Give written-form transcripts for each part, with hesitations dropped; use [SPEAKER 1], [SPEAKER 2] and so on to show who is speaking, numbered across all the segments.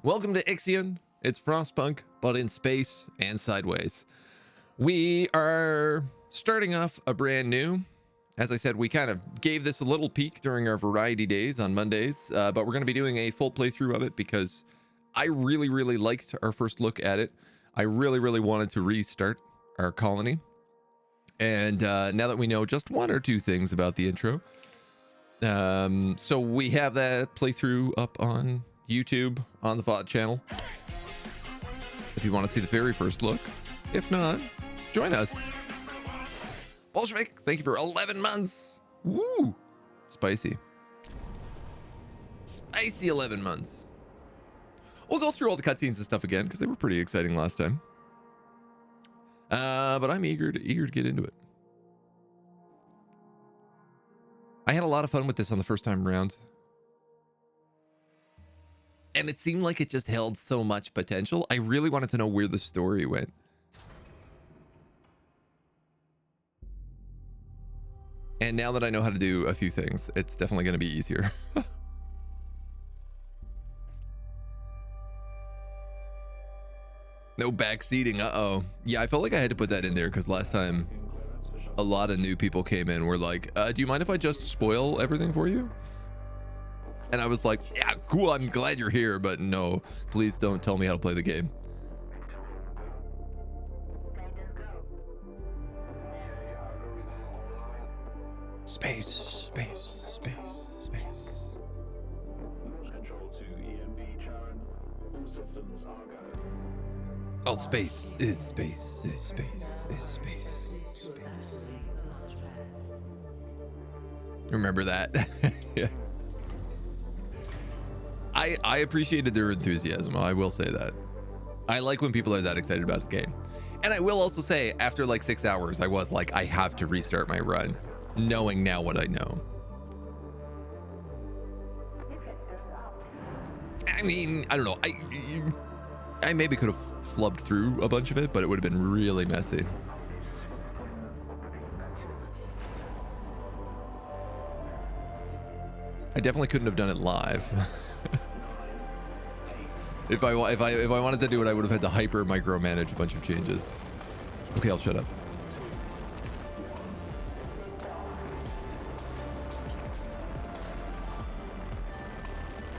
[SPEAKER 1] Welcome to Ixion. It's Frostpunk, but in space and sideways. We are starting off a brand new. As I said, we kind of gave this a little peek during our variety days on Mondays, but we're going to be doing a full playthrough of it because I really liked our first look at it. I really wanted to restart our colony. And now that we know just one or two things about the intro, so we have that playthrough up on YouTube on the VOD channel if you want to see the very first look. If not, join us. Bolshevik, thank you for 11 months. Woo! Spicy 11 months. We'll go through all the cutscenes and stuff again because they were pretty exciting last time, but I'm eager to get into it. I had a lot of fun with this on the first time around, and it seemed like it just held so much potential. I really wanted to know where the story went. And now that I know how to do a few things, it's definitely going to be easier. No backseating. Uh-oh. Yeah, I felt like I had to put that in there because last time a lot of new people came in were like, do you mind if I just spoil everything for you? And I was like, yeah, cool, I'm glad you're here, but no, please don't tell me how to play the game. Space. All space is space. Remember that? Yeah. I appreciated their enthusiasm. I will say that. I like when people are that excited about the game. And I will also say, after like 6 hours, I was like, I have to restart my run, knowing now what I know. I mean, I don't know. I maybe could have flubbed through a bunch of it, but it would have been really messy. I definitely couldn't have done it live. If I wanted to do it, I would have had to hyper micromanage a bunch of changes. Okay, I'll shut up.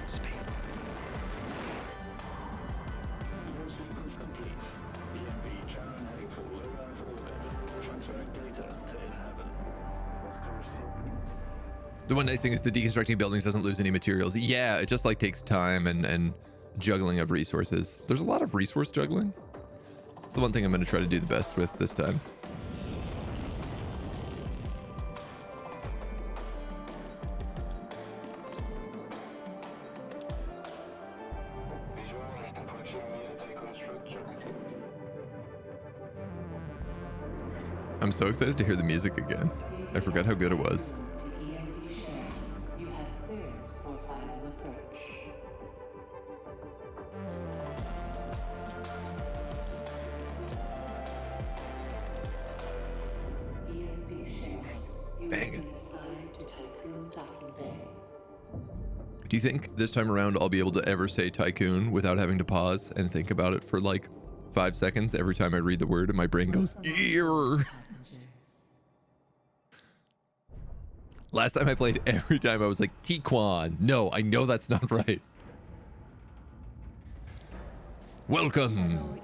[SPEAKER 1] Space. The one nice thing is the deconstructing buildings doesn't lose any materials. Yeah, it just like takes time and juggling of resources. There's a lot of resource juggling. It's the one thing I'm going to try to do the best with this time. I'm so excited to hear the music again. I forgot how good it was. Do you think this time around I'll be able to ever say Tiqqun without having to pause and think about it for like 5 seconds every time I read the word and my brain goes, ear? Last time I played, every time I was like, Tiqqun. No, I know that's not right. Welcome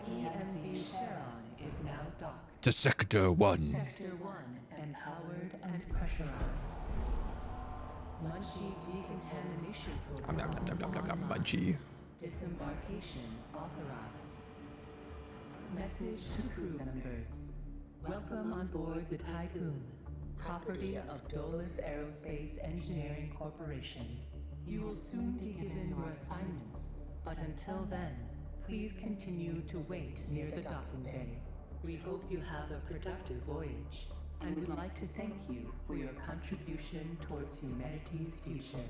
[SPEAKER 1] to Sector 1.
[SPEAKER 2] Sector 1, empowered and pressurized. Munchie decontamination protocol.
[SPEAKER 1] Munchie.
[SPEAKER 2] Disembarkation authorized. Message to crew members. Welcome on board the Tiqqun, property of DOLOS Aerospace Engineering Corporation. You will soon be given your assignments, but until then, please continue to wait near the docking bay. We hope you have a productive voyage, and would like to thank you for your contribution towards humanity's future.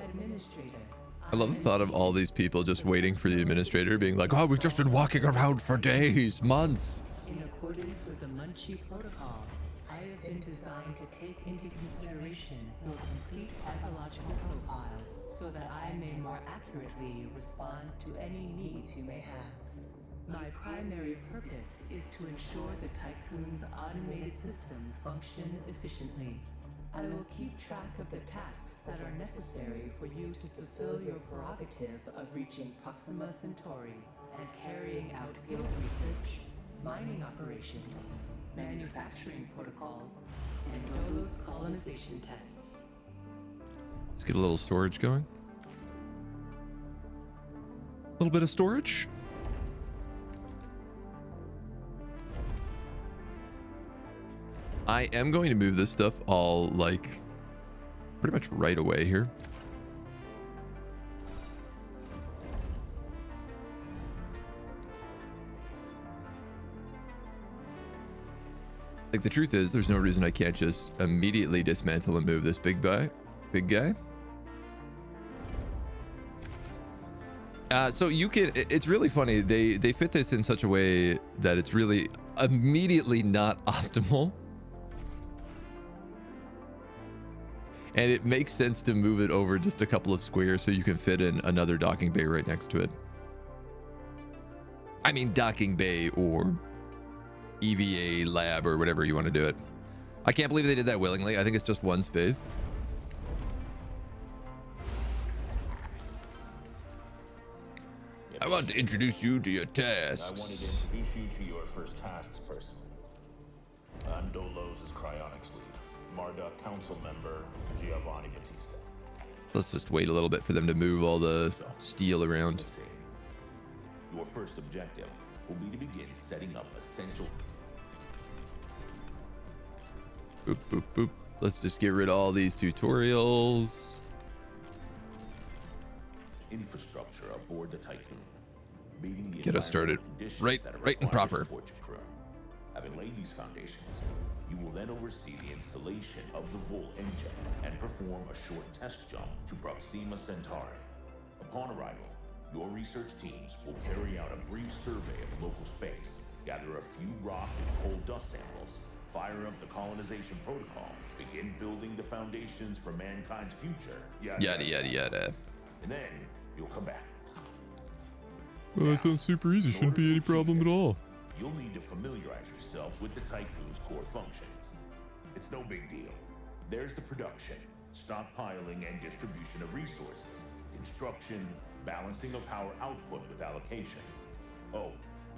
[SPEAKER 2] Administrator.
[SPEAKER 1] I love the thought of all these people just waiting for the administrator being like, oh, we've just been walking around for days, months.
[SPEAKER 2] In accordance with the Munchie protocol, I I have been designed to take into consideration your complete psychological profile so that I may more accurately respond to any needs you may have. My primary purpose is to ensure the Tiqqun's automated systems function efficiently. I will keep track of the tasks that are necessary for you to fulfill your prerogative of reaching Proxima Centauri and carrying out field research, mining operations, manufacturing protocols, and DOLOS colonization tests.
[SPEAKER 1] Let's get a little storage going. A little bit of storage. I am going to move this stuff all, like, pretty much right away here. Like, the truth is, there's no reason I can't just immediately dismantle and move this big guy. So you can, it's really funny. They fit this in such a way that it's really immediately not optimal. And it makes sense to move it over just a couple of squares so you can fit in another docking bay right next to it. I mean, docking bay or EVA lab or whatever you want to do it. I can't believe they did that willingly. I think it's just one space. I want to introduce you to your tasks.
[SPEAKER 3] I wanted to introduce you to your first tasks personally. I'm DOLOS' cryonics lead, Marduk council member Giovanni Battista.
[SPEAKER 1] So let's just wait a little bit for them to move all the steel around.
[SPEAKER 3] Your first objective will be to begin setting up essential.
[SPEAKER 1] Boop, boop, boop. Let's just get rid of all these tutorials.
[SPEAKER 3] Infrastructure aboard the Tiqqun. Meeting the
[SPEAKER 1] Get us started right and proper.
[SPEAKER 3] Having laid these foundations, you will then oversee the installation of the Vol engine and perform a short test jump to Proxima Centauri. Upon arrival, your research teams will carry out a brief survey of local space, gather a few rock and coal dust samples, fire up the colonization protocol, begin building the foundations for mankind's future.
[SPEAKER 1] Yada, yada, yada.
[SPEAKER 3] And then you'll come back.
[SPEAKER 1] Well, that sounds super easy. Shouldn't be any problem at all.
[SPEAKER 3] You'll need to familiarize yourself with the Tiqqun's core functions. It's no big deal. There's the production, stockpiling and distribution of resources, instruction, balancing of power output with allocation. Oh,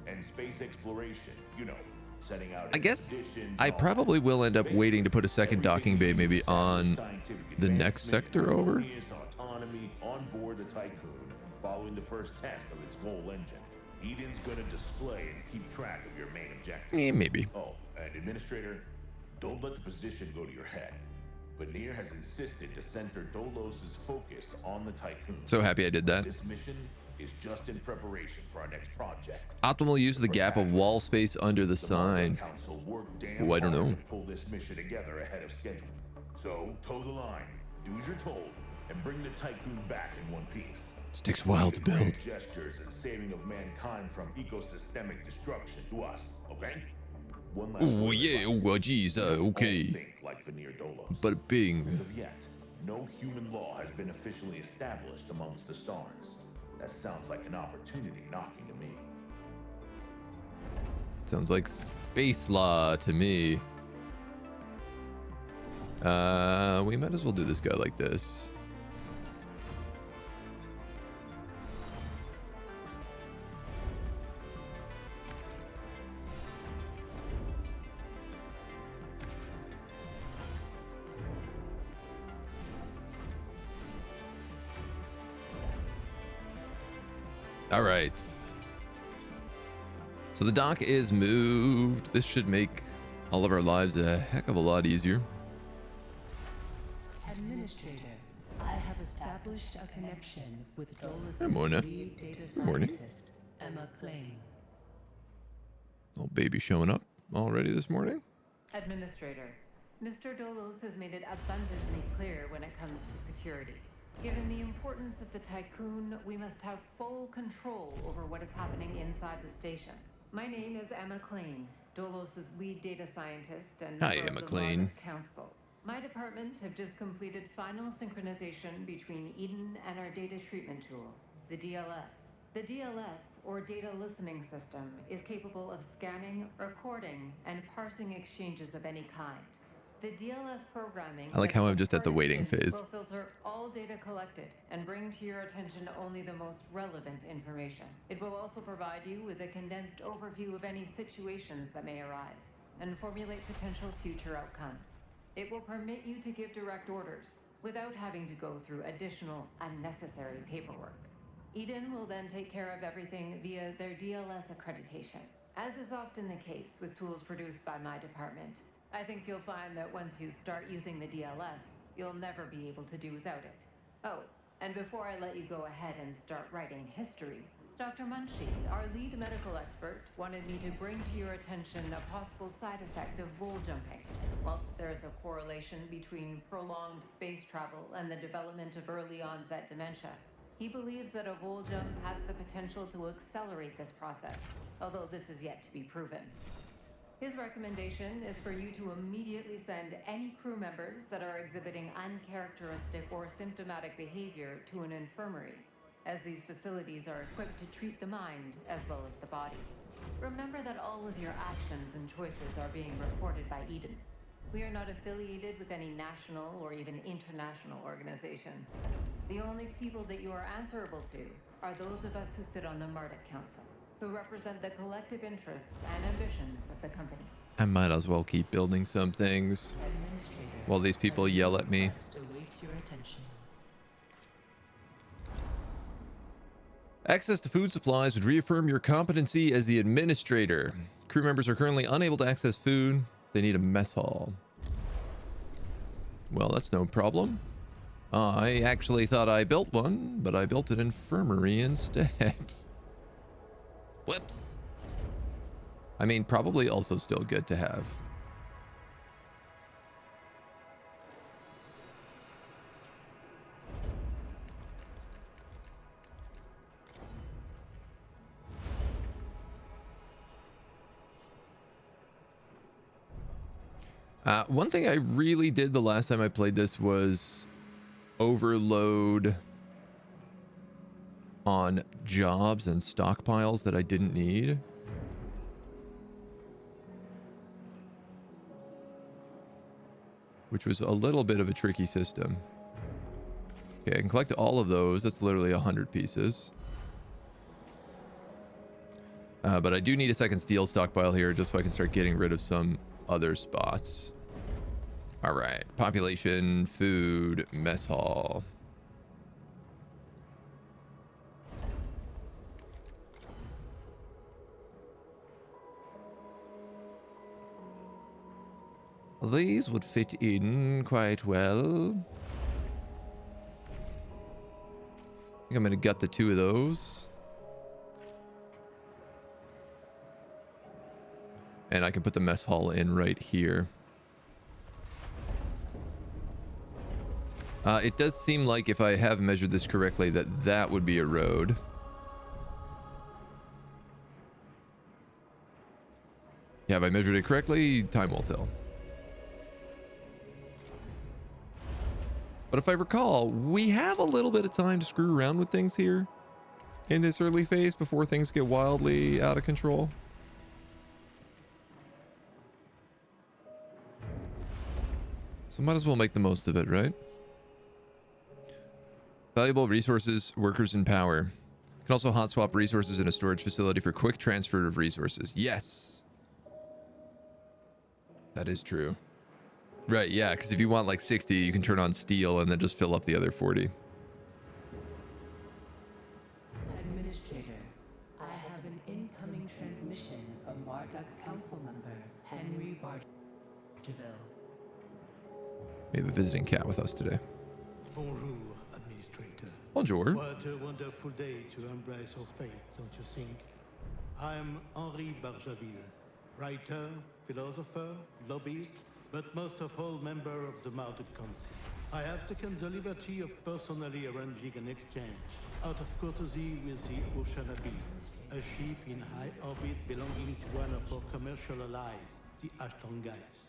[SPEAKER 3] and space exploration, you know, setting out.
[SPEAKER 1] I guess I probably will end up waiting to put a second docking bay maybe on the next sector over.
[SPEAKER 3] Autonomy on board the Tiqqun following the first test of its Vol engine. Eden's gonna display and keep track of your main objectives.
[SPEAKER 1] Maybe.
[SPEAKER 3] Oh, and Administrator, don't let the position go to your head. Veneer has insisted to center DOLOS' focus on the Tiqqun.
[SPEAKER 1] So happy I did that.
[SPEAKER 3] This mission is just in preparation for our next project.
[SPEAKER 1] Optimal use of the gap of wall space under the sign.
[SPEAKER 3] Council worked damn
[SPEAKER 1] Oh, I don't
[SPEAKER 3] hard
[SPEAKER 1] know.
[SPEAKER 3] to pull this mission together ahead of schedule. So, toe the line, do as you're told, and bring the Tiqqun back in one piece.
[SPEAKER 1] This takes a while to build.
[SPEAKER 3] Gestures and saving of mankind from ecosystemic destruction to us, okay? One last
[SPEAKER 1] Oh
[SPEAKER 3] word
[SPEAKER 1] yeah,
[SPEAKER 3] of advice.
[SPEAKER 1] oh geez,
[SPEAKER 3] Don't all
[SPEAKER 1] okay.
[SPEAKER 3] think like Veneer DOLOS.
[SPEAKER 1] But bing.
[SPEAKER 3] As of yet, no human law has been officially established amongst the stars. That sounds like an opportunity knocking to me.
[SPEAKER 1] Sounds like space law to me. We might as well do this guy like this. All right. So the dock is moved. This should make all of our lives a heck of a lot easier.
[SPEAKER 2] Administrator, I have established a connection with DOLOS'
[SPEAKER 1] Good morning.
[SPEAKER 2] lead data
[SPEAKER 1] Good morning.
[SPEAKER 2] scientist, Emma Klein.
[SPEAKER 1] Old baby showing up already this morning.
[SPEAKER 4] Administrator, Mr. DOLOS has made it abundantly clear when it comes to security. Given the importance of the Tiqqun, we must have full control over what is happening inside the station. My name is Emma Klein, Dolos's lead data scientist and
[SPEAKER 1] Hi,
[SPEAKER 4] member of the
[SPEAKER 1] McLean.
[SPEAKER 4] Monarch Council. My department have just completed final synchronization between Eden and our data treatment tool, the DLS. The DLS, or Data Listening System, is capable of scanning, recording, and parsing exchanges of any kind. The DLS programming
[SPEAKER 1] I like how I'm just at the waiting
[SPEAKER 4] Eden
[SPEAKER 1] phase.
[SPEAKER 4] will filter all data collected and bring to your attention only the most relevant information. It will also provide you with a condensed overview of any situations that may arise and formulate potential future outcomes. It will permit you to give direct orders without having to go through additional unnecessary paperwork. Eden will then take care of everything via their DLS accreditation. As is often the case with tools produced by my department, I think you'll find that once you start using the DLS, you'll never be able to do without it. Oh, and before I let you go ahead and start writing history, Dr. Munchie, our lead medical expert, wanted me to bring to your attention a possible side effect of vol jumping. Whilst there is a correlation between prolonged space travel and the development of early onset dementia, he believes that a vol jump has the potential to accelerate this process, although this is yet to be proven. His recommendation is for you to immediately send any crew members that are exhibiting uncharacteristic or symptomatic behavior to an infirmary, as these facilities are equipped to treat the mind as well as the body. Remember that all of your actions and choices are being reported by Eden. We are not affiliated with any national or even international organization. The only people that you are answerable to are those of us who sit on the Marduk Council, who represent the collective interests and ambitions of the company.
[SPEAKER 1] I might as well keep building some things while these people yell at me.
[SPEAKER 2] Awaits your attention.
[SPEAKER 1] Access to food supplies would reaffirm your competency as the administrator. Crew members are currently unable to access food. They need a mess hall. Well, that's no problem. I actually thought I built one, but I built an infirmary instead. Whoops. I mean, probably also still good to have. One thing I really did the last time I played this was overload on jobs and stockpiles that I didn't need. Which was a little bit of a tricky system. Okay, I can collect all of those. That's literally 100 pieces. But I do need a second steel stockpile here just so I can start getting rid of some other spots. All right, population, food, mess hall. These would fit in quite well. I think I'm gonna gut the two of those. And I can put the mess hall in right here. It does seem like, if I have measured this correctly, that that would be a road. Yeah, have I measured it correctly? Time will tell. But if I recall, we have a little bit of time to screw around with things here in this early phase before things get wildly out of control. So might as well make the most of it, right? Valuable resources, workers, and power. You can also hot swap resources in a storage facility for quick transfer of resources. Yes. That is true. Right, yeah, because if you want like 60, you can turn on steel and then just fill up the other 40.
[SPEAKER 2] Administrator, I have an incoming transmission from Marduk Council member Henry Bargeville.
[SPEAKER 1] We have a visiting cat with us today.
[SPEAKER 5] Bonjour, Administrator.
[SPEAKER 1] Bonjour.
[SPEAKER 5] What a wonderful day to embrace our fate, don't you think? I'm Henri Bargeville, writer, philosopher, lobbyist, but most of all member of the Marduk Council. I have taken the liberty of personally arranging an exchange out of courtesy with the Ocean A.E.C, a ship in high orbit belonging to one of our commercial allies, the Ashtongites.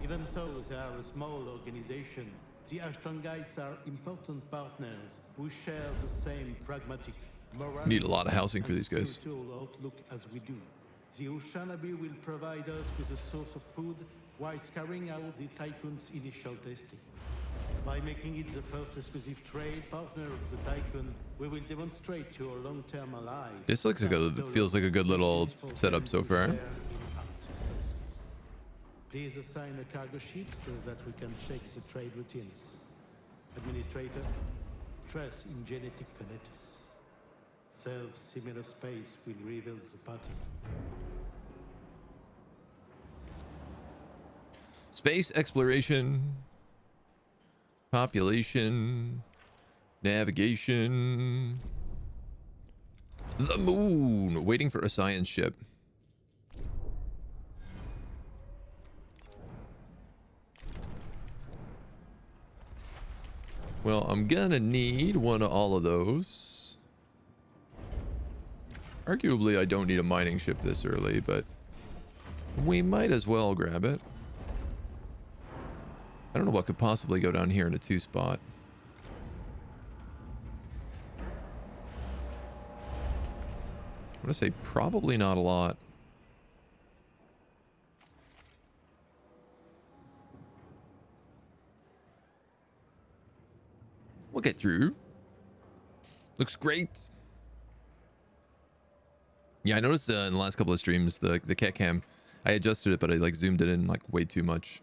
[SPEAKER 5] Even though they are a small organization, the Ashtongites are important partners who share the same pragmatic, moral,
[SPEAKER 1] Need a lot of housing for
[SPEAKER 5] and
[SPEAKER 1] these guys.
[SPEAKER 5] spiritual outlook as we do. The Oceanabe will provide us with a source of food whilst carrying out the Tiqqun's initial testing. By making it the first exclusive trade partner of the Tiqqun, we will demonstrate to our long-term allies.
[SPEAKER 1] This looks like a, feels like a good little setup so far.
[SPEAKER 5] Please assign a cargo ship so that we can check the trade routines. Administrator, trust in genetic connectors. Self-similar space will reveal the pattern.
[SPEAKER 1] Space exploration, population, navigation, the moon, waiting for a science ship. Well, I'm gonna need one of all of those. Arguably, I don't need a mining ship this early, but we might as well grab it. I don't know what could possibly go down here in a 2 spot. I'm gonna say probably not a lot. We'll get through. Looks great. Yeah, I noticed in the last couple of streams the cat cam, I adjusted it, but I like zoomed it in like way too much.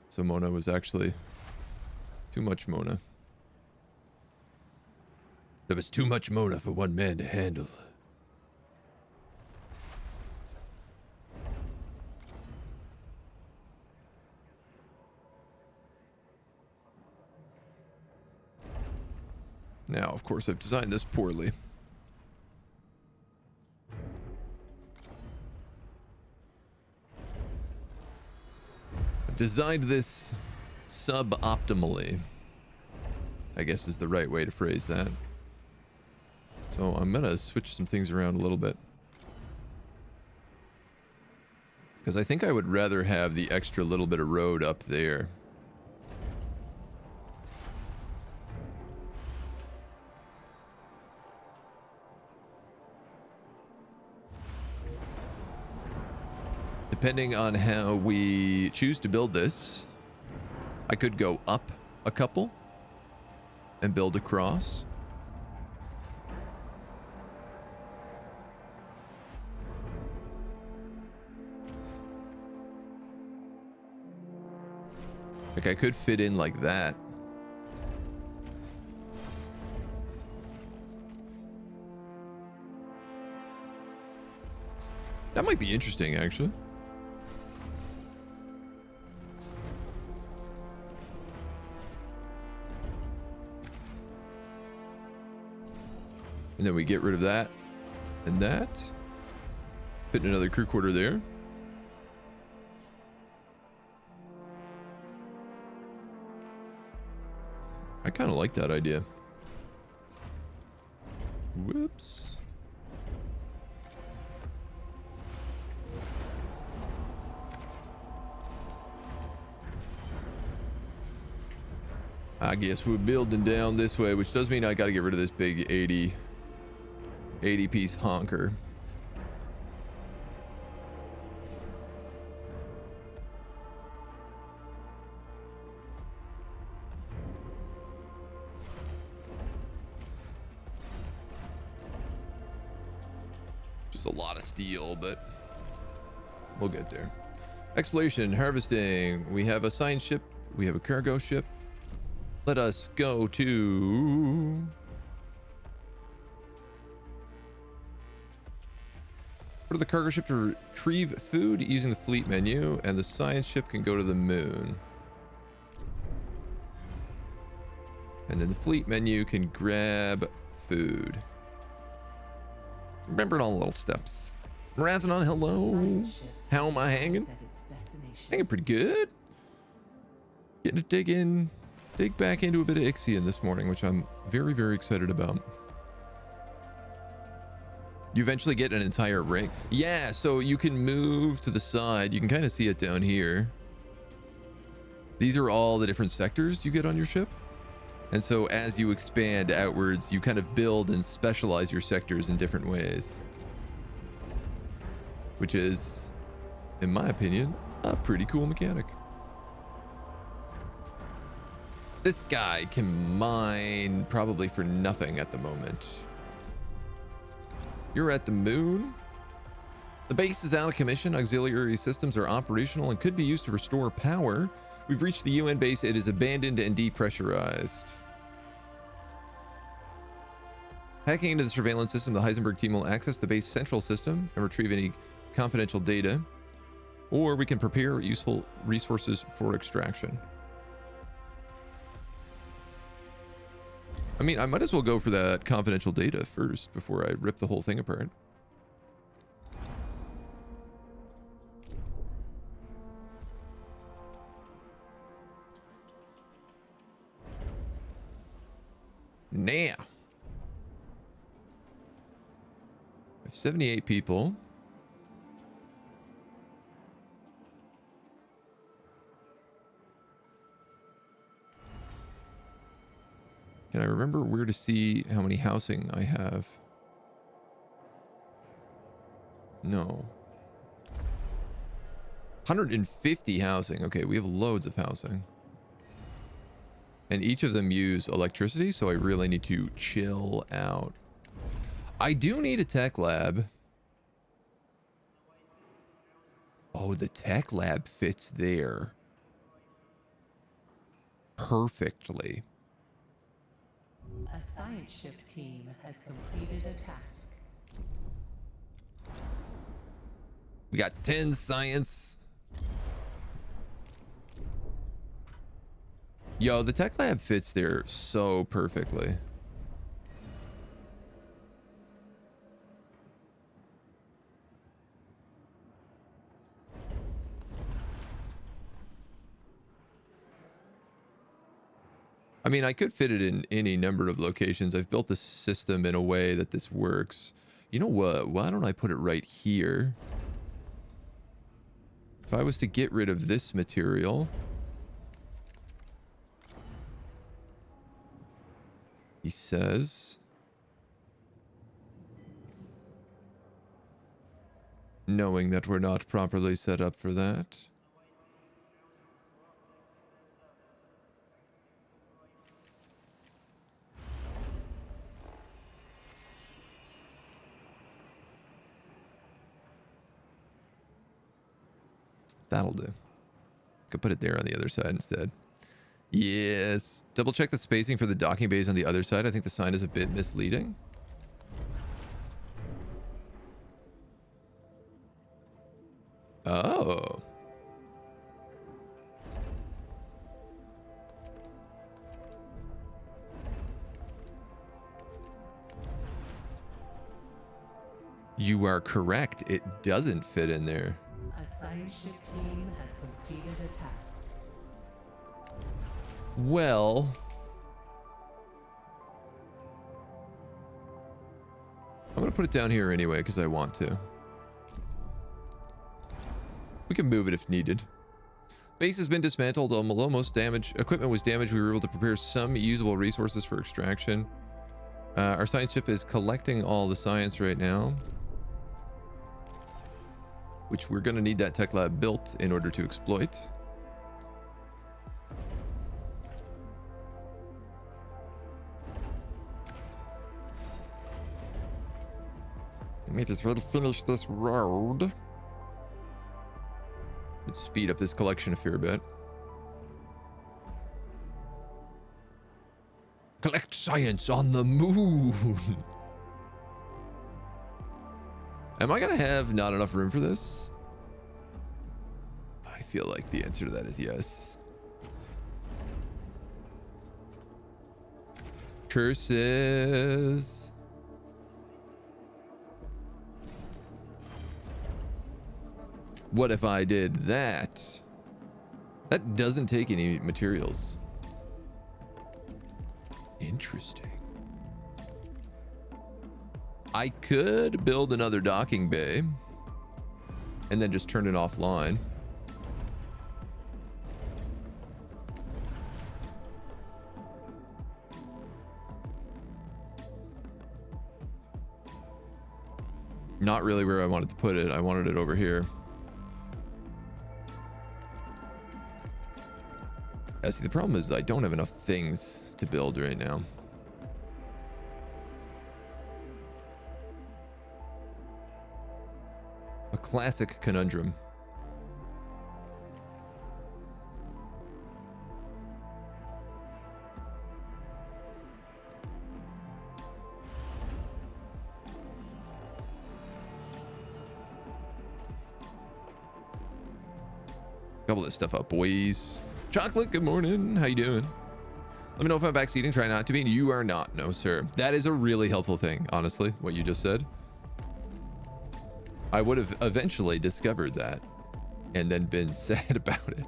[SPEAKER 1] So Mona was actually too much Mona. There was too much Mona for one man to handle. Now, of course, I've designed this poorly. I've designed this suboptimally, I guess is the right way to phrase that. So I'm gonna switch some things around a little bit. Because I think I would rather have the extra little bit of road up there. Depending on how we choose to build this, I could go up a couple and build across. Like I could fit in like that. That might be interesting, actually. And then we get rid of that and that. Put another crew quarter there. I kind of like that idea. Whoops. I guess we're building down this way, which does mean I got to get rid of this big 80 piece honker. Just a lot of steel, but we'll get there. Exploration, harvesting. We have a science ship. We have a cargo ship. Let us go to... Go to the cargo ship to retrieve food using the fleet menu, and the science ship can go to the moon. And then the fleet menu can grab food. Remember all the little steps. Marathonon, hello.
[SPEAKER 2] Science ship
[SPEAKER 1] How am I hanging?
[SPEAKER 2] at its destination.
[SPEAKER 1] Hanging pretty good. Getting to dig back into a bit of Ixion this morning, which I'm very, very excited about. You eventually get an entire ring. Yeah, so you can move to the side. You can kind of see it down here. These are all the different sectors you get on your ship. And so as you expand outwards, you kind of build and specialize your sectors in different ways. Which is, in my opinion, a pretty cool mechanic. This guy can mine probably for nothing at the moment. You're at the moon. The base is out of commission. Auxiliary systems are operational and could be used to restore power. We've reached the UN base. It is abandoned and depressurized. Hacking into the surveillance system, the Heisenberg team will access the base central system and retrieve any confidential data. Or we can prepare useful resources for extraction. I mean, I might as well go for that confidential data first before I rip the whole thing apart. Now. I have 78 people. Can I remember where to see how many housing I have? No. 150 housing. Okay, we have loads of housing. And each of them use electricity, so I really need to chill out. I do need a tech lab. Oh, the tech lab fits there perfectly.
[SPEAKER 2] A science ship team has completed a task.
[SPEAKER 1] We got 10 science. Yo, the tech lab fits there so perfectly. I mean, I could fit it in any number of locations. I've built the system in a way that this works. You know what? Why don't I put it right here? If I was to get rid of this material... He says... Knowing that we're not properly set up for that. That'll do. Could put it there on the other side instead. Yes. Double check the spacing for the docking bays on the other side. I think the sign is a bit misleading. Oh. You are correct. It doesn't fit in there.
[SPEAKER 2] A science ship team has completed a task.
[SPEAKER 1] Well, I'm gonna put it down here anyway because I want to. We can move it if needed. Base has been dismantled. Almost damaged. Equipment was damaged. We were able to prepare some usable resources for extraction. Our science ship is collecting all the science right now, which we're gonna need that tech lab built in order to exploit. Might as well finish this road. Let's speed up this collection a fair bit. Collect science on the moon. Am I gonna have not enough room for this? I feel like the answer to that is yes. Curses. What if I did that? That doesn't take any materials. Interesting. I could build another docking bay and then just turn it offline. Not really where I wanted to put it. I wanted it over here. See, the problem is I don't have enough things to build right now. A classic conundrum. Couple this stuff up, boys. Chocolate, good morning. How you doing? Let me know if I'm backseating. Try not to be. You are not. No, sir. That is a really helpful thing, honestly, what you just said. I would have eventually discovered that and then been sad about it.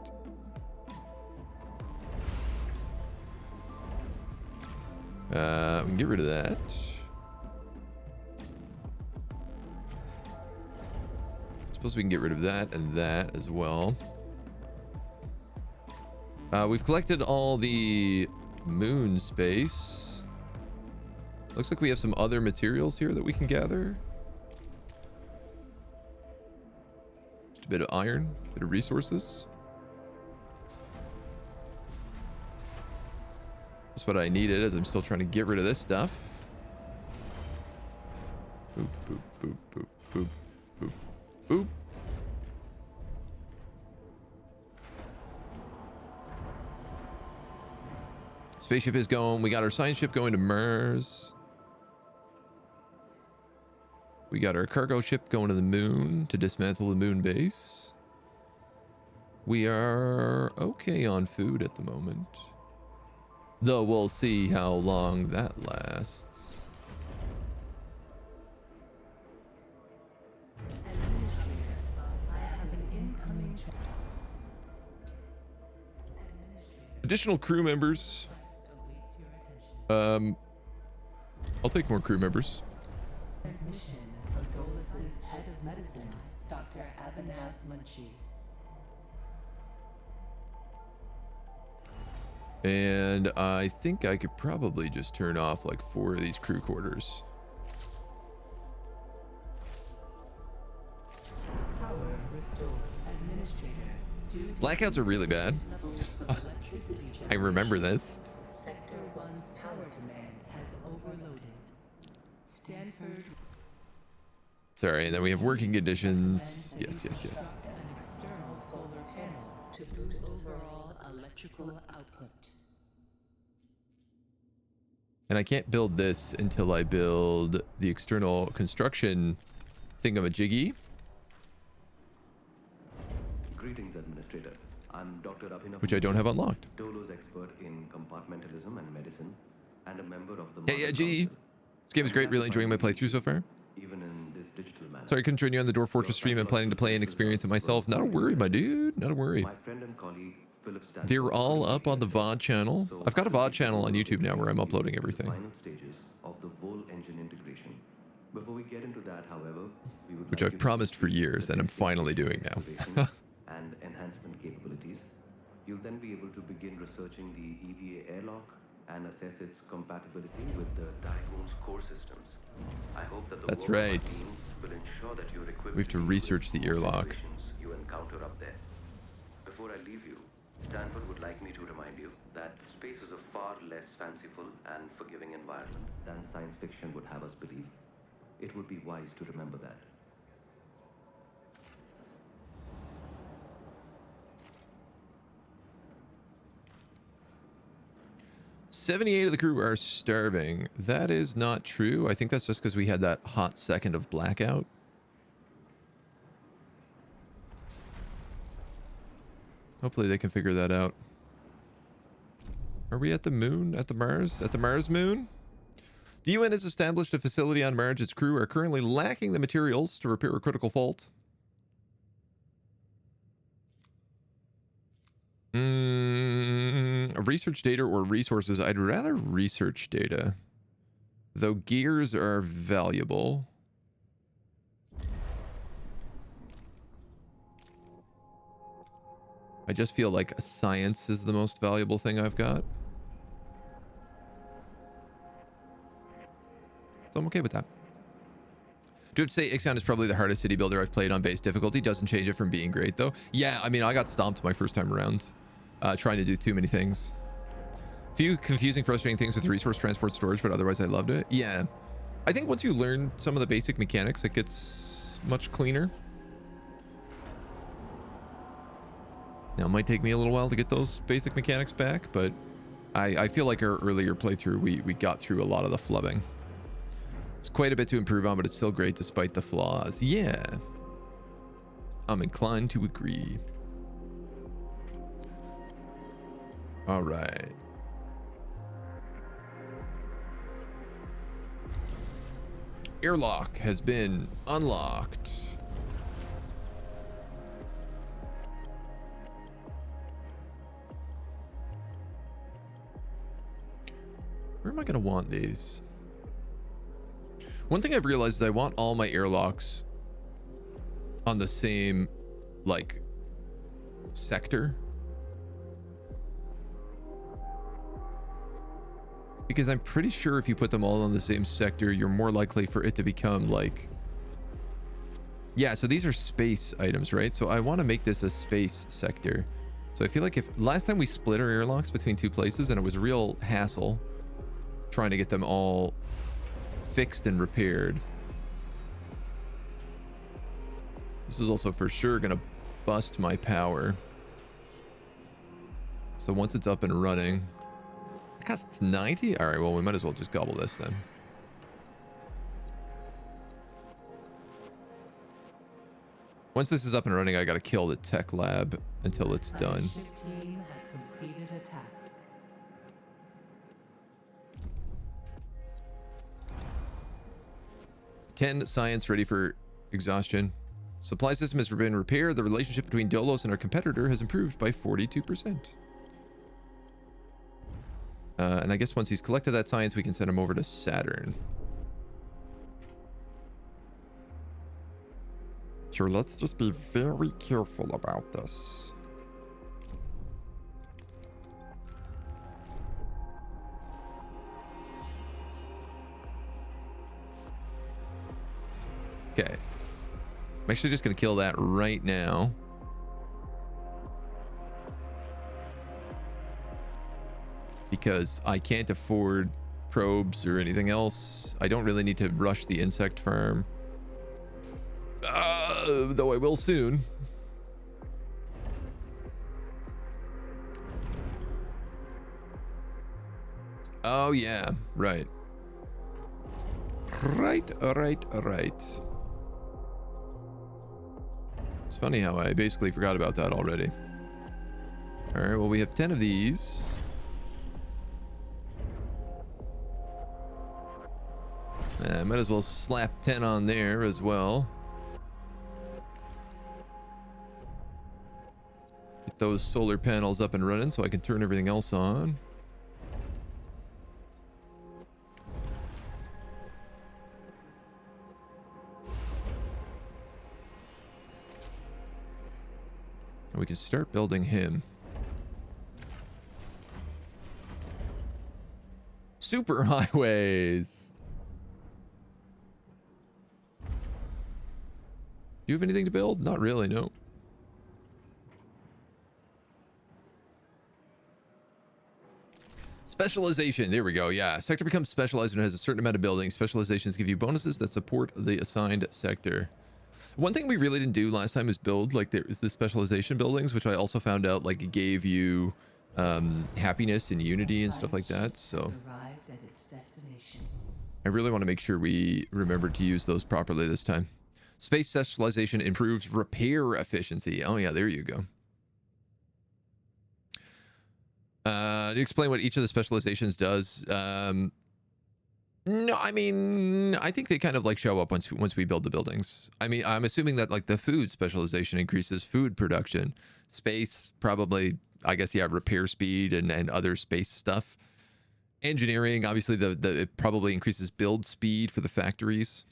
[SPEAKER 1] We can get rid of that. Suppose we can get rid of that and that as well. We've collected all the moon space. Looks like we have some other materials here that we can gather. Just a bit of iron, a bit of resources. That's what I needed as I'm still trying to get rid of this stuff. Boop, boop, boop, boop, boop, boop, boop. Spaceship is going. We got our science ship going to Mars. We got our cargo ship going to the moon to dismantle the moon base. We are okay on food at the moment. Though we'll see how long that lasts. Additional crew members. I'll take more crew members.
[SPEAKER 2] Transmission from DOLOS's head of medicine, Dr. Abhinav Munshi.
[SPEAKER 1] And I think I could probably just turn off like 4 of these crew quarters.
[SPEAKER 2] Power restored. Administrator.
[SPEAKER 1] Blackouts are really bad. I remember this.
[SPEAKER 2] Sector 1's power demand has overloaded. Stanford.
[SPEAKER 1] Sorry, and then we have working conditions. Yes, yes, yes.
[SPEAKER 2] An external solar panel to boost overall electrical output.
[SPEAKER 1] And I can't build this until I build the external construction thingamajiggy.
[SPEAKER 6] Greetings, Administrator. I'm Dr. Abhinav,
[SPEAKER 1] Which I don't have unlocked.
[SPEAKER 6] DOLOS expert in compartmentalism and medicine, and a member of the
[SPEAKER 1] Yeah,
[SPEAKER 6] Market
[SPEAKER 1] GE.
[SPEAKER 6] Council.
[SPEAKER 1] This game is great. Really enjoying my playthrough so far.
[SPEAKER 6] Even in this digital manner.
[SPEAKER 1] Sorry, I couldn't join you on the Dwarf Fortress stream. I'm planning to play and experience it myself. Not a worry, my dude. Not a worry.
[SPEAKER 6] My friend and colleague Philip Stanford.
[SPEAKER 1] They're all up on the VOD channel. I've got a VOD channel on YouTube now where I'm uploading everything.
[SPEAKER 6] The final stages of the Vol engine integration. Before we get into that, however, we would
[SPEAKER 1] Which
[SPEAKER 6] like
[SPEAKER 1] I've
[SPEAKER 6] you to
[SPEAKER 1] promised for
[SPEAKER 6] review
[SPEAKER 1] years
[SPEAKER 6] the
[SPEAKER 1] and I'm
[SPEAKER 6] basic
[SPEAKER 1] finally doing now.
[SPEAKER 6] activation and enhancement capabilities. You'll then be able to begin researching the EVA airlock and assess its compatibility with the Tiqqun's core systems. I hope that the
[SPEAKER 1] That's
[SPEAKER 6] work of our
[SPEAKER 1] right.
[SPEAKER 6] team will ensure that you're equipped
[SPEAKER 1] We have to
[SPEAKER 6] deal
[SPEAKER 1] research
[SPEAKER 6] with
[SPEAKER 1] the airlock.
[SPEAKER 6] situations you encounter up there. Before I leave you, Stanford would like me to remind you that space is a far less fanciful and forgiving environment than science fiction would have us believe. It would be wise to remember that.
[SPEAKER 1] 78 of the crew are starving. That is not true. I think that's just because we had that hot second of blackout. Hopefully they can figure that out. Are we at the moon? At the Mars? At the Mars moon? The UN has established a facility on Mars. Its crew are currently lacking the materials to repair a critical fault. Research data or resources. I'd rather research data. Though gears are valuable. I just feel like science is the most valuable thing I've got. So I'm okay with that. Do have to say, Ixion is probably the hardest city builder I've played on base difficulty. Doesn't change it from being great, though. Yeah, I mean, I got stomped my first time around. Trying to do too many things. Few confusing, frustrating things with resource transport storage, but otherwise I loved it. Yeah. I think once you learn some of the basic mechanics, it gets much cleaner. Now, it might take me a little while to get those basic mechanics back, but I feel like our earlier playthrough, we got through a lot of the flubbing. It's quite a bit to improve on, but it's still great despite the flaws. Yeah. I'm inclined to agree. All right. Airlock has been unlocked. Where am I going to want these? One thing I've realized is I want all my airlocks on the same, like, sector. Because I'm pretty sure if you put them all on the same sector, you're more likely for it to become like... Yeah, so these are space items, right? So I want to make this a space sector. So I feel like if... Last time we split our airlocks between two places and it was a real hassle trying to get them all fixed and repaired. This is also for sure going to bust my power. So once it's up and running... Because it's 90? All right, well, we might as well just gobble this then. Once this is up and running, I got to kill the tech lab until it's done.
[SPEAKER 2] The team has completed a task.
[SPEAKER 1] Ten science ready for exhaustion. Supply system has been repaired. The relationship between Dolos and our competitor has improved by 42%. And I guess once he's collected that science, we can send him over to Saturn. Sure, let's just be very careful about this. Okay. I'm actually just going to kill that right now. Because I can't afford probes or anything else. I don't really need to rush the insect farm. Though I will soon. Oh, yeah. Right. Right. It's funny how I basically forgot about that already. All right, well, we have 10 of these. Might as well slap 10 on there as well. Get those solar panels up and running so I can turn everything else on. And we can start building him. Super highways. Do you have anything to build? Not really, no. Specialization. There we go. Yeah. Sector becomes specialized when it has a certain amount of buildings. Specializations give you bonuses that support the assigned sector. One thing we really didn't do last time is build, like, there is the specialization buildings, which I also found out, like, it gave you happiness and unity and stuff like that. So
[SPEAKER 2] Arrived at its destination.
[SPEAKER 1] I really want to make sure we remember to use those properly this time. Space specialization improves repair efficiency. Oh, yeah, there you go. To explain what each of the specializations does. No, I mean, I think they kind of like show up once we build the buildings. I mean, I'm assuming that like the food specialization increases food production. Space, probably I guess, yeah, repair speed and other space stuff. Engineering, obviously, it probably increases build speed for the factories.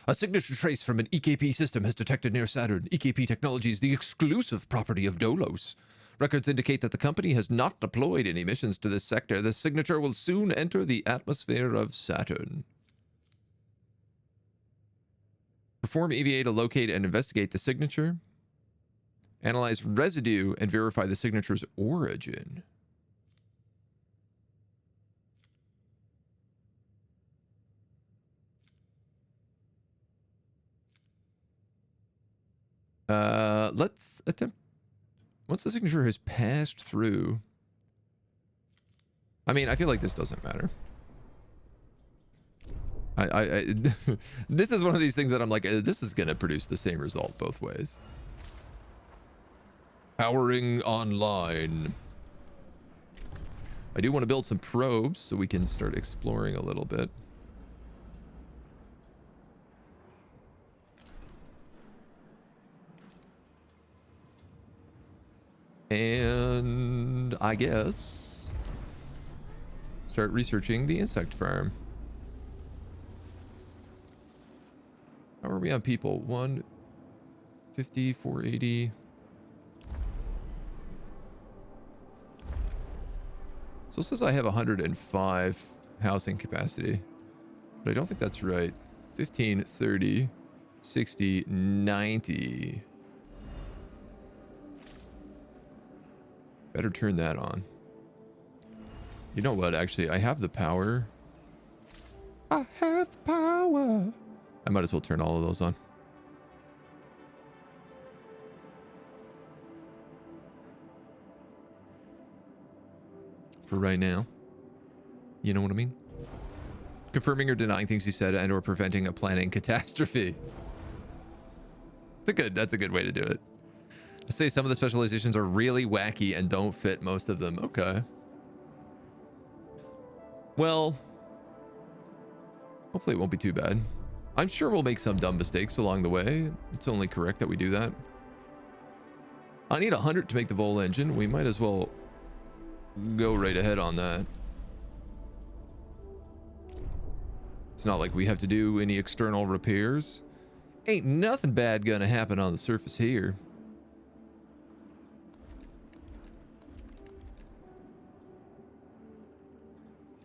[SPEAKER 1] A signature trace from an EKP system has detected near Saturn. EKP technology is the exclusive property of DOLOS. Records indicate that the company has not deployed any missions to this sector. The signature will soon enter the atmosphere of Saturn. Perform EVA to locate and investigate the signature. Analyze residue and verify the signature's origin. Let's attempt. Once the signature has passed through. I mean, I feel like this doesn't matter. This is one of these things that I'm like, this is going to produce the same result both ways. Powering online. I do want to build some probes so we can start exploring a little bit. And I guess start researching the insect farm. How are we on people? 150, 480. So it says I have 105 housing capacity, but I don't think that's right. 15, 30, 60, 90. Better turn that on. You know what? Actually, I have the power. I have power. I might as well turn all of those on. For right now. You know what I mean? Confirming or denying things you said and or preventing a planning catastrophe. That's a good way to do it. I say some of the specializations are really wacky and don't fit most of them. Okay. Well, hopefully it won't be too bad. I'm sure we'll make some dumb mistakes along the way. It's only correct that we do that. I need 100 to make the Vol engine. We might as well go right ahead on that. It's not like we have to do any external repairs. Ain't nothing bad gonna happen on the surface here.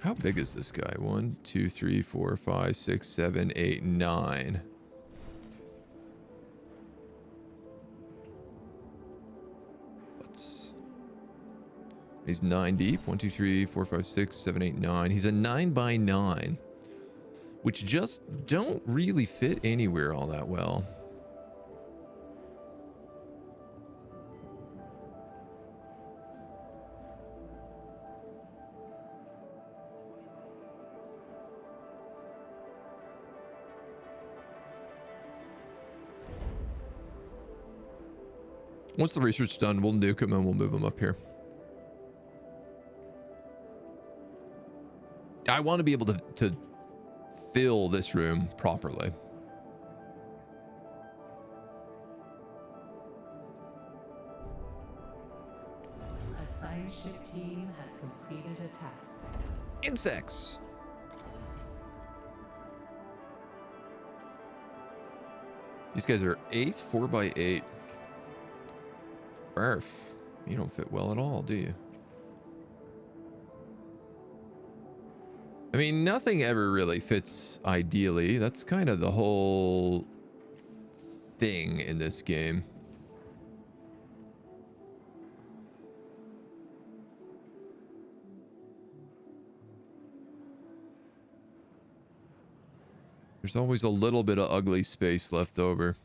[SPEAKER 1] How big is this guy? 1, 2, 3, 4, 5, 6, 7, 8, 9. He's 9 deep. 1, 2, 3, 4, 5, 6, 7, 8, 9. He's a 9 by 9, which just don't really fit anywhere all that well. Once the research's done, we'll nuke him and we'll move him up here. I want to be able to fill this room properly.
[SPEAKER 2] A science ship team has completed a task.
[SPEAKER 1] Insects. These guys are 4 by 8. Barf. You don't fit well at all, do you? I mean, nothing ever really fits ideally. That's kind of the whole thing in this game. There's always a little bit of ugly space left over.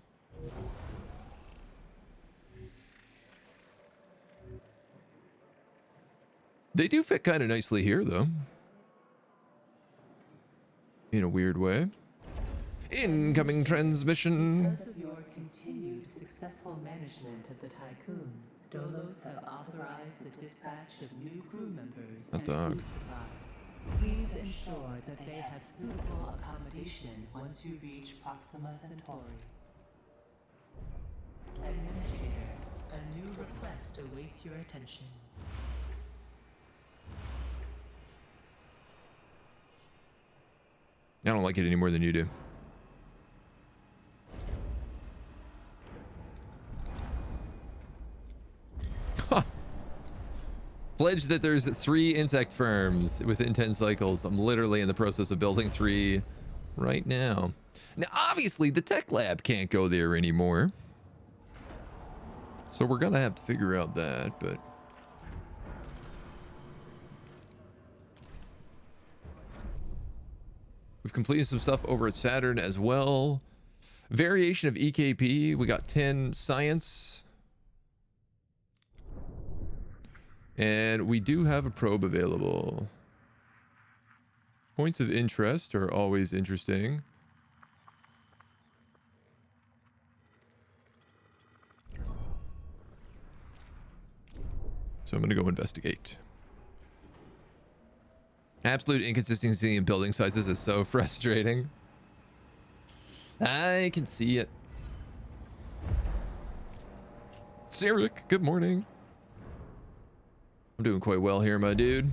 [SPEAKER 1] They do fit kind of nicely here, though. In a weird way. Incoming transmission.
[SPEAKER 2] Because of your continued successful management of the Tiqqun, DOLOS have authorized the dispatch of new crew members and food supplies. Please ensure that they have suitable accommodation once you reach Proxima Centauri. Administrator, A new request awaits your attention.
[SPEAKER 1] I don't like it any more than you do. Pledge that there's 3 insect farms within 10 cycles. I'm literally in the process of building 3 right now. Now, obviously, the tech lab can't go there anymore. So we're going to have to figure out that, but... We've completed some stuff over at Saturn as well. Variation of EKP. We got 10 science. And we do have a probe available. Points of interest are always interesting. So I'm going to go investigate. Absolute inconsistency in building sizes is so frustrating. I can see it. Cyric, good morning. I'm doing quite well here, my dude.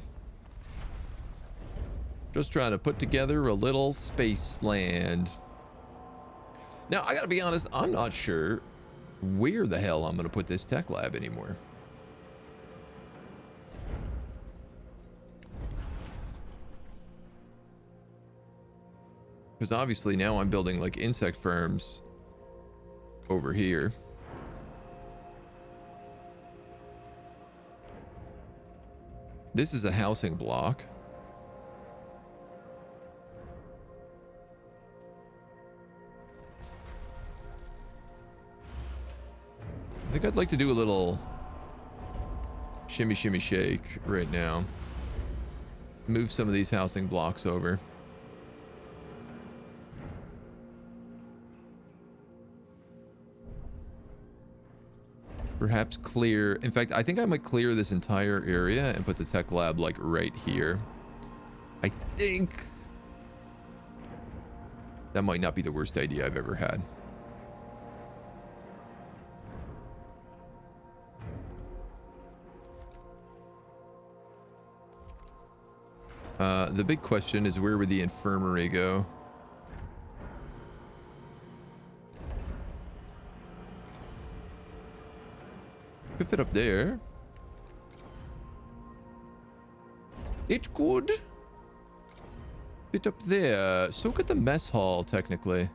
[SPEAKER 1] Just trying to put together a little space land. Now, I gotta be honest, I'm not sure where the hell I'm gonna put this tech lab anymore. Because obviously now I'm building like insect farms over here. This is a housing block. I think I'd like to do a little shimmy shimmy shake right now. Move some of these housing blocks over. Perhaps clear. In fact, I think I might clear this entire area and put the tech lab like right here. I think that might not be the worst idea I've ever had. The big question is, where would the infirmary go? Could fit up there. It could fit up there. So could the mess hall, technically.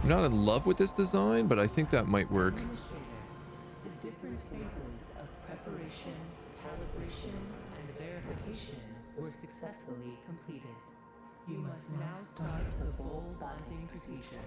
[SPEAKER 1] I'm not in love with this design, but I think that might work.
[SPEAKER 2] The different phases of preparation, calibration, and verification were successfully completed. You must now start the full bonding procedure.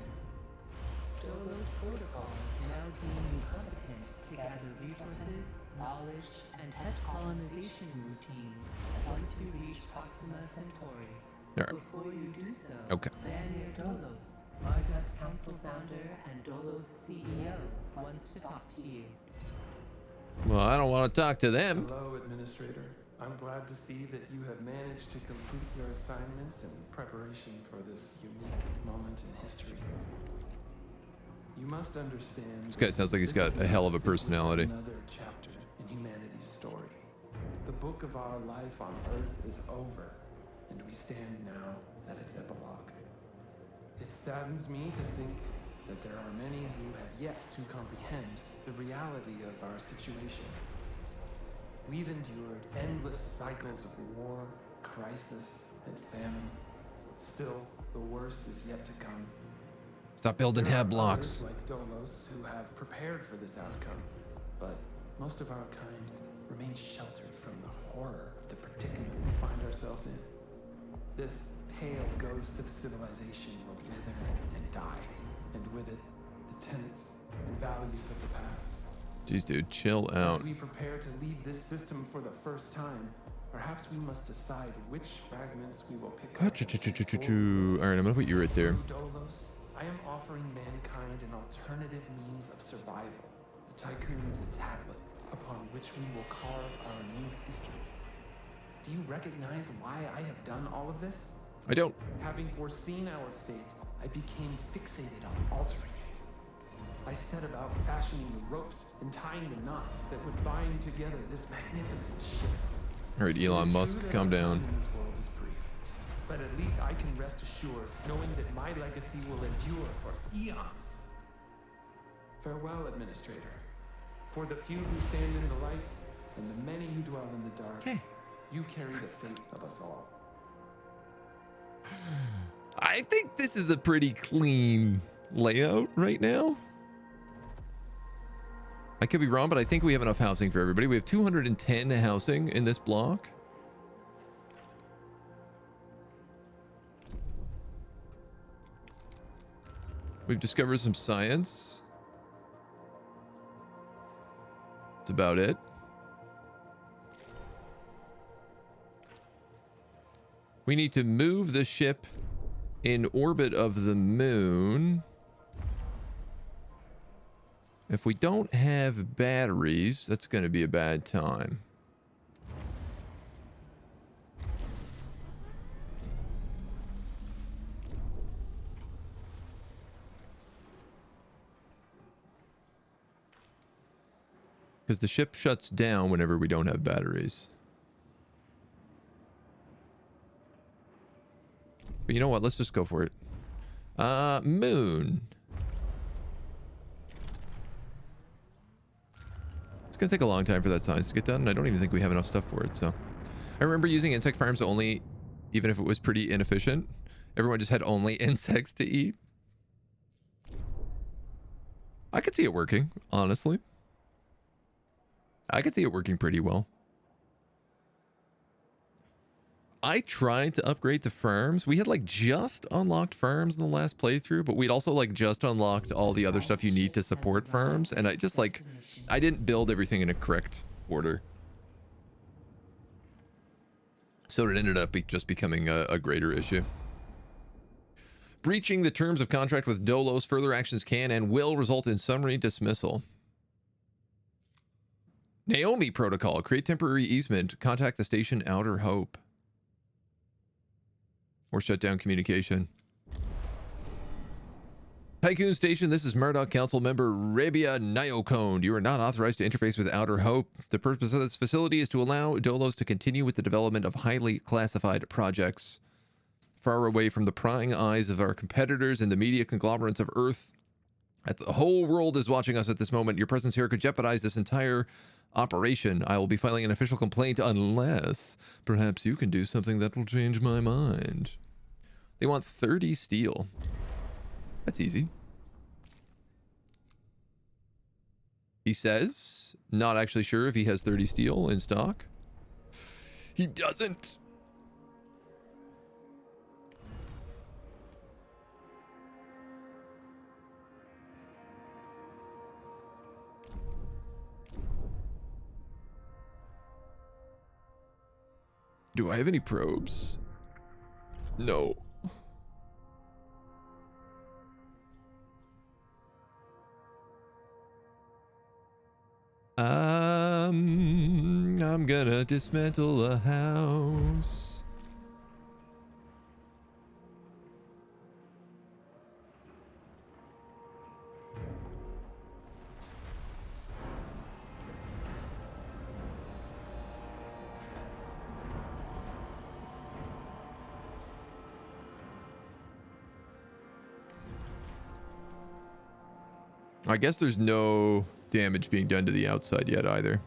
[SPEAKER 2] DOLOS protocols now deem you competent to gather resources, knowledge, and test colonization routines once you reach Proxima Centauri.
[SPEAKER 1] All right.
[SPEAKER 2] Before you do so,
[SPEAKER 1] Okay.
[SPEAKER 2] Vanir DOLOS, Marduk Council founder and DOLOS CEO, wants to talk to you.
[SPEAKER 1] Well, I don't want to talk to them.
[SPEAKER 7] Hello, Administrator. I'm glad to see that you have managed to complete your assignments in preparation for this unique moment in history. You must understand.
[SPEAKER 1] This guy sounds like he's got a hell of a personality.
[SPEAKER 7] Another chapter in humanity's story. The book of our life on Earth is over, and we stand now at its epilogue. It saddens me to think that there are many who have yet to comprehend the reality of our situation. We've endured endless cycles of war, crisis, and famine. Still, the worst is yet to come.
[SPEAKER 1] Stop building
[SPEAKER 7] There are
[SPEAKER 1] head blocks.
[SPEAKER 7] others like DOLOS who have prepared for this outcome, but most of our kind remain sheltered from the horror of the predicament we find ourselves in. This pale ghost of civilization will wither and die, and with it, the tenets and values of the past.
[SPEAKER 1] Jeez, dude, chill out.
[SPEAKER 7] As we prepare to leave this system for the first time, perhaps we must decide which fragments we will pick up.
[SPEAKER 1] All right, I'm gonna put you right there.
[SPEAKER 7] Through DOLOS, I am offering mankind an alternative means of survival. The Tiqqun is a tablet upon which we will carve our new history. Do you recognize why I have done all of this?
[SPEAKER 1] I don't.
[SPEAKER 7] Having foreseen our fate, I became fixated on altering it. I set about fashioning the ropes and tying the knots that would bind together this magnificent ship.
[SPEAKER 1] All right, Elon Musk, calm down.
[SPEAKER 7] This world is brief, but at least I can rest assured knowing that my legacy will endure for eons. Farewell, Administrator. For the few who stand in the light and the many who dwell in the dark, you carry the fate of us all.
[SPEAKER 1] I think this is a pretty clean layout right now. I could be wrong, but I think we have enough housing for everybody. We have 210 housing in this block. We've discovered some science. That's about it. We need to move the ship in orbit of the moon. If we don't have batteries, that's going to be a bad time. Because the ship shuts down whenever we don't have batteries. But you know what? Let's just go for it. Moon. It's going to take a long time for that science to get done, and I don't even think we have enough stuff for it, so. I remember using insect farms only, even if it was pretty inefficient. Everyone just had only insects to eat. I could see it working, honestly. I could see it working pretty well. I tried to upgrade the farms. We had like just unlocked farms in the last playthrough, but we'd also like just unlocked all the other stuff you need to support farms. And I just like, I didn't build everything in a correct order. So it ended up just becoming a greater issue. Breaching the terms of contract with Dolos, further actions can and will result in summary dismissal. Naomi Protocol, create temporary easement, contact the station Outer Hope. Or shut down communication. Tiqqun Station, this is Murdoch Council member Rabia Nyokone. You are not authorized to interface with Outer Hope. The purpose of this facility is to allow Dolos to continue with the development of highly classified projects. Far away from the prying eyes of our competitors and the media conglomerates of Earth. The whole world is watching us at this moment. Your presence here could jeopardize this entire operation. I will be filing an official complaint unless perhaps you can do something that will change my mind. They want 30 steel. That's easy. He says, not actually sure if he has 30 steel in stock. He doesn't. Do I have any probes? No. I'm gonna dismantle a house. I guess there's no damage being done to the outside yet either.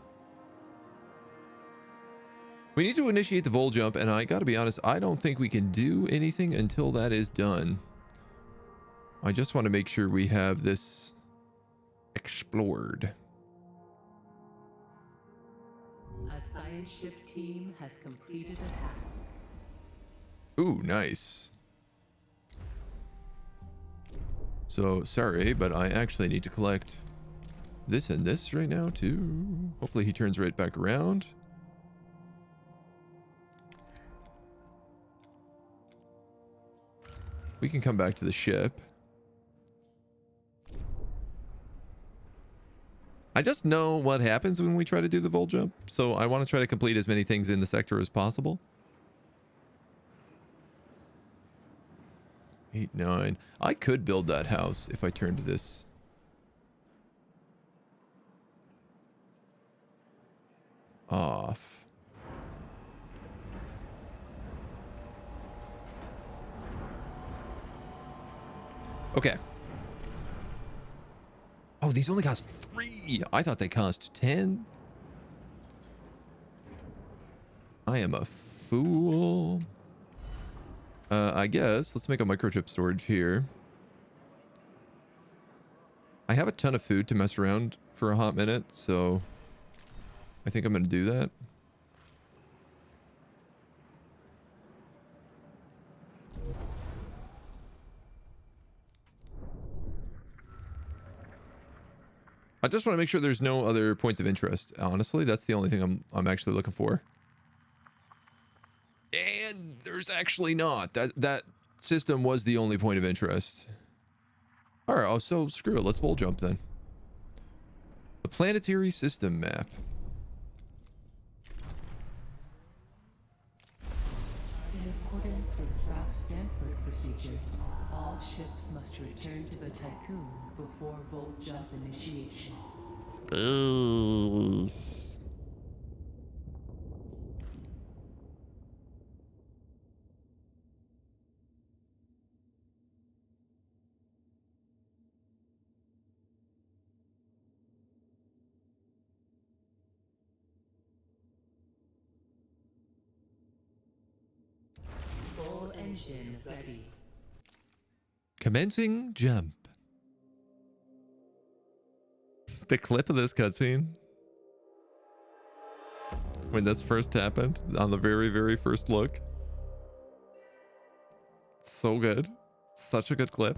[SPEAKER 1] We need to initiate the vol jump, and I gotta be honest, I don't think we can do anything until that is done. I just want to make sure we have this explored.
[SPEAKER 2] A science ship team has completed a task.
[SPEAKER 1] Ooh, nice. So, sorry, but I actually need to collect this and this right now, too. Hopefully he turns right back around. We can come back to the ship. I just know what happens when we try to do the vol jump, so I want to try to complete as many things in the sector as possible. 8, 9. I could build that house if I turned this. Off. Okay. Oh, these only cost 3. I thought they cost 10. I am a fool. I guess let's make a microchip storage here. I have a ton of food to mess around for a hot minute, so I think I'm going to do that. I just want to make sure there's no other points of interest. Honestly, that's the only thing I'm actually looking for. And there's actually not. That system was the only point of interest. All right, so screw it. Let's vol jump then. The planetary system map.
[SPEAKER 2] In accordance with Ralph Stanford procedures, all ships must return to the Tiqqun before volt jump initiation.
[SPEAKER 1] Space.
[SPEAKER 2] Full engine ready.
[SPEAKER 1] Commencing jump. The clip of this cutscene when this first happened on the very, very first look. So good. Such a good clip.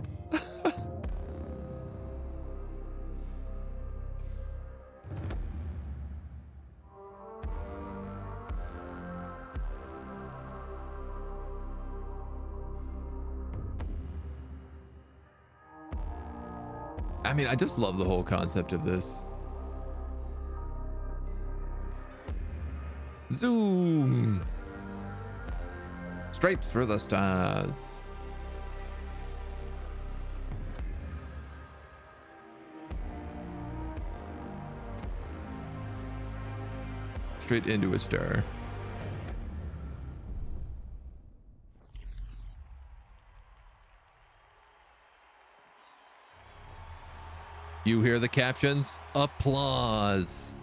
[SPEAKER 1] I mean, I just love the whole concept of this. Zoom. Straight through the stars. Straight into a star. You hear the captions? Applause.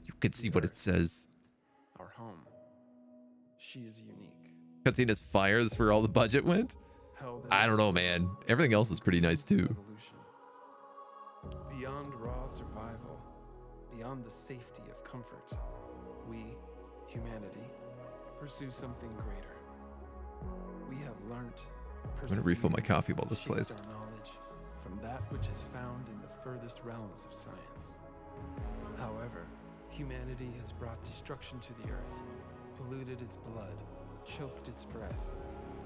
[SPEAKER 1] You can see what it says.
[SPEAKER 7] Our home. She is unique.
[SPEAKER 1] Cutscene is fire. That's where all the budget went.
[SPEAKER 7] Held in
[SPEAKER 1] I don't know, man. Everything else is pretty nice too.
[SPEAKER 7] evolution. Beyond raw survival, beyond the safety of comfort, we, humanity, pursue something greater. We have learnt.
[SPEAKER 1] I'm gonna refill my coffee while this plays.
[SPEAKER 7] Our knowledge from that which is found in the furthest realms of science. However, humanity has brought destruction to the earth, polluted its blood, choked its breath.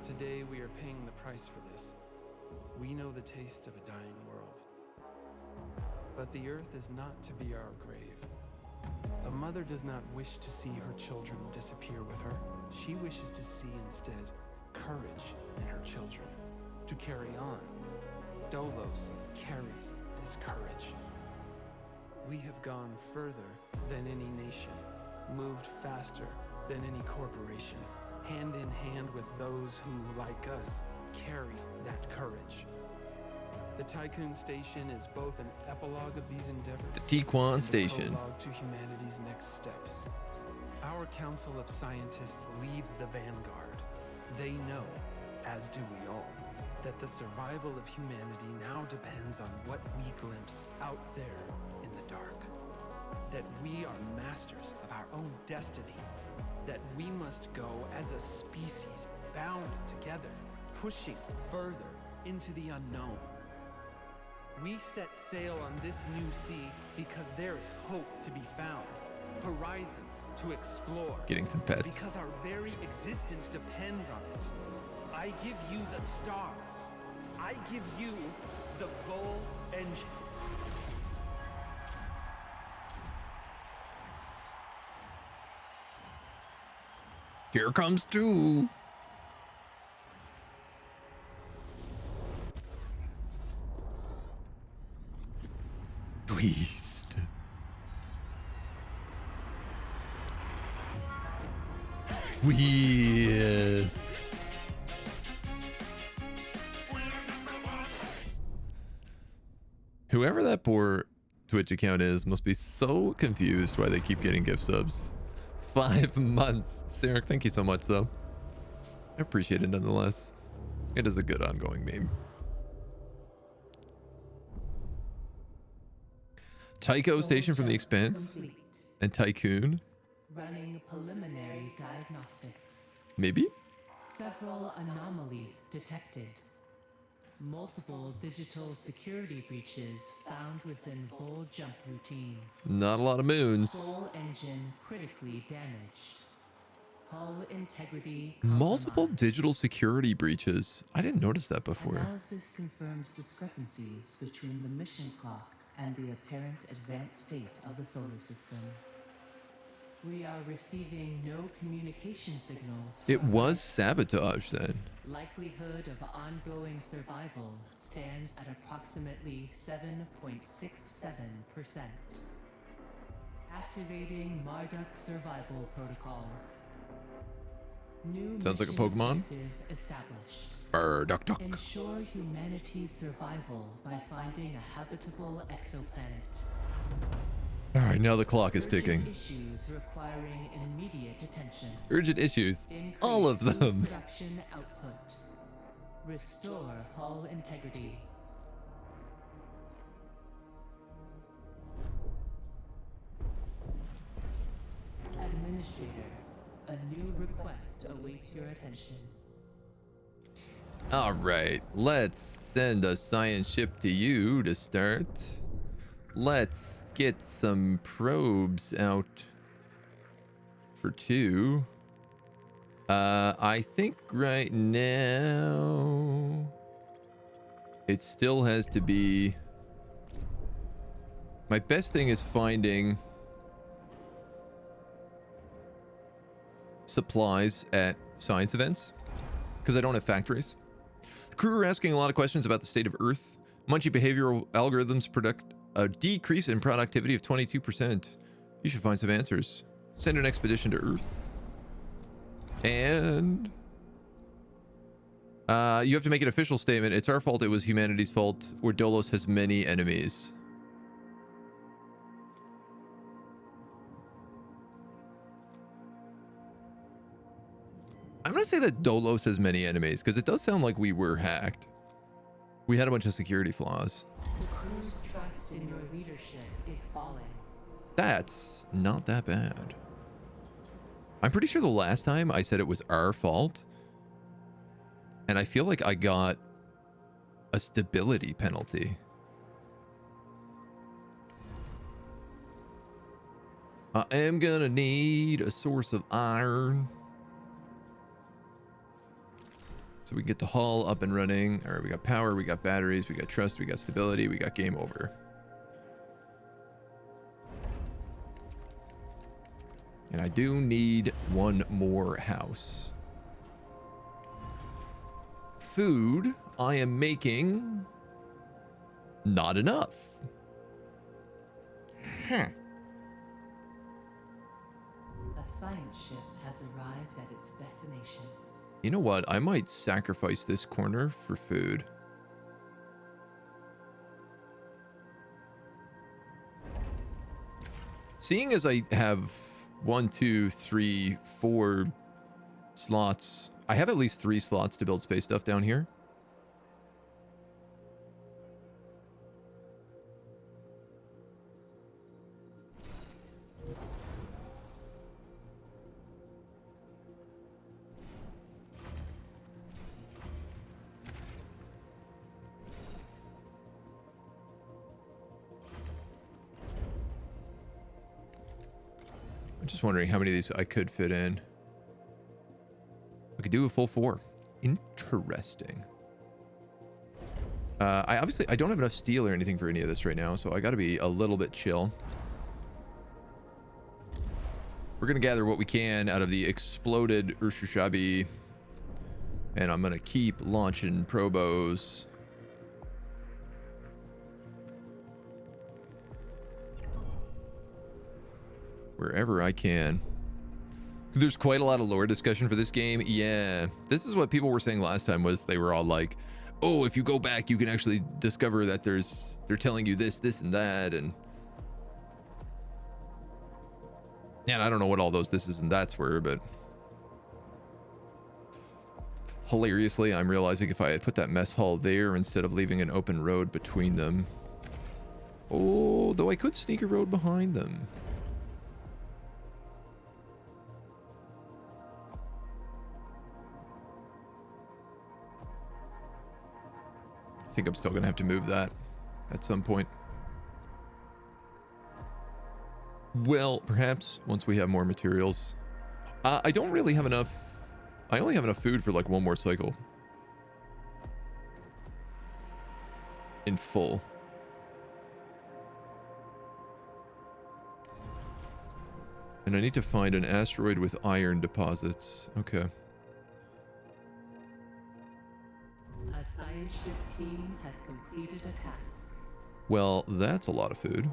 [SPEAKER 7] Today we are paying the price for this. We know the taste of a dying world. But the earth is not to be our grave. A mother does not wish to see her children disappear with her. She wishes to see instead courage in her children, to carry on. Dolos carries this courage. We have gone further than any nation, moved faster than any corporation, hand in hand with those who, like us, carry that courage. The Tiqqun Station is both an epilogue of these endeavors,
[SPEAKER 1] The Tiqqun
[SPEAKER 7] and a
[SPEAKER 1] Station.
[SPEAKER 7] prologue to humanity's next steps. Our Council of Scientists leads the vanguard. They know, as do we all, that the survival of humanity now depends on what we glimpse out there in the dark. That we are masters of our own destiny. That we must go as a species bound together, pushing further into the unknown. We set sail on this new sea because there is hope to be found. Horizons to explore.
[SPEAKER 1] Getting some pets.
[SPEAKER 7] Because our very existence depends on it. I give you the stars. I give you the Vol engine.
[SPEAKER 1] Here comes two. Twist. Twist. Whoever that poor Twitch account is must be so confused why they keep getting gift subs. 5 months. Sarah, thank you so much, though. I appreciate it nonetheless. It is a good ongoing meme. Tycho Station from the Expanse
[SPEAKER 2] Complete.
[SPEAKER 1] and Tiqqun.
[SPEAKER 2] Running preliminary diagnostics.
[SPEAKER 1] Maybe?
[SPEAKER 2] Several anomalies detected. Multiple digital security breaches found within Vol jump routines.
[SPEAKER 1] Not a lot of moons.
[SPEAKER 2] Full engine critically damaged. Hull integrity
[SPEAKER 1] Multiple
[SPEAKER 2] compromised.
[SPEAKER 1] digital security breaches. I didn't notice that before.
[SPEAKER 2] Analysis confirms discrepancies between the mission clock and the apparent advanced state of the solar system. We are receiving no communication signals.
[SPEAKER 1] It
[SPEAKER 2] from
[SPEAKER 1] was
[SPEAKER 2] Earth.
[SPEAKER 1] sabotage then.
[SPEAKER 2] Likelihood of ongoing survival stands at approximately 7.67%. Activating Marduk survival protocols. New
[SPEAKER 1] Sounds like a
[SPEAKER 2] mission
[SPEAKER 1] Pokemon.
[SPEAKER 2] objective established.
[SPEAKER 1] Duck duck.
[SPEAKER 2] Ensure humanity's survival by finding a habitable exoplanet.
[SPEAKER 1] All right, now the clock is
[SPEAKER 2] Urgent
[SPEAKER 1] ticking.
[SPEAKER 2] Issues requiring immediate attention.
[SPEAKER 1] Urgent issues.
[SPEAKER 2] Increase
[SPEAKER 1] All of
[SPEAKER 2] food
[SPEAKER 1] them.
[SPEAKER 2] Production output. Restore hull integrity. Administrator, a new request awaits your attention.
[SPEAKER 1] All right, let's send a science ship to you to start. Let's get some probes out for 2. I think right now it still has to be. My best thing is finding supplies at science events because I don't have factories. The crew are asking a lot of questions about the state of Earth. Munchie behavioral algorithms predict a decrease in productivity of 22%. You should find some answers. Send an expedition to Earth. And you have to make an official statement. It's our fault, it was humanity's fault, or Dolos has many enemies. I'm gonna say that Dolos has many enemies because it does sound like we were hacked. We had a bunch of security flaws.
[SPEAKER 2] The crew's trust in your leadership is falling.
[SPEAKER 1] That's not that bad. I'm pretty sure the last time I said it was our fault, and I feel like I got a stability penalty. I am gonna need a source of iron so we can get the hull up and running. All right, we got power, we got batteries, we got trust, we got stability, we got game over. And I do need one more house. Food, I am making not enough. Huh.
[SPEAKER 2] A science ship has arrived at its destination.
[SPEAKER 1] You know what? I might sacrifice this corner for food. Seeing as I have 1, 2, 3, 4 slots, I have at least 3 slots to build space stuff down here. I'm just wondering how many of these I could fit in. I could do a full 4. Interesting. I don't have enough steel or anything for any of this right now, so I got to be a little bit chill. We're going to gather what we can out of the exploded Urshushabi. And I'm going to keep launching probos. Wherever I can. There's quite a lot of lore discussion for this game. Yeah, this is what people were saying last time, was they were all like, oh, if you go back, you can actually discover that they're telling you this, and that. And I don't know what all those thises and that's were, but hilariously, I'm realizing if I had put that mess hall there instead of leaving an open road between them. Oh, though I could sneak a road behind them. I think I'm still gonna have to move that at some point. Well, perhaps once we have more materials. I don't really have enough. I only have enough food for like one more cycle. In full. And I need to find an asteroid with iron deposits. Okay.
[SPEAKER 2] A science ship team has completed a task.
[SPEAKER 1] Well, that's a lot of food.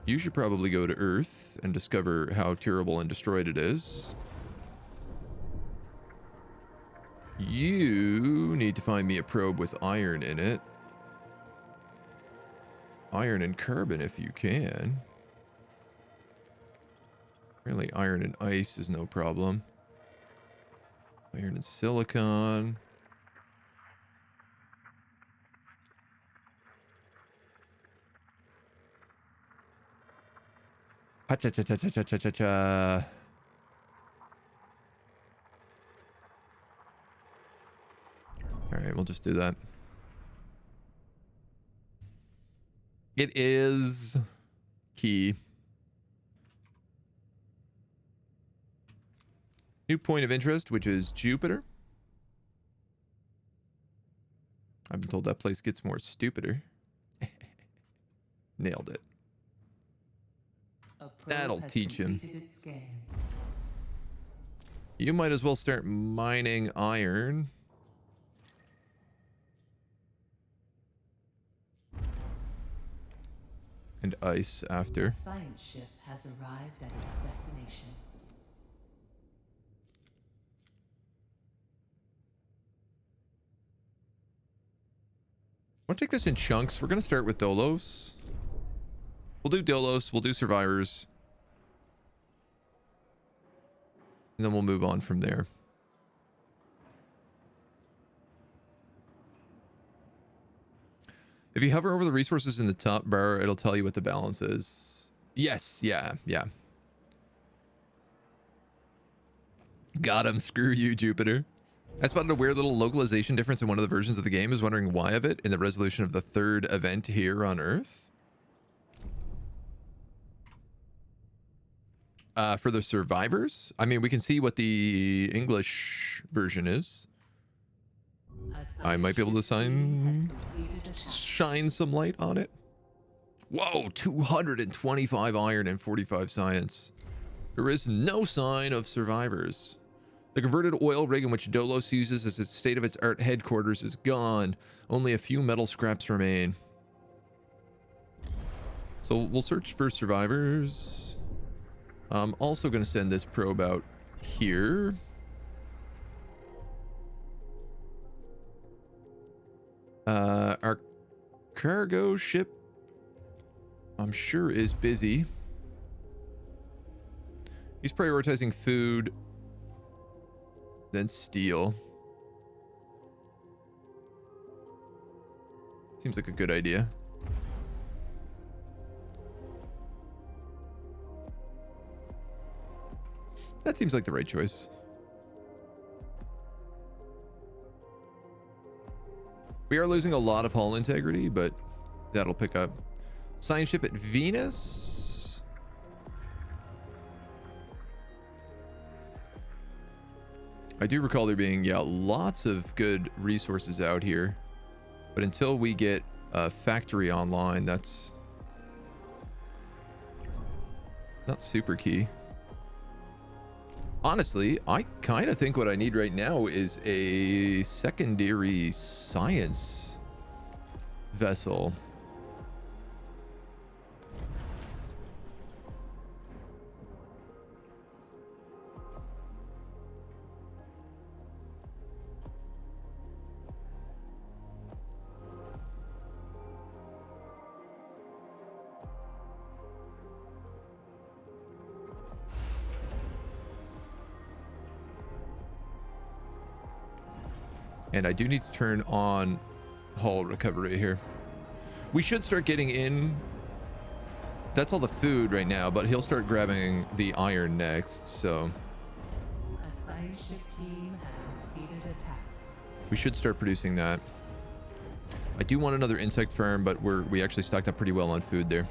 [SPEAKER 1] You should probably go to Earth and discover how terrible and destroyed it is. You need to find me a probe with iron in it. Iron and carbon if you can. Really, iron and ice is no problem. Iron and silicon. Ha-cha-cha-cha-cha-cha-cha-cha. All right, we'll just do that. It is key. New point of interest, which is Jupiter. I've been told that place gets more stupider. Nailed it. That'll teach him. You might as well start mining iron. And ice after.
[SPEAKER 2] The science ship has arrived at its destination.
[SPEAKER 1] I'll take this in chunks. We're going to start with Dolos. We'll do Dolos. We'll do Survivors. And then we'll move on from there. If you hover over the resources in the top bar, it'll tell you what the balance is. Yes, yeah. Got him. Screw you, Jupiter. I spotted a weird little localization difference in one of the versions of the game. Is wondering why of it in the resolution of the third event here on Earth. For the survivors, I mean, we can see what the English version is. I might be able to shine some light on it. Whoa, 225 iron and 45 science. There is no sign of survivors. The converted oil rig in which Dolos uses as its state-of-its-art headquarters is gone. Only a few metal scraps remain. So we'll search for survivors. I'm also going to send this probe out here. Our cargo ship, I'm sure, is busy. He's prioritizing food, then steel. Seems like a good idea. That seems like the right choice. We are losing a lot of hull integrity, but that'll pick up. Science ship at Venus. I do recall there being, lots of good resources out here. But until we get a factory online, that's Not super key. Honestly, I kind of think what I need right now is a secondary science vessel. And I do need to turn on hull recovery here. We should start getting in. That's all the food right now, but he'll start grabbing the iron next, so.
[SPEAKER 2] A science ship team has completed a task.
[SPEAKER 1] We should start producing that. I do want another insect farm, but we actually stocked up pretty well on food there.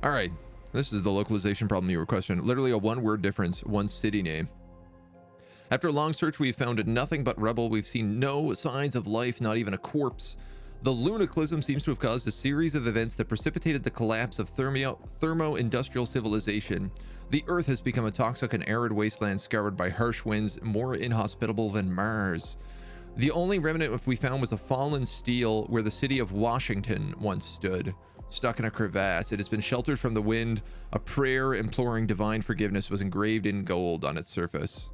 [SPEAKER 1] All right. This is the localization problem you were questioning. Literally a one-word difference, one city name. After a long search, we've found nothing but rubble. We've seen no signs of life, not even a corpse. The lunaclism seems to have caused a series of events that precipitated the collapse of thermo-industrial civilization. The Earth has become a toxic and arid wasteland scoured by harsh winds, more inhospitable than Mars. The only remnant we found was a fallen steel where the city of Washington once stood. Stuck in a crevasse, it has been sheltered from the wind. A prayer imploring divine forgiveness was engraved in gold on its surface.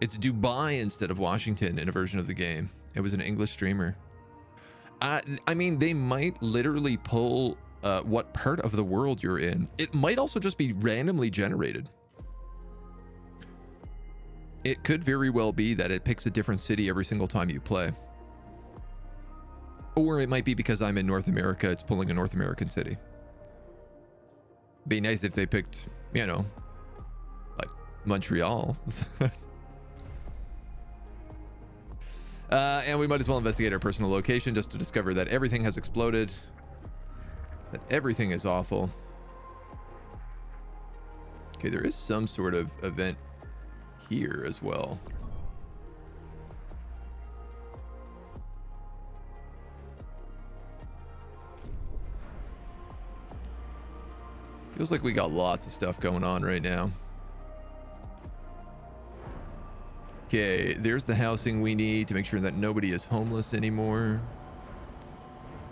[SPEAKER 1] It's Dubai instead of Washington in a version of the game. It was an English streamer. I mean, they might literally pull what part of the world you're in. It might also just be randomly generated. It could very well be that it picks a different city every single time you play. Or it might be because I'm in North America, it's pulling a North American city. Be nice if they picked, you know, like Montreal. And we might as well investigate our personal location just to discover that everything has exploded. That everything is awful. Okay, there is some sort of event here as well. Feels like we got lots of stuff going on right now. Okay, there's the housing we need to make sure that nobody is homeless anymore.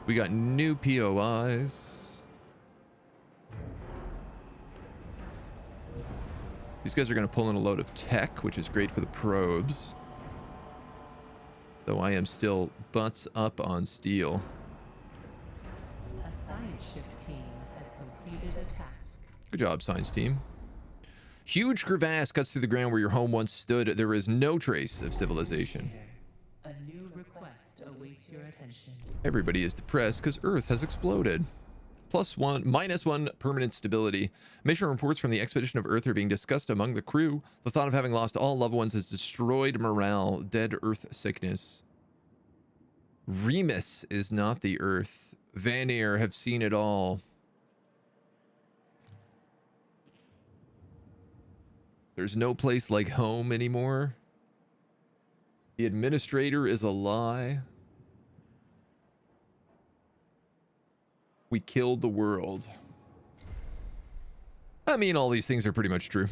[SPEAKER 1] We got new POIs. These guys are going to pull in a load of tech, which is great for the probes. Though I am still butts up on steel.
[SPEAKER 2] A science ship team has completed a task.
[SPEAKER 1] Good job, science team. Huge crevasse cuts through the ground where your home once stood. There is no trace of civilization.
[SPEAKER 2] A new request awaits your attention.
[SPEAKER 1] Everybody is depressed because Earth has exploded. -1 permanent stability. Mission reports from the expedition of Earth are being discussed among the crew. The thought of having lost all loved ones has destroyed morale. Dead Earth sickness. Remus is not the Earth. Vanir have seen it all. There's no place like home anymore. The administrator is a lie. We killed the world. I mean, all these things are pretty much true.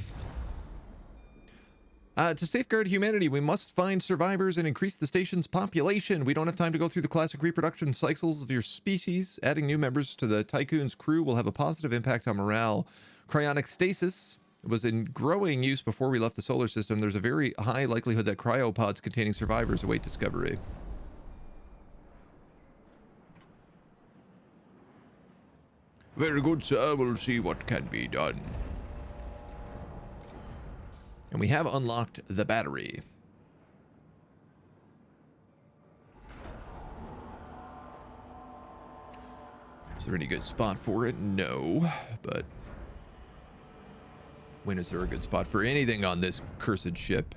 [SPEAKER 1] To safeguard humanity, we must find survivors and increase the station's population. We don't have time to go through the classic reproduction cycles of your species. Adding new members to the Tiqqun's crew will have a positive impact on morale. Cryonic stasis was in growing use before we left the solar system. There's a very high likelihood that cryopods containing survivors await discovery. Very good, sir. We'll see what can be done. And we have unlocked the battery. Is there any good spot for it? No, but when is there a good spot for anything on this cursed ship?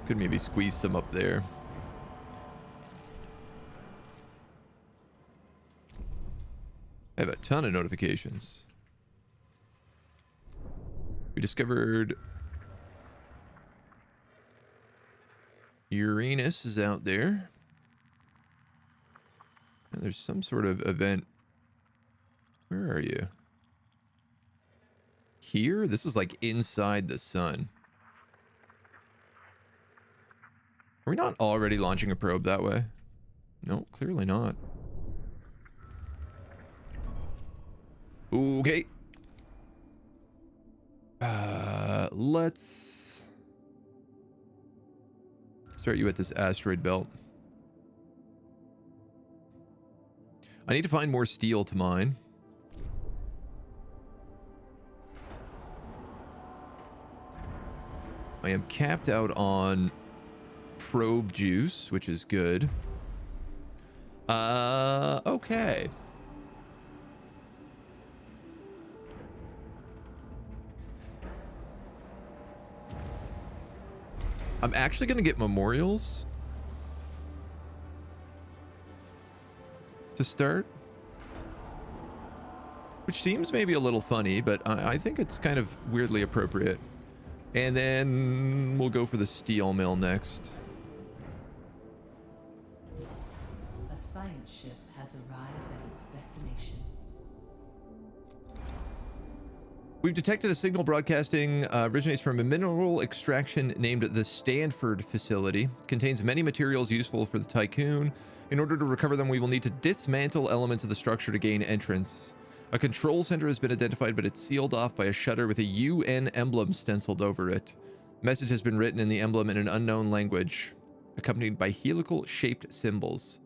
[SPEAKER 1] Could maybe squeeze some up there. I have a ton of notifications. We discovered Uranus is out there. And there's some sort of event. Where are you? Here? This is like inside the sun. Are we not already launching a probe that way? No, clearly not. Okay. Let's start you at this asteroid belt. I need to find more steel to mine. I am capped out on probe juice, which is good. Okay. I'm actually going to get memorials to start, which seems maybe a little funny, but I think it's kind of weirdly appropriate. And then we'll go for the steel mill next.
[SPEAKER 2] A science ship has arrived at its destination.
[SPEAKER 1] We've detected a signal broadcasting originates from a mineral extraction named the Stanford facility. Contains many materials useful for the Tiqqun. In order to recover them, we will need to dismantle elements of the structure to gain entrance. A control center has been identified, but it's sealed off by a shutter with a UN emblem stenciled over it. Message has been written in the emblem in an unknown language, accompanied by helical-shaped symbols.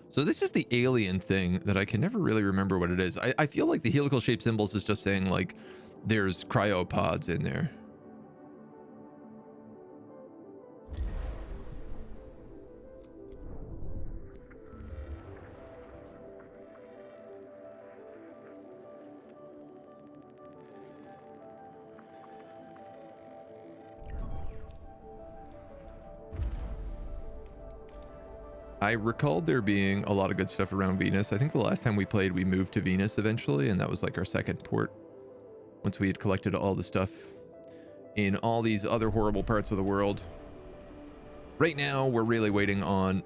[SPEAKER 1] So this is the alien thing that I can never really remember what it is. I feel like the helical-shaped symbols is just saying, like, there's cryopods in there. I recalled there being a lot of good stuff around Venus. I think the last time we played, we moved to Venus eventually, and that was like our second port. Once we had collected all the stuff in all these other horrible parts of the world. Right now, we're really waiting on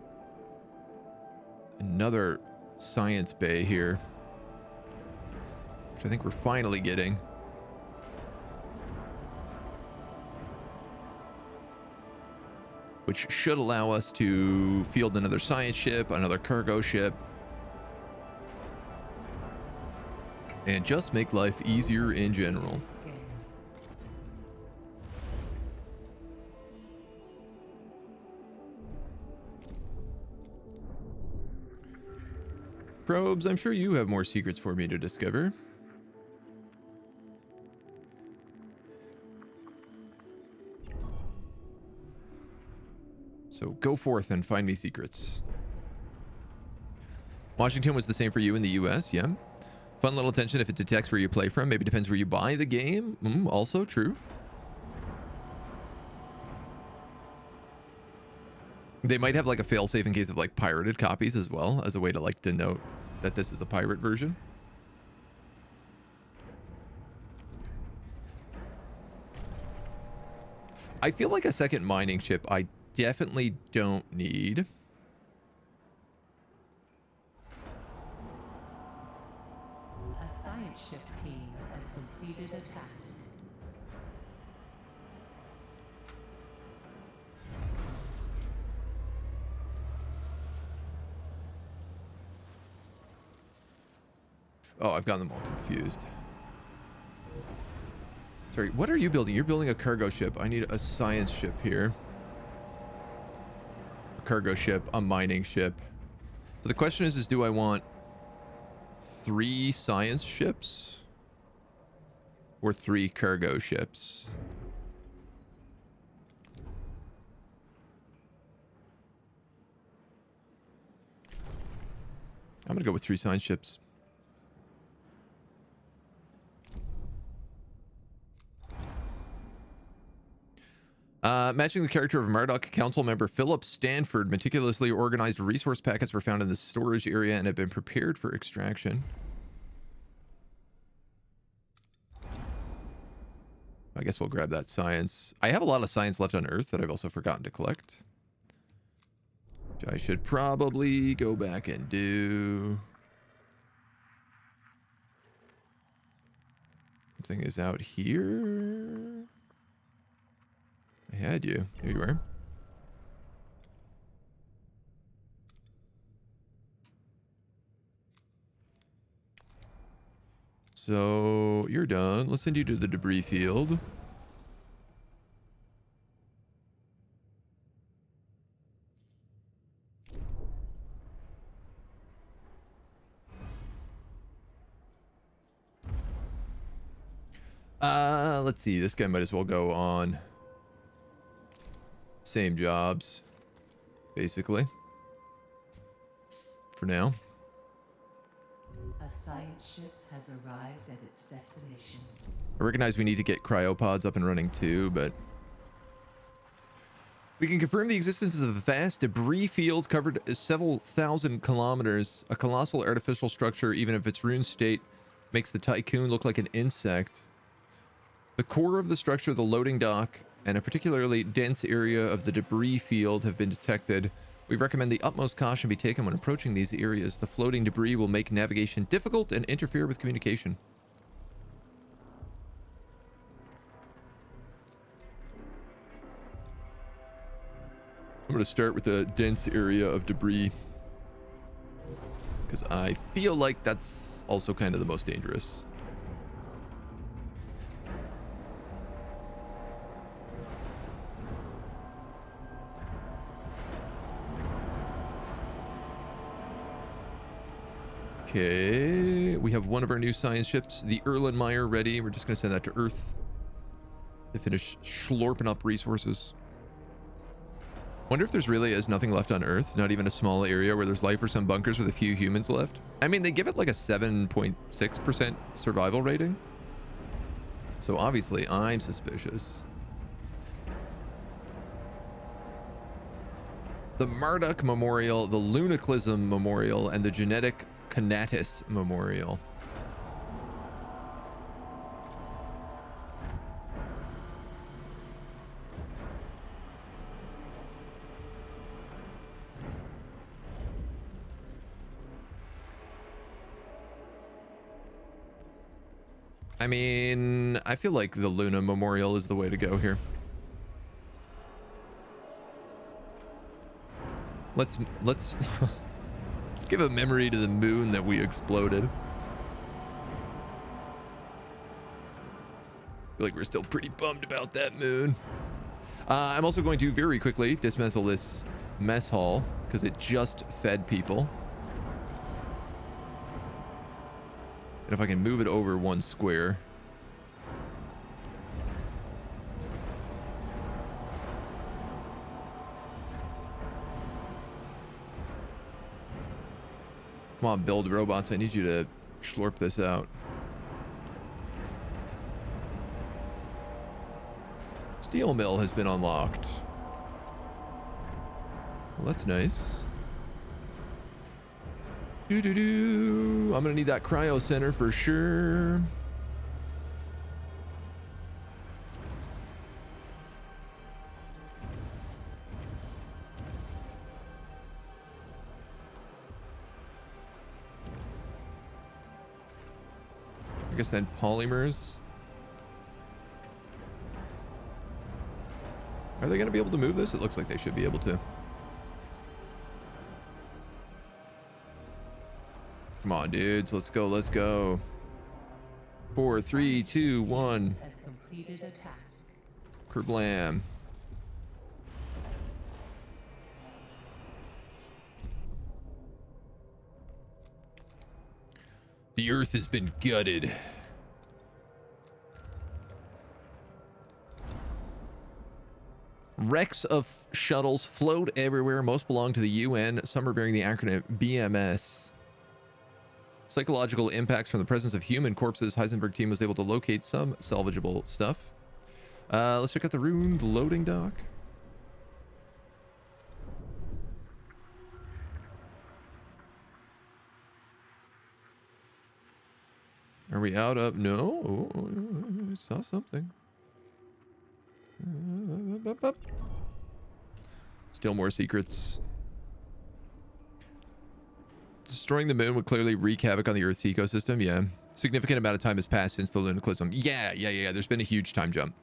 [SPEAKER 1] another science bay here, which I think we're finally getting. Which should allow us to field another science ship, another cargo ship, and just make life easier in general. Probes, I'm sure you have more secrets for me to discover. So go forth and find me secrets. Washington was the same for you in the US, yeah. Fun little tension if it detects where you play from. Maybe depends where you buy the game. Also true. They might have like a failsafe in case of like pirated copies as well, as a way to like denote that this is a pirate version. I feel like a second mining ship I definitely don't need.
[SPEAKER 2] A science ship team has completed a task.
[SPEAKER 1] Oh, I've gotten them all confused. Sorry, what are you building? You're building a cargo ship. I need a science ship here. A cargo ship, a mining ship. So the question is do I want 3 science ships or 3 cargo ships? I'm gonna go with 3 science ships. Matching the character of Marduk, council member Philip Stanford, meticulously organized resource packets were found in the storage area and have been prepared for extraction. I guess we'll grab that science. I have a lot of science left on Earth that I've also forgotten to collect, which I should probably go back and do. Something is out here. I had you. Here you are. So you're done. Let's send you to the debris field. Let's see. This guy might as well go on same jobs, basically, for now.
[SPEAKER 2] A science ship has arrived at its destination.
[SPEAKER 1] I recognize we need to get cryopods up and running too, but we can confirm the existence of a vast debris field covered several thousand kilometers. A colossal artificial structure, even if its ruined state makes the Tiqqun look like an insect. The core of the structure, the loading dock, and a particularly dense area of the debris field have been detected. We recommend the utmost caution be taken when approaching these areas. The floating debris will make navigation difficult and interfere with communication. I'm going to start with the dense area of debris, because I feel like that's also kind of the most dangerous. Okay, we have one of our new science ships, the Erlenmeyer, ready. We're just going to send that to Earth to finish slurping up resources. Wonder if there's really is nothing left on Earth, not even a small area where there's life or some bunkers with a few humans left. I mean, they give it like a 7.6% survival rating. So obviously I'm suspicious. The Marduk Memorial, the Lunaclism Memorial, and the Genetic Conatus Memorial. I mean, I feel like the Luna Memorial is the way to go here. Let's let's give a memory to the moon that we exploded. I feel like we're still pretty bummed about that moon. I'm also going to very quickly dismantle this mess hall because it just fed people. And if I can move it over one square. Come on, build robots. I need you to slurp this out. Steel mill has been unlocked. Well, that's nice. I'm gonna need that cryo center for sure. I guess then polymers. Are they gonna be able to move this? It looks like they should be able to. Come on, dudes. Let's go. Let's go. 4, 3, 2, 1.
[SPEAKER 2] Has completed a task.
[SPEAKER 1] Kerblam. The Earth has been gutted. Wrecks of shuttles float everywhere. Most belong to the UN. Some are bearing the acronym BMS. Psychological impacts from the presence of human corpses. Heisenberg team was able to locate some salvageable stuff. Let's check out the ruined loading dock. Are we out of... No. Oh, I saw something. Still more secrets. Destroying the moon would clearly wreak havoc on the Earth's ecosystem. Yeah. Significant amount of time has passed since the lunicalism. Yeah. There's been a huge time jump.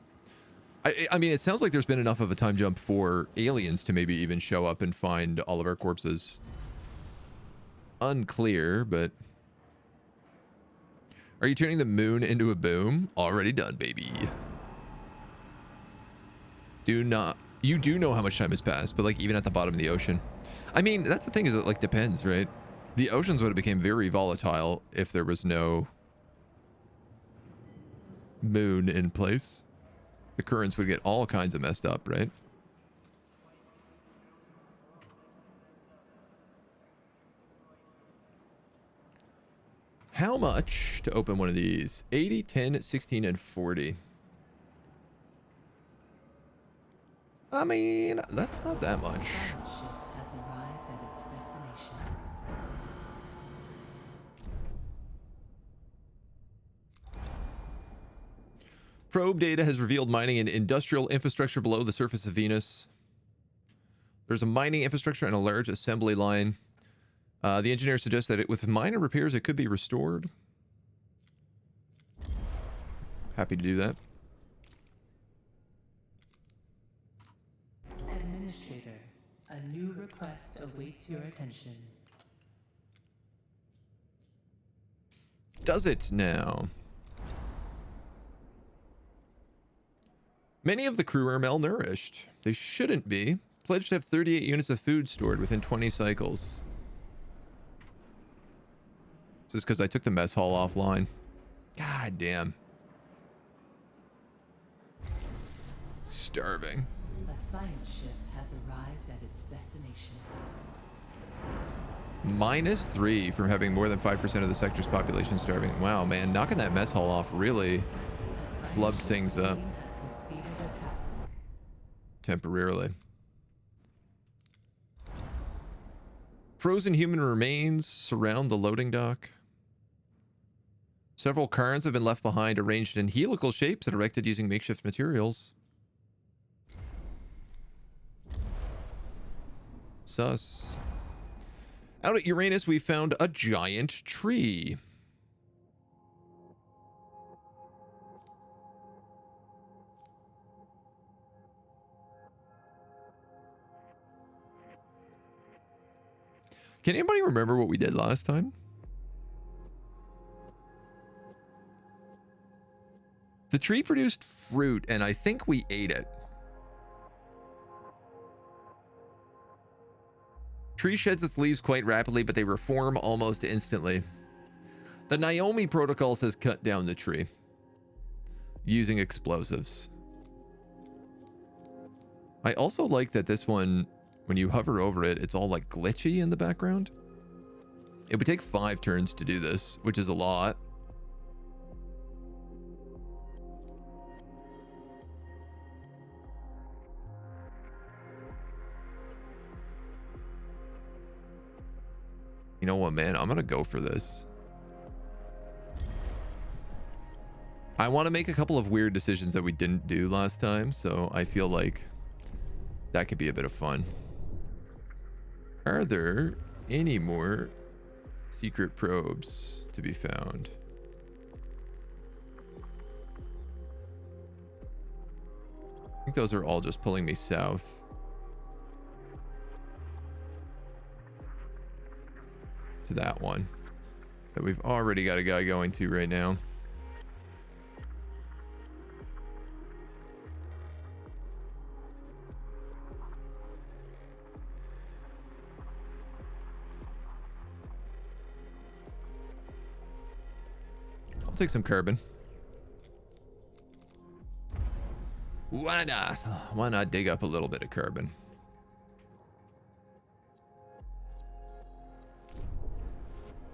[SPEAKER 1] I mean, it sounds like there's been enough of a time jump for aliens to maybe even show up and find all of our corpses. Unclear, but... Are you turning the moon into a boom? Already done, baby. You do know how much time has passed, but like even at the bottom of the ocean. I mean, that's the thing, is it like depends, right? The oceans would have become very volatile if there was no moon in place. The currents would get all kinds of messed up, right? How much to open one of these? 80, 10, 16, and 40. I mean, that's not that much.
[SPEAKER 2] Silent ship has arrived at its destination.
[SPEAKER 1] Probe data has revealed mining and industrial infrastructure below the surface of Venus. There's a mining infrastructure and a large assembly line. The engineer suggests that with minor repairs, it could be restored. Happy to do that.
[SPEAKER 2] Administrator, a new request awaits your attention.
[SPEAKER 1] Does it now? Many of the crew are malnourished. They shouldn't be. Pledged to have 38 units of food stored within 20 cycles. Is this because I took the mess hall offline? God damn. Starving.
[SPEAKER 2] A science ship has arrived at its destination.
[SPEAKER 1] -3 from having more than 5% of the sector's population starving. Wow, man, knocking that mess hall off really flubbed things up.
[SPEAKER 2] Has completed a task.
[SPEAKER 1] Temporarily. Frozen human remains surround the loading dock. Several cairns have been left behind, arranged in helical shapes and erected using makeshift materials. Sus. Out at Uranus, we found a giant tree. Can anybody remember what we did last time? The tree produced fruit, and I think we ate it. Tree sheds its leaves quite rapidly, but they reform almost instantly. The Naomi protocol says cut down the tree using explosives. I also like that this one, when you hover over it, it's all like glitchy in the background. It would take 5 turns to do this, which is a lot. You know what, man? I'm gonna go for this. I want to make a couple of weird decisions that we didn't do last time, so I feel like that could be a bit of fun. Are there any more secret probes to be found? I think those are all just pulling me south. To that one that we've already got a guy going to right now. I'll take some carbon. Why not? Why not dig up a little bit of carbon?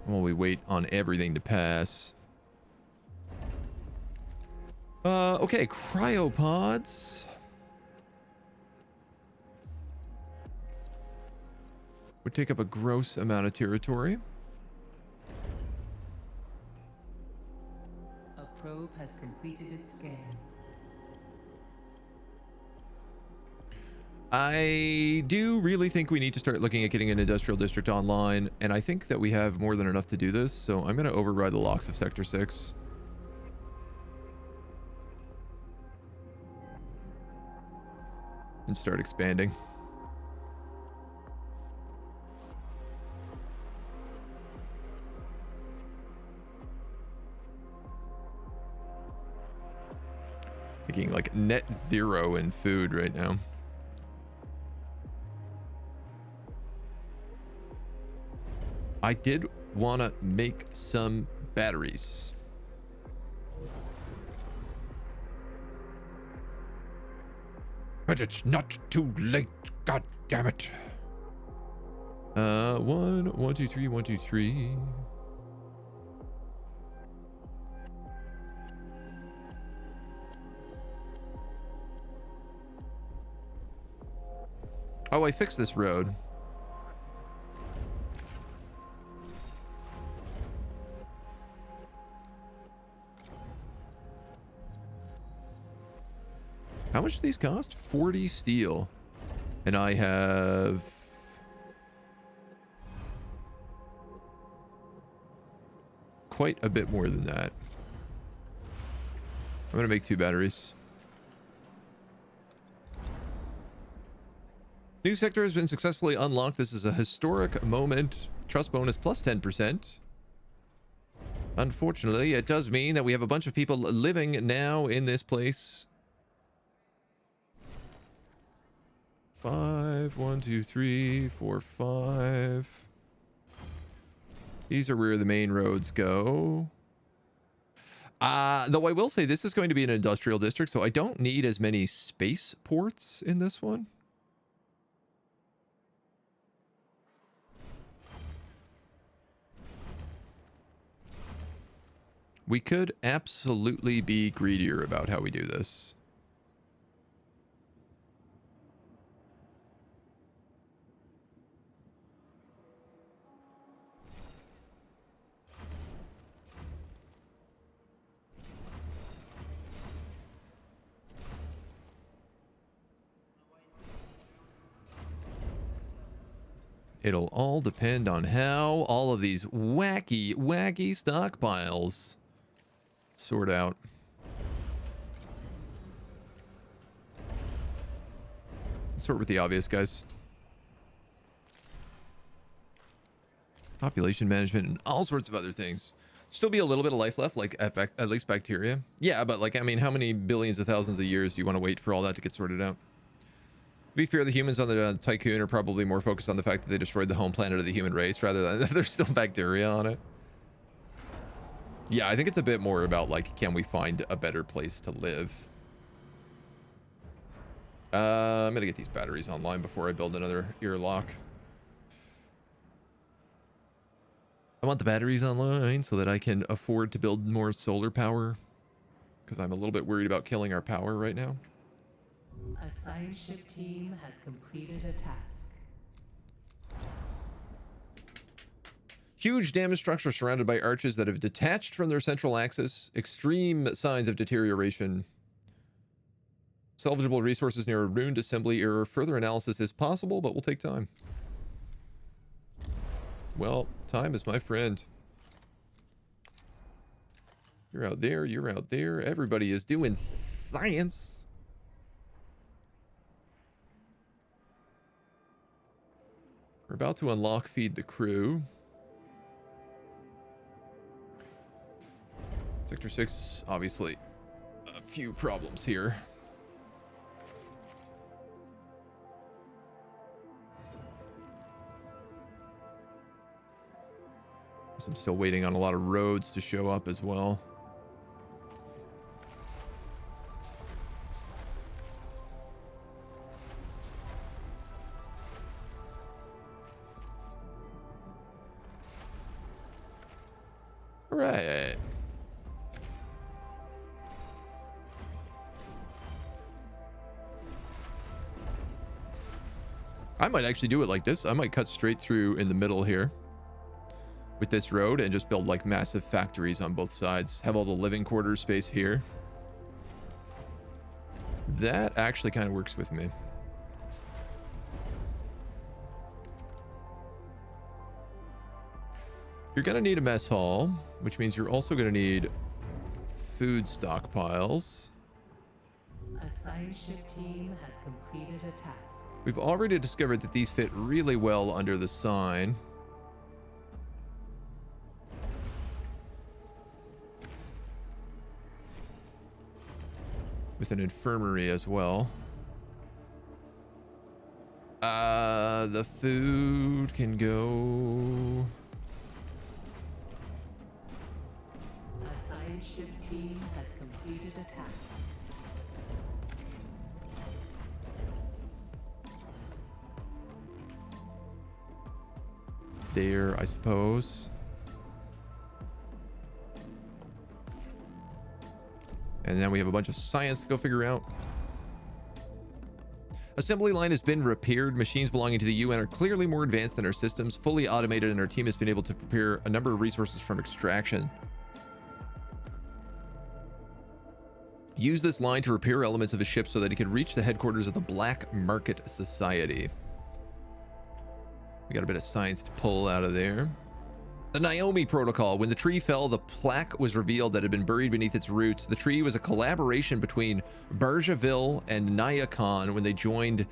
[SPEAKER 1] While we wait on everything to pass. Okay, cryopods. Would take up a gross amount of territory.
[SPEAKER 2] A probe has completed its scan.
[SPEAKER 1] I do really think we need to start looking at getting an industrial district online, and I think that we have more than enough to do this, so I'm going to override the locks of Sector 6. And start expanding. Making like net zero in food right now. I did want to make some batteries. But it's not too late. God damn it. 1, 2, 3, 1, 2, 3. Oh, I fixed this road. How much do these cost? 40 steel. And I have... quite a bit more than that. I'm going to make 2 batteries. New sector has been successfully unlocked. This is a historic moment. Trust bonus plus 10%. Unfortunately, it does mean that we have a bunch of people living now in this place. 5, 1, 2, 3, 4, 5. These are where the main roads go. Though I will say this is going to be an industrial district, so I don't need as many space ports in this one. We could absolutely be greedier about how we do this. It'll all depend on how all of these wacky stockpiles sort out. Sort with the obvious, guys. Population management and all sorts of other things. Still be a little bit of life left, like at least bacteria. Yeah, but like, I mean, how many billions of thousands of years do you want to wait for all that to get sorted out? To be fair, the humans on the Tiqqun are probably more focused on the fact that they destroyed the home planet of the human race rather than that there's still bacteria on it. Yeah, I think it's a bit more about, like, can we find a better place to live? I'm gonna get these batteries online before I build another earlock. I want the batteries online so that I can afford to build more solar power, because I'm a little bit worried about killing our power right now.
[SPEAKER 2] A science ship team has completed a task.
[SPEAKER 1] Huge damaged structure surrounded by arches that have detached from their central axis. Extreme signs of deterioration. Salvageable resources near a ruined assembly error. Further analysis is possible, but will take time. Well, time is my friend. You're out there, you're out there. Everybody is doing science. We're about to unlock Feed the Crew. Sector 6, obviously, a few problems here. I'm still waiting on a lot of roads to show up as well. All right. I might actually do it like this. I might cut straight through in the middle here with this road and just build like massive factories on both sides. Have all the living quarters space here. That actually kind of works with me. You're going to need a mess hall, which means you're also going to need food stockpiles.
[SPEAKER 2] A science ship team has completed a task.
[SPEAKER 1] We've already discovered that these fit really well under the sign. With an infirmary as well. The food can go...
[SPEAKER 2] A science ship team has completed a task.
[SPEAKER 1] There, I suppose. And then we have a bunch of science to go figure out. Assembly line has been repaired. Machines belonging to the UN are clearly more advanced than our systems, fully automated, and our team has been able to prepare a number of resources from extraction. Use this line to repair elements of a ship so that it can reach the headquarters of the Black Market Society. We got a bit of science to pull out of there. The Naomi Protocol. When the tree fell, the plaque was revealed that had been buried beneath its roots. The tree was a collaboration between Barjaville and Naya Khan when they joined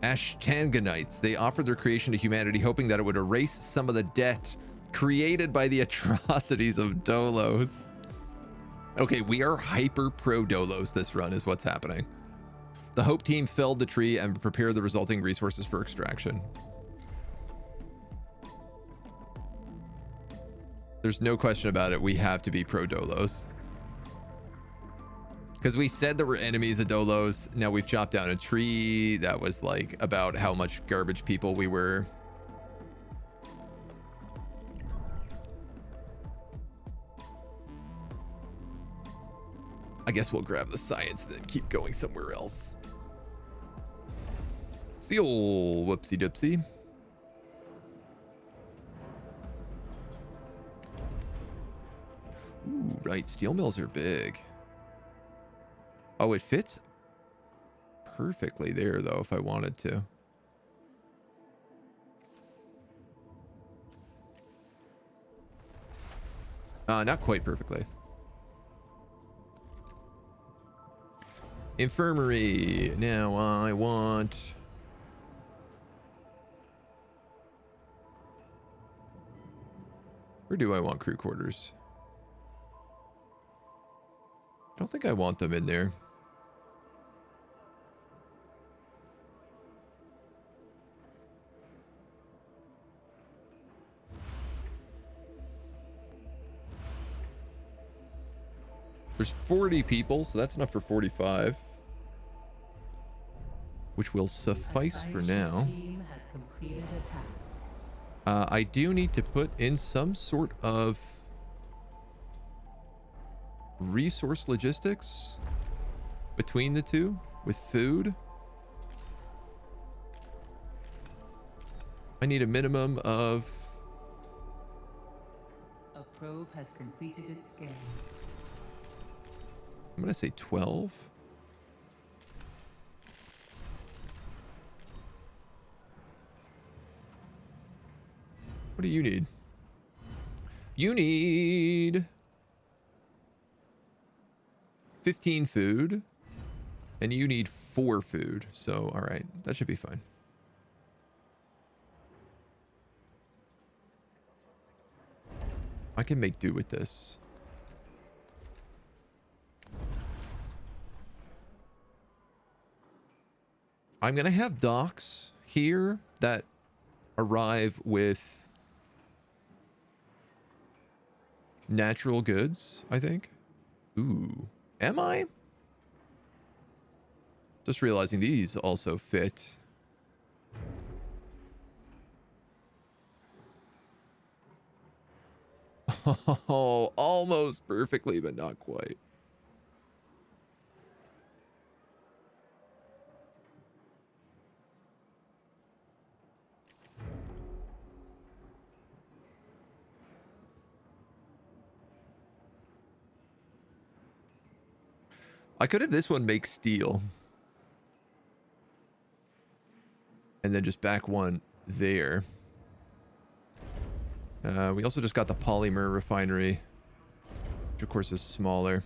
[SPEAKER 1] Ashtanganites. They offered their creation to humanity, hoping that it would erase some of the debt created by the atrocities of Dolos. Okay, we are hyper pro Dolos this run is what's happening. The Hope team felled the tree and prepared the resulting resources for extraction. There's no question about it. We have to be pro Dolos. Because we said that we're enemies of Dolos. Now we've chopped down a tree. That was like about how much garbage people we were. I guess we'll grab the science and then keep going somewhere else. It's the old whoopsie doopsie. Ooh, right. Steel mills are big. Oh, it fits perfectly there, though, if I wanted to. Not quite perfectly. Infirmary. Now I want... Where do I want crew quarters? I don't think I want them in there. There's 40 people, so that's enough for 45. Which will suffice for now.
[SPEAKER 2] Team has completed a task.
[SPEAKER 1] I do need to put in some sort of resource logistics between the two with food. I need a minimum of...
[SPEAKER 2] A probe has completed its scan.
[SPEAKER 1] I'm gonna say 12. What do you need? You need 15 food, and you need 4 food. So, all right, that should be fine. I can make do with this. I'm going to have docks here that arrive with natural goods, I think. Ooh, am I? Just realizing these also fit. Oh, almost perfectly, but not quite. I could have this one make steel. And then just back one there. We also just got the polymer refinery, which of course is smaller.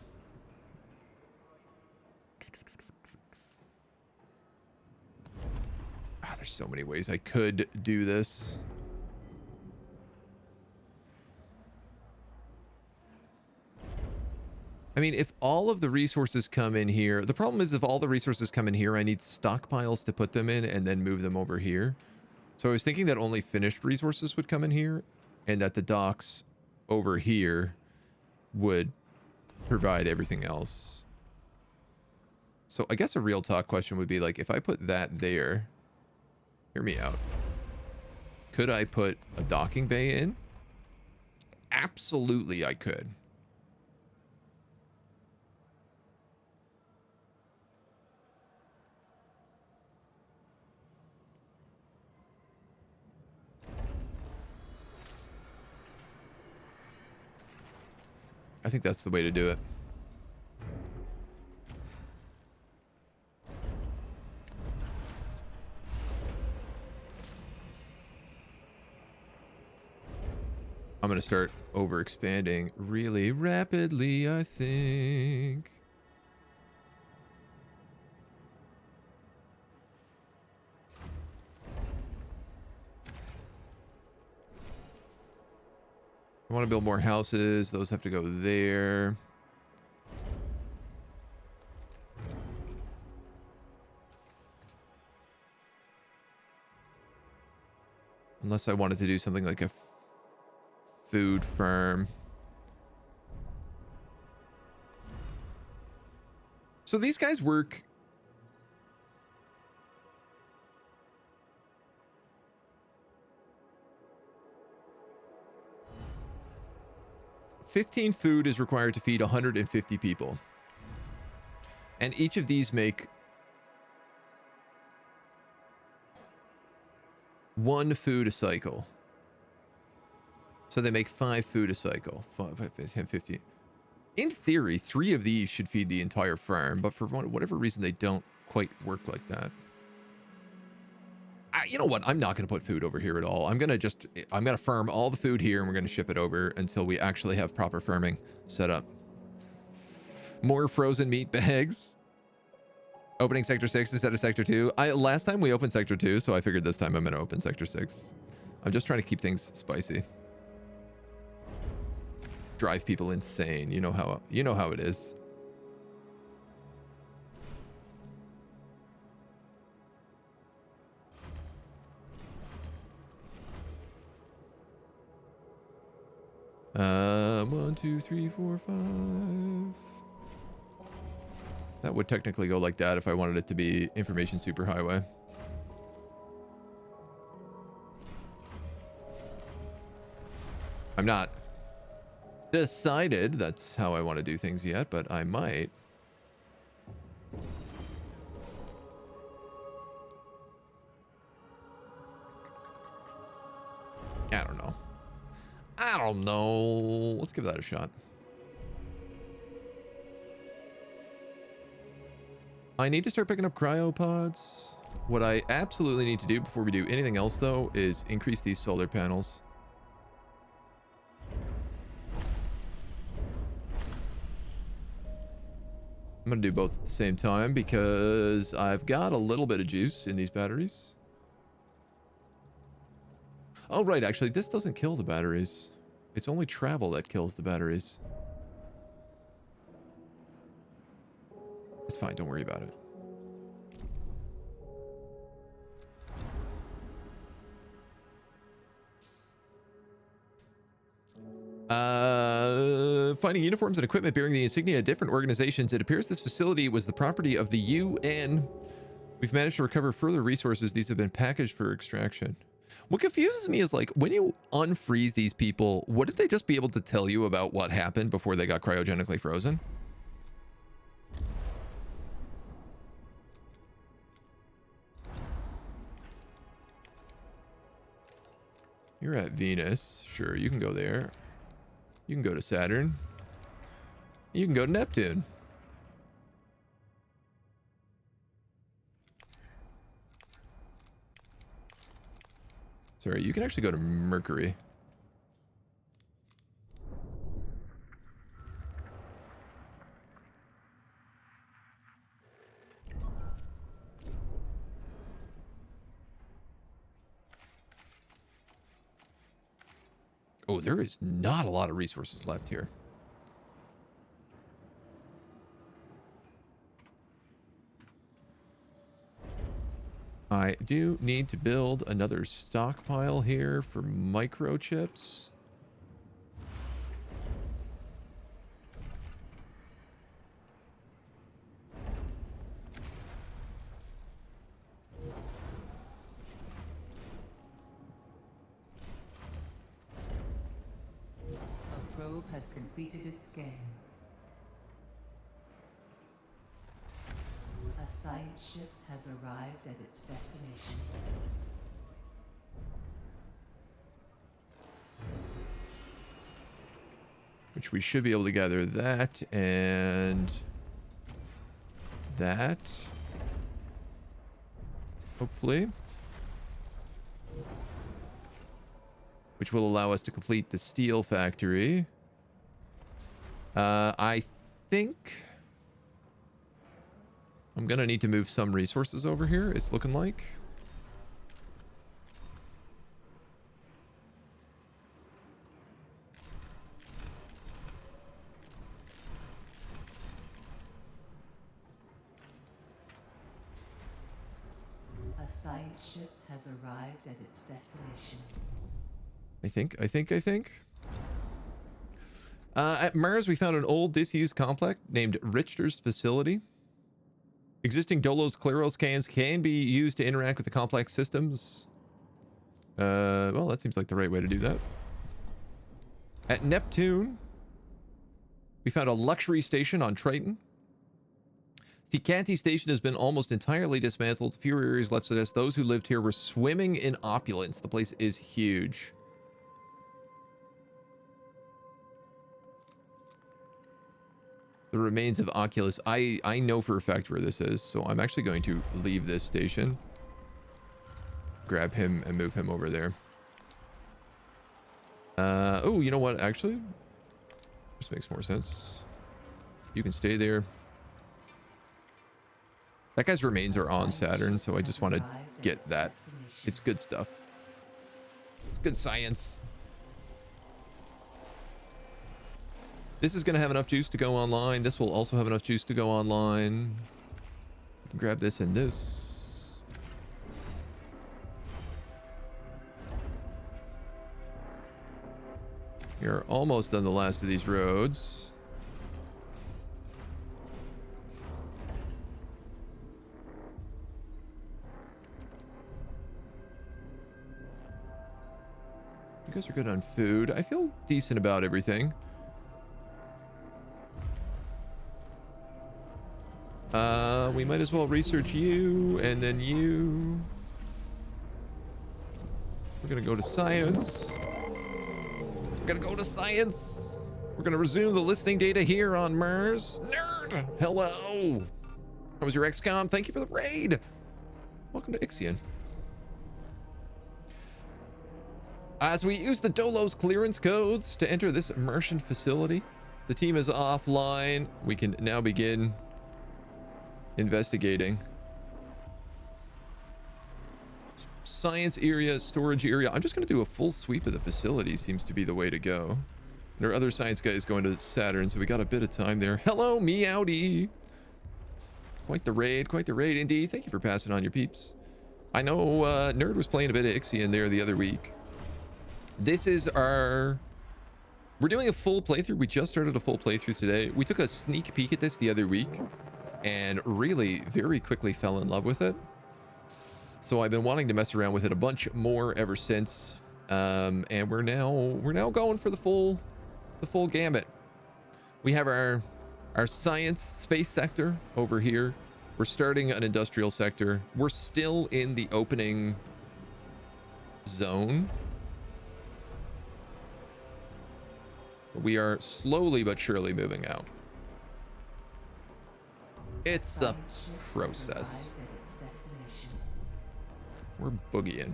[SPEAKER 1] Ah, there's so many ways I could do this. I mean, if all of the resources come in here, the problem is if all the resources come in here, I need stockpiles to put them in and then move them over here. So I was thinking that only finished resources would come in here and that the docks over here would provide everything else. So I guess a real talk question would be like, if I put that there, hear me out. Could I put a docking bay in? Absolutely, I could. I think that's the way to do it. I'm going to start over expanding really rapidly, I think. I want to build more houses. Those have to go there. Unless I wanted to do something like a food farm. So these guys work... $15 food is required to feed 150 people. And each of these make 1 food a cycle. So they make 5 food a cycle. 5, 10, 15. In theory, 3 of these should feed the entire farm, but for whatever reason, they don't quite work like that. You know what? I'm not going to put food over here at all. I'm going to farm all the food here and we're going to ship it over until we actually have proper farming set up. More frozen meat bags. Opening Sector 6 instead of Sector 2. Last time we opened Sector 2, so I figured this time I'm going to open Sector 6. I'm just trying to keep things spicy. Drive people insane. You know how it is. One, 2, 3, 4, 5. That would technically go like that if I wanted it to be information superhighway. I'm not decided that's how I want to do things yet, but I might. I don't know. I don't know. Let's give that a shot. I need to start picking up cryopods. What I absolutely need to do before we do anything else, though, is increase these solar panels. I'm going to do both at the same time because I've got a little bit of juice in these batteries. Oh, right. Actually, this doesn't kill the batteries. It's only travel that kills the batteries. It's fine. Don't worry about it. Finding uniforms and equipment bearing the insignia of different organizations. It appears this facility was the property of the UN. We've managed to recover further resources. These have been packaged for extraction. What confuses me is, like, when you unfreeze these people, wouldn't they just be able to tell you about what happened before they got cryogenically frozen? You're at Venus. Sure, you can go there. You can go to Saturn. You can go to Neptune. Sorry, you can actually go to Mercury. Oh, there is not a lot of resources left here. I do need to build another stockpile here for microchips.
[SPEAKER 2] A probe has completed its scan. A science ship has arrived at its destination.
[SPEAKER 1] Which we should be able to gather that and that. Hopefully. Which will allow us to complete the steel factory. I think I'm going to need to move some resources over here, it's looking like.
[SPEAKER 2] A science ship has arrived at its destination.
[SPEAKER 1] I think. At Mars, we found an old disused complex named Richter's Facility. Existing DOLOS Kleros cans can be used to interact with the complex systems. Well, that seems like the right way to do that. At Neptune, we found a luxury station on Triton. Tiqqun station has been almost entirely dismantled. Fewer areas left suggest those who lived here were swimming in opulence. The place is huge. The remains of Oculus. I know for a fact where this is, so I'm actually going to leave this station. Grab him and move him over there. Oh, you know what? Actually, this makes more sense. You can stay there. That guy's remains are on Saturn, so I just want to get that. It's good stuff. It's good science. This is going to have enough juice to go online. This will also have enough juice to go online. You can grab this and this. You're almost done the last of these roads. You guys are good on food. I feel decent about everything. We might as well research you, and then you. We're gonna go to science. We're gonna go to science. We're gonna resume the listening data here on Mars. Nerd! Hello! How was your XCOM? Thank you for the raid! Welcome to Ixion. As we use the DOLOS clearance codes to enter this immersion facility, the team is offline. We can now begin investigating. Science area, storage area. I'm just going to do a full sweep of the facility. Seems to be the way to go. There are other science guys going to Saturn, so we got a bit of time there. Hello, Meowdy. Quite the raid indeed. Thank you for passing on your peeps. I know Nerd was playing a bit of Ixion there the other week. This is our... We're doing a full playthrough. We just started a full playthrough today. We took a sneak peek at this the other week and really very quickly fell in love with it. So I've been wanting to mess around with it a bunch more ever since. And we're now going for the full gamut. We have our science space sector over here. We're starting an industrial sector. We're still in the opening zone. We are slowly but surely moving out. It's a process. We're boogieing.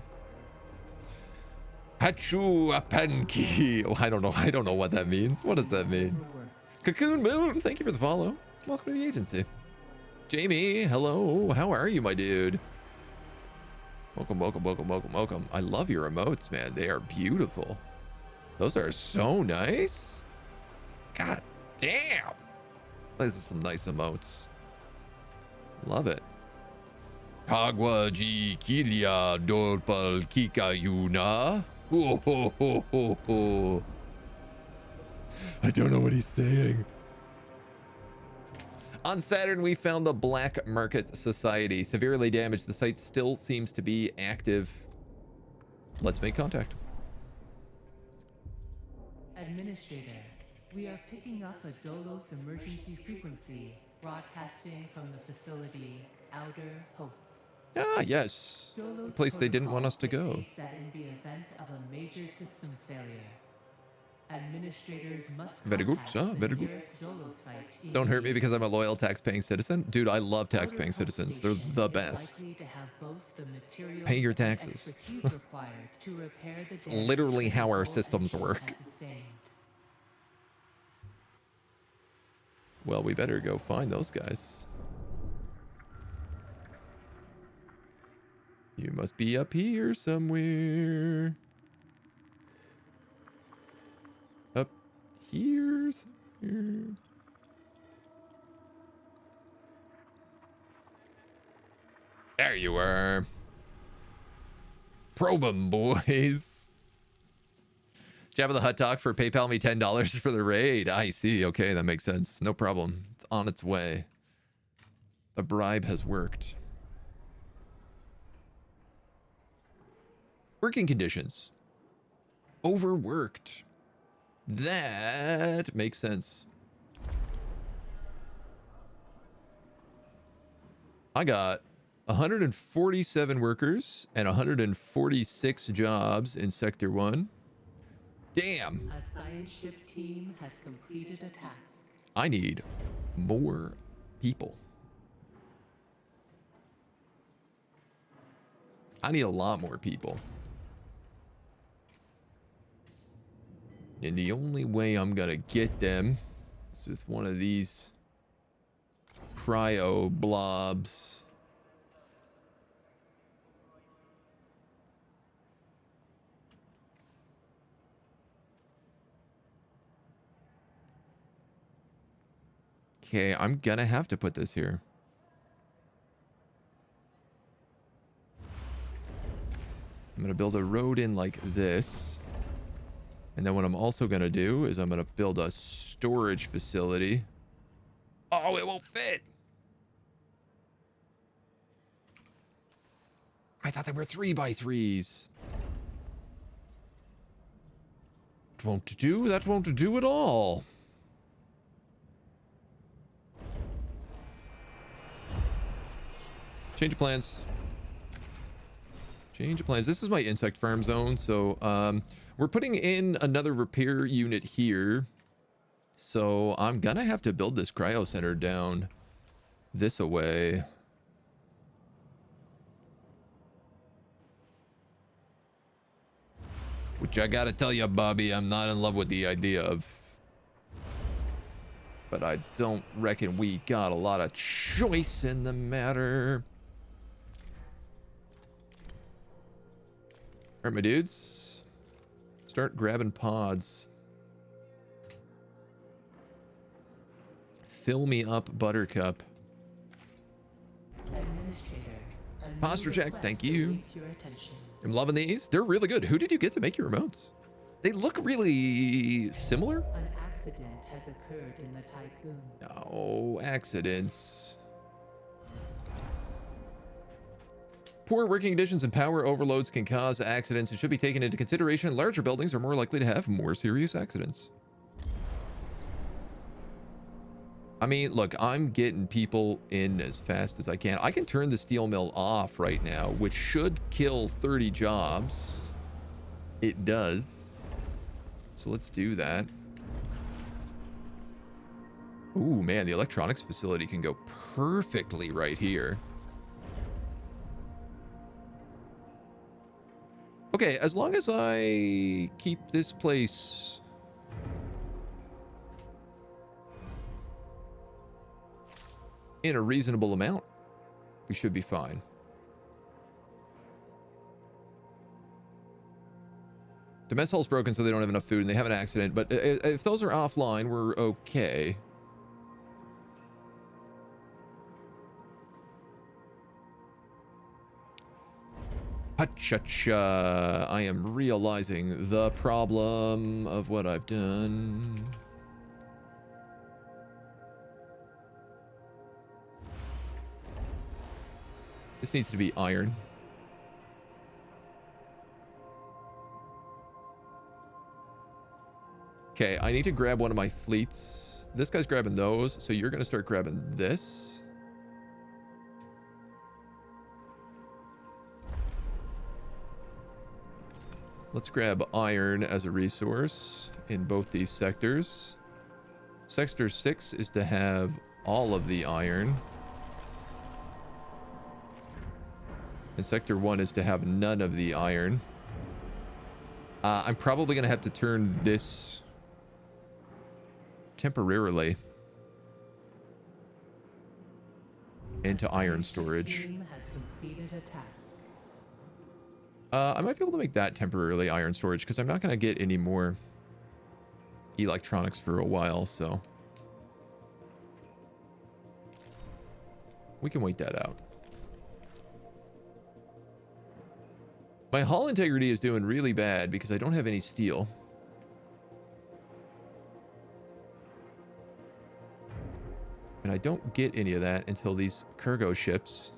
[SPEAKER 1] Hachu Apanki. Oh, I don't know. I don't know what that means. What does that mean? Cocoon Moon, thank you for the follow. Welcome to the agency. Jamie, hello. How are you, my dude? Welcome, welcome, welcome, welcome, welcome. I love your emotes, man. They are beautiful. Those are so nice. God damn. Those are some nice emotes. Love it. Agua G Kilia Dolpal Kika Yuna. I don't know what he's saying. On Saturn, we found the Black Market Society. Severely damaged. The site still seems to be active. Let's make contact.
[SPEAKER 2] Administrator, we are picking up a DOLOS emergency frequency broadcasting from the facility Outer Hope.
[SPEAKER 1] Ah, yes. The place they didn't want us to go.
[SPEAKER 2] Dictates that in the event of a major systems failure, administrators must
[SPEAKER 1] Very good,
[SPEAKER 2] contact
[SPEAKER 1] sir.
[SPEAKER 2] the
[SPEAKER 1] Very good.
[SPEAKER 2] nearest DOLOS site
[SPEAKER 1] Don't hurt me
[SPEAKER 2] immediately.
[SPEAKER 1] because I'm a loyal tax-paying citizen. Dude, I love
[SPEAKER 2] Outer
[SPEAKER 1] tax-paying
[SPEAKER 2] Hope
[SPEAKER 1] citizens. They're
[SPEAKER 2] Station
[SPEAKER 1] the
[SPEAKER 2] is
[SPEAKER 1] best.
[SPEAKER 2] likely to have both the materials
[SPEAKER 1] Pay your
[SPEAKER 2] and
[SPEAKER 1] taxes.
[SPEAKER 2] expertise required to repair the
[SPEAKER 1] It's
[SPEAKER 2] damage
[SPEAKER 1] literally
[SPEAKER 2] that
[SPEAKER 1] how
[SPEAKER 2] the
[SPEAKER 1] our
[SPEAKER 2] whole
[SPEAKER 1] systems
[SPEAKER 2] engine
[SPEAKER 1] work.
[SPEAKER 2] has sustained.
[SPEAKER 1] Well, we better go find those guys. You must be up here somewhere. Up here somewhere. There you are. Probe 'em, boys. Jabba the Hutt Talk for PayPal me $10 for the raid. I see. Okay, that makes sense. No problem. It's on its way. The bribe has worked. Working conditions. Overworked. That makes sense. I got 147 workers and 146 jobs in Sector 1. Damn.
[SPEAKER 2] A science ship team has completed a task.
[SPEAKER 1] I need more people. I need a lot more people. And the only way I'm gonna get them is with one of these cryo blobs. Okay, I'm gonna have to put this here. I'm gonna build a road in like this. And then what I'm also gonna do is I'm gonna build a storage facility. Oh, it won't fit. I thought they were 3x3s. That won't do. That won't do at all. Change of plans. Change of plans. This is my insect farm zone, so we're putting in another repair unit here. So I'm gonna have to build this cryo center down this away. Which I gotta tell you, Bobby, I'm not in love with the idea of. But I don't reckon we got a lot of choice in the matter. All right, my dudes. Start grabbing pods. Fill me up, Buttercup.
[SPEAKER 2] Administrator, a new
[SPEAKER 1] Posture check,
[SPEAKER 2] request
[SPEAKER 1] thank you.
[SPEAKER 2] awaits your attention.
[SPEAKER 1] I'm loving these. They're really good. Who did you get to make your remotes? They look really similar.
[SPEAKER 2] An accident has occurred in the Tiqqun.
[SPEAKER 1] No accidents. Poor working conditions and power overloads can cause accidents and should be taken into consideration. Larger buildings are more likely to have more serious accidents. I mean, look, I'm getting people in as fast as I can. I can turn the steel mill off right now, which should kill 30 jobs. It does. So let's do that. Ooh, man, the electronics facility can go perfectly right here. Okay, as long as I keep this place in a reasonable amount, we should be fine. The mess hall's broken, so they don't have enough food, and they have an accident. But if those are offline, we're okay. Cha-cha-cha. I am realizing the problem of what I've done. This needs to be iron. Okay, I need to grab one of my fleets. This guy's grabbing those, so you're going to start grabbing this. Let's grab iron as a resource in both these sectors. Sector 6 is to have all of the iron. And Sector 1 is to have none of the iron. I'm probably going to have to turn this temporarily into iron storage.
[SPEAKER 2] Team has completed a task.
[SPEAKER 1] I might be able to make that temporarily iron storage because I'm not going to get any more electronics for a while, so we can wait that out. My hull integrity is doing really bad because I don't have any steel. And I don't get any of that until these cargo ships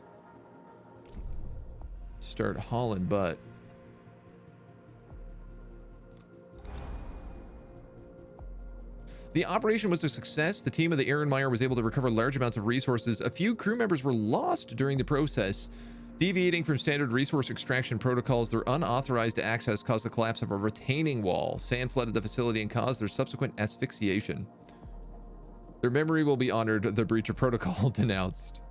[SPEAKER 1] start hauling butt. The operation was a success. The team of the Ehrenmeyer was able to recover large amounts of resources. A few crew members were lost during the process. Deviating from standard resource extraction protocols, their unauthorized access caused the collapse of a retaining wall. Sand flooded the facility and caused their subsequent asphyxiation. Their memory will be honored. The breach of protocol denounced.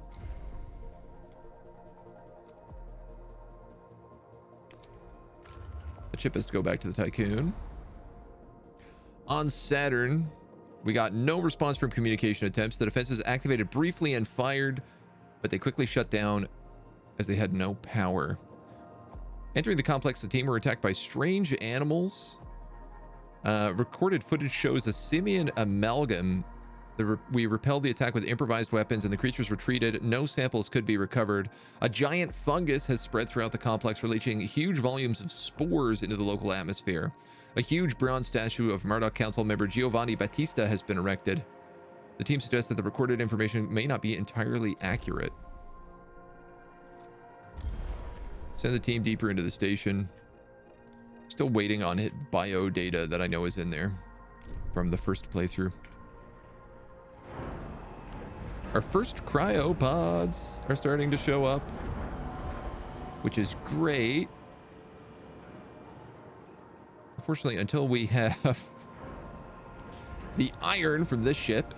[SPEAKER 1] The ship has to go back to the Tiqqun. On Saturn, we got no response from communication attempts. The defenses activated briefly and fired, but they quickly shut down as they had no power. Entering the complex, the team were attacked by strange animals. Recorded footage shows a simian amalgam. We repelled the attack with improvised weapons and the creatures retreated. No samples could be recovered. A giant fungus has spread throughout the complex, releasing huge volumes of spores into the local atmosphere. A huge bronze statue of Murdoch Council member Giovanni Battista has been erected. The team suggests that the recorded information may not be entirely accurate. Send the team deeper into the station. Still waiting on bio data that I know is in there from the first playthrough. Our first cryopods are starting to show up, which is great. Unfortunately, until we have the iron from this ship,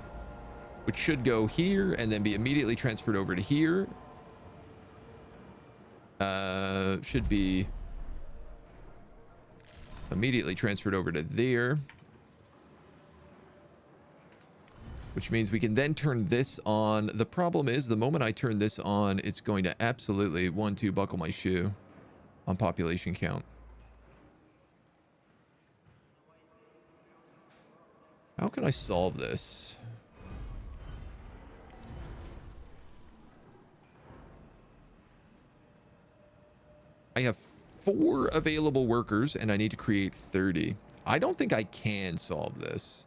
[SPEAKER 1] which should go here and then be immediately transferred over to here, should be immediately transferred over to there, which means we can then turn this on. The problem is, the moment I turn this on, it's going to absolutely buckle my shoe on population count. How can I solve this? I have 4 available workers and I need to create 30. I don't think I can solve this.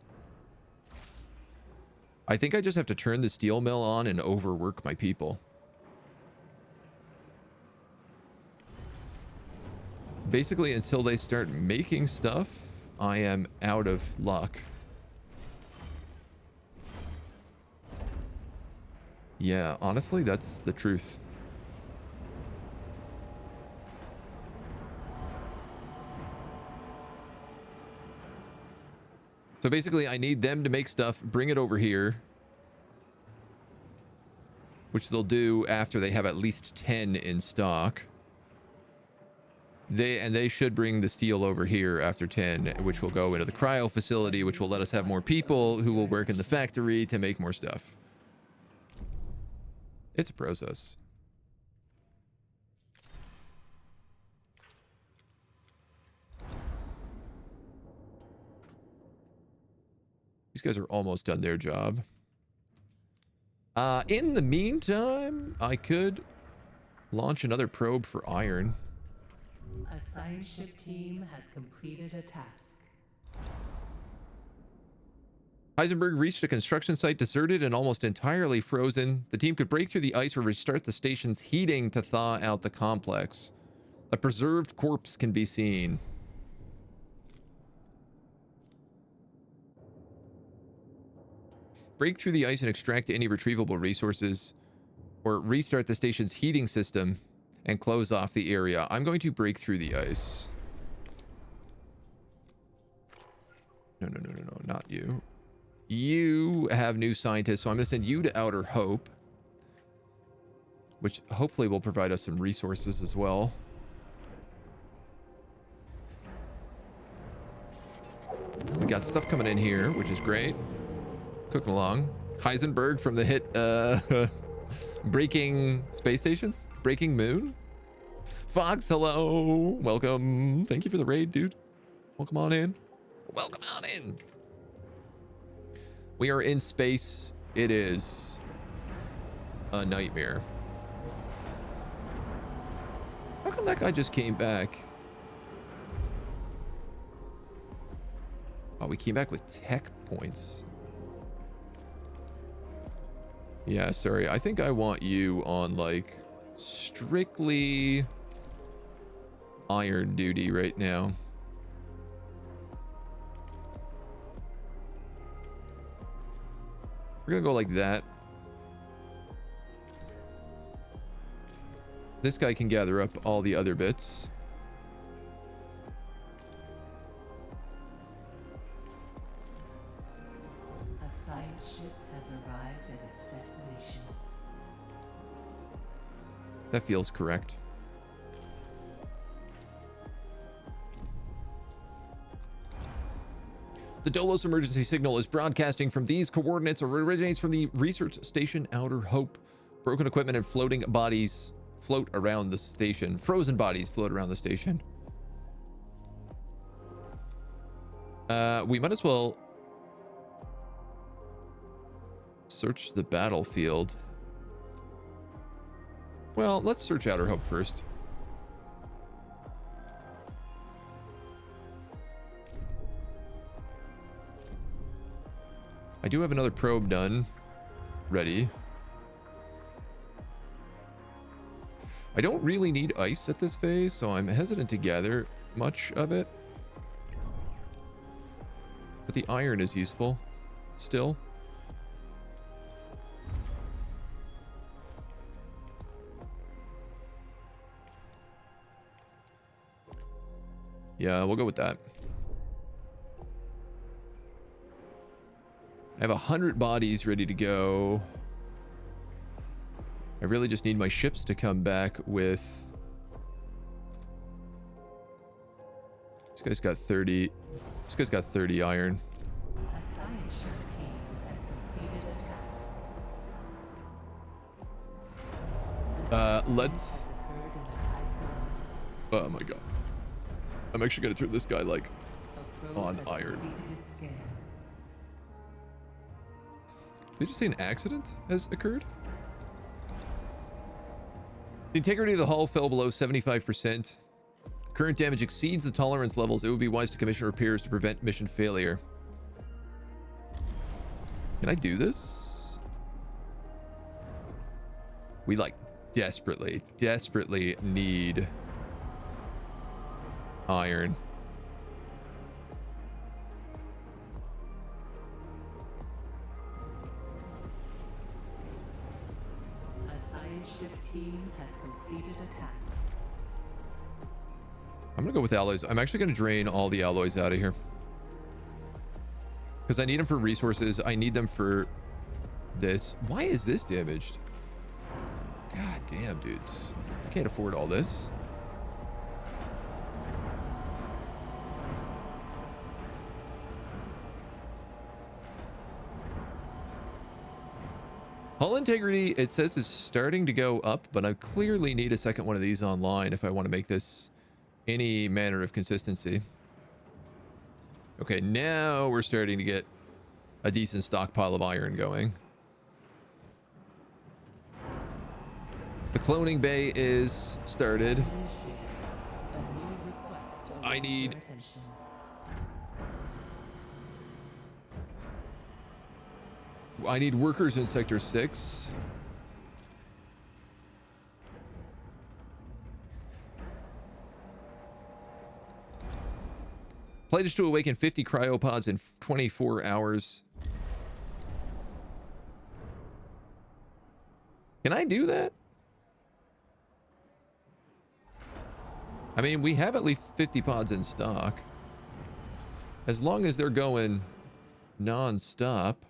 [SPEAKER 1] I think I just have to turn the steel mill on and overwork my people. Basically, until they start making stuff, I am out of luck. Yeah, honestly, that's the truth. So basically, I need them to make stuff, bring it over here, which they'll do after they have at least 10 in stock. They should bring the steel over here after 10, which will go into the cryo facility, which will let us have more people who will work in the factory to make more stuff. It's a process. These guys are almost done their job. In the meantime, I could launch another probe for iron.
[SPEAKER 2] A science ship team has completed a task.
[SPEAKER 1] Heisenberg reached a construction site deserted and almost entirely frozen. The team could break through the ice or restart the station's heating to thaw out the complex. A preserved corpse can be seen. Break through the ice and extract any retrievable resources, or restart the station's heating system and close off the area. I'm going to break through the ice. No, not you. You have new scientists, so I'm going to send you to Outer Hope, which hopefully will provide us some resources as well. We got stuff coming in here, which is great. Cooking along. Heisenberg from the hit Breaking Space Stations? Breaking Moon? Fox, hello. Welcome. Thank you for the raid, dude. Welcome on in. Welcome on in. We are in space. It is a nightmare. How come that guy just came back? Oh, we came back with tech points. Yeah, sorry. I think I want you on, like, strictly iron duty right now. We're gonna go like that. This guy can gather up all the other bits.
[SPEAKER 2] A science ship has arrived at its destination.
[SPEAKER 1] That feels correct. The DOLOS emergency signal is broadcasting from these coordinates or originates from the research station Outer Hope. Broken equipment and floating bodies float around the station. Frozen bodies float around the station. We might as well search the battlefield. Well, let's search Outer Hope first. I do have another probe done. Ready. I don't really need ice at this phase, so I'm hesitant to gather much of it. But the iron is useful still. Yeah, we'll go with that. I have 100 bodies ready to go. I really just need my ships to come back with... This guy's got 30. This guy's got 30 iron.
[SPEAKER 2] A science ship team has completed a task.
[SPEAKER 1] Let's...
[SPEAKER 2] Has occurred in the Tiqqun.
[SPEAKER 1] Oh my god. I'm actually gonna turn this guy like
[SPEAKER 2] A probe
[SPEAKER 1] on
[SPEAKER 2] has
[SPEAKER 1] iron.
[SPEAKER 2] completed its scan.
[SPEAKER 1] Did you just say an accident has occurred? The integrity of the hull fell below 75%. Current damage exceeds the tolerance levels. It would be wise to commission repairs to prevent mission failure. Can I do this? We like desperately need iron.
[SPEAKER 2] A science ship team has completed a task.
[SPEAKER 1] I'm gonna go with alloys. I'm actually gonna drain all the alloys out of here because I need them for resources. I need them for this. Why is this damaged? God damn, dudes. I can't afford all this. Hull integrity, it says, is starting to go up, but I clearly need a second one of these online if I want to make this any manner of consistency. Okay, now we're starting to get a decent stockpile of iron going. The cloning bay is started. I need... workers in Sector 6. Pledge to awaken 50 cryopods in 24 hours. Can I do that? I mean, we have at least 50 pods in stock. As long as they're going non-stop.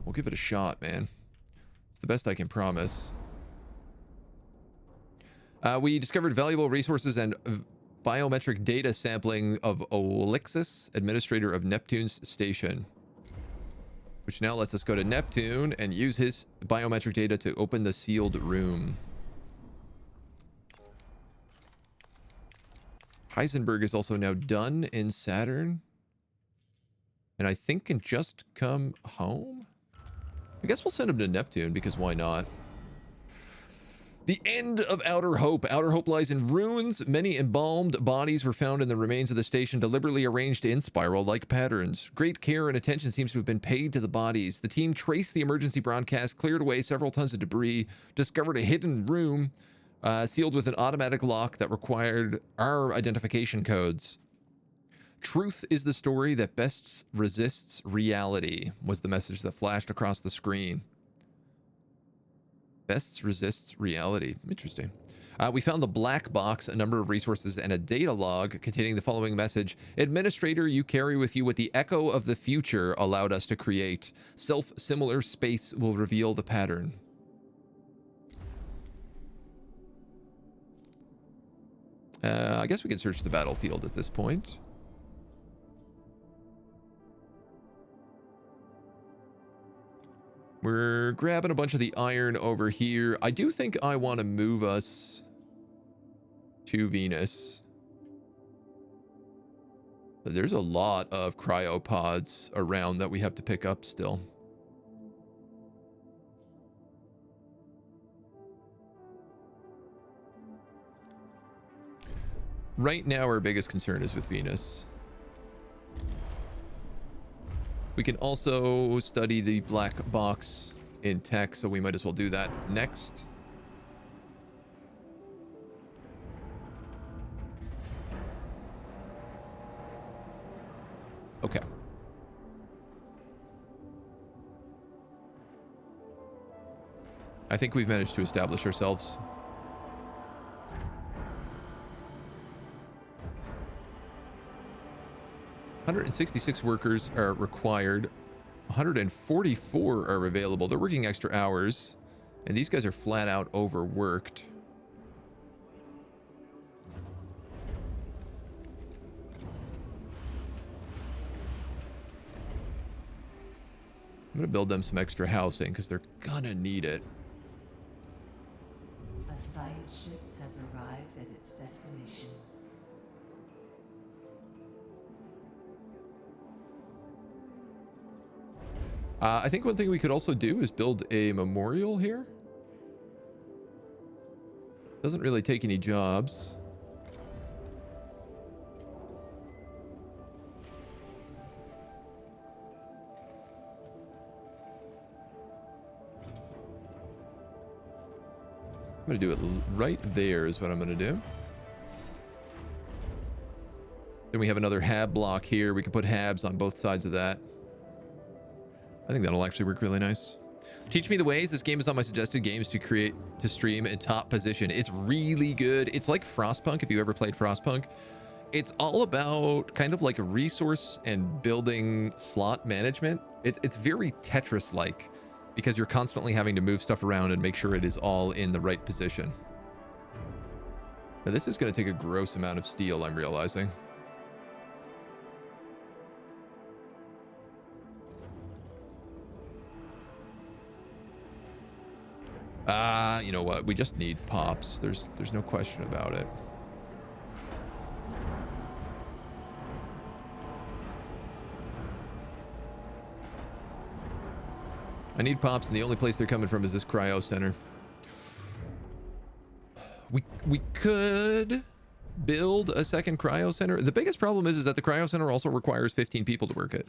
[SPEAKER 1] We'll give it a shot, man. It's the best I can promise. We discovered valuable resources and biometric data sampling of Alexis, administrator of Neptune's station. Which now lets us go to Neptune and use his biometric data to open the sealed room. Heisenberg is also now done in Saturn. And I think can just come home? I guess we'll send him to Neptune because why not? The end of Outer Hope. Outer Hope lies in ruins. Many embalmed bodies were found in the remains of the station, deliberately arranged in spiral-like patterns. Great care and attention seems to have been paid to the bodies. The team traced the emergency broadcast, cleared away several tons of debris, discovered a hidden room sealed with an automatic lock that required our identification codes. Truth is the story that best resists reality, was the message that flashed across the screen. Best resists reality. Interesting. We found the black box, a number of resources, and a data log containing the following message. Administrator, you carry with you what the echo of the future allowed us to create. Self-similar space will reveal the pattern. I guess we can search the battlefield at this point. We're grabbing a bunch of the iron over here. I do think I want to move us to Venus. But there's a lot of cryopods around that we have to pick up still. Right now, our biggest concern is with Venus. We can also study the black box in tech, so we might as well do that next. Okay. I think we've managed to establish ourselves. $166 workers are required. 144 are available. They're working extra hours, and these guys are flat out overworked. I'm gonna build them some extra housing because they're gonna need it.
[SPEAKER 2] A science ship has arrived at its destination.
[SPEAKER 1] I think one thing we could also do is build a memorial here. Doesn't really take any jobs. I'm going to do it right there is what I'm going to do. Then we have another hab block here. We can put habs on both sides of that. I think that'll actually work really nice. Teach me the ways. This game is on my suggested games to stream in top position. It's really good. It's like Frostpunk, if you ever played Frostpunk. It's all about kind of like a resource and building slot management. It's very Tetris-like because you're constantly having to move stuff around and make sure it is all in the right position. Now this is going to take a gross amount of steel, I'm realizing. You know what? We just need pops. There's no question about it. I need pops, and the only place they're coming from is this cryo center. We could build a second cryo center. The biggest problem is that the cryo center also requires 15 people to work it.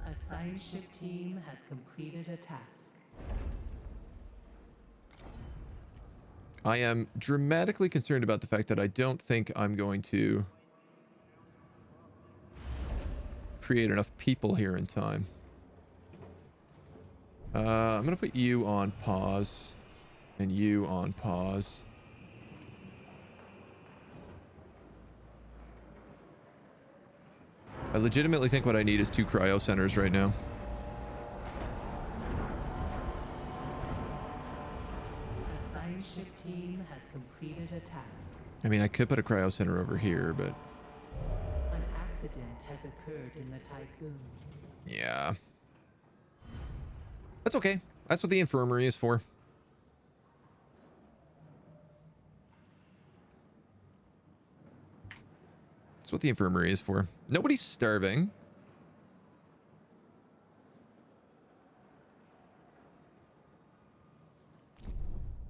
[SPEAKER 2] A science ship team has completed a task.
[SPEAKER 1] I am dramatically concerned about the fact that I don't think I'm going to create enough people here in time. I'm going to put you on pause and you on pause. I legitimately think what I need is 2 cryo centers right now.
[SPEAKER 2] A science ship team has completed a task.
[SPEAKER 1] I mean, I could put a cryo center over here, but...
[SPEAKER 2] An accident has occurred in the Tiqqun.
[SPEAKER 1] yeah. That's okay. That's what the infirmary is for. That's what the infirmary is for. Nobody's starving.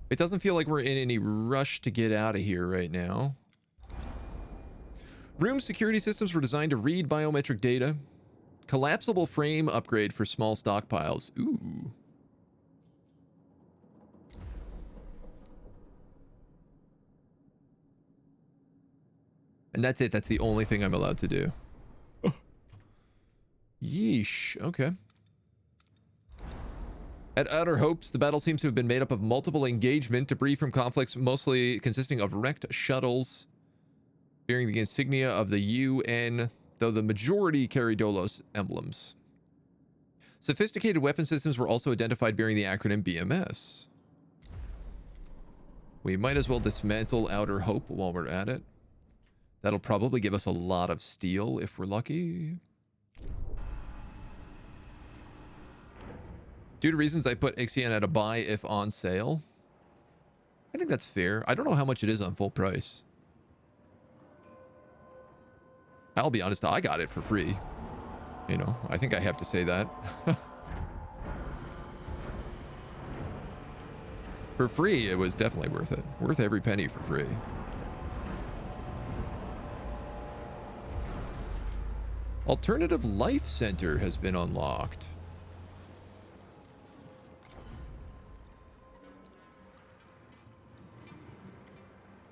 [SPEAKER 1] It doesn't feel like we're in any rush to get out of here right now. Room security systems were designed to read biometric data. Collapsible frame upgrade for small stockpiles. Ooh. And that's it. That's the only thing I'm allowed to do. Oh. Yeesh. Okay. At Outer Hopes, the battle seems to have been made up of multiple engagement, debris from conflicts mostly consisting of wrecked shuttles bearing the insignia of the UN, though the majority carry DOLOS emblems. Sophisticated weapon systems were also identified bearing the acronym BMS. We might as well dismantle Outer Hope while we're at it. That'll probably give us a lot of steel if we're lucky. Due to reasons, I put Ixion at a buy if on sale. I think that's fair. I don't know how much it is on full price. I'll be honest, I got it for free. You know, I think I have to say that. For free, it was definitely worth it. Worth every penny for free. Alternative Life Center has been unlocked.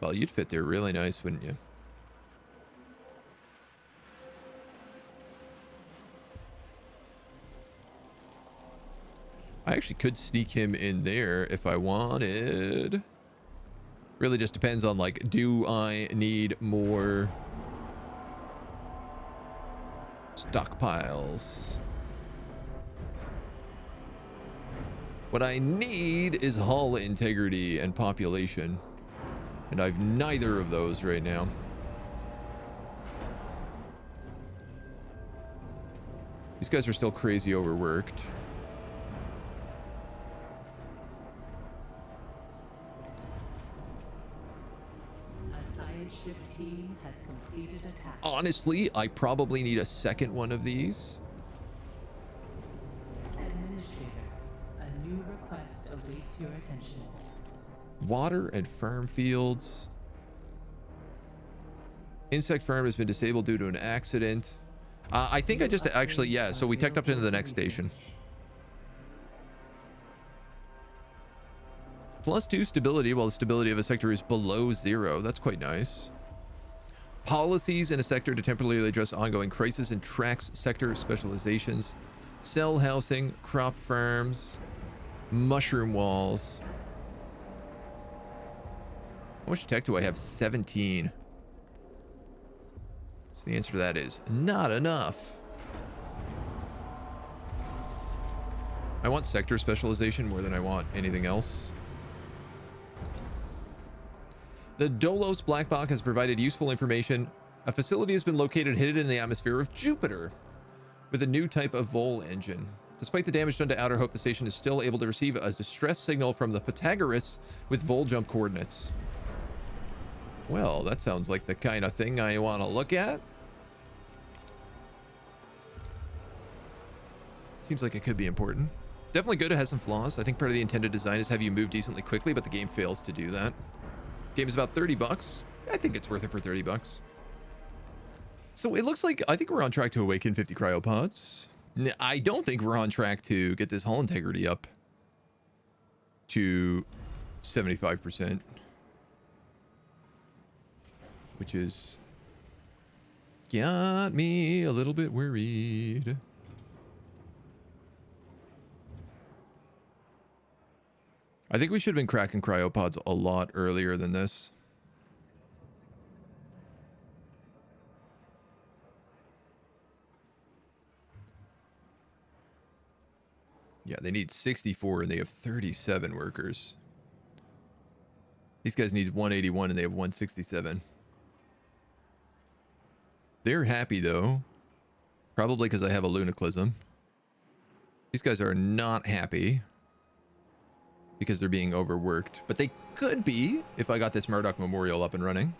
[SPEAKER 1] Well, you'd fit there really nice, wouldn't you? I actually could sneak him in there if I wanted. Really just depends on, like, do I need more stockpiles? What I need is hull integrity and population. And I've neither of those right now. These guys are still crazy overworked.
[SPEAKER 2] A science ship team has completed a task.
[SPEAKER 1] Honestly, I probably need a second one of these.
[SPEAKER 2] Administrator, a new request awaits your attention.
[SPEAKER 1] Water and farm fields. Insect farm has been disabled due to an accident. I think I just actually, yeah, so we teched up into the next station. +2 stability while the stability of a sector is below 0. That's quite nice. Policies in a sector to temporarily address ongoing crisis and tracks sector specializations. Cell housing, crop farms, mushroom walls. How much tech do I have? 17. So the answer to that is not enough. I want sector specialization more than I want anything else. The DOLOS black box has provided useful information A facility has been located hidden in the atmosphere of Jupiter with a new type of Vol engine. Despite the damage done to Outer Hope, the station is still able to receive a distress signal from the Pythagoras with Vol jump coordinates. Well, that sounds like the kind of thing I want to look at. Seems like it could be important. Definitely good. It has some flaws. I think part of the intended design is have you move decently quickly, but the game fails to do that. Game is about $30. I think it's worth it for $30. So it looks like, I think we're on track to awaken 50 cryopods. I don't think we're on track to get this hull integrity up to 75%, which is got me a little bit worried. I think we should have been cracking cryopods a lot earlier than this. Yeah, they need 64 and they have 37 workers. These guys need 181 and they have 167. They're happy though. Probably because I have a lunaclism. These guys are not happy because they're being overworked. But they could be if I got this Murdoch Memorial up and running.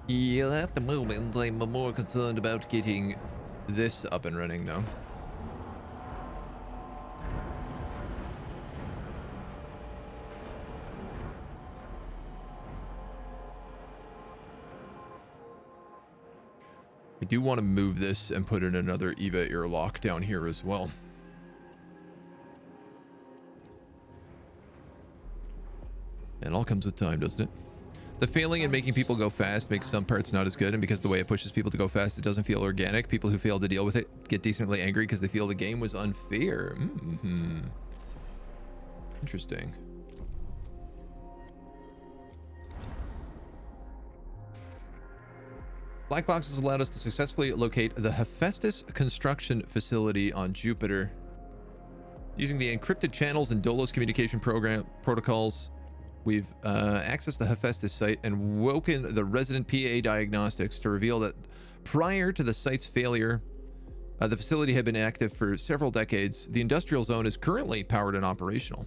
[SPEAKER 1] Yeah, at the moment I'm more concerned about getting this up and running though. I do want to move this and put in another EVA airlock down here as well. It all comes with time, doesn't it? The failing and making people go fast makes some parts not as good, and because the way it pushes people to go fast, it doesn't feel organic. People who fail to deal with it get decently angry because they feel the game was unfair. Interesting. Black boxes allowed us to successfully locate the Hephaestus construction facility on Jupiter. Using the encrypted channels and DOLOS communication protocols, we've accessed the Hephaestus site and woken the resident PA diagnostics to reveal that prior to the site's failure, the facility had been active for several decades. The industrial zone is currently powered and operational.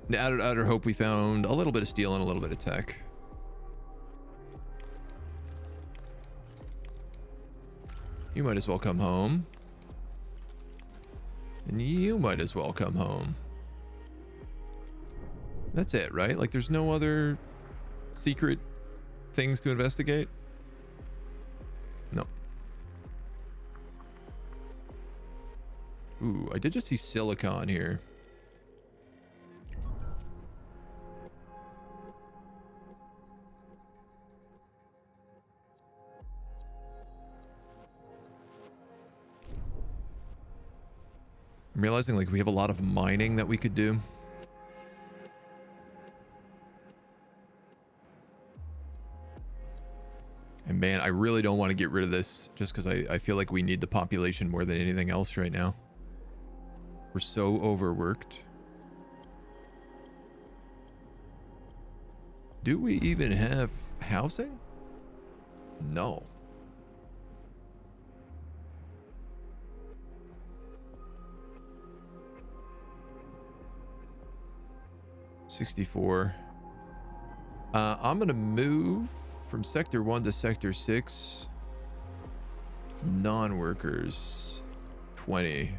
[SPEAKER 1] In Outer Hope, we found a little bit of steel and a little bit of tech. You might as well come home. And you might as well come home. That's it, right? Like, there's no other secret things to investigate? No. Ooh, I did just see silicon here. I'm realizing like we have a lot of mining that we could do. And man, I really don't want to get rid of this just because I feel like we need the population more than anything else right now. We're so overworked. Do we even have housing? No. $64. I'm gonna move from sector 1 to sector 6. Non-workers 20.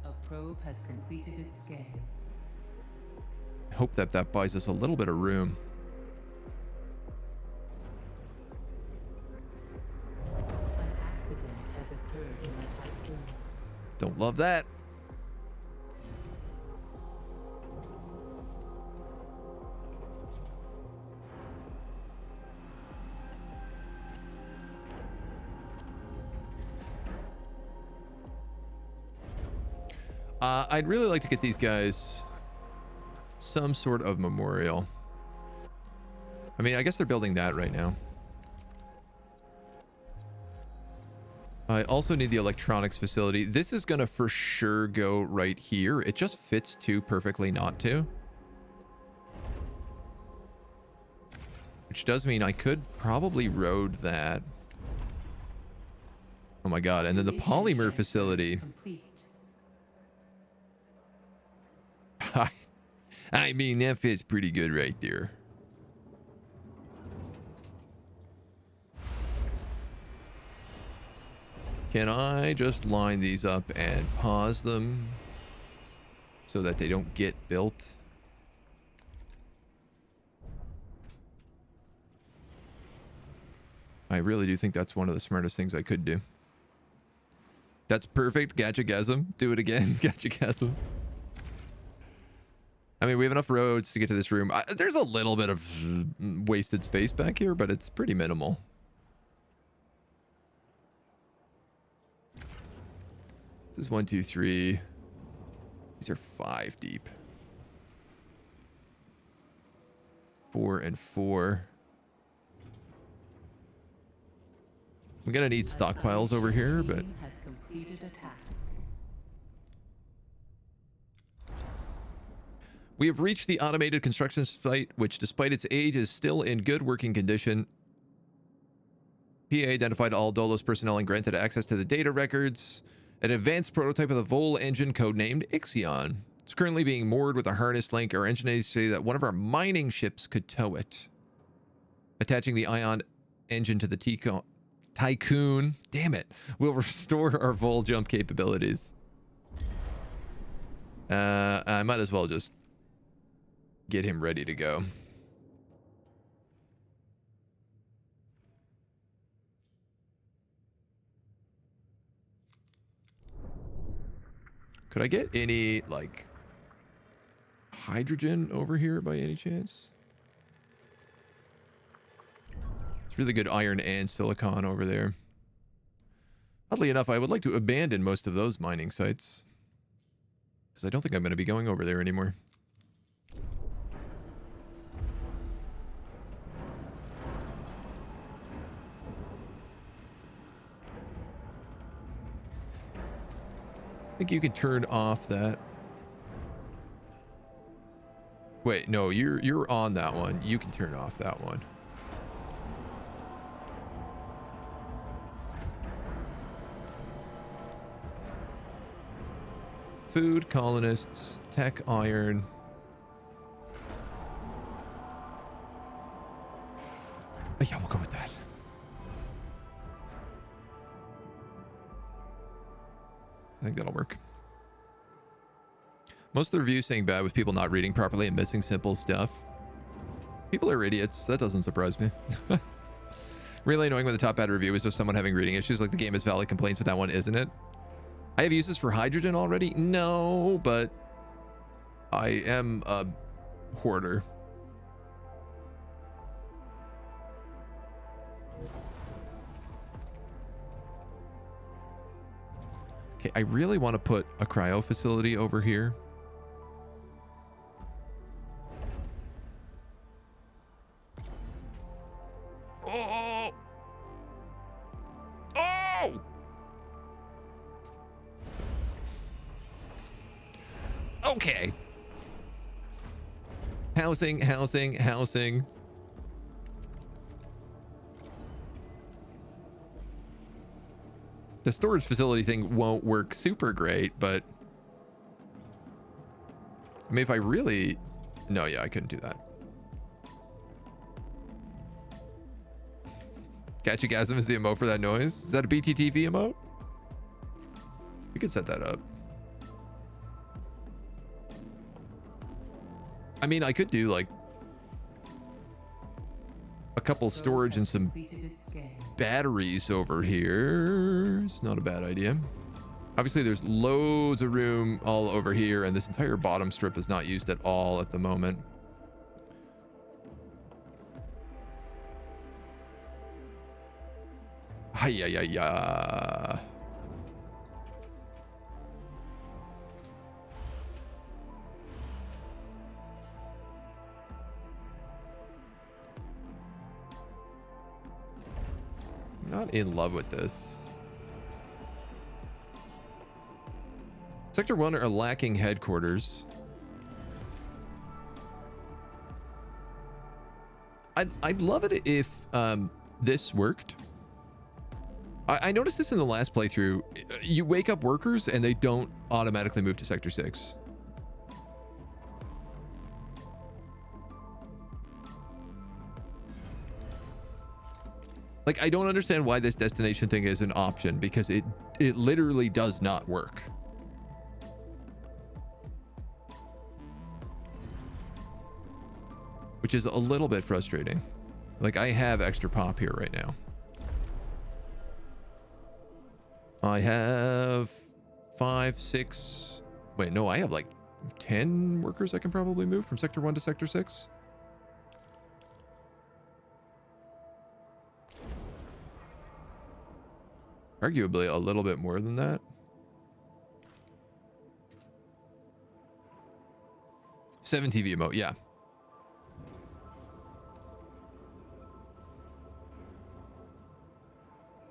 [SPEAKER 2] A probe has completed its scan.
[SPEAKER 1] I hope that buys us a little bit of room.
[SPEAKER 2] Has occurred in the Tiqqun.
[SPEAKER 1] Don't love that. I'd really like to get these guys some sort of memorial. I mean, I guess they're building that right now. I also need the electronics facility. This is gonna for sure go right here. It just fits too perfectly not to. Which does mean I could probably road that. Oh my god, and then the polymer facility. I mean, that fits pretty good right there. Can I just line these up and pause them so that they don't get built? I really do think that's one of the smartest things I could do. That's perfect. Gadgetgasm. Do it again. Gadgetgasm. I mean, we have enough roads to get to this room. There's a little bit of wasted space back here, but it's pretty minimal. This is 1, 2, 3. These are 5 deep. 4 and 4. I'm gonna need stockpiles over here, but
[SPEAKER 2] has completed a task.
[SPEAKER 1] we have reached the automated construction site, which despite its age is still in good working condition. PA identified all DOLOS personnel and granted access to the data records. An advanced prototype of the VOL engine codenamed Ixion. It's currently being moored with a harness link. Our engineers say that one of our mining ships could tow it. Attaching the ion engine to the Tiqqun, damn it, will restore our VOL jump capabilities. I might as well just get him ready to go. Could I get any, like, hydrogen over here by any chance? It's really good iron and silicon over there. Oddly enough, I would like to abandon most of those mining sites, because I don't think I'm going to be going over there anymore. I think you can turn off that. Wait, no, you're on that one. You can turn off that one. Food, colonists, tech, iron. Oh, yeah, we'll go with that. I think that'll work. Most of the reviews saying bad with people not reading properly and missing simple stuff. People are idiots. That doesn't surprise me. Really annoying when the top bad review is just someone having reading issues. Like the game has valid complaints with that one, isn't it? I have uses for hydrogen already? No, but I am a hoarder. Okay, I really want to put a cryo facility over here. Oh! Oh! Okay. Housing, housing, housing. The storage facility thing won't work super great, but I mean, if I really... No, yeah, I couldn't do that. Gadgetgasm is the emote for that noise. Is that a BTTV emote? We could set that up. I mean, I could do like a couple storage and some batteries over here. It's not a bad idea. Obviously, there's loads of room all over here, and this entire bottom strip is not used at all at the moment. Hi-ya-ya-ya. Not in love with this. Sector 1 are lacking headquarters. I'd love it if this worked. I noticed this in the last playthrough. You wake up workers and they don't automatically move to Sector 6. Like, I don't understand why this destination thing is an option, because it literally does not work. Which is a little bit frustrating. Like, I have extra pop here right now. I have 5, 6. Wait, no, I have like 10 workers I can probably move from Sector 1 to Sector 6. Arguably a little bit more than that. 7 TV emote, yeah.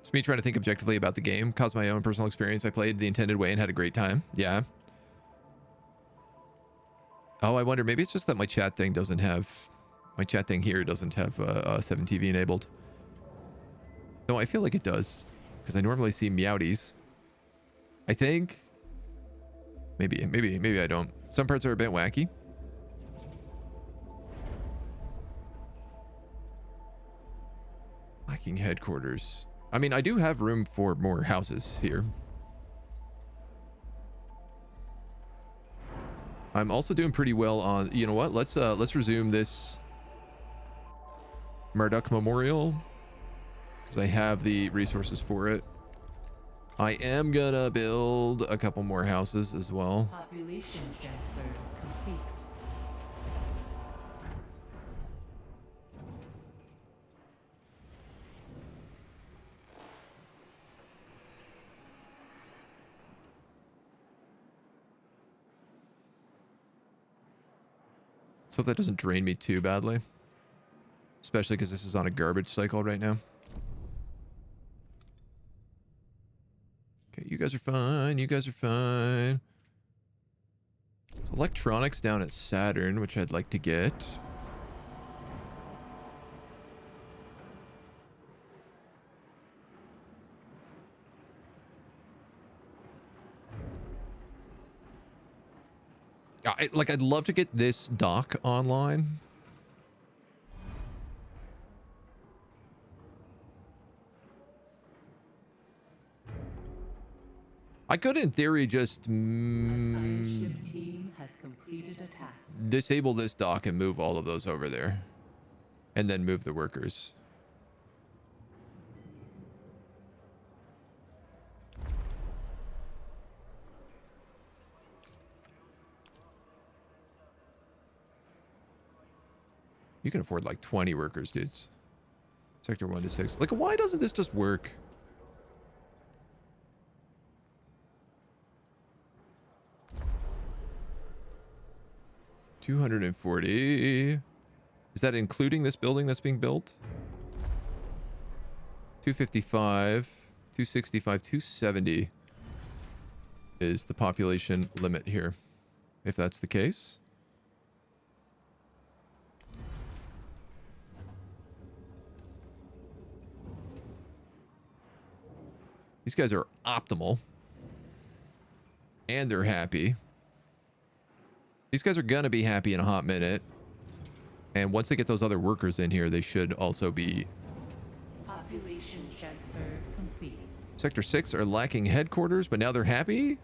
[SPEAKER 1] It's me trying to think objectively about the game. Caused my own personal experience. I played the intended way and had a great time. Yeah. Oh, I wonder, maybe it's just that my chat thing doesn't have... My chat thing here doesn't have 7 TV enabled. No, I feel like it does. Because I normally see meowties. I think. Maybe I don't. Some parts are a bit wacky. Lacking headquarters. I mean, I do have room for more houses here. I'm also doing pretty well on, you know what? Let's resume this Marduk Memorial. I have the resources for it. I am gonna build a couple more houses as well.
[SPEAKER 2] Population transfer complete.
[SPEAKER 1] So that doesn't drain me too badly. Especially because this is on a garbage cycle right now. Okay, you guys are fine. You guys are fine. There's electronics down at Saturn, which I'd like to get. I'd love to get this dock online. I could, in theory, just
[SPEAKER 2] Ship team has completed a task.
[SPEAKER 1] disable this dock and move all of those over there. And then move the workers. You can afford like 20 workers, dudes. Sector 1 to 6. Like, why doesn't this just work? $240. Is that including this building that's being built? 255, 265, 270 is the population limit here, if that's the case. These guys are optimal. And they're happy. These guys are going to be happy in a hot minute. And once they get those other workers in here, they should also be...
[SPEAKER 2] Population transfer complete.
[SPEAKER 1] Sector 6 are lacking headquarters, but now they're happy.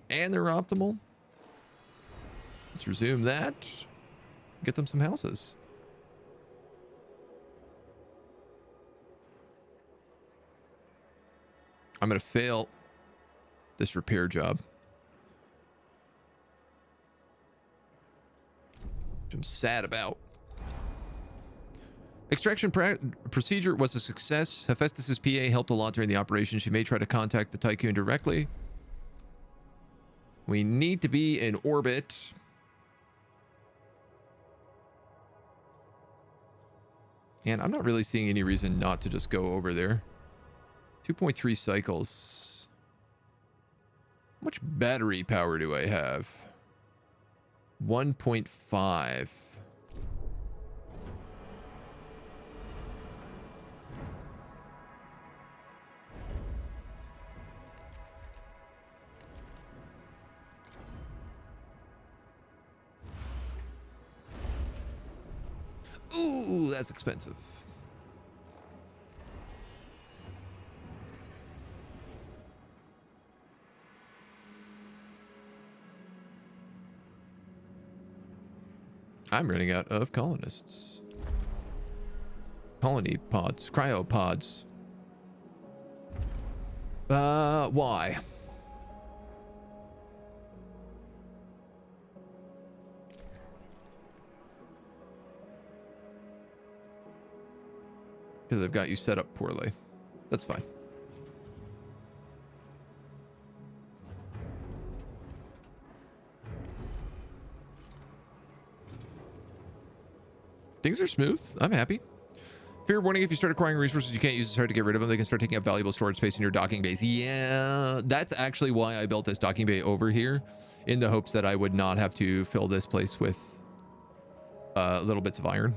[SPEAKER 1] And they're optimal. Let's resume that. Get them some houses. I'm going to fail this repair job. Which I'm sad about. Extraction procedure was a success. Hephaestus's PA helped a lot during the operation. She may try to contact the Tiqqun directly. We need to be in orbit. And I'm not really seeing any reason not to just go over there. 2.3 cycles. How much battery power do I have? 1.5. Ooh, that's expensive. I'm running out of colonists. Colony pods, cryopods. Why? Because I've got you set up poorly. That's fine. Things are smooth. I'm happy. Fair warning, if you start acquiring resources you can't use, it's hard to get rid of them. They can start taking up valuable storage space in your docking base. Yeah, that's actually why I built this docking bay over here, in the hopes that I would not have to fill this place with little bits of iron.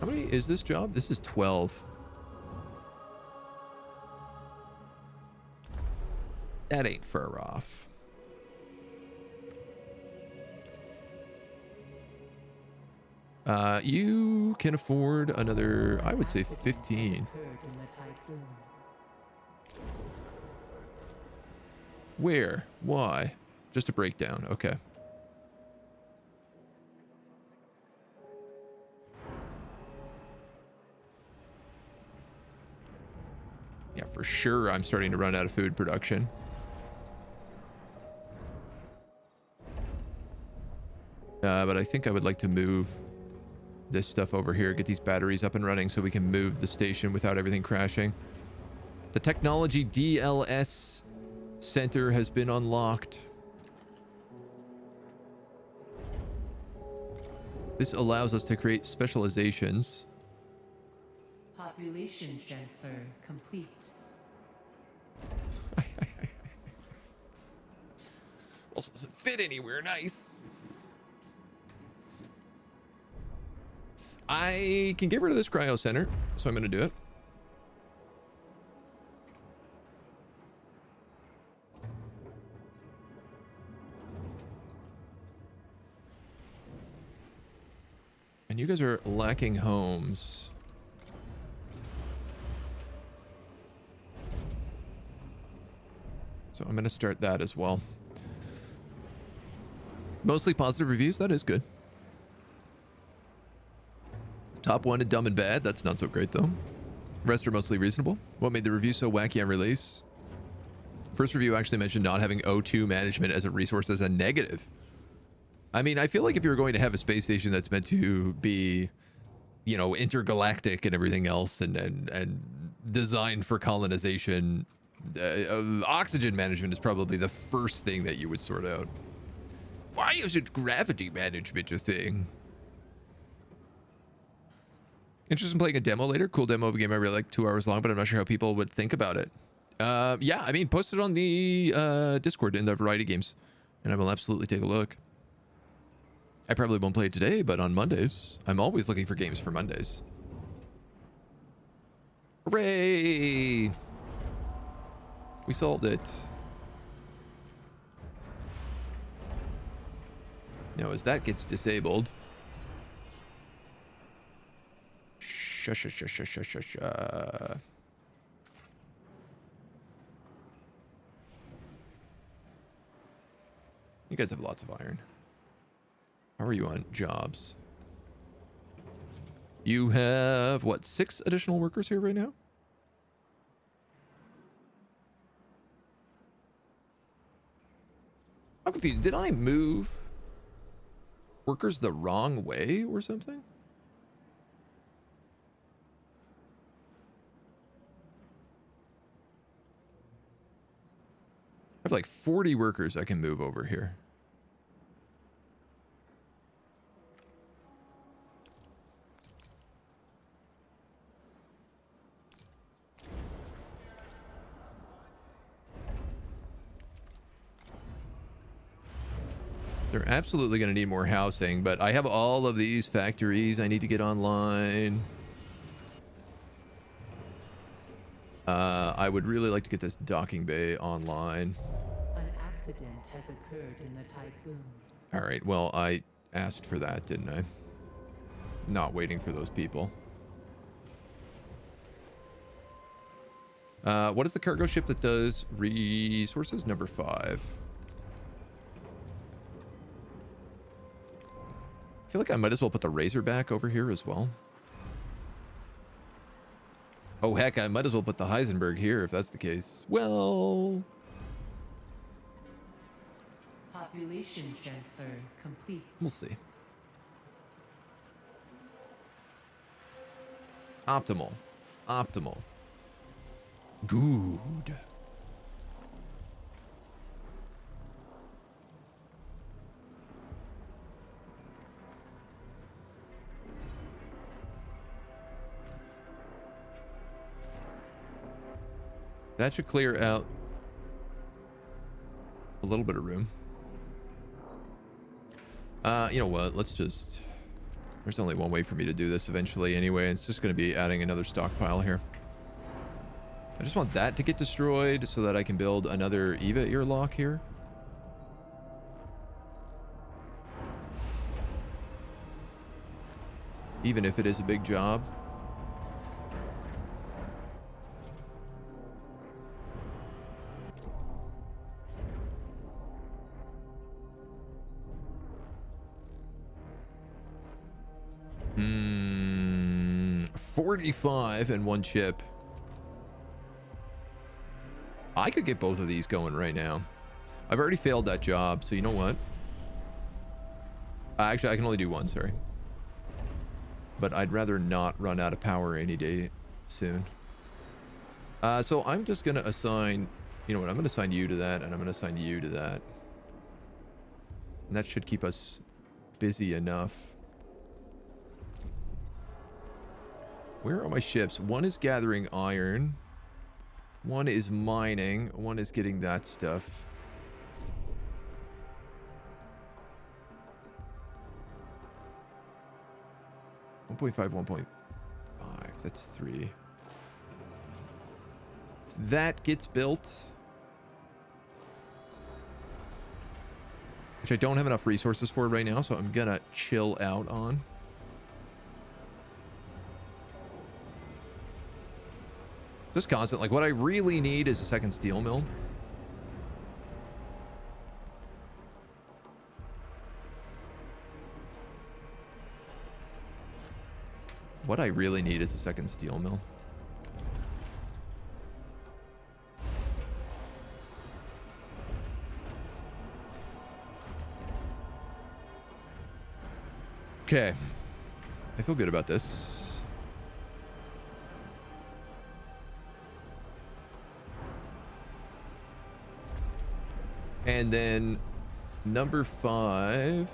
[SPEAKER 1] How many is this job? This is 12. That ain't far off. You can afford another, I would say 15. Where? Why? Just a breakdown. Okay. Yeah, for sure I'm starting to run out of food production. But I think I would like to move this stuff over here, get these batteries up and running so we can move the station without everything crashing. The technology DLS center has been unlocked. This allows us to create specializations.
[SPEAKER 2] Population transfer complete.
[SPEAKER 1] Also doesn't fit anywhere nice. I can get rid of this cryo center, so I'm going to do it. And you guys are lacking homes. So I'm going to start that as well. Mostly positive reviews. That is good. Top one to dumb and bad. That's not so great, though. Rest are mostly reasonable. What made the review so wacky on release? First review actually mentioned not having O2 management as a resource as a negative. I mean, I feel like if you're going to have a space station that's meant to be, you know, intergalactic and everything else and designed for colonization, oxygen management is probably the first thing that you would sort out. Why isn't gravity management a thing? Interested in playing a demo later? Cool demo of a game I really like, 2 hours long, but I'm not sure how people would think about it. Yeah, I mean, post it on the Discord in the variety games, and I will absolutely take a look. I probably won't play it today, but on Mondays. I'm always looking for games for Mondays. Hooray! We solved it. Now, as that gets disabled... You guys have lots of iron. How are you on jobs? You have, what, 6 additional workers here right now? I'm confused. Did I move workers the wrong way or something? I have like 40 workers I can move over here. They're absolutely going to need more housing, but I have all of these factories I need to get online. I would really like to get this docking bay online.
[SPEAKER 2] An accident has occurred in the Tiqqun.
[SPEAKER 1] All right, well, I asked for that, didn't I? Not waiting for those people. What is the cargo ship that does resources? Number 5. I feel like I might as well put the Razorback over here as well. Oh, heck, I might as well put the Heisenberg here if that's the case. Well...
[SPEAKER 2] Population transfer complete.
[SPEAKER 1] we'll see. Optimal. Optimal. Good. That should clear out a little bit of room. You know what? Let's just... there's only one way for me to do this eventually anyway. It's just going to be adding another stockpile here. I just want that to get destroyed so that I can build another EVA earlock here. Even if it is a big job. Hmm, 45 and 1 chip. I could get both of these going right now. I've already failed that job, so you know what? Actually, I can only do 1, sorry. But I'd rather not run out of power any day soon. So I'm just going to assign... you know what? I'm going to assign you to that, and I'm going to assign you to that. And that should keep us busy enough. Where are my ships? One is gathering iron. One is mining. One is getting that stuff. .5, 1.5. That's 3. That gets built. Which I don't have enough resources for right now, so I'm gonna chill out on. Just constant. Like, what I really need is a second steel mill. What I really need is a second steel mill. Okay. I feel good about this. And then number 5.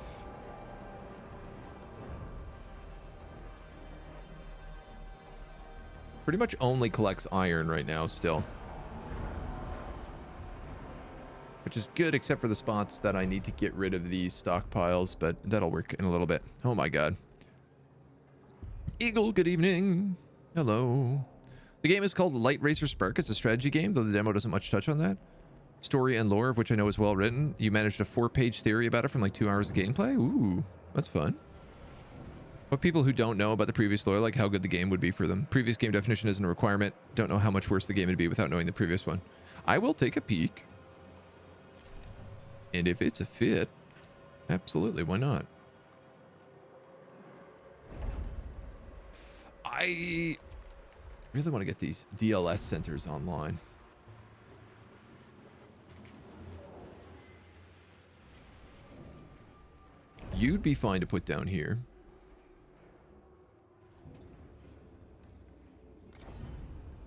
[SPEAKER 1] Pretty much only collects iron right now still. Which is good except for the spots that I need to get rid of these stockpiles, but that'll work in a little bit. Oh my god. Eagle, good evening. Hello. The game is called Light Racer Spark. It's a strategy game, though the demo doesn't much touch on that. Story and lore, of which I know is well written. You managed a 4-page theory about it from like 2 hours of gameplay. Ooh, that's fun. But people who don't know about the previous lore, like how good the game would be for them. Previous game definition isn't a requirement. Don't know how much worse the game would be without knowing the previous one. I will take a peek. And if it's a fit, absolutely, why not? I really want to get these DLS centers online. You'd be fine to put down here.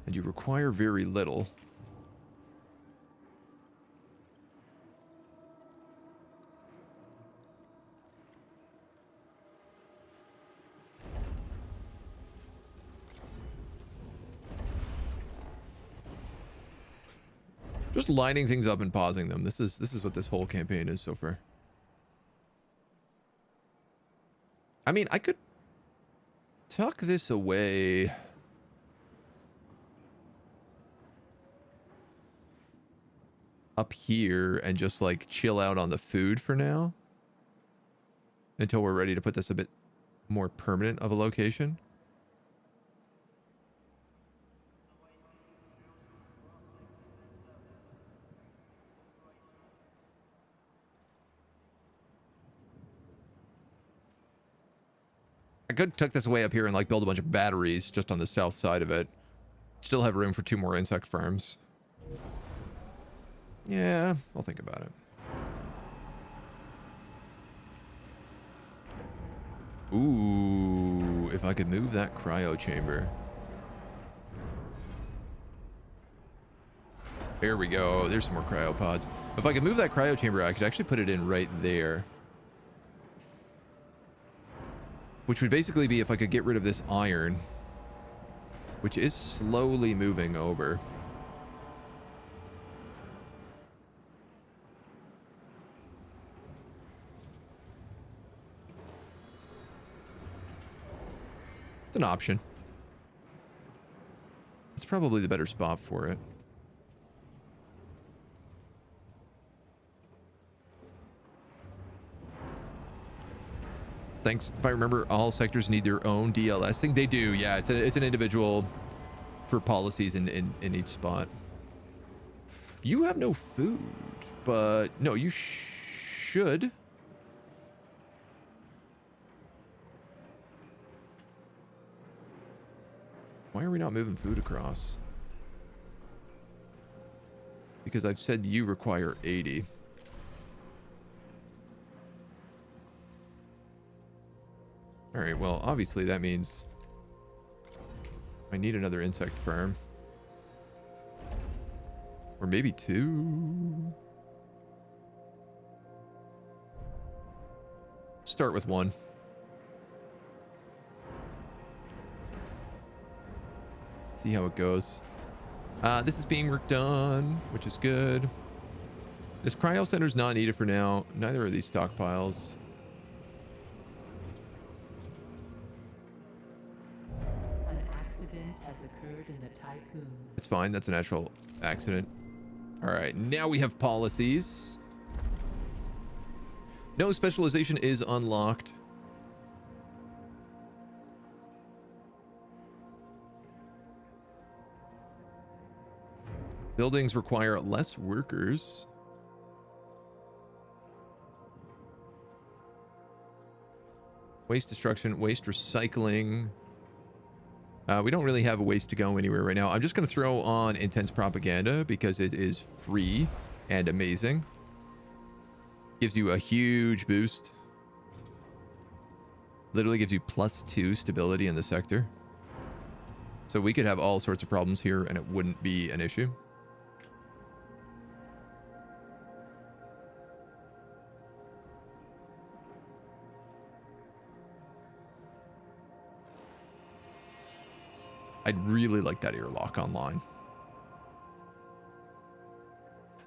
[SPEAKER 1] And you require very little. Just lining things up and pausing them. This is what this whole campaign is so far. I mean, I could tuck this away. Up here and just like chill out on the food for now. Until we're ready to put this a bit more permanent of a location. I could tuck this away up here and like build a bunch of batteries just on the south side of it. Still have room for 2 more insect farms. Yeah, I'll think about it. Ooh, if I could move that cryo chamber. There we go. There's some more cryopods. If I could move that cryo chamber, I could actually put it in right there. Which would basically be if I could get rid of this iron, which is slowly moving over. It's an option. It's probably the better spot for it. Thanks. If I remember, all sectors need their own DLS thing. They do, yeah. It's an individual for policies in each spot. You have no food, but no, you should. Why are we not moving food across? Because I've said you require 80. All right, well, obviously that means I need another insect farm. Or maybe 2. Start with 1. See how it goes. This is being worked on, which is good. This cryo center's not needed for now. Neither are these stockpiles.
[SPEAKER 2] An accident has occurred in the Tiqqun.
[SPEAKER 1] It's fine. That's a natural accident. All right. Now we have policies. No specialization is unlocked. Buildings require less workers. Waste destruction, waste recycling. We don't really have a waste to go anywhere right now. I'm just going to throw on intense propaganda because it is free and amazing. Gives you a huge boost. Literally gives you +2 stability in the sector. So we could have all sorts of problems here and it wouldn't be an issue. I'd really like that airlock online.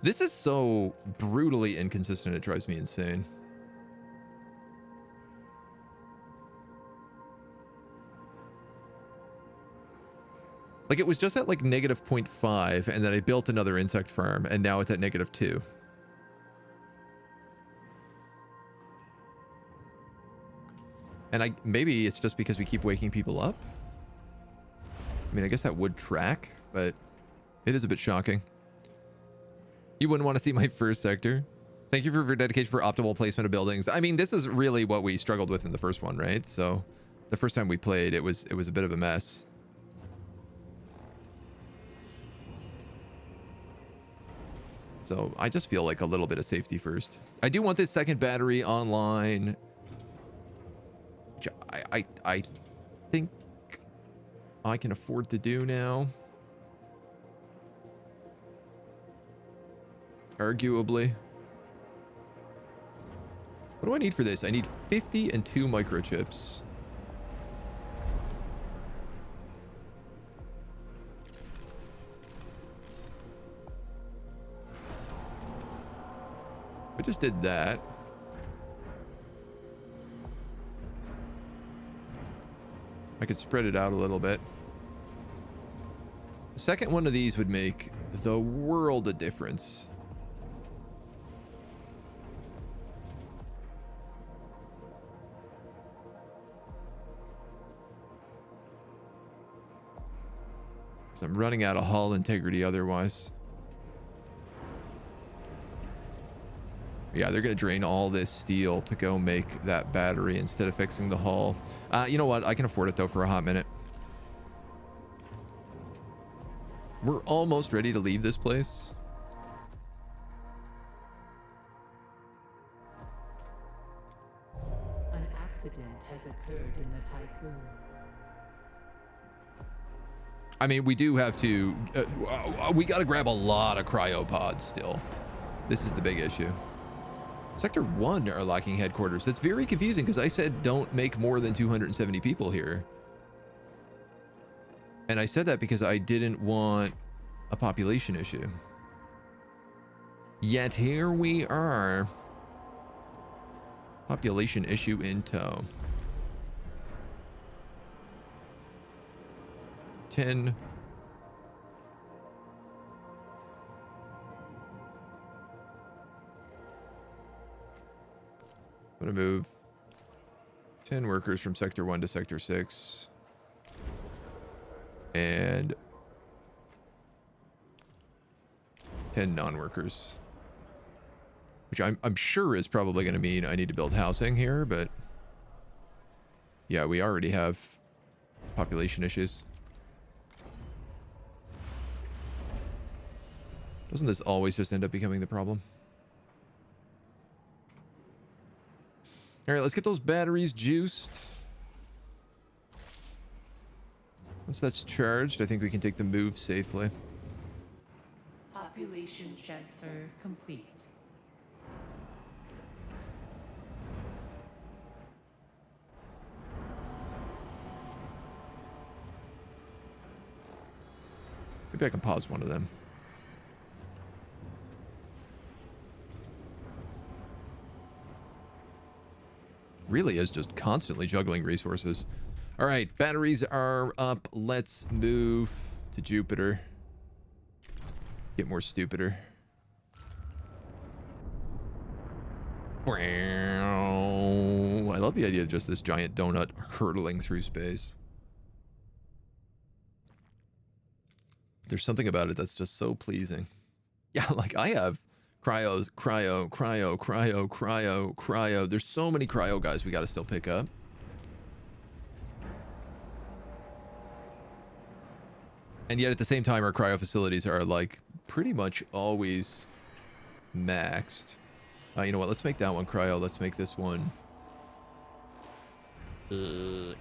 [SPEAKER 1] This is so brutally inconsistent, it drives me insane. Like, it was just at like -0.5, and then I built another insect farm, and now it's at -2. And maybe it's just because we keep waking people up. I mean, I guess that would track, but it is a bit shocking. You wouldn't want to see my first sector. Thank you for your dedication for optimal placement of buildings. I mean, this is really what we struggled with in the first one, right? So the first time we played, it was a bit of a mess. So I just feel like a little bit of safety first. I do want this second battery online. Which I think I can afford to do now. Arguably. What do I need for this? I need 50 and 2 microchips. I just did that. I could spread it out a little bit. The second one of these would make the world of difference. So I'm running out of hull integrity otherwise. Yeah, they're going to drain all this steel to go make that battery instead of fixing the hull. You know what? I can afford it, though, for a hot minute. We're almost ready to leave this place.
[SPEAKER 2] An accident has occurred in the Tiqqun.
[SPEAKER 1] I mean, we do have to... we got to grab a lot of cryopods still. This is the big issue. Sector 1 are lacking headquarters. That's very confusing because I said don't make more than 270 people here. And I said that because I didn't want a population issue. Yet here we are. Population issue in tow. 10. I'm gonna move 10 workers from Sector 1 to Sector 6. And 10 non-workers. Which I'm sure is probably going to mean I need to build housing here, but... yeah, we already have population issues. Doesn't this always just end up becoming the problem? Alright, let's get those batteries juiced. Once that's charged, I think we can take the move safely.
[SPEAKER 2] Population transfer complete.
[SPEAKER 1] Maybe I can pause one of them. Really is just constantly juggling resources. All right, batteries are up. Let's move to Jupiter. Get more stupider. I love the idea of just this giant donut hurtling through space. There's something about it that's just so pleasing. Yeah, like I have cryo. There's so many cryo guys we got to still pick up. And yet at the same time, our cryo facilities are like pretty much always maxed. You know what? Let's make that one cryo. Let's make this one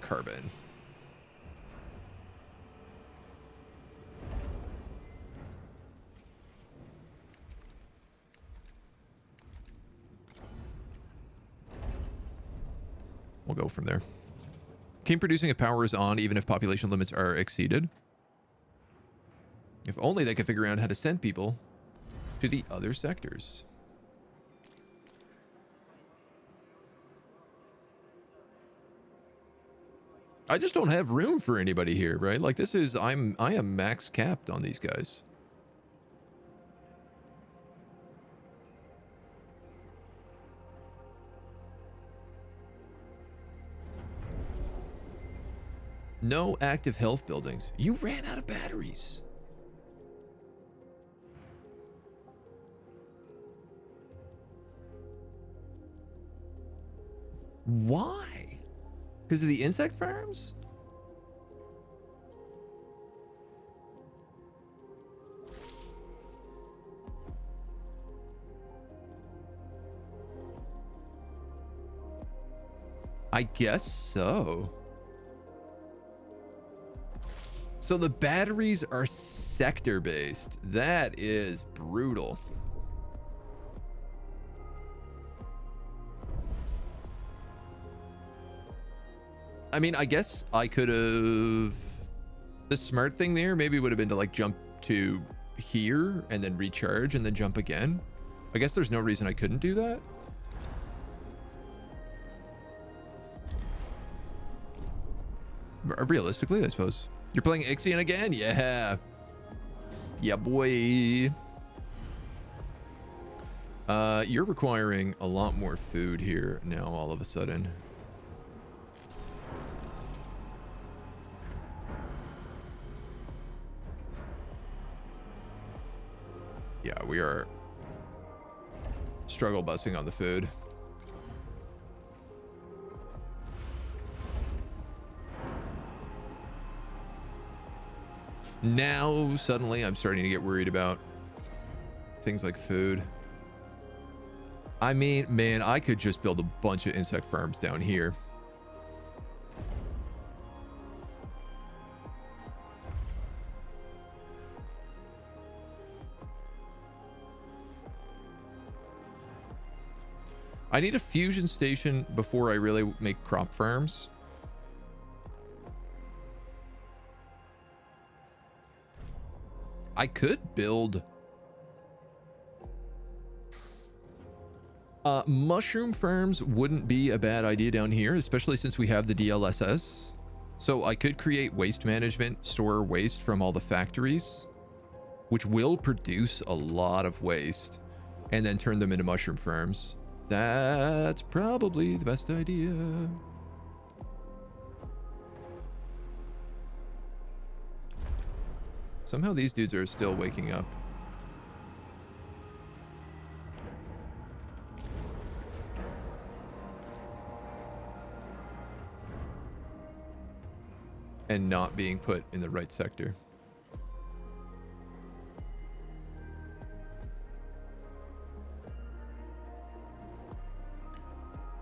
[SPEAKER 1] carbon. We'll go from there. Keep producing if power is on, even if population limits are exceeded. If only they could figure out how to send people to the other sectors. I just don't have room for anybody here, right? Like this is, I am max capped on these guys. No active health buildings. You ran out of batteries. Why? Because of the insect farms? I guess so. So the batteries are sector based. That is brutal. I mean, I guess I could have... The smart thing there maybe would have been to like jump to here and then recharge and then jump again. I guess there's no reason I couldn't do that. Realistically, I suppose. You're playing Ixion again? Yeah. Yeah, boy. You're requiring a lot more food here now all of a sudden. Yeah, we are struggle busing on the food. Now, suddenly, I'm starting to get worried about things like food. I mean, man, I could just build a bunch of insect farms down here. I need a fusion station before I really make crop farms. I could build mushroom farms wouldn't be a bad idea down here, especially since we have the DLSS. So I could create waste management, store waste from all the factories, which will produce a lot of waste, and then turn them into mushroom farms. That's probably the best idea. Somehow these dudes are still waking up. And not being put in the right sector.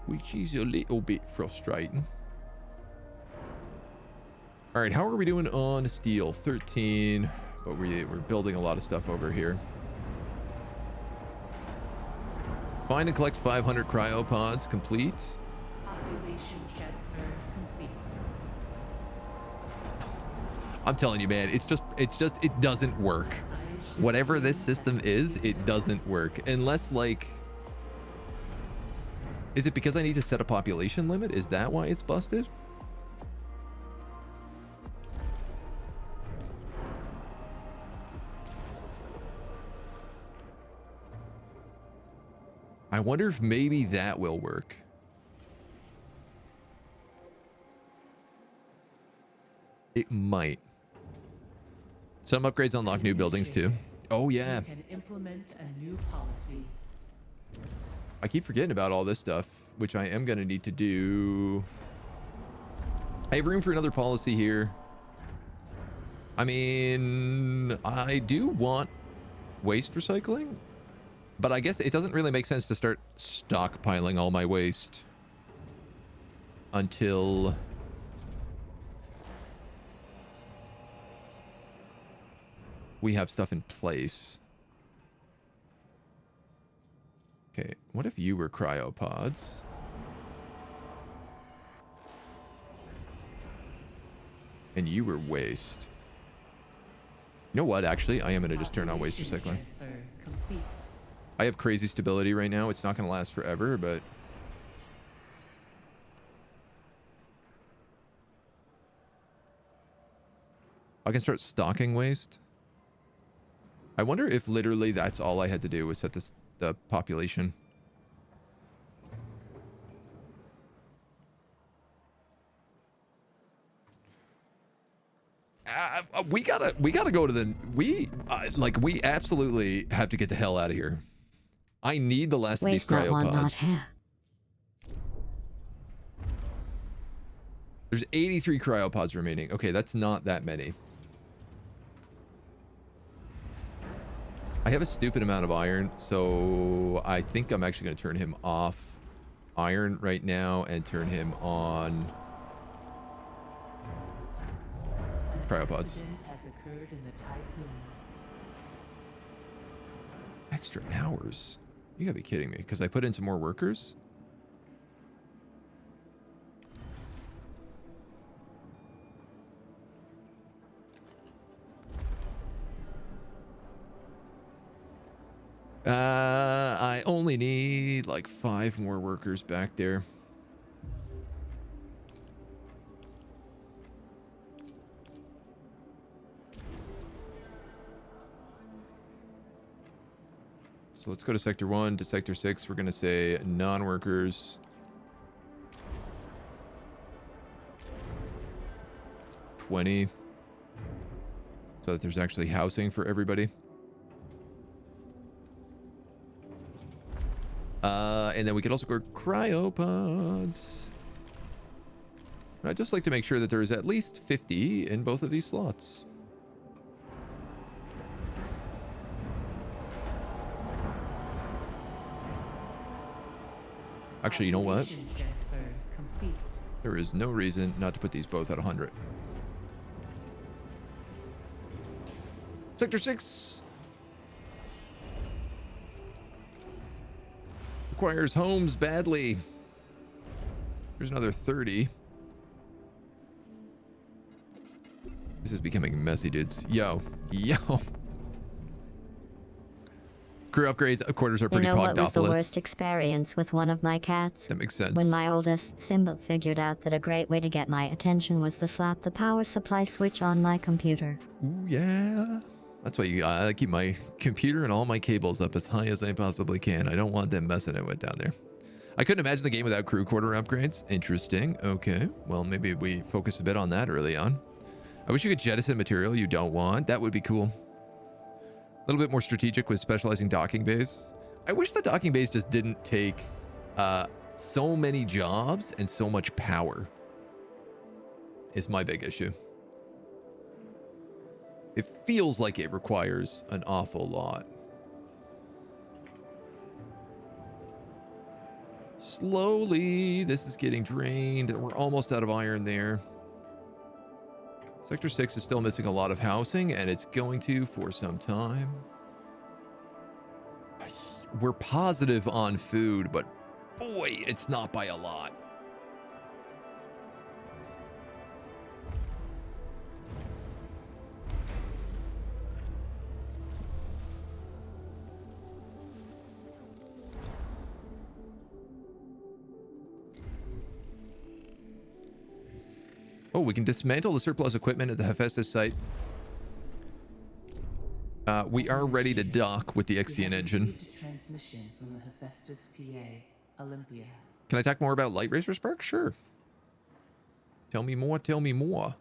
[SPEAKER 1] Which is a little bit frustrating. All right, how are we doing on steel? 13, but we're building a lot of stuff over here. Find and collect 500 cryopods, complete.
[SPEAKER 2] Population transfer complete.
[SPEAKER 1] I'm telling you, man, it doesn't work. Whatever this system is, it doesn't work. Unless, like, is it because I need to set a population limit? Is that why it's busted? I wonder if maybe that will work. It might. Some upgrades unlock new buildings too. Oh yeah.
[SPEAKER 2] You can implement a new policy.
[SPEAKER 1] I keep forgetting about all this stuff, which I am going to need to do. I have room for another policy here. I mean, I do want waste recycling, but I guess it doesn't really make sense to start stockpiling all my waste until we have stuff in place. Okay, what if you were cryopods? And you were waste. You know what, actually? I am going to just turn on waste recycling. I have crazy stability right now. It's not going to last forever, but... I can start stocking waste. I wonder if literally that's all I had to do was set this, the population. We gotta go to the, we absolutely have to get the hell out of here. I need the last of these cryopods. There's 83 cryopods remaining. Okay, that's not that many. I have a stupid amount of iron, so I think I'm actually going to turn him off iron right now and turn him on cryopods. Extra hours? You gotta be kidding me, because I put in some more workers? I only need like 5 more workers back there. So let's go to Sector 1, to Sector 6. We're going to say non-workers. 20. So that there's actually housing for everybody. And then we could also go cryopods. I'd just like to make sure that there is at least 50 in both of these slots. Actually, you know what?
[SPEAKER 2] Transfer complete.
[SPEAKER 1] There is no reason not to put these both at 100. Sector 6 requires homes badly. There's another 30. This is becoming messy, dudes. Yo. Crew upgrades, quarters are pretty
[SPEAKER 8] You know what was the
[SPEAKER 1] Pogdopolis.
[SPEAKER 8] worst experience with one of my cats?
[SPEAKER 1] That makes sense.
[SPEAKER 8] When my oldest, Simba, figured out that a great way to get my attention was to slap the power supply switch on my computer.
[SPEAKER 1] Ooh, yeah. That's why I keep my computer and all my cables up as high as I possibly can. I don't want them messing it with down there. I couldn't imagine the game without crew quarter upgrades. Interesting. Okay. Well, maybe we focus a bit on that early on. I wish you could jettison material you don't want. That would be cool. A little bit more strategic with specializing docking bays. I wish the docking bays just didn't take so many jobs and so much power. Is my big issue. It feels like it requires an awful lot. Slowly, this is getting drained. We're almost out of iron there. Sector 6 is still missing a lot of housing, and it's going to for some time. We're positive on food, but boy, it's not by a lot. Oh, we can dismantle the surplus equipment at the Hephaestus site. We are ready to dock with the Ixion engine.
[SPEAKER 2] Received a transmission from the Hephaestus PA, Olympia.
[SPEAKER 1] Can I talk more about Light Racer Spark? Sure. Tell me more, tell me more.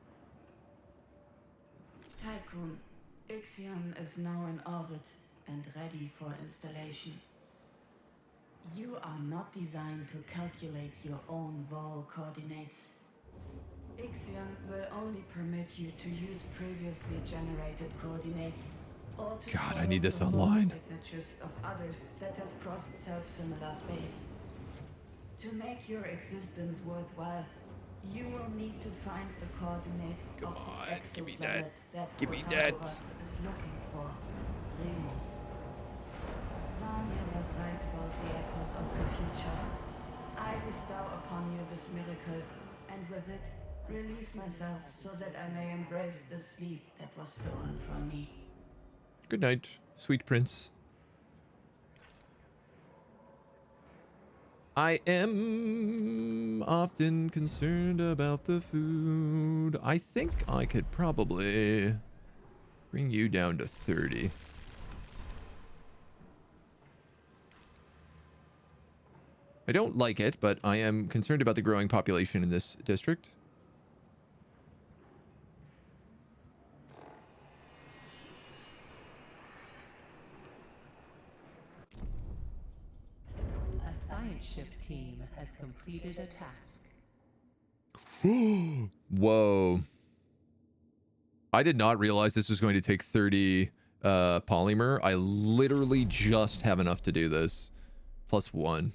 [SPEAKER 9] Tiqqun, Ixion is now in orbit and ready for installation. You are not designed to calculate your own vol coordinates. Ixion will only permit you to use previously generated coordinates or to
[SPEAKER 1] God, I
[SPEAKER 9] follow
[SPEAKER 1] need this
[SPEAKER 9] the vol
[SPEAKER 1] online.
[SPEAKER 9] signatures of others that have crossed self-similar space. To make your existence worthwhile, you will need to find the coordinates
[SPEAKER 1] Come
[SPEAKER 9] of
[SPEAKER 1] on,
[SPEAKER 9] the
[SPEAKER 1] give me that.
[SPEAKER 9] exoplanet
[SPEAKER 1] Give me that.
[SPEAKER 9] Protagoras is looking for, Remus. Vanya was right about the echoes of the future. I bestow upon you this miracle, and with it, release myself so that I may embrace the sleep that was stolen from me.
[SPEAKER 1] Good night, sweet prince. I am often concerned about the food. I think I could probably bring you down to 30. I don't like it, but I am concerned about the growing population in this district.
[SPEAKER 2] A science ship team has completed a task.
[SPEAKER 1] Whoa. I did not realize this was going to take 30 polymer. I literally just have enough to do this. +1.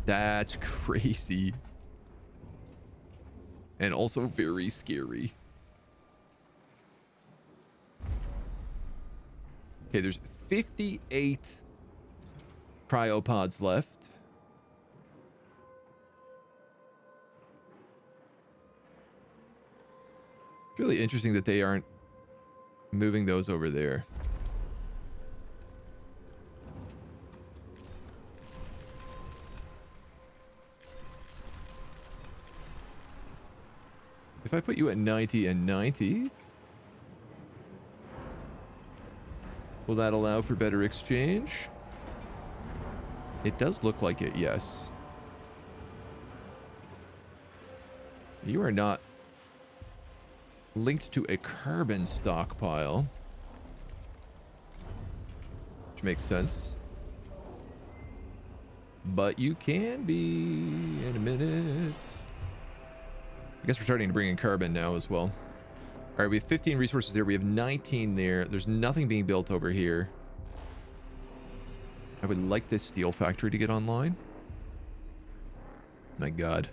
[SPEAKER 1] That's crazy. And also very scary. Okay, there's 58 cryopods left. It's really interesting that they aren't moving those over there. If I put you at 90 and 90, Will that allow for better exchange? It does look like it, yes. You are not linked to a carbon stockpile, which makes sense. But you can be in a minute. I guess we're starting to bring in carbon now as well. All right, we have 15 resources there. We have 19 there. There's nothing being built over here. I would like this steel factory to get online. My God.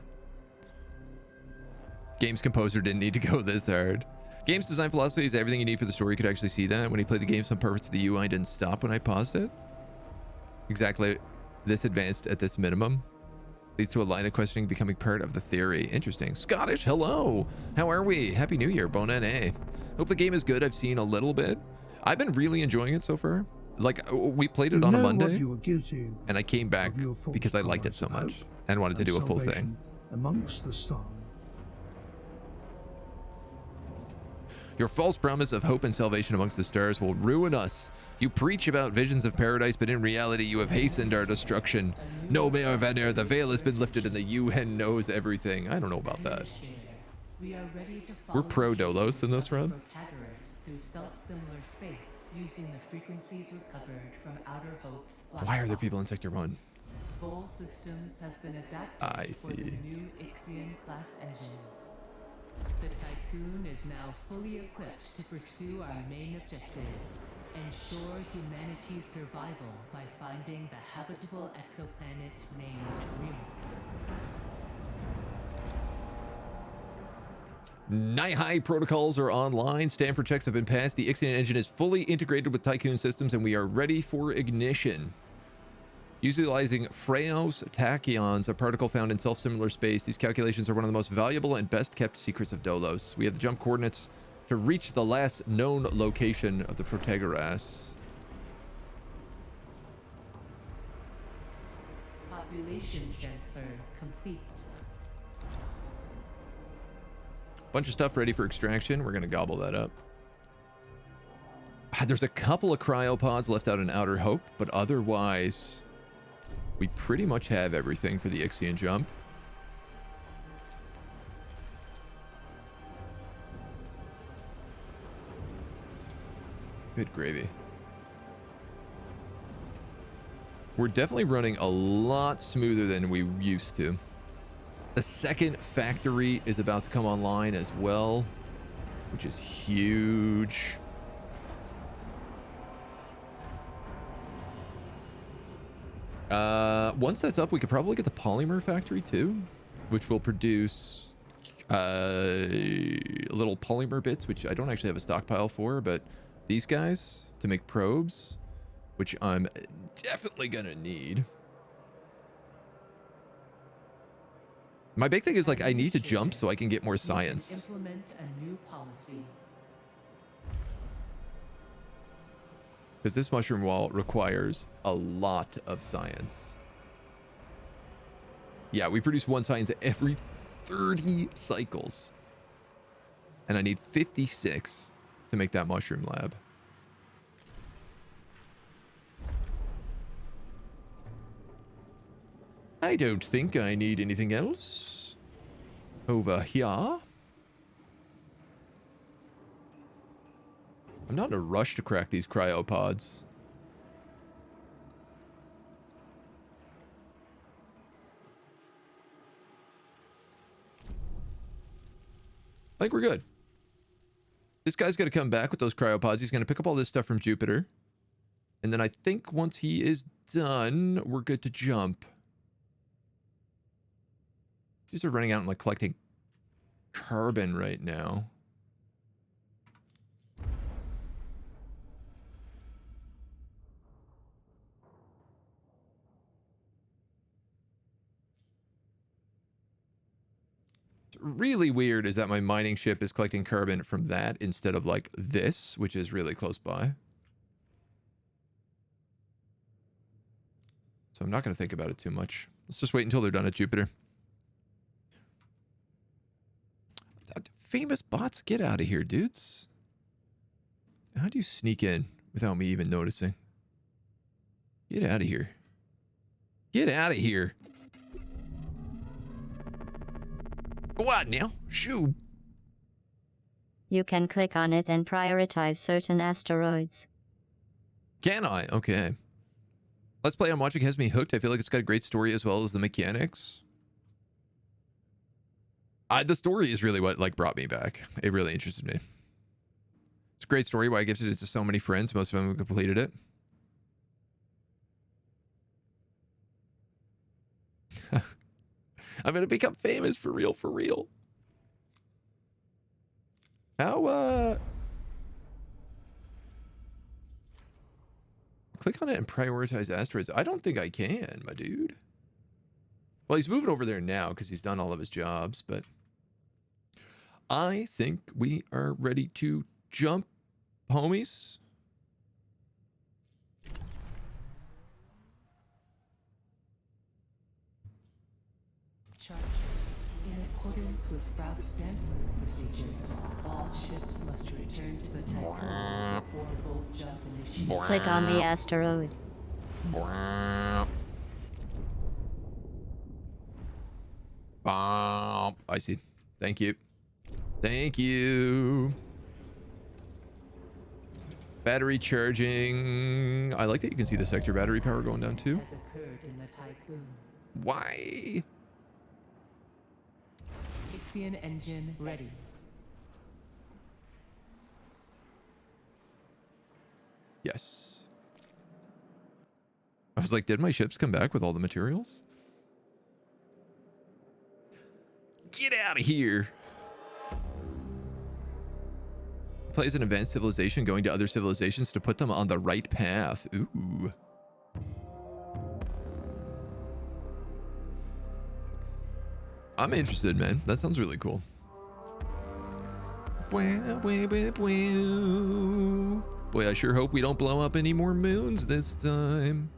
[SPEAKER 1] Game's composer didn't need to go this hard. Game's design philosophy is everything you need for the story. You could actually see that. When he played the game, some parts of the UI didn't stop when I paused it. Exactly this advanced at this minimum. Leads to a line of questioning becoming part of the theory. Interesting. Scottish, hello. How are we? Happy New Year. Bon année. Hope the game is good. I've seen a little bit. I've been really enjoying it so far. Like, we played it on a Monday, and I came back because I liked it so much and wanted to do a full thing.
[SPEAKER 10] Amongst the stars.
[SPEAKER 1] Your false promise of hope and salvation amongst the stars will ruin us. You preach about visions of paradise, but in reality, you have hastened our destruction. No, Mayor Vanner, the veil has been lifted and the UN knows everything. I don't know about that. We're pro Dolos in this run.
[SPEAKER 2] Through self-similar space, using the frequencies recovered from Outer Hope's black
[SPEAKER 1] Why are there
[SPEAKER 2] box.
[SPEAKER 1] people in Sector 1?
[SPEAKER 2] Full systems have been adapted
[SPEAKER 1] I
[SPEAKER 2] for the
[SPEAKER 1] see.
[SPEAKER 2] new Ixion class engine. The Tiqqun is now fully equipped to pursue our main objective: ensure humanity's survival by finding the habitable exoplanet named Remus.
[SPEAKER 1] Night-high protocols are online. Stanford checks have been passed. The Ixion engine is fully integrated with Tiqqun systems, and we are ready for ignition. Utilizing Freos tachyons, a particle found in self-similar space, these calculations are one of the most valuable and best-kept secrets of Dolos. We have the jump coordinates to reach the last known location of the Protagoras.
[SPEAKER 2] Population transfer complete.
[SPEAKER 1] Bunch of stuff ready for extraction. We're going to gobble that up. There's a couple of cryopods left out in Outer Hope, but otherwise, we pretty much have everything for the Ixion jump. Good gravy. We're definitely running a lot smoother than we used to. The second factory is about to come online as well, which is huge. Once that's up, we could probably get the polymer factory too, which will produce little polymer bits, which I don't actually have a stockpile for, but these guys to make probes, which I'm definitely gonna need. My big thing is, like, I need to jump so I can get more science.
[SPEAKER 2] Implement a new policy.
[SPEAKER 1] Because this mushroom wall requires a lot of science. Yeah, we produce one science every 30 cycles. And I need 56 to make that mushroom lab. I don't think I need anything else over here. I'm not in a rush to crack these cryopods. I think we're good. This guy's got to come back with those cryopods. He's going to pick up all this stuff from Jupiter. And then I think once he is done, we're good to jump. These are running out and like collecting carbon right now. What's really weird is that my mining ship is collecting carbon from that instead of like this, which is really close by. So I'm not going to think about it too much. Let's just wait until they're done at Jupiter. Famous bots, get out of here, dudes. How do you sneak in? without me even noticing. Get out of here. Get out of here. Go on now. Shoot.
[SPEAKER 8] You can click on it and prioritize certain asteroids.
[SPEAKER 1] Can I? Okay. Let's Play I'm watching has me hooked. I feel like it's got a great story as well as the mechanics. The story is really what like brought me back. It really interested me. It's a great story. Why I gifted it to so many friends. Most of them have completed it. I'm gonna become famous for real, for real. How click on it and prioritize asteroids. I don't think I can, my dude. Well, he's moving over there now because he's done all of his jobs, but I think we are ready to jump, homies.
[SPEAKER 2] Charge. In accordance with Ralph Stanford procedures, all ships must return to the Tiqqun before full jump initiation.
[SPEAKER 8] Click on the asteroid.
[SPEAKER 1] I see. Thank you. Thank you. Battery charging. I like that you can see the sector battery power going down too.
[SPEAKER 2] Has occurred in the Tiqqun.
[SPEAKER 1] Why?
[SPEAKER 2] Ixion engine ready.
[SPEAKER 1] Yes. I was like, did my ships come back with all the materials? Get out of here. Plays an advanced civilization going to other civilizations to put them on the right path. Ooh. I'm interested, man. That sounds really cool. Boy, I sure hope we don't blow up any more moons this time.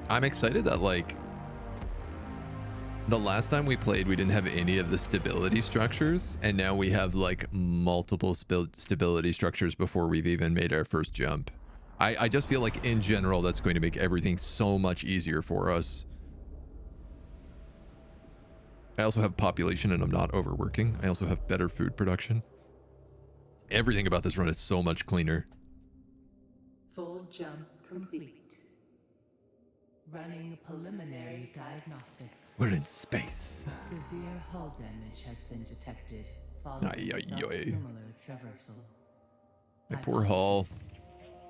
[SPEAKER 1] I'm excited that, like, the last time we played, we didn't have any of the stability structures, and now we have, like, multiple stability structures before we've even made our first jump. I just feel like, in general, that's going to make everything so much easier for us. I also have population, and I'm not overworking. I also have better food production. Everything about this run is so much cleaner.
[SPEAKER 2] Full jump complete. Running preliminary diagnostics.
[SPEAKER 1] We're in space.
[SPEAKER 2] Severe hull damage has been detected
[SPEAKER 1] Ay,
[SPEAKER 2] following
[SPEAKER 1] ay,
[SPEAKER 2] some
[SPEAKER 1] ay.
[SPEAKER 2] similar traversal.
[SPEAKER 1] My poor hull.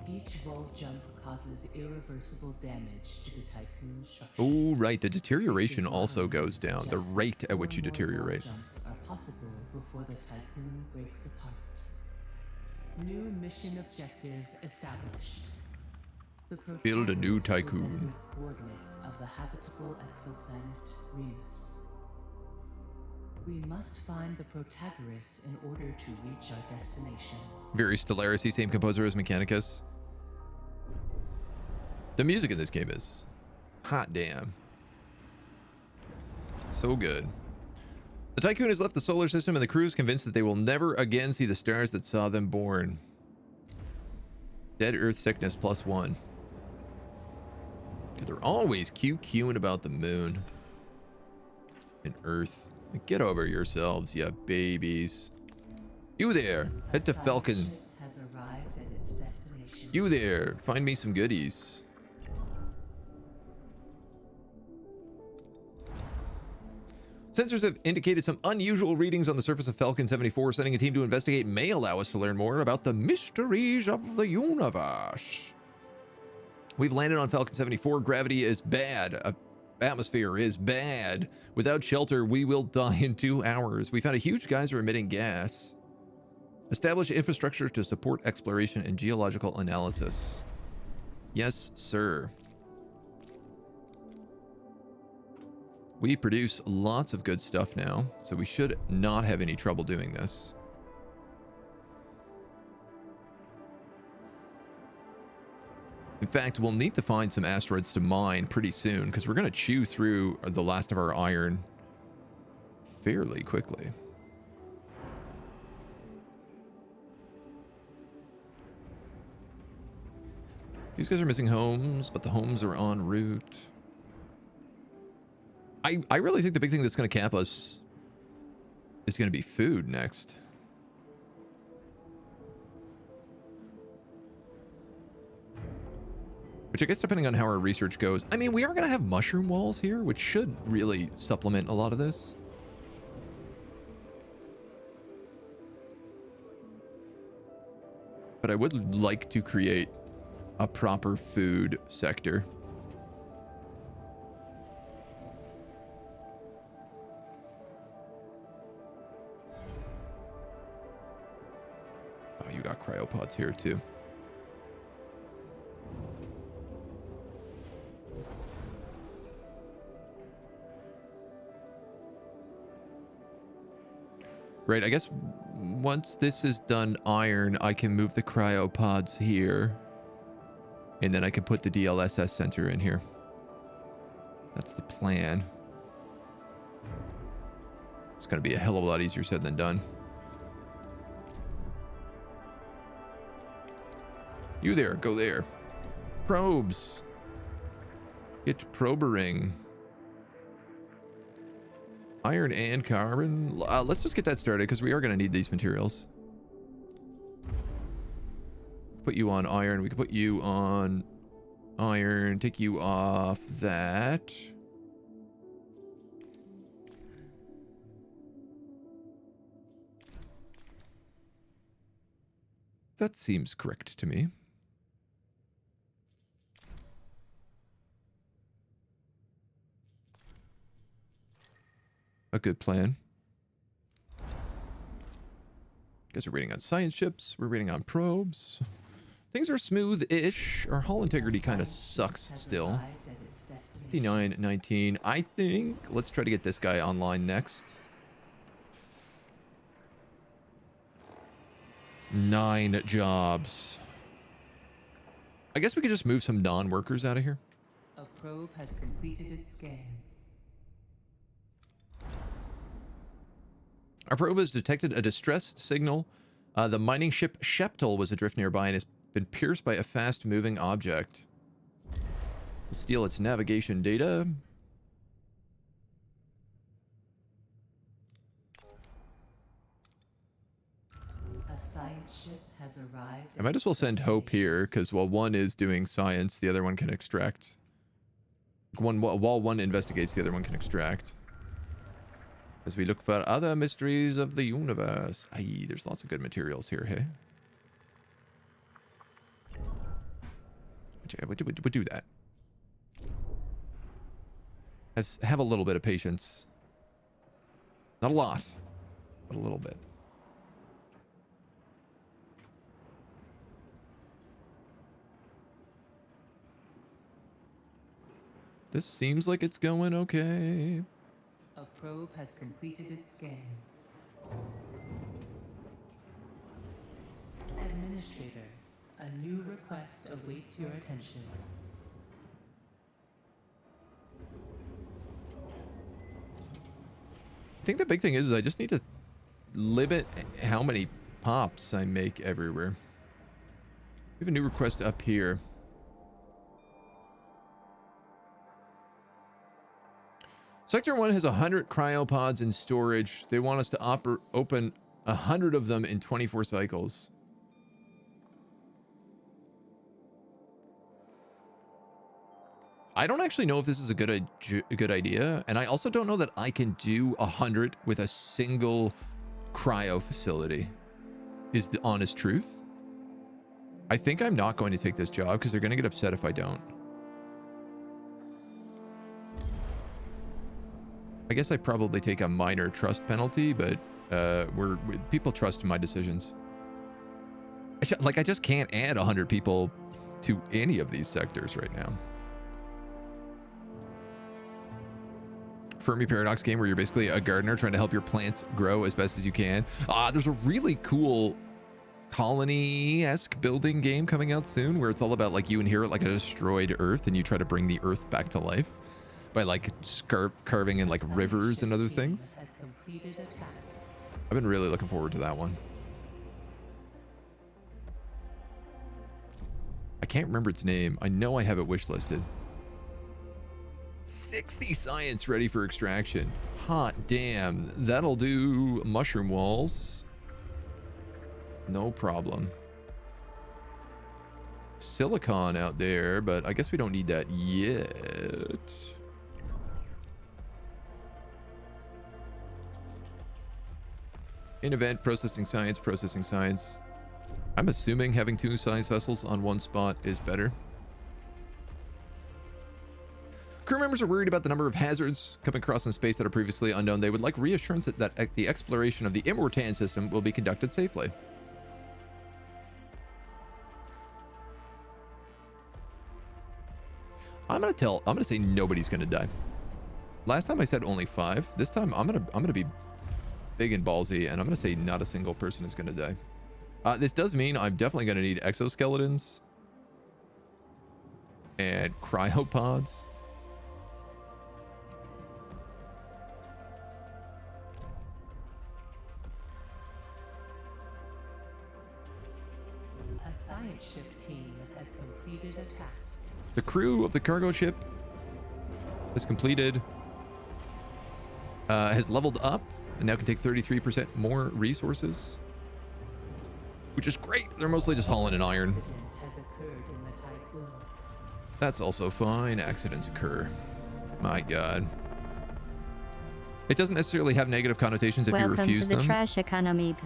[SPEAKER 2] Each vol jump causes irreversible damage to the Tiqqun structure.
[SPEAKER 1] Oh, right. The deterioration also goes down. The rate at which you deteriorate.
[SPEAKER 2] Jumps are possible before the Tiqqun breaks apart. New mission objective established. The
[SPEAKER 1] Build a new
[SPEAKER 2] protagonist
[SPEAKER 1] Tiqqun.
[SPEAKER 2] possesses coordinates of the habitable exoplanet Remus. We must find the Protagoras in order to reach our destination.
[SPEAKER 1] Very Stellaris-y, same composer as Mechanicus. The music in this game is hot damn. So good. The Tiqqun has left the solar system and the crew is convinced that they will never again see the stars that saw them born. Dead Earth sickness +1. They're always QQing about the moon and Earth. Get over yourselves, you babies. You there, head to Falcon.
[SPEAKER 2] Has arrived at its destination.
[SPEAKER 1] You there, find me some goodies. Sensors have indicated some unusual readings on the surface of Falcon 74. Sending a team to investigate may allow us to learn more about the mysteries of the universe. We've landed on Falcon 74. Gravity is bad. Atmosphere is bad. Without shelter, we will die in 2 hours. We found a huge geyser emitting gas. Establish infrastructure to support exploration and geological analysis. Yes, sir. We produce lots of good stuff now, so we should not have any trouble doing this. In fact, we'll need to find some asteroids to mine pretty soon because we're going to chew through the last of our iron fairly quickly. These guys are missing homes, but the homes are en route. I really think the big thing that's going to cap us is going to be food next. Which I guess depending on how our research goes. I mean, we are going to have mushroom walls here, which should really supplement a lot of this. But I would like to create a proper food sector. Oh, you got cryopods here too. Right, I guess once this is done iron, I can move the cryopods here. And then I can put the DLSS center in here. That's the plan. It's going to be a hell of a lot easier said than done. You there, go there. Probes. Get probering. Iron and carbon. Let's just get that started because we are going to need these materials. Put you on iron. We can put you on iron. Take you off that. That seems correct to me. A good plan. Guys are reading on science ships. We're reading on probes. Things are smooth-ish. Our hull integrity kind of sucks still. 59.19. I think let's try to get this guy online next. 9 jobs. I guess we could just move some non-workers out of here.
[SPEAKER 2] A probe has completed its scan.
[SPEAKER 1] Our probe has detected a distress signal. The mining ship Sheptel was adrift nearby and has been pierced by a fast-moving object. We'll steal its navigation data.
[SPEAKER 2] A science ship has arrived.
[SPEAKER 1] I might as well send Hope here, because while one is doing science, the other one can extract. While one investigates, the other one can extract. As we look for other mysteries of the universe. Aye, there's lots of good materials here, hey? We'll do that. Have a little bit of patience. Not a lot, but a little bit. This seems like it's going okay.
[SPEAKER 2] A probe has completed its scan. Administrator, a new request awaits your attention.
[SPEAKER 1] I think the big thing is I just need to limit how many pops I make everywhere. We have a new request up here. Sector 1 has 100 cryopods in storage. They want us to open 100 of them in 24 cycles. I don't actually know if this is a good idea, and I also don't know that I can do 100 with a single cryo facility. Is the honest truth. I think I'm not going to take this job because they're going to get upset if I don't. I guess I probably take a minor trust penalty, but people trust my decisions. I just can't add 100 people to any of these sectors right now. Fermi Paradox game where you're basically a gardener trying to help your plants grow as best as you can. There's a really cool colony-esque building game coming out soon where it's all about like you inherit like a destroyed Earth and you try to bring the Earth back to life by like carving in like rivers and other things.
[SPEAKER 2] Has completed a task.
[SPEAKER 1] I've been really looking forward to that one. I can't remember its name. I know I have it wishlisted. 60 science ready for extraction. Hot damn. That'll do mushroom walls. No problem. Silicon out there, but I guess we don't need that yet. In event, processing science. I'm assuming having 2 science vessels on one spot is better. Crew members are worried about the number of hazards coming across in space that are previously unknown. They would like reassurance that the exploration of the Immortan system will be conducted safely. I'm gonna say nobody's gonna die. Last time I said only 5. This time I'm gonna be big and ballsy, and I'm gonna say not a single person is gonna die. This does mean I'm definitely gonna need exoskeletons and cryopods.
[SPEAKER 2] A science ship team has completed a task.
[SPEAKER 1] The crew of the cargo ship has completed, has leveled up, and now can take 33% more resources, which is great. They're mostly just hauling in iron.
[SPEAKER 2] Accident has occurred in the Tiqqun.
[SPEAKER 1] That's also fine. Accidents occur. My God. It doesn't necessarily have negative connotations if you refuse them.
[SPEAKER 8] Welcome to the trash economy.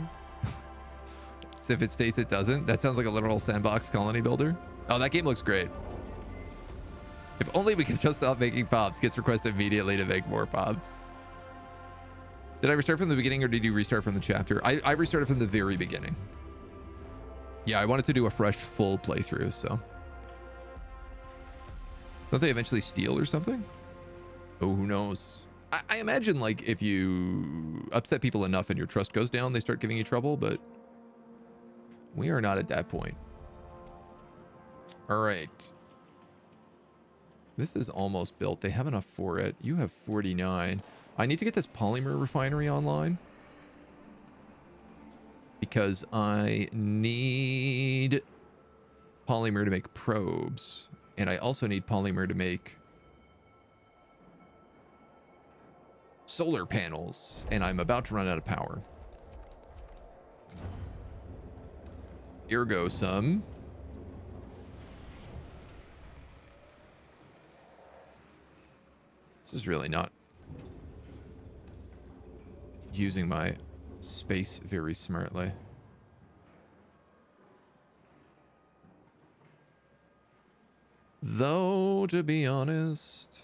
[SPEAKER 1] If it states it doesn't, that sounds like a literal sandbox colony builder. Oh, that game looks great. If only we could just stop making pops. Gets requested immediately to make more pops. Did I restart from the beginning or did you restart from the chapter? I restarted from the very beginning. Yeah, I wanted to do a fresh full playthrough, so. Don't they eventually steal or something? Oh, who knows? I imagine like if you upset people enough and your trust goes down, they start giving you trouble, but we are not at that point. All right. This is almost built. They have enough for it. You have 49. I need to get this polymer refinery online because I need polymer to make probes, and I also need polymer to make solar panels, and I'm about to run out of power. Here goes some. This is really not using my space very smartly. Though, to be honest,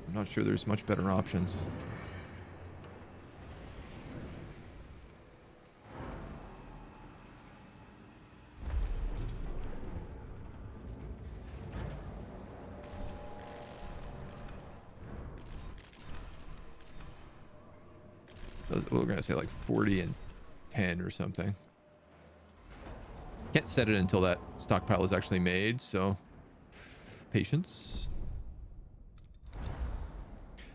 [SPEAKER 1] I'm not sure there's much better options. We're gonna say like 40 and 10 or something. Can't set it until that stockpile is actually made, so patience.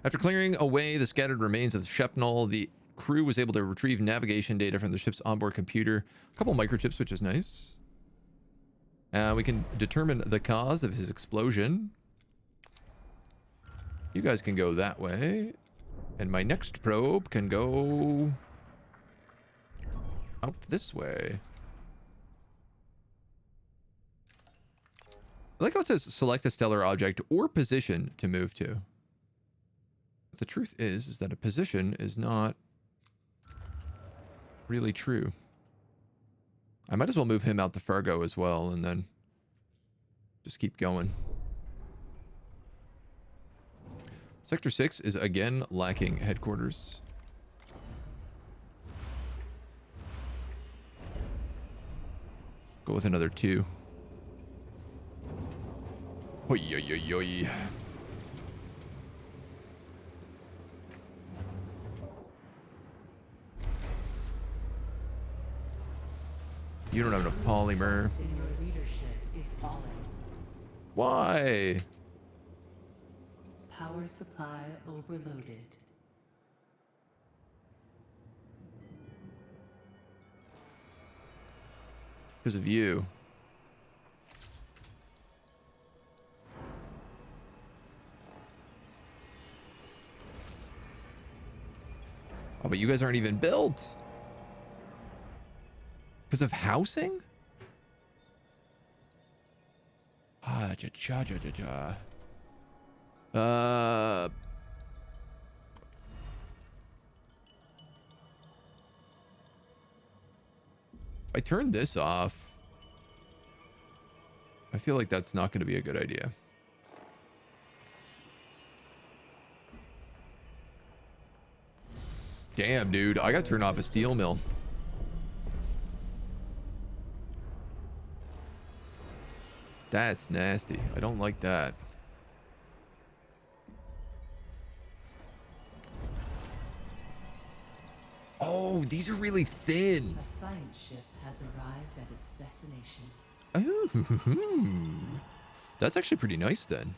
[SPEAKER 1] After clearing away the scattered remains of the Shepnal, the crew was able to retrieve navigation data from the ship's onboard computer. A couple microchips, which is nice. We can determine the cause of his explosion. You guys can go that way. And my next probe can go out this way. I like how it says select a stellar object or position to move to. But the truth is that a position is not really true. I might as well move him out to Fargo as well and then just keep going. Sector 6 is again lacking headquarters. Go with another 2. Oi, oi, oi, oi. You don't have enough polymer.
[SPEAKER 2] Trust in your leadership is falling.
[SPEAKER 1] Why?
[SPEAKER 2] Power supply overloaded.
[SPEAKER 1] Because of you. Oh, but you guys aren't even built. Because of housing? Ah, I turned this off. I feel like that's not going to be a good idea. Damn, dude. I got to turn off a steel mill. That's nasty. I don't like that. Oh, these are really thin.
[SPEAKER 2] A science ship has arrived at its destination.
[SPEAKER 1] Oh, that's actually pretty nice then.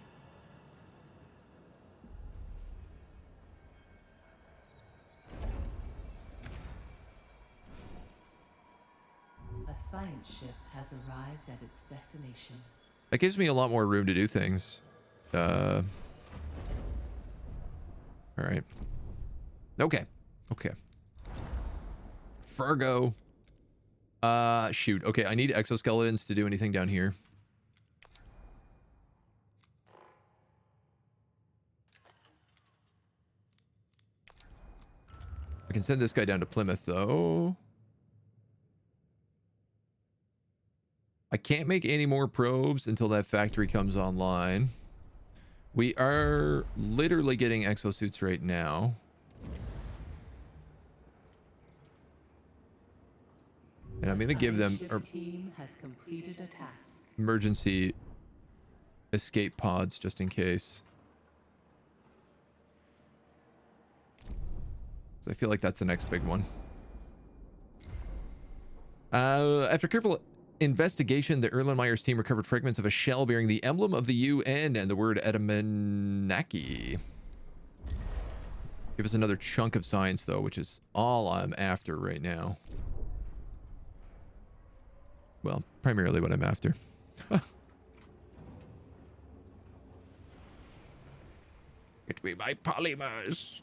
[SPEAKER 2] A science ship has arrived at its destination.
[SPEAKER 1] That gives me a lot more room to do things. All right. Okay. Okay. Fargo. Shoot. Okay, I need exoskeletons to do anything down here. I can send this guy down to Plymouth, though. I can't make any more probes until that factory comes online. We are literally getting exosuits right now. And I'm going to give them
[SPEAKER 2] team has completed a task.
[SPEAKER 1] emergency escape pods just in case. So I feel like that's the next big one. After careful investigation, the Erlenmeyer's team recovered fragments of a shell bearing the emblem of the UN and the word Edamanaki. Give us another chunk of science, though, which is all I'm after right now. Well, primarily what I'm after. Get me my polymers.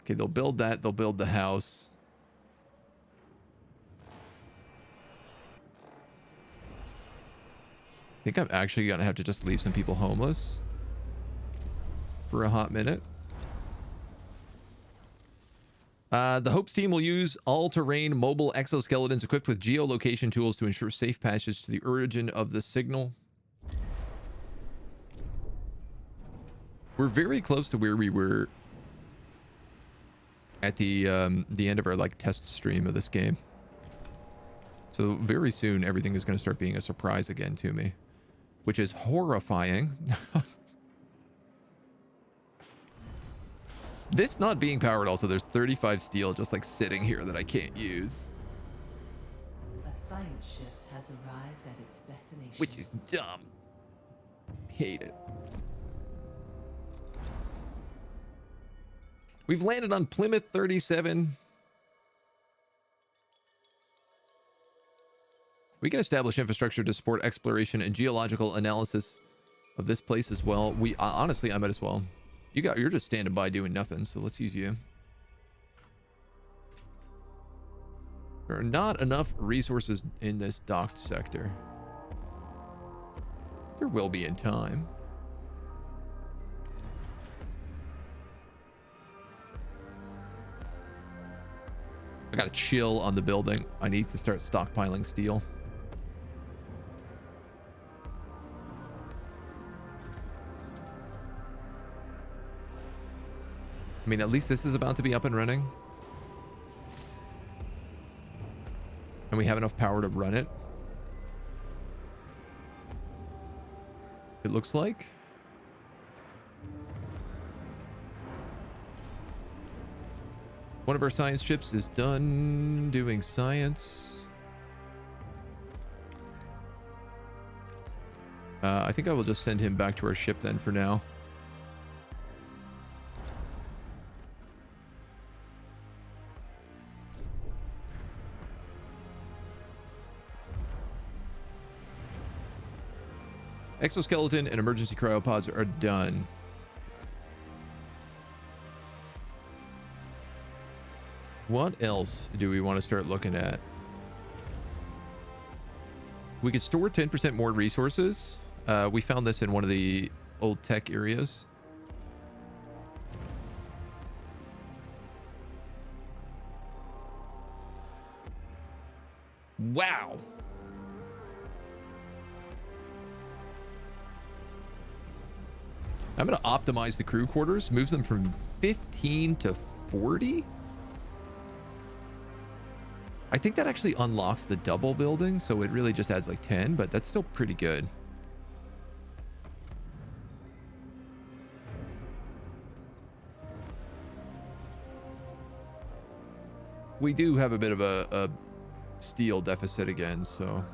[SPEAKER 1] Okay, they'll build that. They'll build the house. I think I'm actually going to have to just leave some people homeless for a hot minute. The Hope's team will use all-terrain mobile exoskeletons equipped with geolocation tools to ensure safe passage to the origin of the signal. We're very close to where we were at the end of our test stream of this game. So very soon everything is going to start being a surprise again to me, which is horrifying. This not being powered, also there's 35 steel just sitting here that I can't use,
[SPEAKER 2] A science ship has arrived at its destination.
[SPEAKER 1] which is dumb. Hate it. We've landed on Plymouth 37. We can establish infrastructure to support exploration and geological analysis of this place as well. We honestly, I might as well. You're just standing by doing nothing, so let's use you. There are not enough resources in this docked sector. There will be in time. I gotta chill on the building. I need to start stockpiling steel. I mean, at least this is about to be up and running. And we have enough power to run it. It looks like. One of our science ships is done doing science. I think I will just send him back to our ship then for now. Exoskeleton and emergency cryopods are done. What else do we want to start looking at? We could store 10% more resources. We found this in one of the old tech areas. Wow. I'm going to optimize the crew quarters, move them from 15 to 40. I think that actually unlocks the double building, so it really just adds like 10, but that's still pretty good. We do have a bit of a steel deficit again, so...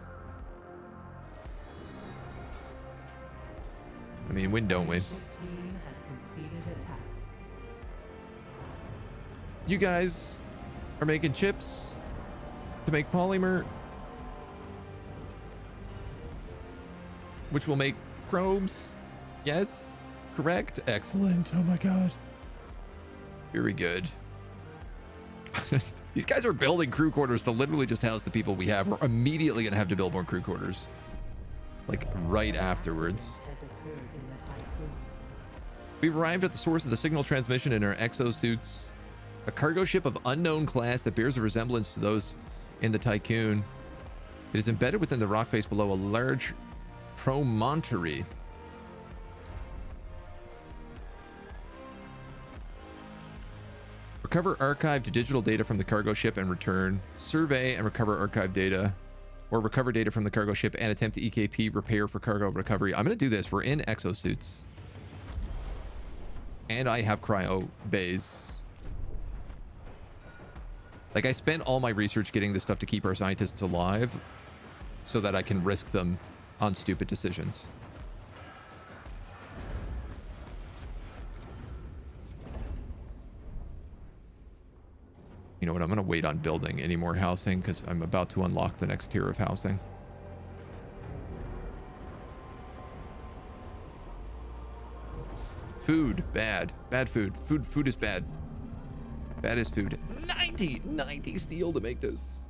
[SPEAKER 1] I mean, win, don't we?
[SPEAKER 2] Team has completed a task.
[SPEAKER 1] You guys are making chips to make polymer, which will make probes. Yes, correct. Excellent. Oh my god. Very good. These guys are building crew quarters to literally just house the people we have. We're immediately gonna have to build more crew quarters, like right afterwards.
[SPEAKER 2] Has occurred in the Tiqqun.
[SPEAKER 1] We've arrived at the source of the signal transmission in our exosuits. A cargo ship of unknown class that bears a resemblance to those in the Tiqqun. It is embedded within the rock face below a large promontory. Recover archived digital data from the cargo ship and return. Survey and recover archived data. Or recover data from the cargo ship and attempt to EKP repair for cargo recovery. I'm going to do this. We're in exosuits. And I have cryo bays. Like, I spent all my research getting this stuff to keep our scientists alive so that I can risk them on stupid decisions. You know what? I'm going to wait on building any more housing because I'm about to unlock the next tier of housing. Food, bad. Bad food. Food is bad. Bad is food. 90 steel to make this.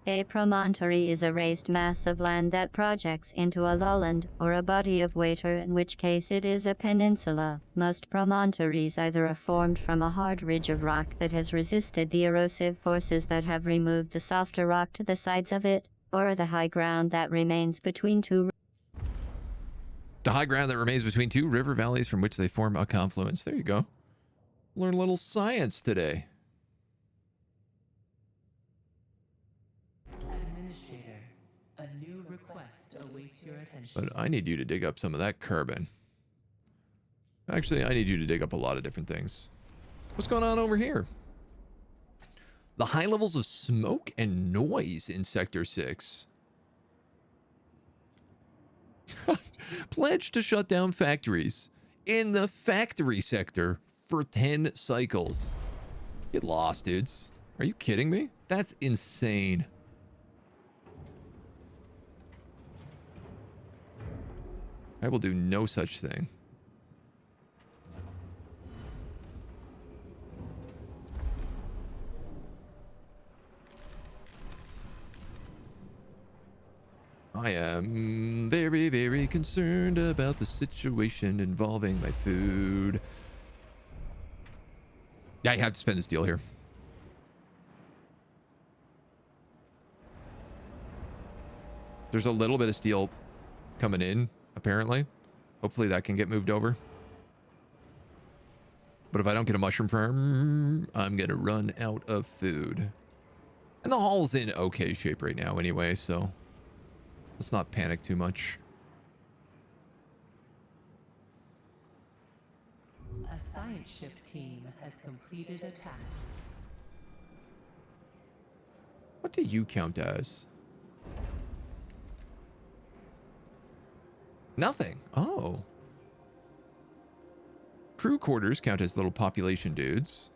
[SPEAKER 8] A promontory is a raised mass of land that projects into a lowland or a body of water, in which case it is a peninsula. Most promontories either are formed from a hard ridge of rock that has resisted the erosive forces that have removed the softer rock to the sides of it, or the high ground that remains between two
[SPEAKER 1] The high ground that remains between two river valleys from which they form a confluence. There you go. Learn a little science today.
[SPEAKER 2] Administrator, a new request awaits your attention.
[SPEAKER 1] But I need you to dig up some of that carbon. Actually, I need you to dig up a lot of different things. What's going on over here? The high levels of smoke and noise in Sector 6. Pledge to shut down factories in the factory sector for 10 cycles. Get lost, dudes. Are you kidding me? That's insane. I will do no such thing. I am very, very concerned about the situation involving my food. Yeah, I have to spend the steel here. There's a little bit of steel coming in, apparently. Hopefully that can get moved over. But if I don't get a mushroom farm, I'm going to run out of food. And the hall's in okay shape right now anyway, so let's not panic too much.
[SPEAKER 2] A science ship team has completed a task.
[SPEAKER 1] What do you count as? Nothing. Oh. Crew quarters count as little population dudes.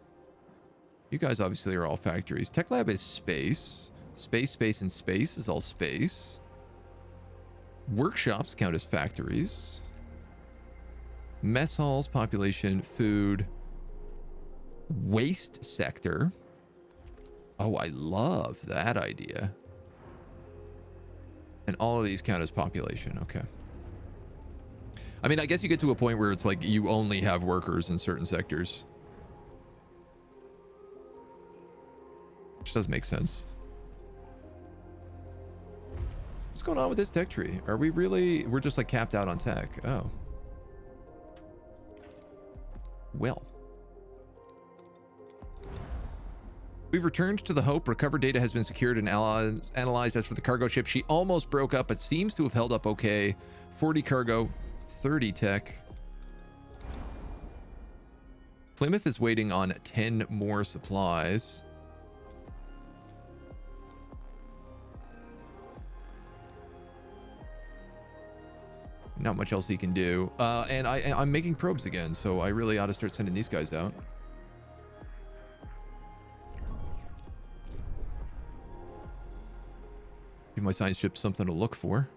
[SPEAKER 1] You guys obviously are all factories. Tech lab is space. Space, space, and space is all space. Workshops count as factories. Mess halls, population, food. Waste sector. Oh, I love that idea. And all of these count as population. Okay. I mean, I guess you get to a point where it's like you only have workers in certain sectors. Which does make sense. What's going on with this tech tree? Are we really... We're just like capped out on tech. Oh. Well. We've returned to the Hope. Recovered data has been secured and analyzed. As for the cargo ship, she almost broke up, but seems to have held up okay. 40 cargo, 30 tech. Plymouth is waiting on 10 more supplies. Not much else he can do. And I'm making probes again, so I really ought to start sending these guys out. Give my science ship something to look for.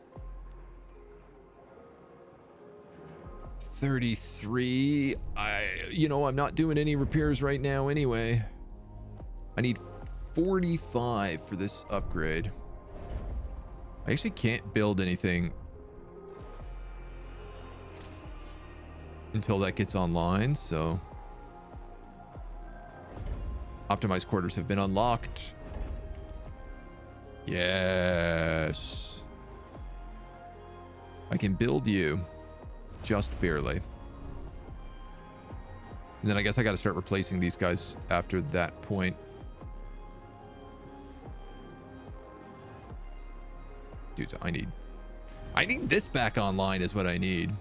[SPEAKER 1] 33. I'm not doing any repairs right now anyway. I need 45 for this upgrade. I actually can't build anything until that gets online, so optimized quarters have been unlocked. Yes, I can build you, just barely. And then I guess I got to start replacing these guys after that point. Dude, I need this back online is what I need.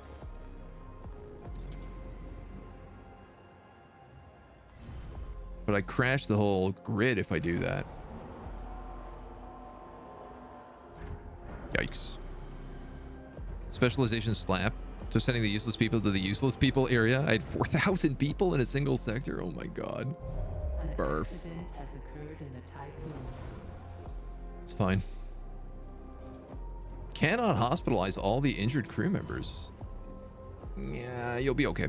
[SPEAKER 1] But I crash the whole grid if I do that. Yikes. Specialization slap. Just sending the useless people to the useless people area. I had 4,000 people in a single sector. Oh my god. Burf.
[SPEAKER 2] Accident has occurred in the Tiqqun.
[SPEAKER 1] It's fine. Cannot hospitalize all the injured crew members. Yeah, you'll be okay.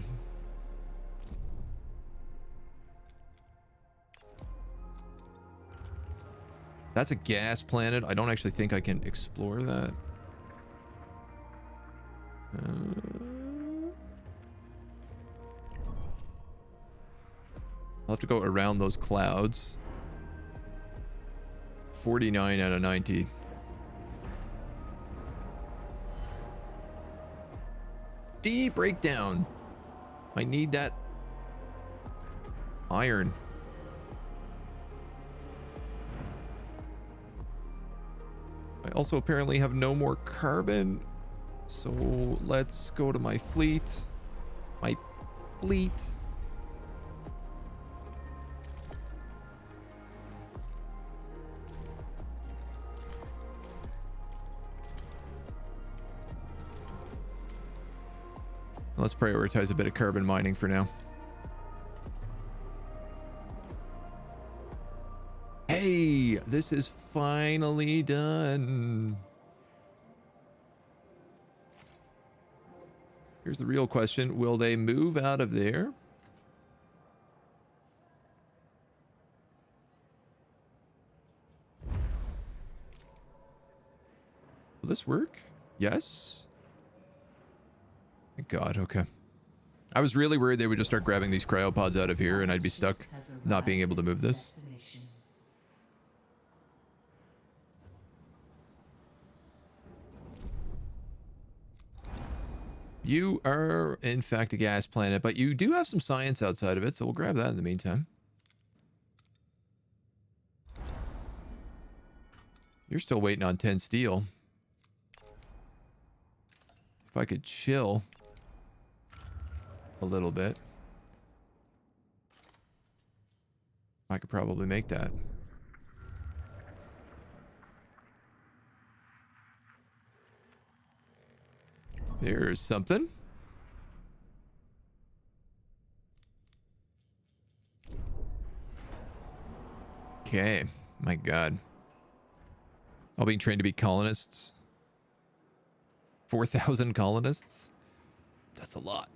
[SPEAKER 1] That's a gas planet. I don't actually think I can explore that. I'll have to go around those clouds. 49 out of 90. D breakdown. I need that iron. I also apparently have no more carbon. So let's go to my fleet. My fleet. Let's prioritize a bit of carbon mining for now. Hey, this is finally done. Here's the real question. Will they move out of there? Will this work? Yes. Thank God. Okay. I was really worried they would just start grabbing these cryopods out of here and I'd be stuck not being able to move this. You are, in fact, a gas planet, but you do have some science outside of it, so we'll grab that in the meantime. You're still waiting on 10 steel. If I could chill a little bit. I could probably make that. There's something. Okay. My God. All being trained to be colonists. 4,000 colonists? That's a lot.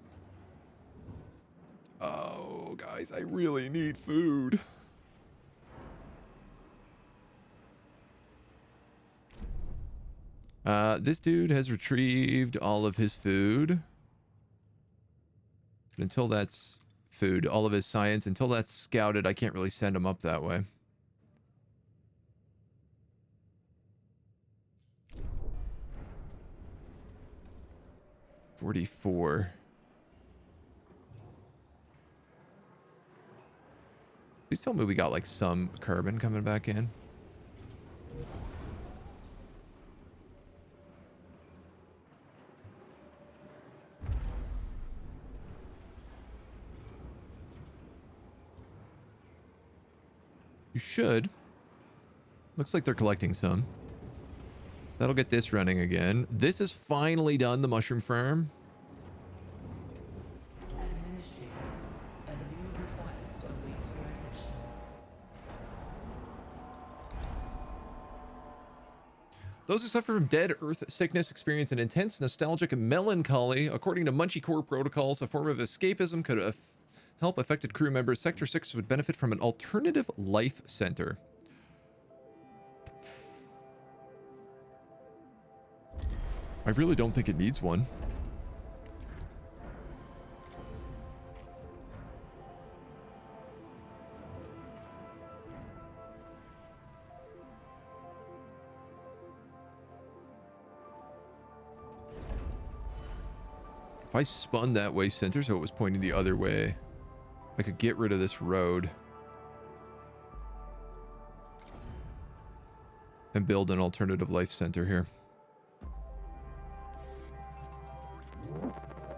[SPEAKER 1] Oh, guys, I really need food. This dude has retrieved all of his food. But until that's food, all of his science, until that's scouted, I can't really send him up that way. $44. Please tell me we got like some carbon coming back in. You should. Looks like they're collecting some. That'll get this running again. This is finally done, the mushroom farm.
[SPEAKER 2] Administrator, a new request awaits your attention.
[SPEAKER 1] Those who suffer from dead earth sickness experience an intense nostalgic melancholy. According to Munchie Core protocols, a form of escapism could help affected crew members. Sector 6 would benefit from an alternative life center. I really don't think it needs one. If I spun that waste center so it was pointing the other way, I could get rid of this road and build an alternative life center here.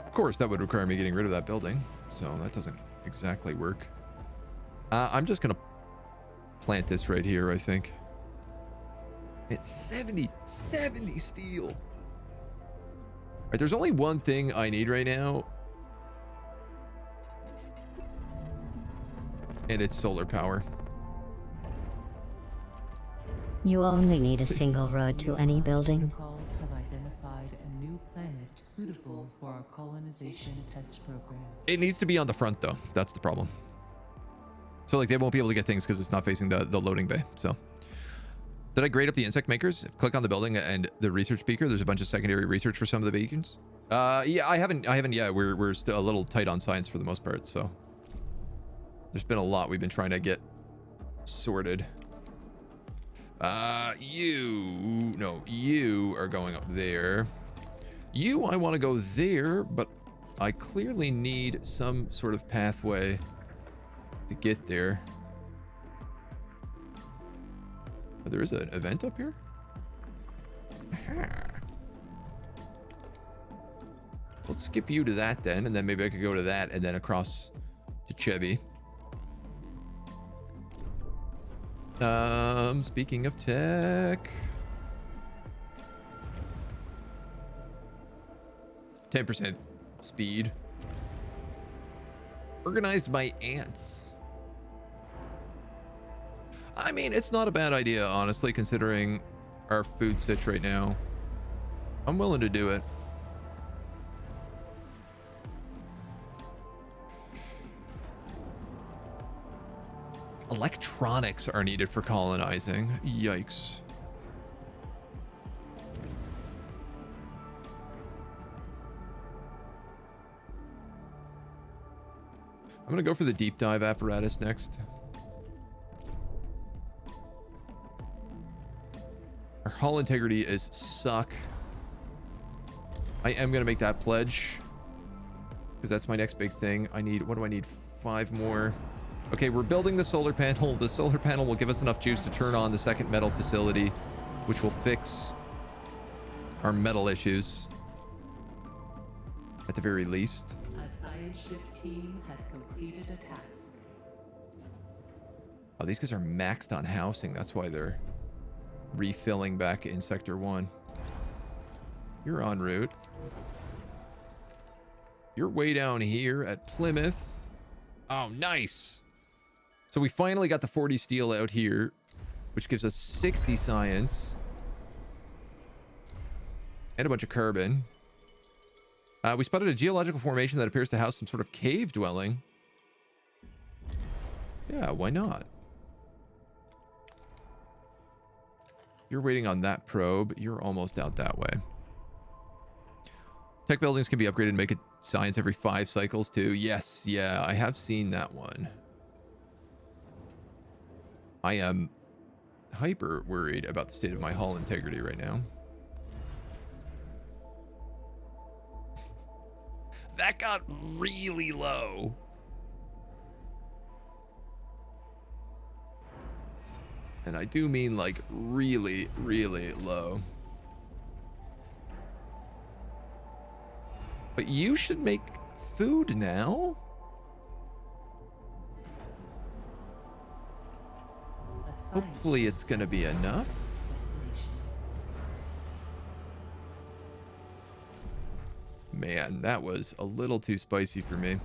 [SPEAKER 1] Of course, that would require me getting rid of that building, so that doesn't exactly work. I'm just gonna plant this right here, I think. It's 70 steel. All right, there's only one thing I need right now, and it's solar power.
[SPEAKER 8] You only need a single road to any building.
[SPEAKER 2] Protocols have identified a new planet suitable for our colonization test program.
[SPEAKER 1] It needs to be on the front, though. That's the problem. So, like, they won't be able to get things because it's not facing the loading bay. So, did I grade up the insect makers? Click on the building and the research beaker. There's a bunch of secondary research for some of the beacons. Yeah, I haven't yet. We're still a little tight on science for the most part. So, there's been a lot we've been trying to get sorted. You are going up there. I want to go there, but I clearly need some sort of pathway to get there. Oh, there is an event up here? Aha. Let's skip you to that then, and then maybe I could go to that and then across to Chevy. Speaking of tech, 10% speed. Organized by ants. I mean, it's not a bad idea, honestly, considering our food sitch right now. I'm willing to do it. Electronics are needed for colonizing. Yikes. I'm gonna go for the deep dive apparatus next. Our hull integrity is suck. I am gonna make that pledge because that's my next big thing. What do I need? 5 more. Okay, we're building the solar panel. The solar panel will give us enough juice to turn on the second metal facility, which will fix our metal issues at the very least.
[SPEAKER 2] A science ship team has completed a task.
[SPEAKER 1] Oh, these guys are maxed on housing. That's why they're refilling back in Sector 1. You're en route. You're way down here at Plymouth. Oh, nice. So we finally got the 40 steel out here, which gives us 60 science. And a bunch of carbon. We spotted a geological formation that appears to house some sort of cave dwelling. Yeah, why not? You're waiting on that probe. You're almost out that way. Tech buildings can be upgraded and make it science every 5 cycles too. Yes, yeah, I have seen that one. I am hyper worried about the state of my hull integrity right now. That got really low. And I do mean like really, really low. But you should make food now? Hopefully it's gonna be enough. Man, that was a little too spicy for me.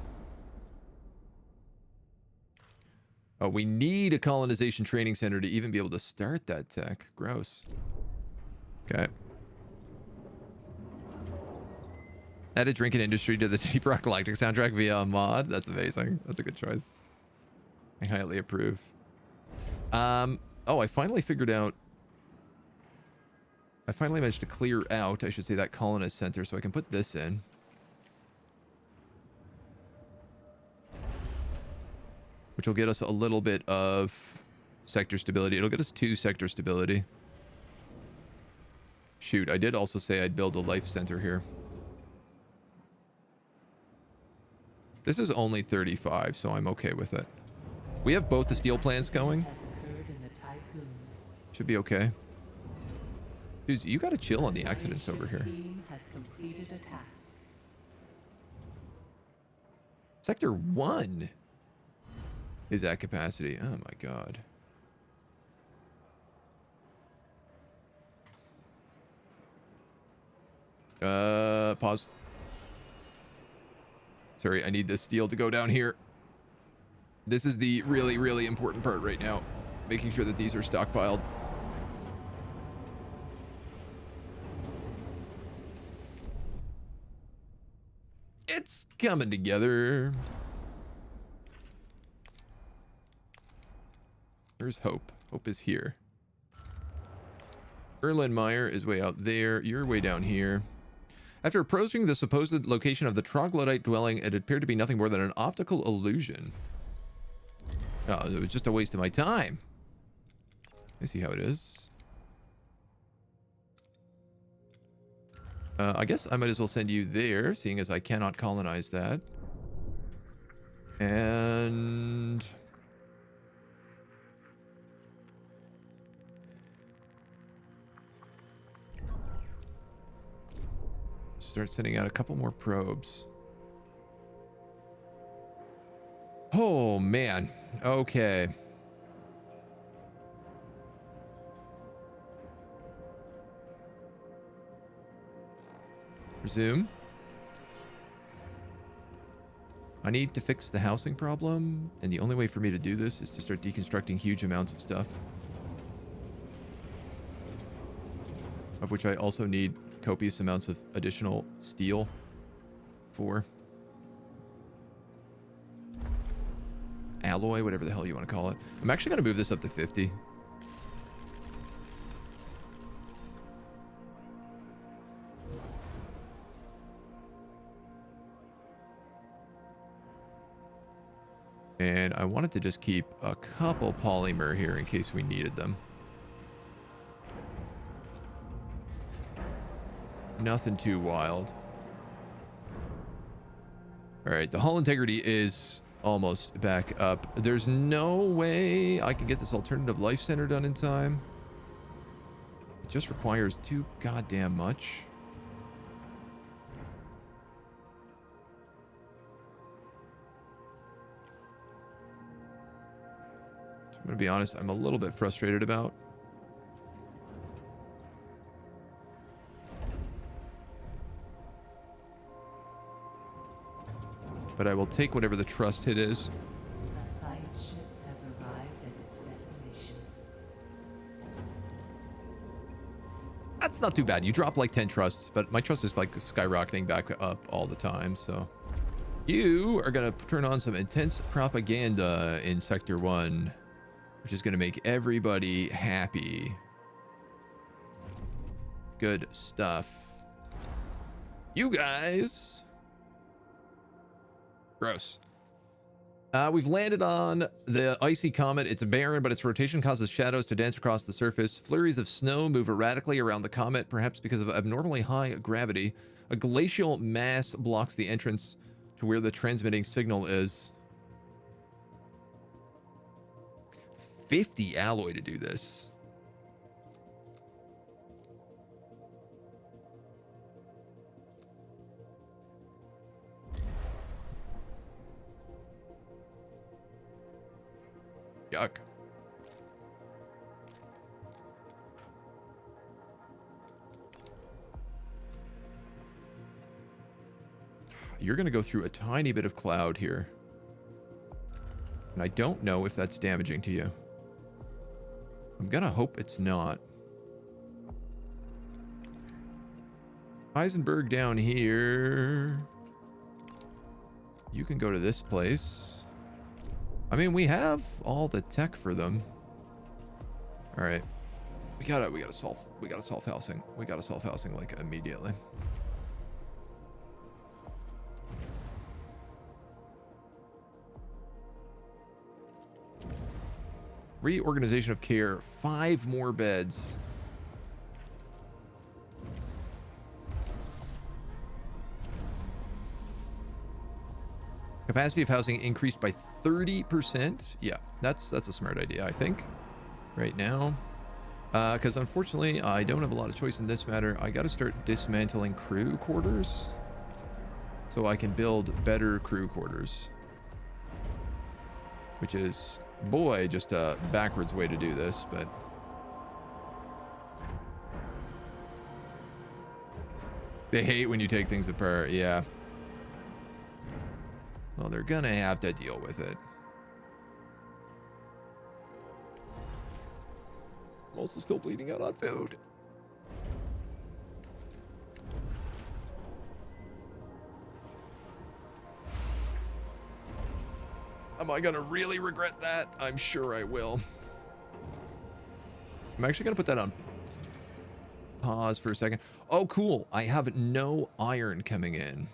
[SPEAKER 1] Oh, we need a colonization training center to even be able to start that tech. Gross. Okay. Add a drinking industry to the Deep Rock Galactic soundtrack via a mod. That's amazing. That's a good choice. I highly approve. Oh, I finally figured out. I finally managed to clear out, I should say, that colonist center, so I can put this in. Which will get us a little bit of sector stability. It'll get us 2 sector stability. Shoot, I did also say I'd build a life center here. This is only 35, so I'm okay with it. We have both the steel plants going. Should be okay. Dude, you gotta chill on the accidents over here. Sector 1 is at capacity. Oh my god. Pause. Sorry, I need this steel to go down here. This is the really, really important part right now. Making sure that these are stockpiled. It's coming together. Where's Hope? Hope is here. Erlenmeyer is way out there. You're way down here. After approaching the supposed location of the troglodyte dwelling, it appeared to be nothing more than an optical illusion. Oh, it was just a waste of my time. I see how it is. I guess I might as well send you there, seeing as I cannot colonize that. And... start sending out a couple more probes. Oh, man. Okay. Resume. I need to fix the housing problem, and the only way for me to do this is to start deconstructing huge amounts of stuff. Of which I also need copious amounts of additional steel for. Alloy, whatever the hell you want to call it. I'm actually going to move this up to 50. And I wanted to just keep a couple polymer here in case we needed them. Nothing too wild. All right, the hull integrity is almost back up. There's no way I can get this alternative life center done in time. It just requires too goddamn much. I'm gonna be honest, I'm a little bit frustrated about. But I will take whatever the trust hit is.
[SPEAKER 2] A side ship has arrived at its destination.
[SPEAKER 1] That's not too bad. You drop like 10 trusts, but my trust is like skyrocketing back up all the time, so. You are gonna turn on some intense propaganda in Sector 1, which is gonna make everybody happy. Good stuff. You guys. Gross. We've landed on the icy comet. It's barren, but its rotation causes shadows to dance across the surface. Flurries of snow move erratically around the comet, perhaps because of abnormally high gravity. A glacial mass blocks the entrance to where the transmitting signal is. 50 alloy to do this. Yuck. You're going to go through a tiny bit of cloud here. And I don't know if that's damaging to you. I'm going to hope it's not. Heisenberg down here. You can go to this place. I mean, we have all the tech for them. All right. We gotta solve housing. We gotta solve housing like immediately. Reorganization of care. 5 more beds. Capacity of housing increased by 30%. Yeah, that's a smart idea, I think, right now. Because unfortunately, I don't have a lot of choice in this matter. I got to start dismantling crew quarters so I can build better crew quarters. Which is, boy, just a backwards way to do this, but... They hate when you take things apart, yeah. Well, they're gonna have to deal with it. I'm also still bleeding out on food. Am I gonna really regret that? I'm sure I will. I'm actually gonna put that on pause for a second. Oh, cool. I have no iron coming in.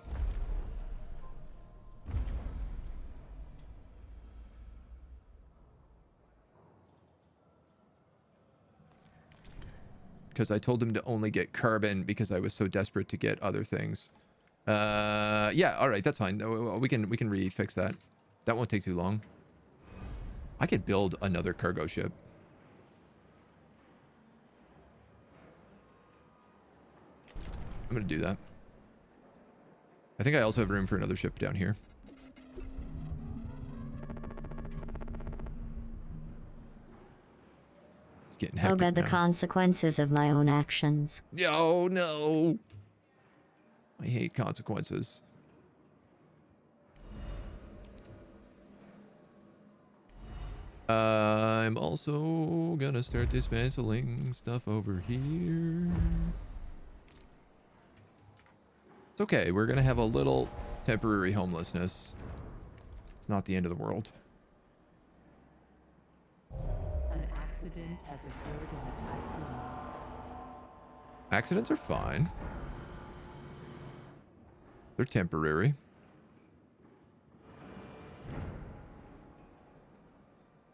[SPEAKER 1] Because I told him to only get carbon because I was so desperate to get other things. Yeah, all right, that's fine. We can refix that. That won't take too long. I could build another cargo ship. I'm gonna do that. I think I also have room for another ship down here.
[SPEAKER 8] I'll bear the consequences of my own actions.
[SPEAKER 1] Oh no. I hate consequences. I'm also gonna start dismantling stuff over here. It's okay. We're gonna have a little temporary homelessness. It's not the end of the world.
[SPEAKER 2] An accident has occurred in the Tiqqun.
[SPEAKER 1] Accidents are fine. They're temporary.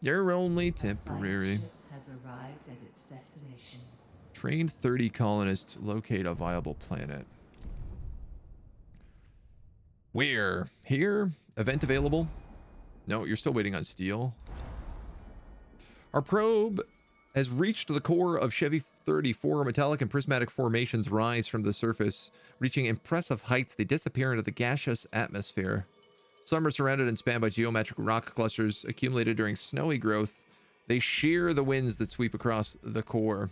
[SPEAKER 1] They're only temporary.
[SPEAKER 2] A ship has arrived at its destination.
[SPEAKER 1] Train 30 colonists. Locate a viable planet. Where? Here? Event available? No, you're still waiting on steel. Our probe has reached the core of Chevy 34. Metallic and prismatic formations rise from the surface. Reaching impressive heights, they disappear into the gaseous atmosphere. Some are surrounded and spanned by geometric rock clusters accumulated during snowy growth. They shear the winds that sweep across the core.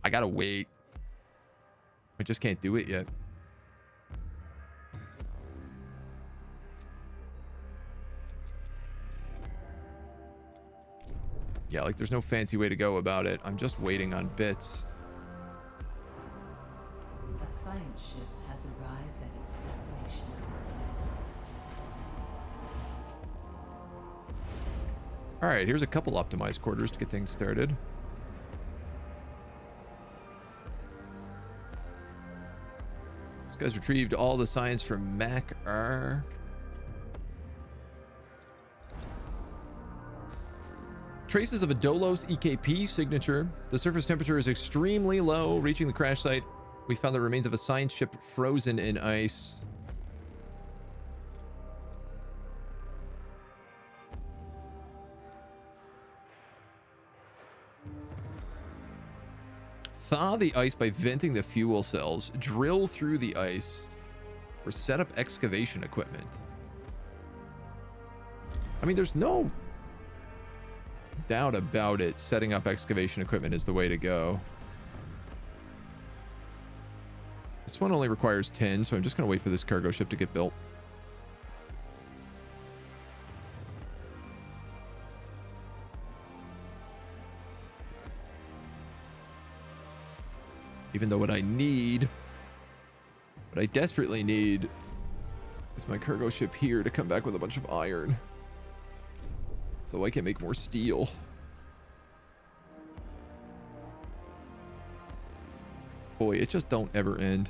[SPEAKER 1] I gotta wait. I just can't do it yet. Yeah, like there's no fancy way to go about it. I'm just waiting on bits.
[SPEAKER 2] A science ship has arrived at its destination.
[SPEAKER 1] All right, here's a couple optimized quarters to get things started. This guy's retrieved all the science from Mac-R. Traces of a DOLOS EKP signature. The surface temperature is extremely low. Reaching the crash site, we found the remains of a science ship frozen in ice. Thaw the ice by venting the fuel cells. Drill through the ice. Or set up excavation equipment. I mean, there's no doubt about it. Setting up excavation equipment is the way to go. This one only requires 10, so I'm just going to wait for this cargo ship to get built. Even though what I desperately need is my cargo ship here to come back with a bunch of iron. So I can make more steel. Boy, it just don't ever end.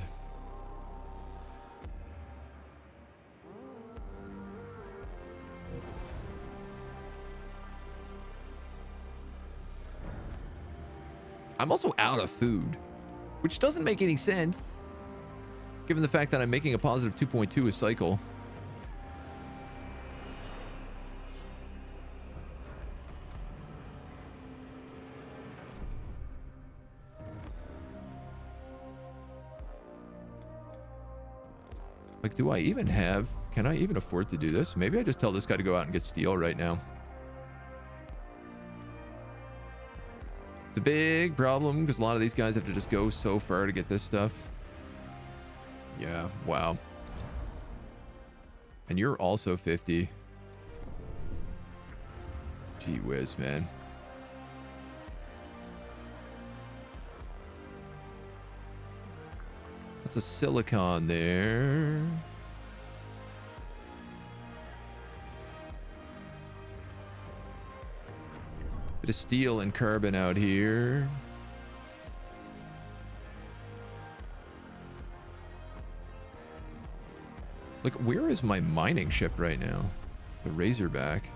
[SPEAKER 1] I'm also out of food, which doesn't make any sense, given the fact that I'm making a positive 2.2 a cycle. Like, do I even have... Can I even afford to do this? Maybe I just tell this guy to go out and get steel right now. It's a big problem because a lot of these guys have to just go so far to get this stuff. Yeah, wow. And you're also 50. Gee whiz, man. That's a silicon there. Bit of steel and carbon out here. Like, where is my mining ship right now? The Razorback.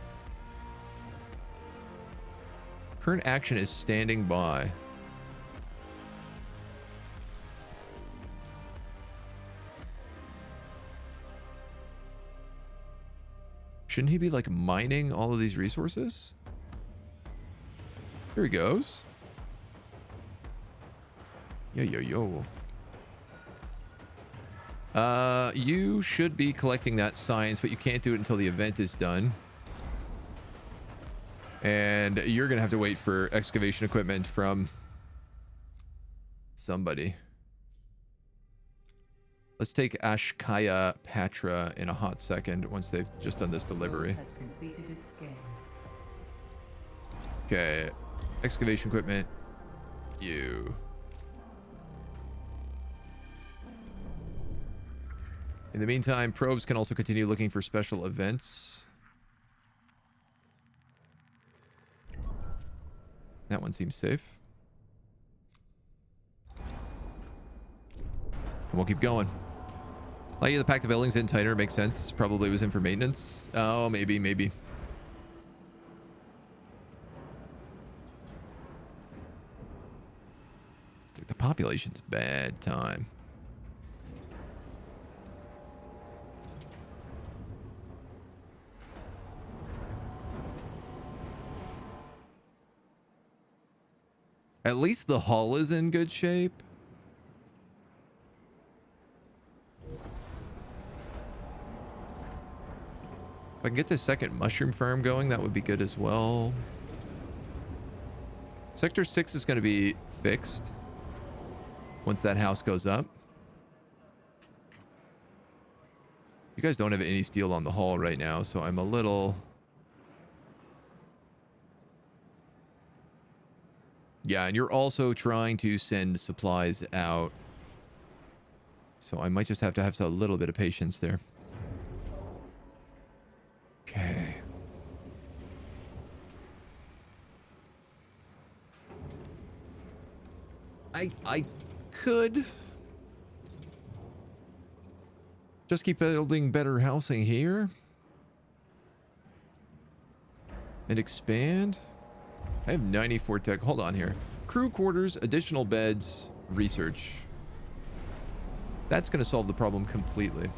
[SPEAKER 1] Current action is standing by. Shouldn't he be like mining all of these resources? Here he goes. Yo. You should be collecting that science, but you can't do it until the event is done. And you're gonna have to wait for excavation equipment from somebody. Let's take Ashkaya Patra in a hot second once they've just done this delivery.
[SPEAKER 2] Has completed its scan.
[SPEAKER 1] Okay. Excavation equipment. You. In the meantime, probes can also continue looking for special events. That one seems safe. And we'll keep going. Like, yeah, the pack the buildings in tighter makes sense. Probably was in for maintenance. Oh, maybe. The population's bad time. At least the hull is in good shape. I can get this second mushroom farm going, that would be good as well. Sector 6 is going to be fixed once that house goes up. You guys don't have any steel on the hull right now, so I'm a little... Yeah, and you're also trying to send supplies out. So I might just have to have a little bit of patience there. Okay. I could just keep building better housing here and expand. I have 94 tech. Hold on here. Crew quarters, additional beds, research. That's going to solve the problem completely.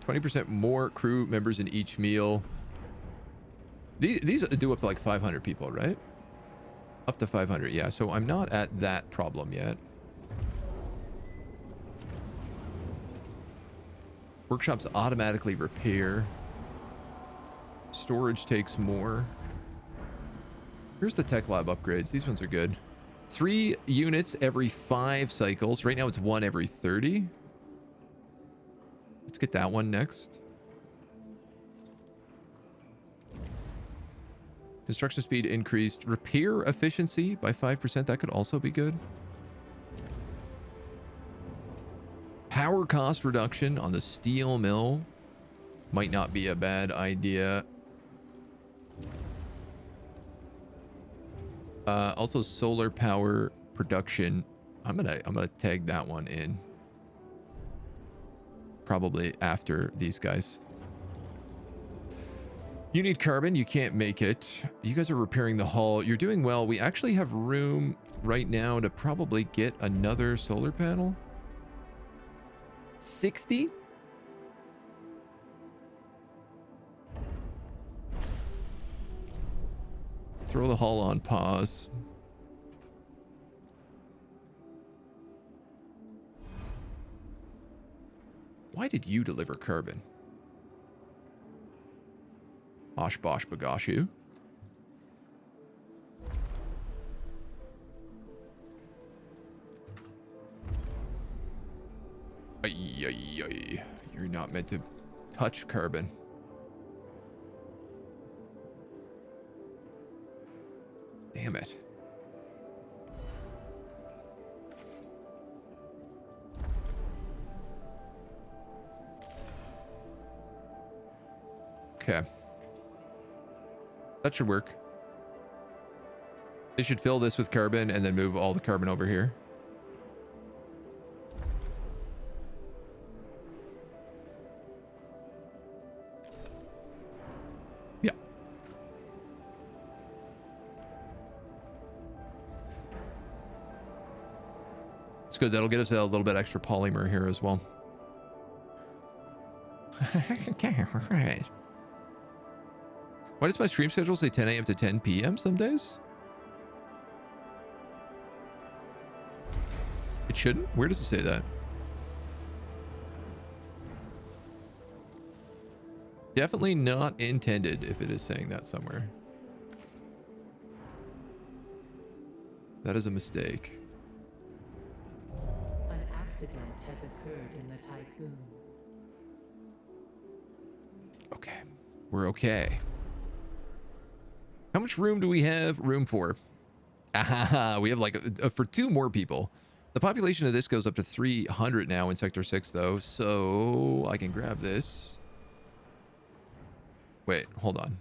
[SPEAKER 1] %, more crew members in each meal. These do up to like 500 people, right? Up to 500, yeah. So I'm not at that problem yet. Workshops automatically repair. Storage takes more. Here's the tech lab upgrades. These ones are good. 3 units every 5 cycles. Right now it's 1 every 30. Let's get that one next. Construction speed increased. Repair efficiency by 5%. That could also be good. Power cost reduction on the steel mill might not be a bad idea. Also solar power production. I'm gonna tag that one in. Probably after these guys. You need carbon. You can't make it. You guys are repairing the hull. You're doing well. We actually have room right now to probably get another solar panel. 60? Throw the hull on pause. Why did you deliver carbon? Osh bosh bagashu. Ay, ay, ay. You're not meant to touch carbon. Damn it. Okay. That should work. They should fill this with carbon and then move all the carbon over here. Yeah. It's good. That'll get us a little bit extra polymer here as well. Okay, all right. Why does my stream schedule say 10 a.m. to 10 p.m. some days? It shouldn't? Where does it say that? Definitely not intended if it is saying that somewhere. That is a mistake.
[SPEAKER 2] An accident has occurred in the Tiqqun.
[SPEAKER 1] Okay. We're okay. How much room do we have room for? Ah, we have like for 2 more people. The population of this goes up to 300 now in Sector 6, though. So I can grab this. Wait, hold on.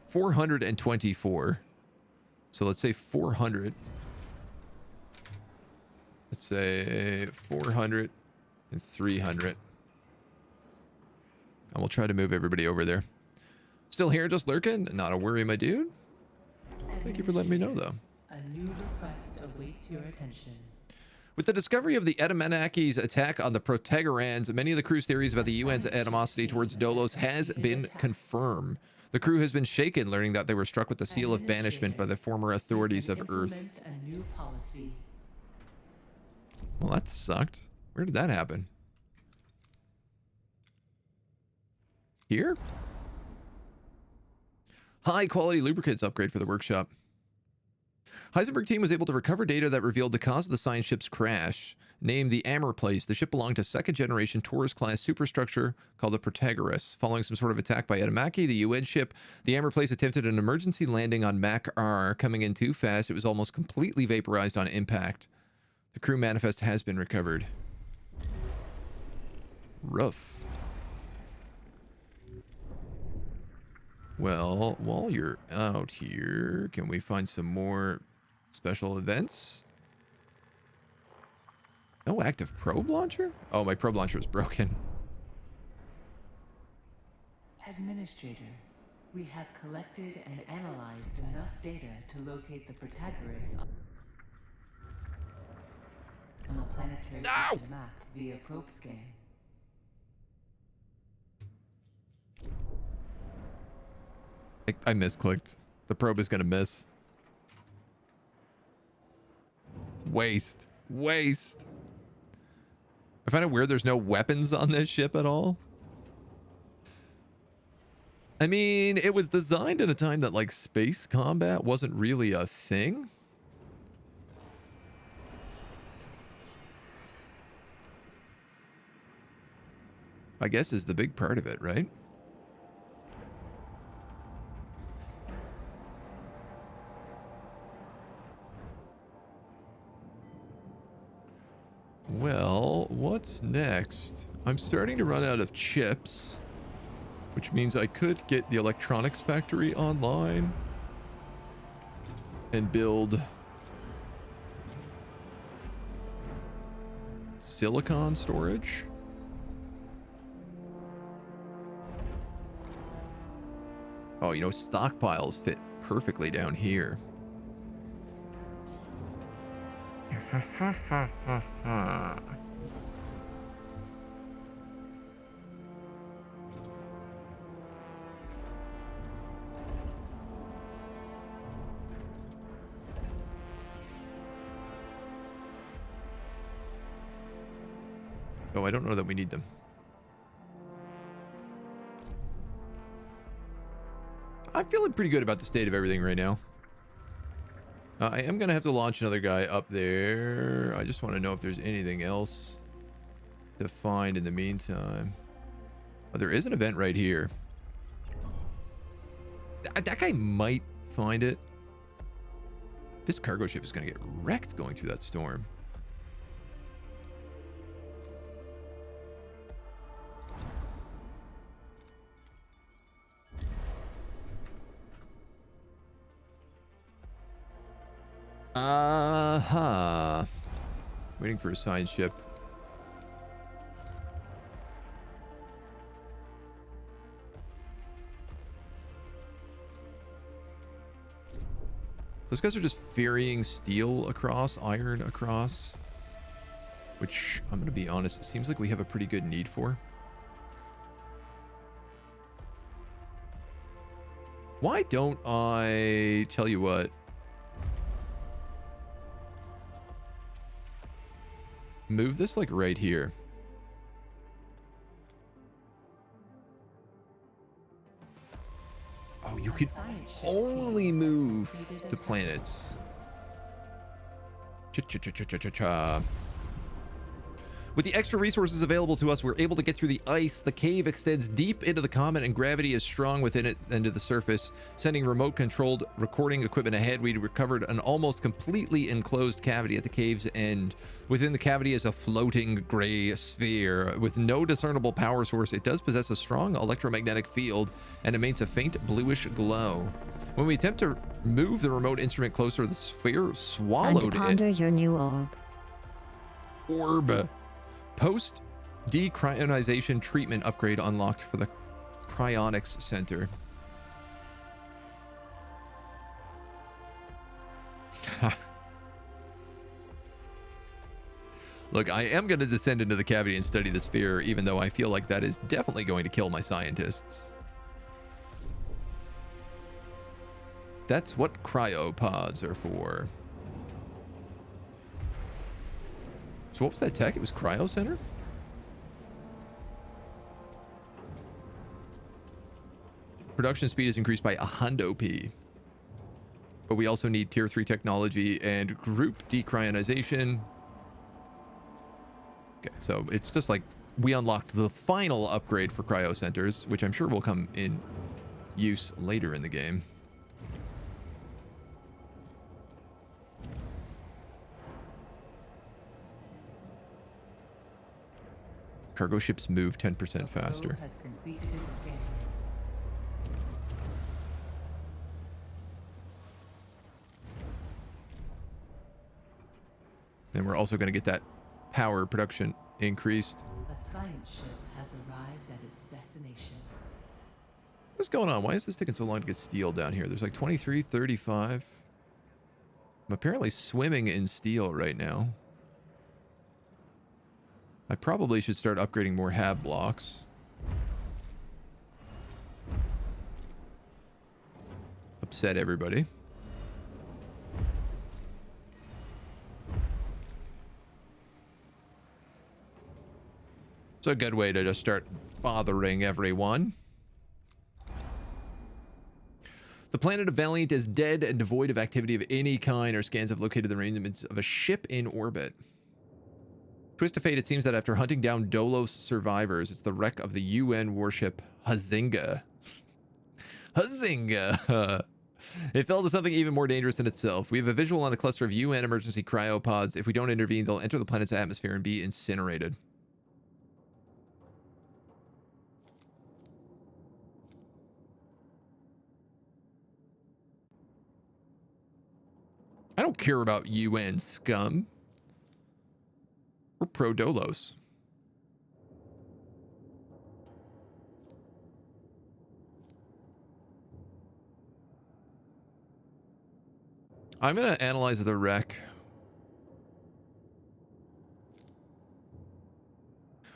[SPEAKER 1] 424. So let's say 400. Let's say 400 and 300. And we'll try to move everybody over there. Still here, just lurking? Not a worry, my dude. Thank you for letting me know, though.
[SPEAKER 2] A new request awaits your attention.
[SPEAKER 1] With the discovery of the Edamenaki's attack on the Protegorans, many of the crew's theories about the UN's animosity towards Dolos has been confirmed. The crew has been shaken learning that they were struck with the seal of banishment by the former authorities of Earth.
[SPEAKER 2] A new policy.
[SPEAKER 1] Well, that sucked. Where did that happen? Here? High quality lubricants upgrade for the workshop. Heisenberg team was able to recover data that revealed the cause of the science ship's crash. Named the Amber Place, the ship belonged to second-generation Taurus-class superstructure called the Protagoras. Following some sort of attack by Edamaki, the UN ship, the Amber Place attempted an emergency landing on Mac R. Coming in too fast, it was almost completely vaporized on impact. The crew manifest has been recovered. Rough. Well, while you're out here, can we find some more special events? No active probe launcher? Oh, my probe launcher is broken.
[SPEAKER 2] Administrator, we have collected and analyzed enough data to locate the Protagoras on the planetary system map via probe scan.
[SPEAKER 1] I misclicked. The probe is gonna miss. Waste. Waste. I find it weird there's no weapons on this ship at all. I mean, it was designed in a time that, like, space combat wasn't really a thing. I guess is the big part of it, right? Well, what's next? I'm starting to run out of chips, which means I could get the electronics factory online and build silicon storage. Oh, you know, stockpiles fit perfectly down here. Oh, I don't know that we need them. I'm feeling pretty good about the state of everything right now. I am going to have to launch another guy up there. I just want to know if there's anything else to find in the meantime. Oh, there is an event right here. That guy might find it. This cargo ship is going to get wrecked going through that storm. Waiting for a science ship. Those guys are just ferrying steel across, iron across, which I'm going to be honest, it seems like we have a pretty good need for. Why don't I tell you what? Move this like right here. Oh, you can only move to planets. Cha-cha-cha-cha-cha-cha. With the extra resources available to us, we're able to get through the ice. The cave extends deep into the comet and gravity is strong within it and to the surface. Sending remote-controlled recording equipment ahead, we recovered an almost completely enclosed cavity at the cave's end. Within the cavity is a floating gray sphere. With no discernible power source, it does possess a strong electromagnetic field and emits a faint bluish glow. When we attempt to move the remote instrument closer, the sphere swallowed
[SPEAKER 8] and ponder
[SPEAKER 1] it.
[SPEAKER 8] Your new orb.
[SPEAKER 1] Orb. Post decryonization treatment upgrade unlocked for the cryonics center. Look, I am going to descend into the cavity and study the sphere, even though I feel like that is definitely going to kill my scientists. That's what cryopods are for. So what was that tech? It was Cryo Center? Production speed is increased by 100p. But we also need tier 3 technology and group decryonization. Okay, so it's just like we unlocked the final upgrade for cryo centers, which I'm sure will come in use later in the game. Cargo ships move 10% faster.
[SPEAKER 2] Has completed its scan.
[SPEAKER 1] And we're also going to get that power production increased.
[SPEAKER 2] A science ship has arrived at its destination.
[SPEAKER 1] What's going on? Why is this taking so long to get steel down here? There's like 23, 35. I'm apparently swimming in steel right now. I probably should start upgrading more hab blocks. Upset everybody. It's a good way to just start bothering everyone. The planet of Valiant is dead and devoid of activity of any kind, or scans have located the remnants of a ship in orbit. Twist of fate, it seems that after hunting down DOLOS survivors, it's the wreck of the UN warship Hazinga. Hazinga! It fell to something even more dangerous than itself. We have a visual on a cluster of UN emergency cryopods. If we don't intervene, they'll enter the planet's atmosphere and be incinerated. I don't care about UN scum. We're pro-Dolos. I'm going to analyze the wreck.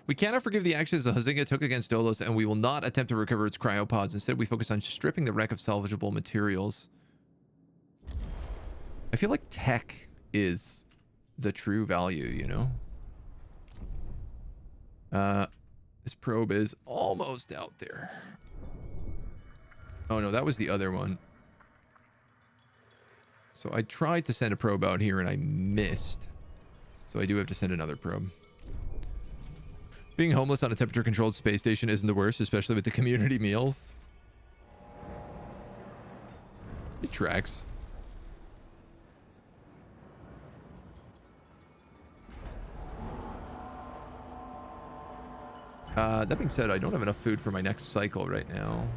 [SPEAKER 1] We cannot forgive the actions the Hazinga took against Dolos, and we will not attempt to recover its cryopods. Instead, we focus on stripping the wreck of salvageable materials. I feel like tech is the true value, you know? This probe is almost out there. Oh no, that was the other one. So I tried to send a probe out here and I missed. So I do have to send another probe. Being homeless on a temperature-controlled space station isn't the worst, especially with the community meals. It tracks. That being said, I don't have enough food for my next cycle right now.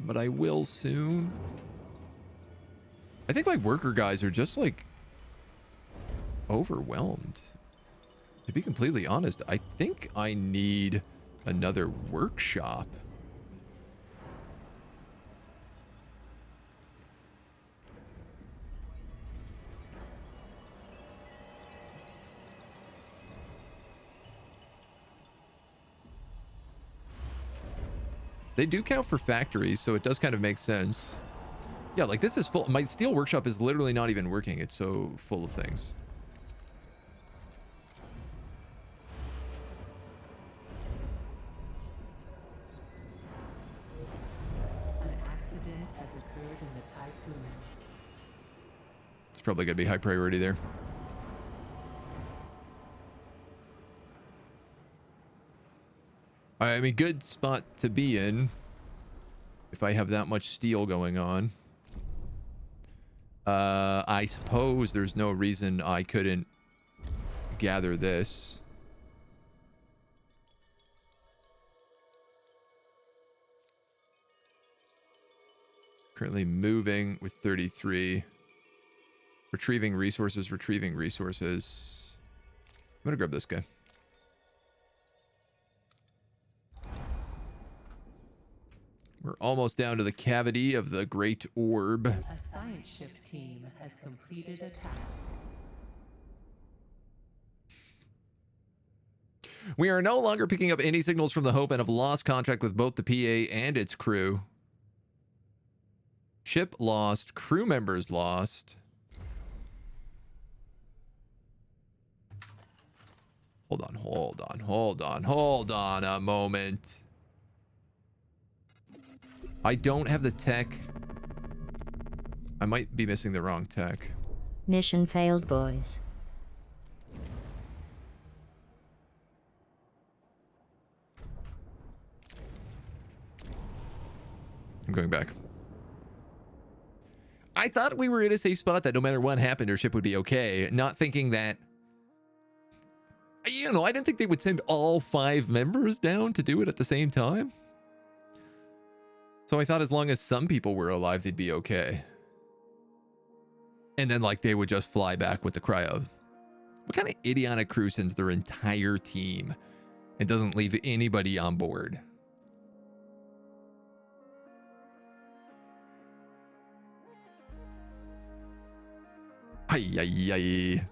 [SPEAKER 1] But I will soon. I think my worker guys are just like overwhelmed. To be completely honest, I think I need another workshop. They do count for factories, so it does kind of make sense. Yeah, like this is full. My steel workshop is literally not even working. It's so full of things.
[SPEAKER 2] An accident has occurred in the Tiqqun.
[SPEAKER 1] It's probably going to be high priority there. I mean, good spot to be in if I have that much steel going on. I suppose there's no reason I couldn't gather this. Currently moving with 33. Retrieving resources, retrieving resources. I'm gonna grab this guy. We're almost down to the cavity of the Great Orb.
[SPEAKER 2] A science ship team has completed a task.
[SPEAKER 1] We are no longer picking up any signals from the Hope and have lost contact with both the PA and its crew. Ship lost. Crew members lost. Hold on a moment. I don't have the tech. I might be missing the wrong tech.
[SPEAKER 8] Mission failed, boys.
[SPEAKER 1] I'm going back. I thought we were in a safe spot that no matter what happened, our ship would be okay. Not thinking that, you know, I didn't think they would send all 5 members down to do it at the same time. So I thought as long as some people were alive, they'd be okay. And then, like, they would just fly back with the cryo. What kind of idiotic crew sends their entire team and doesn't leave anybody on board? Ay, ay, ay.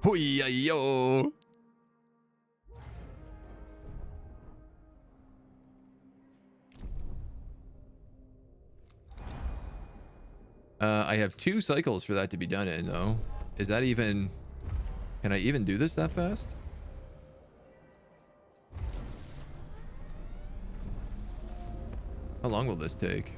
[SPEAKER 1] Hui, ay, yo. I have 2 cycles for that to be done in, though. Is that even... Can I even do this that fast? How long will this take?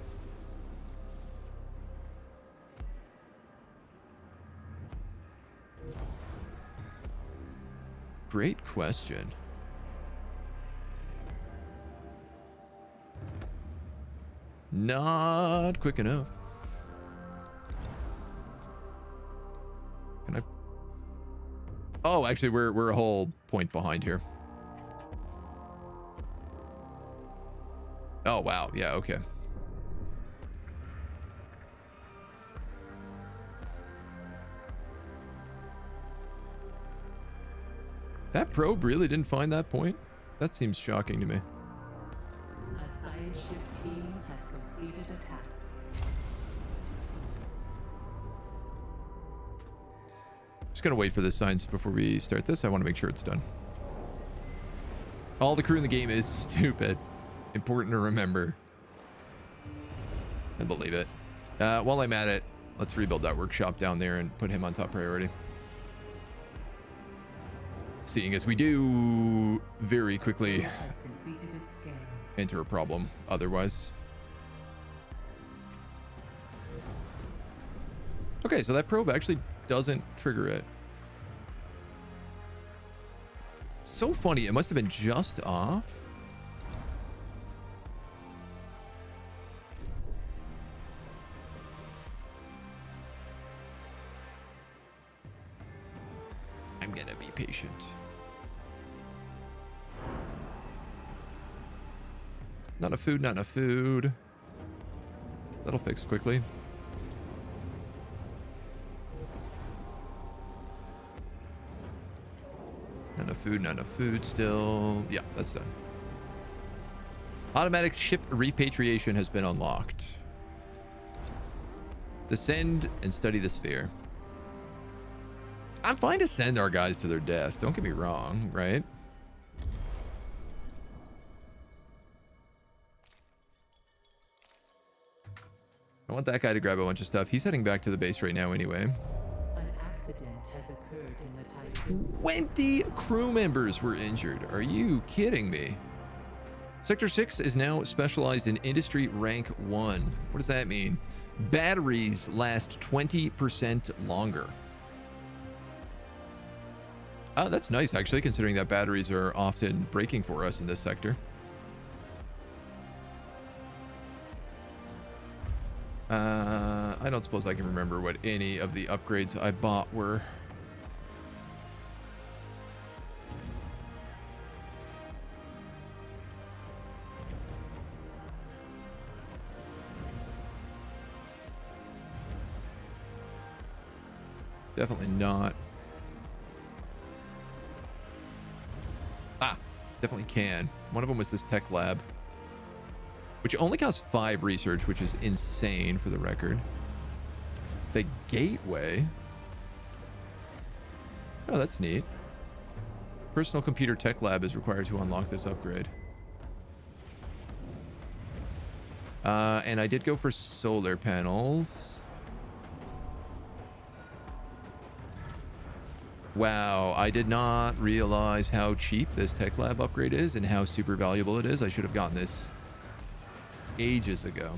[SPEAKER 1] Great question. Not quick enough. Can I? Oh, actually, we're a whole point behind here. Oh, wow. Yeah, okay. That probe really didn't find that point? That seems shocking to me.
[SPEAKER 2] A science ship team has completed a task.
[SPEAKER 1] Just gonna wait for this science before we start this. I want to make sure it's done. All the crew in the game is stupid. Important to remember. And believe it. While I'm at it, let's rebuild that workshop down there and put him on top priority. Seeing as we do very quickly enter a problem otherwise. Okay, so that probe actually doesn't trigger it. So funny, it must have been just off. I'm gonna be patient. Not enough food, not enough food. That'll fix quickly. Not enough food, not enough food still. Yeah, that's done. Automatic ship repatriation has been unlocked. Descend and study the sphere. I'm fine to send our guys to their death. Don't get me wrong, right? I want that guy to grab a bunch of stuff. He's heading back to the base right now anyway.
[SPEAKER 2] An accident has occurred in the Tiqqun.
[SPEAKER 1] 20 crew members were injured. Are you kidding me? Sector 6 is now specialized in industry rank 1. What does that mean? Batteries last 20% longer. Oh, that's nice, actually, considering that batteries are often breaking for us in this sector. I don't suppose I can remember what any of the upgrades I bought were. Definitely not. Ah, definitely can. One of them was this tech lab, which only costs 5 research, which is insane for the record. The gateway? Oh, that's neat. Personal computer tech lab is required to unlock this upgrade. And I did go for solar panels. Wow, I did not realize how cheap this tech lab upgrade is and how super valuable it is. I should have gotten this ages ago.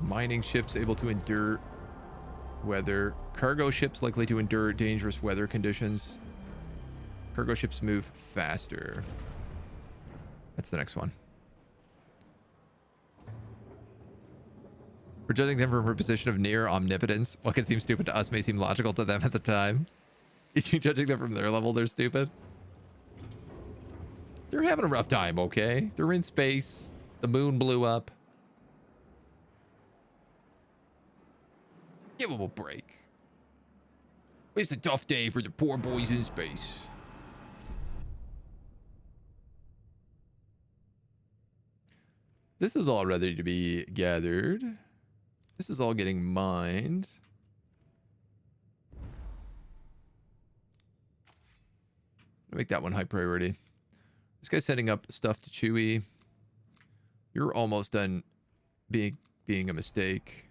[SPEAKER 1] Mining ships able to endure weather. Cargo ships likely to endure dangerous weather conditions. Cargo ships move faster. That's the next one. We're judging them from a position of near omnipotence. What can seem stupid to us may seem logical to them at the time. If you're judging them from their level, they're stupid. They're having a rough time, okay? They're in space. The moon blew up. Give them a break. It's a tough day for the poor boys in space. This is all ready to be gathered. This is all getting mined. I'll make that one high priority. This guy's setting up stuff to Chewy. You're almost done being a mistake.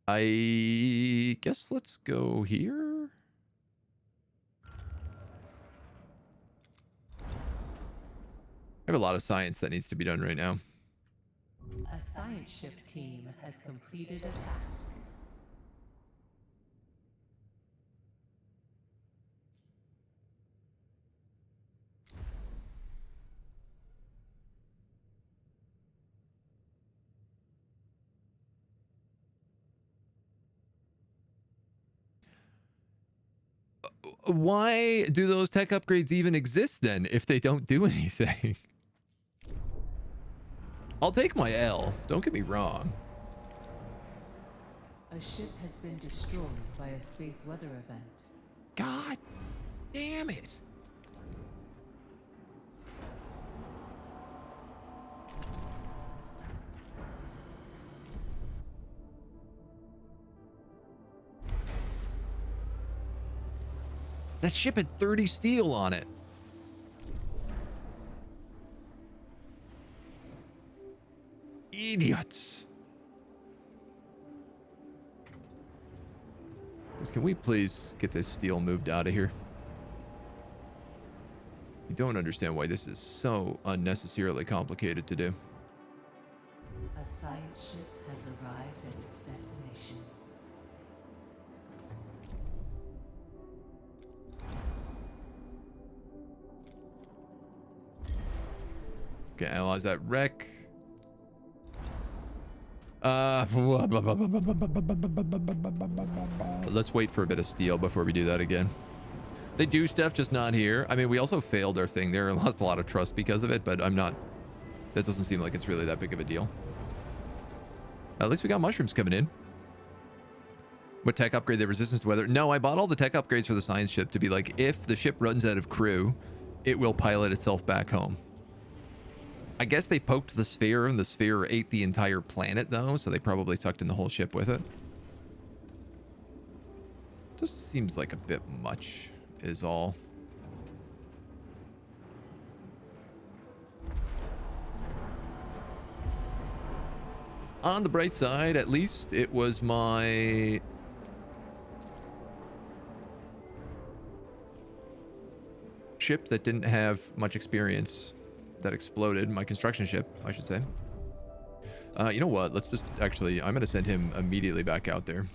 [SPEAKER 1] I guess let's go here. I have a lot of science that needs to be done right now.
[SPEAKER 2] A science ship team has completed a task.
[SPEAKER 1] Why do those tech upgrades even exist then if they don't do anything? I'll take my L. Don't get me wrong.
[SPEAKER 2] A ship has been destroyed by a space weather event.
[SPEAKER 1] God damn it. That ship had 30 steel on it. Idiots. Can we please get this steel moved out of here? I don't understand why this is so unnecessarily complicated to do.
[SPEAKER 2] A science ship has arrived at its destination.
[SPEAKER 1] Okay, analyze that wreck. Let's wait for a bit of steel before we do that again. They do stuff, just not here. I mean, we also failed our thing there and lost a lot of trust because of it, but I'm not... That doesn't seem like it's really that big of a deal. At least we got mushrooms coming in. What tech upgrade? The resistance to weather? No, I bought all the tech upgrades for the science ship to be like, if the ship runs out of crew, it will pilot itself back home. I guess they poked the sphere and the sphere ate the entire planet though, so they probably sucked in the whole ship with it. Just seems like a bit much is all. On the bright side, at least it was my ship that didn't have much experience that exploded. My construction ship, I should say. You know what? Let's just actually, I'm going to send him immediately back out there.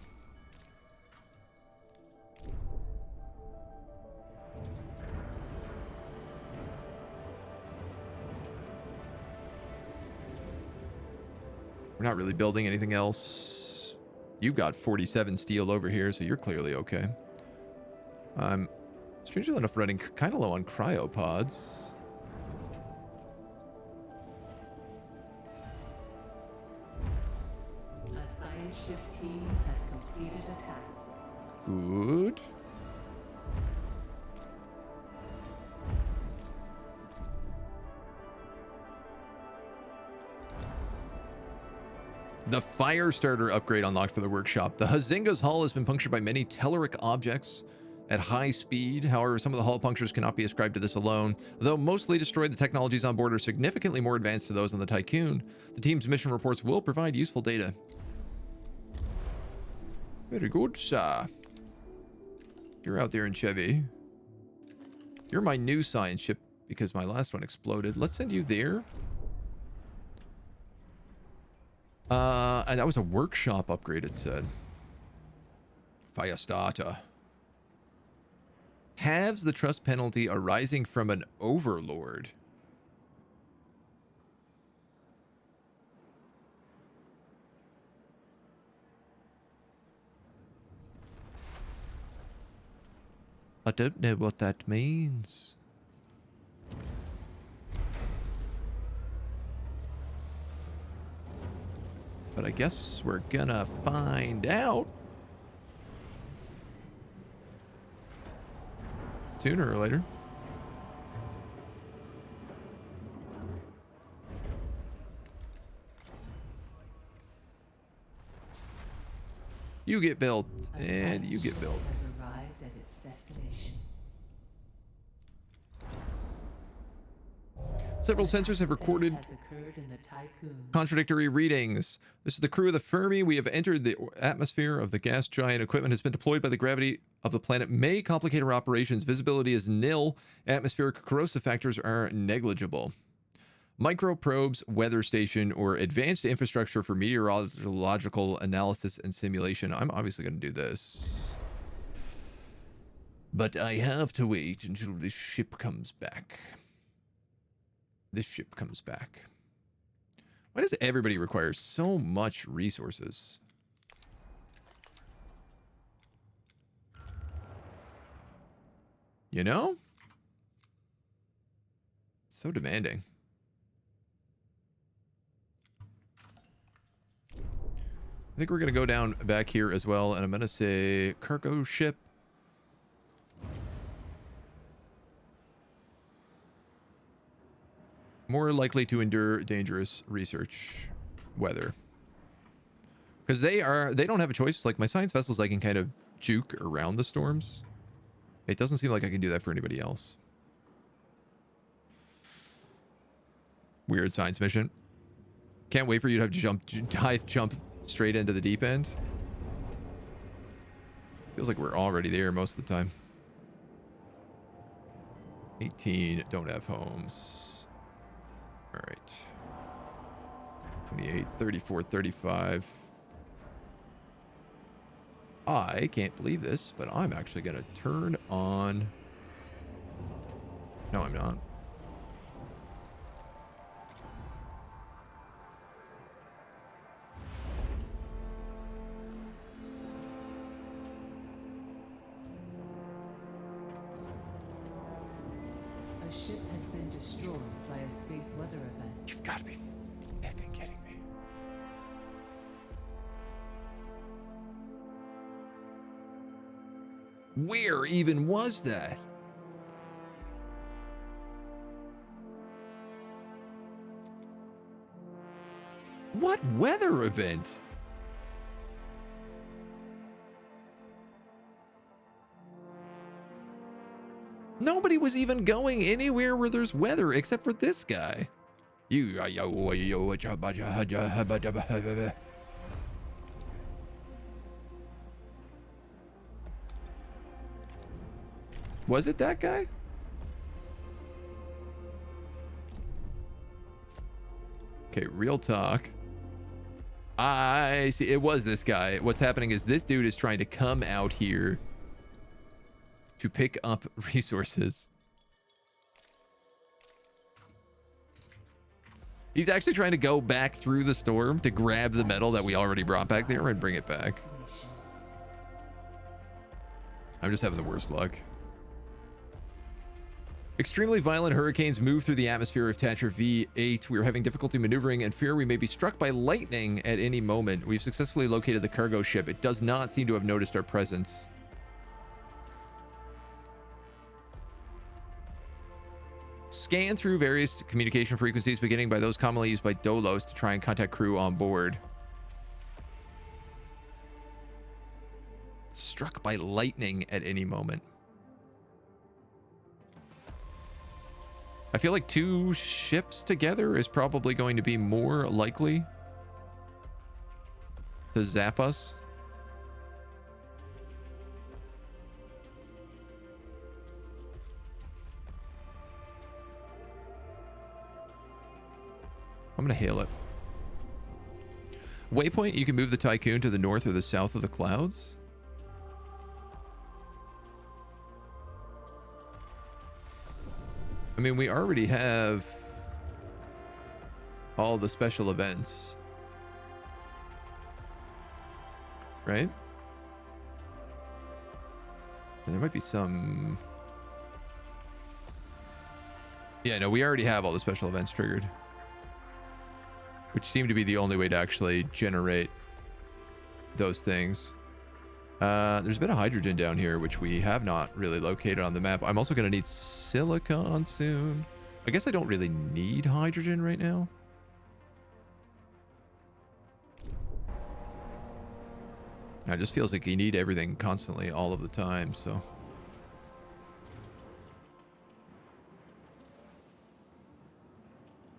[SPEAKER 1] We're not really building anything else. You've got 47 steel over here, so you're clearly okay. Strangely enough, running kind of low on cryopods.
[SPEAKER 2] A science ship team has completed completed a task.
[SPEAKER 1] Good. The fire starter upgrade unlocked for the workshop. The Huzinga's hull has been punctured by many telluric objects at high speed. However, some of the hull punctures cannot be ascribed to this alone. Though mostly destroyed, the technologies on board are significantly more advanced to those on the Tiqqun. The team's mission reports will provide useful data. Very good, sir. You're out there in Chevy. You're my new science ship because my last one exploded. Let's send you there. And that was a workshop upgrade, it said. Fire starter. Halves the trust penalty arising from an overlord. I don't know what that means. But I guess we're gonna find out sooner or later. You get built, and you get built.
[SPEAKER 2] Has arrived at its destination.
[SPEAKER 1] Several sensors have recorded
[SPEAKER 2] Has occurred in the Tiqqun.
[SPEAKER 1] contradictory readings. This is the crew of the Fermi. We have entered the atmosphere of the gas giant. Equipment has been deployed by the gravity of the planet. May complicate our operations. Visibility is nil. Atmospheric corrosive factors are negligible. Microprobes, weather station, or advanced infrastructure for meteorological analysis and simulation. I'm obviously going to do this. But I have to wait until this ship comes back. This ship comes back. Why does everybody require so much resources? You know? So demanding. I think we're going to go down back here as well, and I'm going to say cargo ship. More likely to endure dangerous research weather. Because they don't have a choice. Like my science vessels, I can kind of juke around the storms. It doesn't seem like I can do that for anybody else. Weird science mission. Can't wait for you to have to jump straight into the deep end. Feels like we're already there most of the time. 18 don't have homes. All right. 28, 34, 35. I can't believe this, but I'm actually going to turn on... No, I'm not.
[SPEAKER 2] A ship has been destroyed by a space weather event.
[SPEAKER 1] You've got to be effing kidding me. Where even was that? What weather event? Nobody was even going anywhere where there's weather except for this guy. Was it that guy? Okay, real talk. I see. It was this guy. What's happening is this dude is trying to come out here to pick up resources. He's actually trying to go back through the storm to grab the metal that we already brought back there and bring it back. I'm just having the worst luck. Extremely violent hurricanes move through the atmosphere of Thatcher V8. We are having difficulty maneuvering and fear we may be struck by lightning at any moment. We've successfully located the cargo ship. It does not seem to have noticed our presence. Scan through various communication frequencies, beginning by those commonly used by DOLOS to try and contact crew on board. Struck by lightning at any moment. I feel like 2 ships together is probably going to be more likely to zap us. I'm going to hail it. Waypoint, you can move the Tiqqun to the north or the south of the clouds. I mean, we already have all the special events, right? And there might be some... Yeah, no, we already have all the special events triggered, which seem to be the only way to actually generate those things. There's a bit of hydrogen down here, which we have not really located on the map. I'm also going to need silicon soon. I guess I don't really need hydrogen right now. It just feels like you need everything constantly all of the time, so...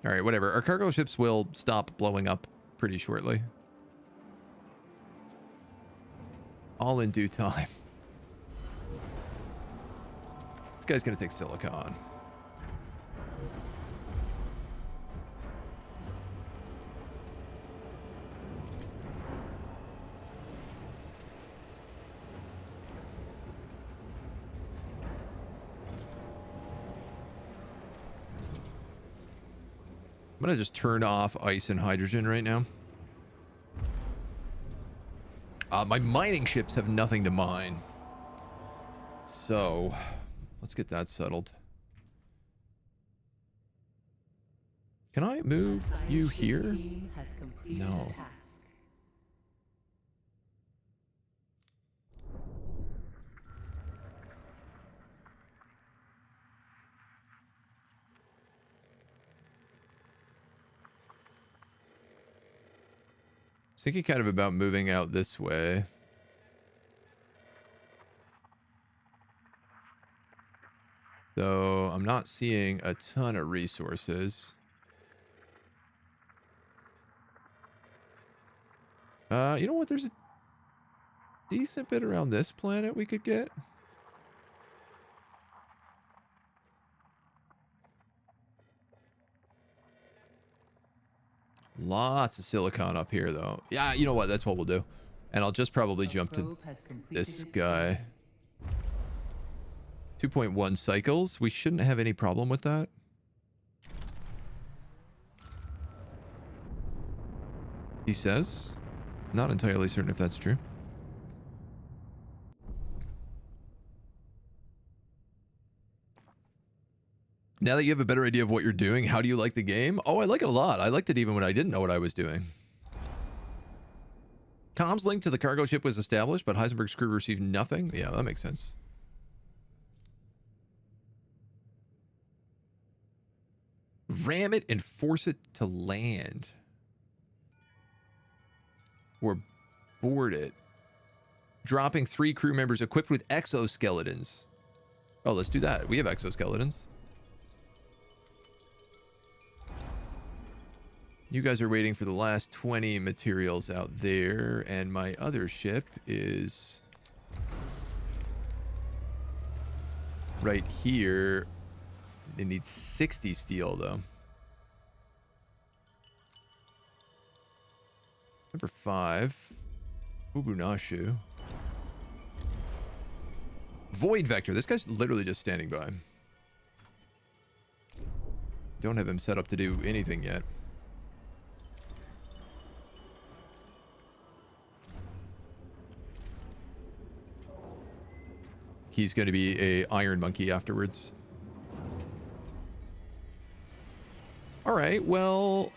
[SPEAKER 1] All right, whatever. Our cargo ships will stop blowing up pretty shortly. All in due time. This guy's gonna take silicon. I'm gonna just turn off ice and hydrogen right now. My mining ships have nothing to mine. So, let's get that settled. Can I move you here? No. Thinking kind of about moving out this way. Though I'm not seeing a ton of resources. You know what? There's a decent bit around this planet we could get. Lots of silicon up here, though. Yeah, you know what? That's what we'll do. And I'll just probably jump to this guy. 2.1 cycles. We shouldn't have any problem with that. He says. Not entirely certain if that's true. Now that you have a better idea of what you're doing, how do you like the game? Oh, I like it a lot. I liked it even when I didn't know what I was doing. Comms link to the cargo ship was established, but Heisenberg's crew received nothing. Yeah, that makes sense. Ram it and force it to land. Or board it. Dropping 3 crew members equipped with exoskeletons. Oh, let's do that. We have exoskeletons. You guys are waiting for the last 20 materials out there, and my other ship is right here. It needs 60 steel, though. Number 5. Ubunashu. Void Vector. This guy's literally just standing by. Don't have him set up to do anything yet. He's going to be a iron monkey afterwards. right, well...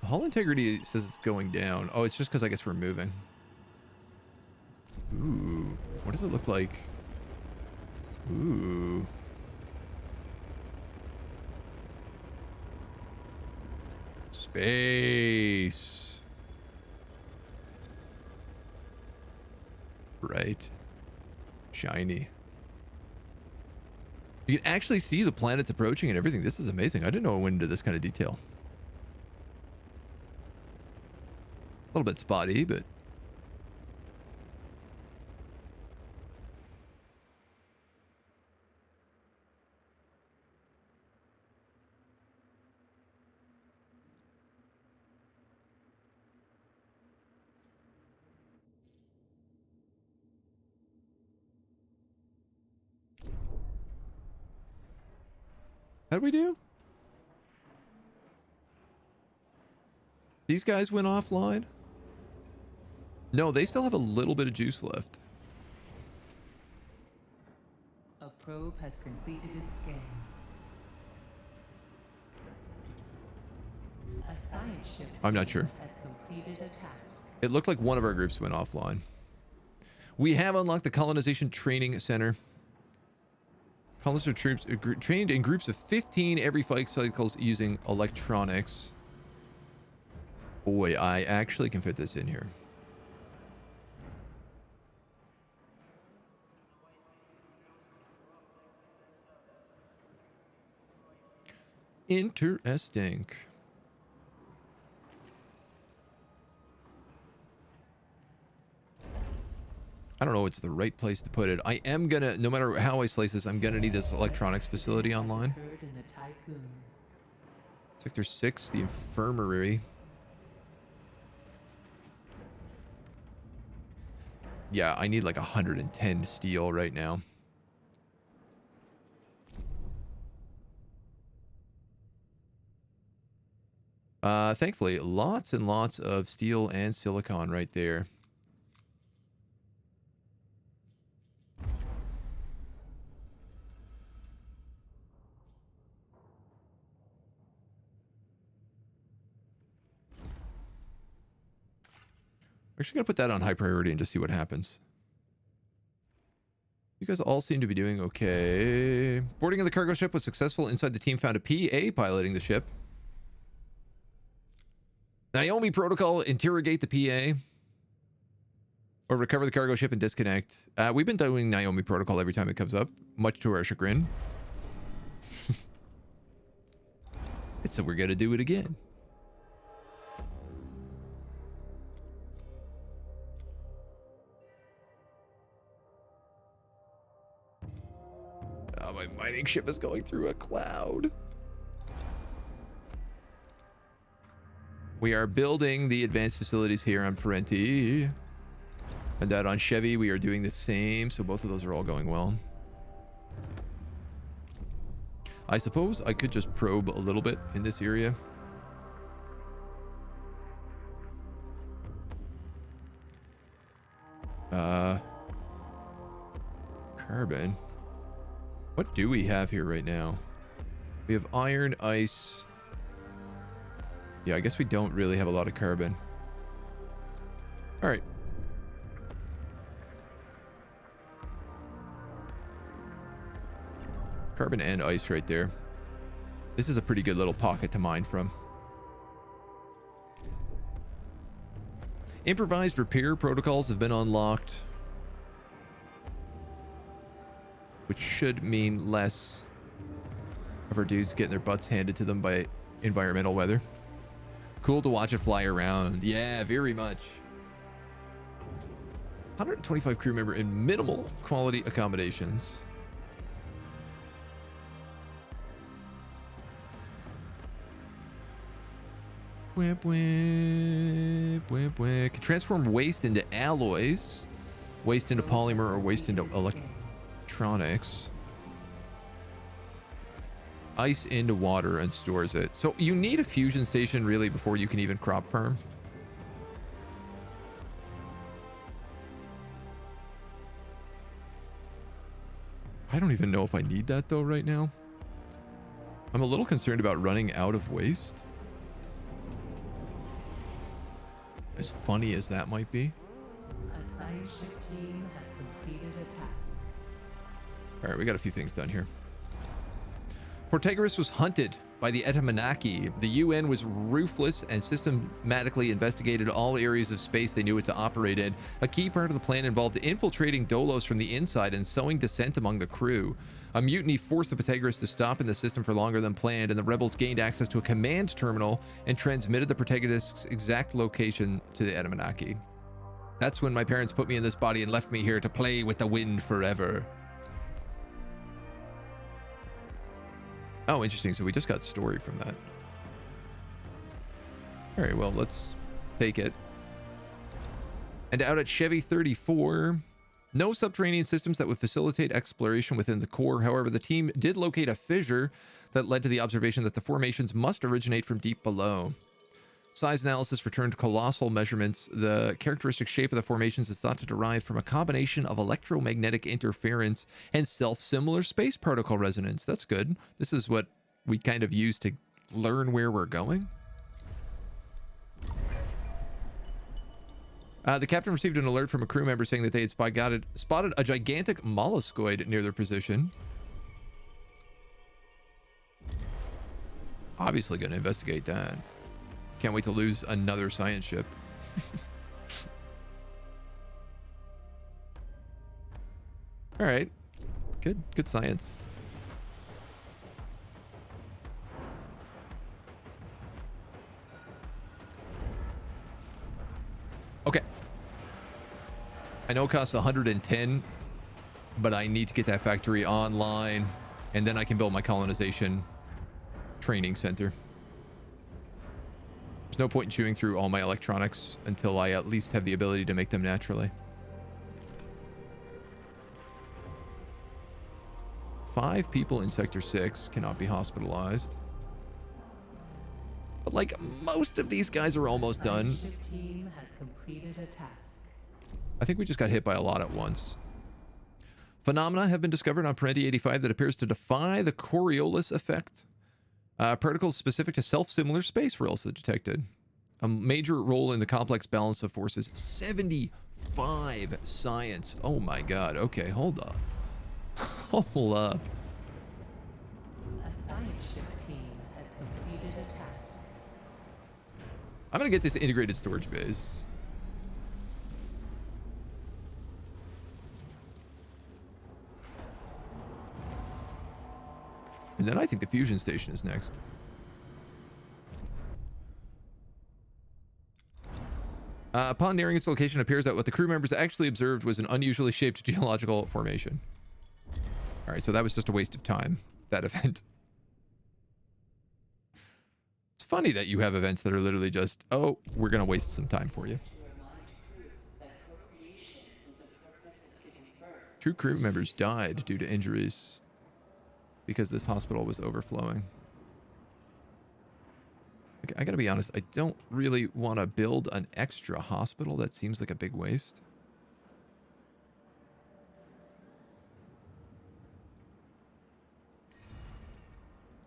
[SPEAKER 1] Hull integrity says it's going down. Oh, it's just because I guess we're moving. Ooh, what does it look like? Ooh. Space. Right. Shiny. You can actually see the planets approaching and everything. This is amazing. I didn't know it went into this kind of detail. A little bit spotty, but... How'd we do? These guys went offline? No, they still have a little bit of juice left.
[SPEAKER 2] A probe has completed its scan. A science ship
[SPEAKER 1] I'm not sure.
[SPEAKER 2] has completed a task.
[SPEAKER 1] It looked like one of our groups went offline. We have unlocked the Colonization Training Center. Colonizer troops trained in groups of 15 every 5 cycles using electronics. Boy, I actually can fit this in here. Interesting. I don't know what's the right place to put it. I am gonna, no matter how I slice this, I'm gonna need this electronics facility online.
[SPEAKER 2] Occurred in the Tiqqun.
[SPEAKER 1] Sector 6, the infirmary. Yeah, I need like 110 steel right now. Thankfully, lots and lots of steel and silicon right there. We're actually going to put that on high priority and just see what happens. You guys all seem to be doing okay. Boarding of the cargo ship was successful. Inside the team found a PA piloting the ship. Naomi protocol, interrogate the PA. Or recover the cargo ship and disconnect. We've been doing Naomi protocol every time it comes up, much to our chagrin. So we're going to do it again. Oh, my mining ship is going through a cloud. We are building the advanced facilities here on Parenti. And that on Chevy, we are doing the same. So both of those are all going well. I suppose I could just probe a little bit in this area. Carbon. What do we have here right now? We have iron, ice. Yeah, I guess we don't really have a lot of carbon. All right. Carbon and ice right there. This is a pretty good little pocket to mine from. Improvised repair protocols have been unlocked, which should mean less of our dudes getting their butts handed to them by environmental weather. Cool to watch it fly around. Yeah, very much. 125 crew member in minimal quality accommodations. Whip, whip, whip, whip. Can transform waste into alloys, waste into polymer, or waste into electronics. Ice into water and stores it. So you need a fusion station really before you can even crop farm. I don't even know if I need that though right now. I'm a little concerned about running out of waste. As funny as that might be.
[SPEAKER 2] A science ship team has completed a task.
[SPEAKER 1] All right, we got a few things done here. Protagoras was hunted by the Etamanaki. The UN was ruthless and systematically investigated all areas of space they knew it to operate in. A key part of the plan involved infiltrating Dolos from the inside and sowing dissent among the crew. A mutiny forced the Protagoras to stop in the system for longer than planned, and the rebels gained access to a command terminal and transmitted the Protagonist's exact location to the Etamanaki. That's when my parents put me in this body and left me here to play with the wind forever. Oh, interesting. So we just got story from that. All right, well, let's take it. And out at Chevy 34, no subterranean systems that would facilitate exploration within the core. However, the team did locate a fissure that led to the observation that the formations must originate from deep below. Size analysis returned colossal measurements. The characteristic shape of the formations is thought to derive from a combination of electromagnetic interference and self-similar space particle resonance. That's good. This is what we kind of use to learn where we're going. The captain received an alert from a crew member saying that they had spotted a gigantic molluscoid near their position. Obviously going to investigate that. Can't wait to lose another science ship. All right. Good science. Okay. I know it costs 110, but I need to get that factory online, and then I can build my colonization training center. There's no point in chewing through all my electronics until I at least have the ability to make them naturally. 5 people in Sector 6 cannot be hospitalized. But like, most of these guys are almost done.
[SPEAKER 2] Ship team has completed a task.
[SPEAKER 1] I think we just got hit by a lot at once. Phenomena have been discovered on Parenti 85 that appears to defy the Coriolis effect. Particles specific to self-similar space were also detected. A major role in the complex balance of forces. 75 science. Oh my god. Okay, hold up. Hold up.
[SPEAKER 2] A science ship team has completed a task.
[SPEAKER 1] I'm gonna get this integrated storage base. And then I think the fusion station is next. Upon nearing its location, it appears that what the crew members actually observed was an unusually shaped geological formation. All right, so that was just a waste of time, that event. It's funny that you have events that are literally just, oh, we're going to waste some time for you. Two crew members died due to injuries because this hospital was overflowing. I gotta be honest, I don't really want to build an extra hospital. That seems like a big waste.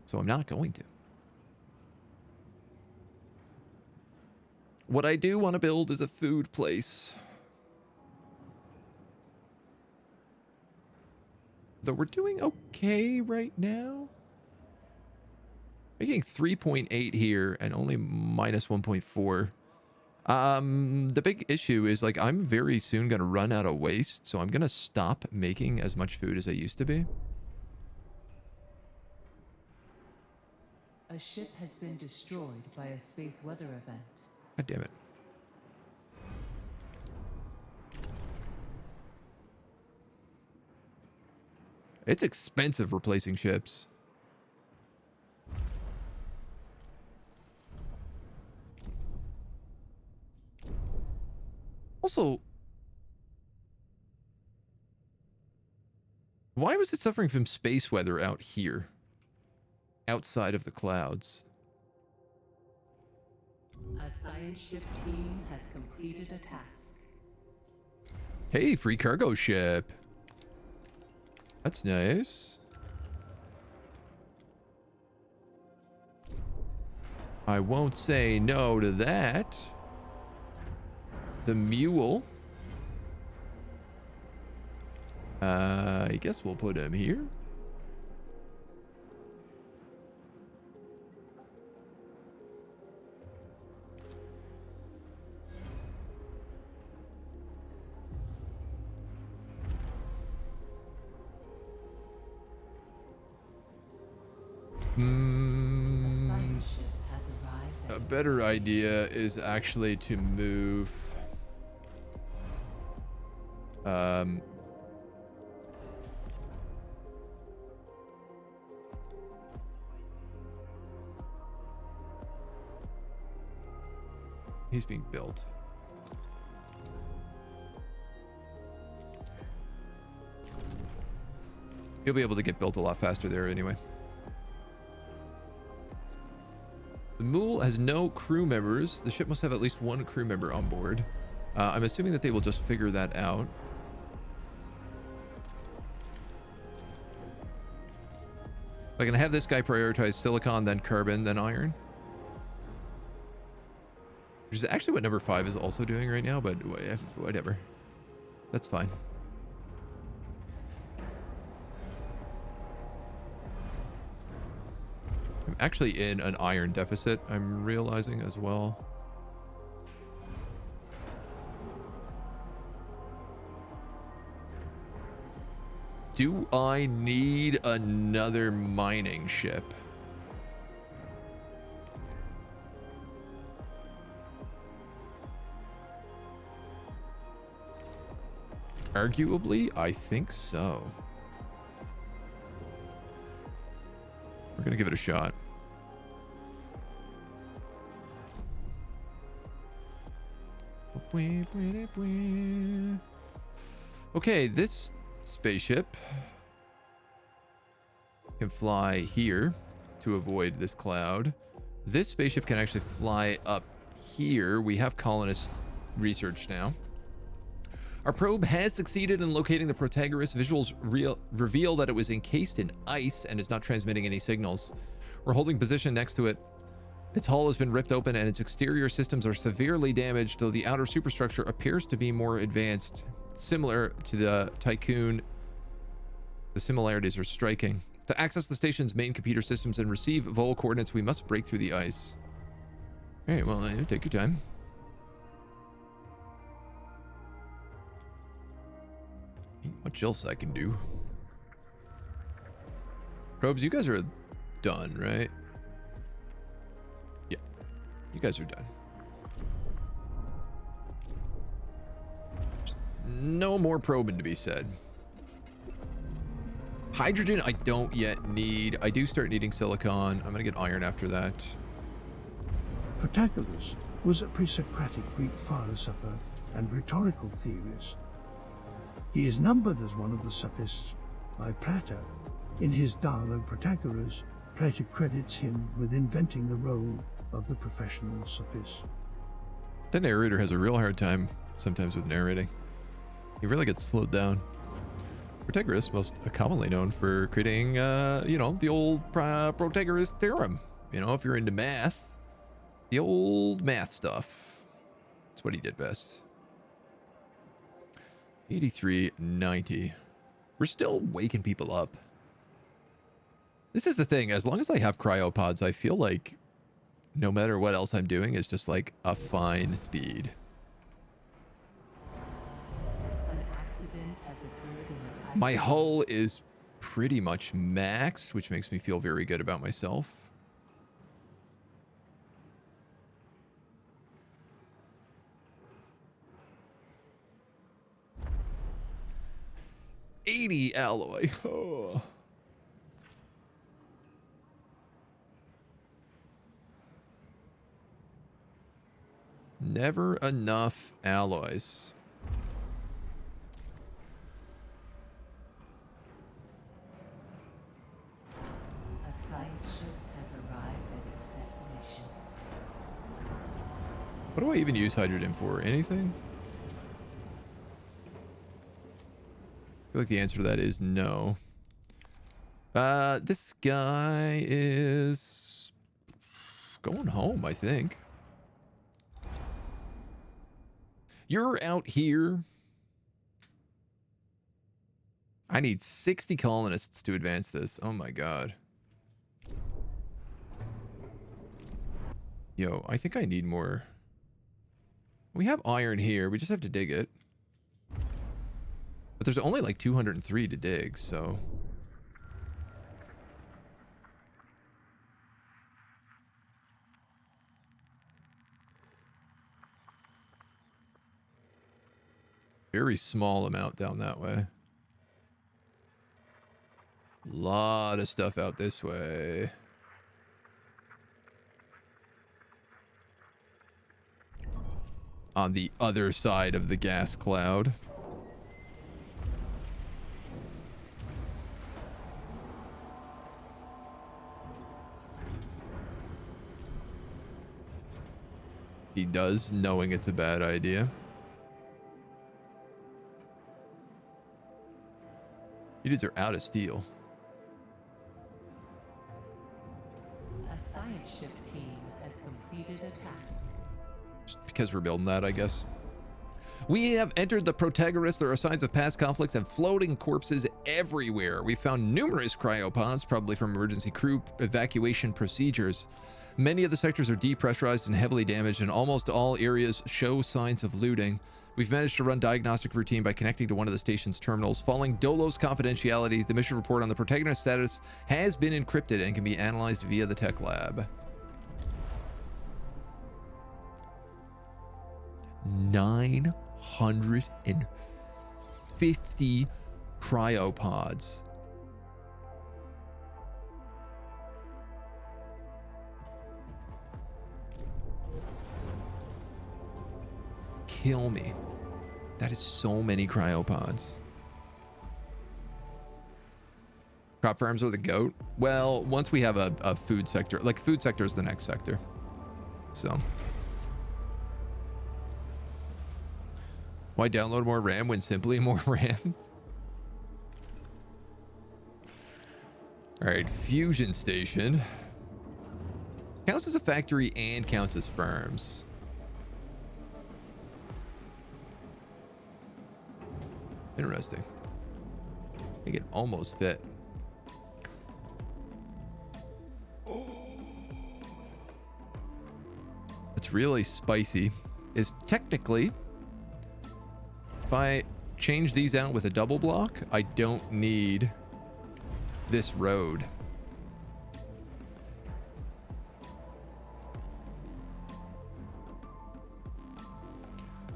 [SPEAKER 1] So I'm not going to. What I do want to build is a food place. Though we're doing okay right now. Making 3.8 here and only minus 1.4. The big issue is, like, I'm very soon going to run out of waste, so I'm going to stop making as much food as I used to be.
[SPEAKER 2] A ship has been destroyed by a space weather event.
[SPEAKER 1] God damn it. It's expensive replacing ships. Also, why was it suffering from space weather out here? Outside of the clouds.
[SPEAKER 2] A science ship team has completed a task.
[SPEAKER 1] Hey, free cargo ship. That's nice. I won't say no to that. The mule. I guess we'll put him here. A better idea is actually to move he's being built. You'll be able to get built a lot faster there anyway. The mule has no crew members. The ship must have at least one crew member on board. I'm assuming that they will just figure that out. I can have this guy prioritize silicon, then carbon, then iron. Which is actually what number 5 is also doing right now, but whatever. That's fine. I'm actually in an iron deficit, I'm realizing as well. Do I need another mining ship? Arguably, I think so. We're gonna give it a shot. Okay, this spaceship can fly here to avoid this cloud. This spaceship can actually fly up here. We have colonist research now. Our probe has succeeded in locating the Protagoras. Visuals reveal that it was encased in ice and is not transmitting any signals. We're holding position next to it. Its hull has been ripped open and its exterior systems are severely damaged, though the outer superstructure appears to be more advanced. Similar to the Tiqqun, the similarities are striking. To access the station's main computer systems and receive vol coordinates, we must break through the ice. All right, well, take your time. Ain't much else I can do. Probes, you guys are done, right? Yeah, you guys are done. Just no more probing to be said. Hydrogen I don't yet need. I do start needing silicon. I'm gonna get iron after that.
[SPEAKER 10] Protagoras was a pre-Socratic Greek philosopher and rhetorical theorist. He is numbered as one of the sophists by Plato. In his dialogue Protagoras, Plato credits him with inventing the role of the professional sophist.
[SPEAKER 1] The narrator has a real hard time sometimes with narrating. He really gets slowed down. Protagoras, most commonly known for creating, you know, the old Protagoras theorem. You know, if you're into math, the old math stuff. That's what he did best. 8390. We're still waking people up. This is the thing. As long as I have cryopods, I feel like no matter what else I'm doing is just like a fine speed.
[SPEAKER 2] An accident has occurred in the Tiqqun.
[SPEAKER 1] My hull is pretty much maxed, which makes me feel very good about myself. $80 alloy. Oh. Never enough alloys.
[SPEAKER 2] A side ship has arrived at its destination.
[SPEAKER 1] What do I even use hydrogen for? Anything? I feel like the answer to that is no. This guy is going home, I think. You're out here. I need 60 colonists to advance this. Oh my god. Yo, I think I need more. We have iron here. We just have to dig it. But there's only like 203 to dig, so... Very small amount down that way. Lot of stuff out this way. On the other side of the gas cloud. He does, knowing it's a bad idea. You dudes are out of steel.
[SPEAKER 2] A science ship team has completed a task.
[SPEAKER 1] Just because we're building that, I guess. We have entered the Protagoras. There are signs of past conflicts and floating corpses everywhere. We found numerous cryopods, probably from emergency crew evacuation procedures. Many of the sectors are depressurized and heavily damaged, and almost all areas show signs of looting. We've managed to run diagnostic routine by connecting to one of the station's terminals. Following DOLOS confidentiality, the mission report on the protagonist status has been encrypted and can be analyzed via the tech lab. 950 cryopods. Kill me. That is so many cryopods. Crop farms are the GOAT. Well, once we have a food sector, like food sector is the next sector. So. Why download more RAM when simply more RAM? All right, fusion station. Counts as a factory and counts as firms. Interesting. I think it almost fit. What's really spicy is technically, if I change these out with a double block, I don't need this road.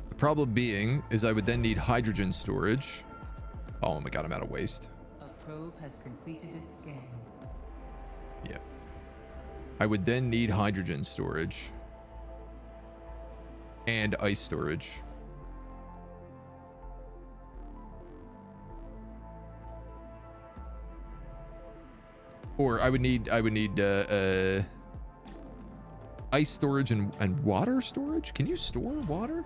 [SPEAKER 1] The problem being is I would then need hydrogen storage. Oh my god, I'm out of waste.
[SPEAKER 2] A probe has completed its scan.
[SPEAKER 1] Yeah. I would then need hydrogen storage. And ice storage. Or I would need ice storage and water storage? Can you store water?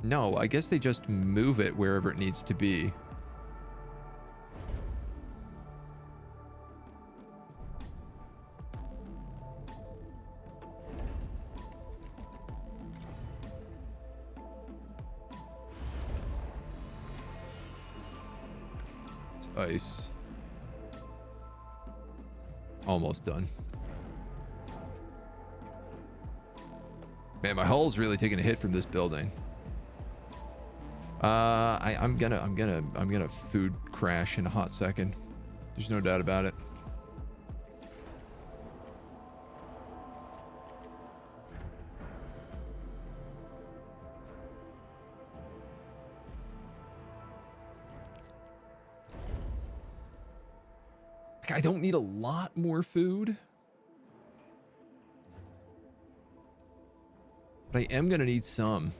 [SPEAKER 1] No, I guess they just move it wherever it needs to be. It's ice. Almost done. Man, my hull's really taking a hit from this building. I'm gonna food crash in a hot second. There's no doubt about it. I don't need a lot more food, but I am gonna need some.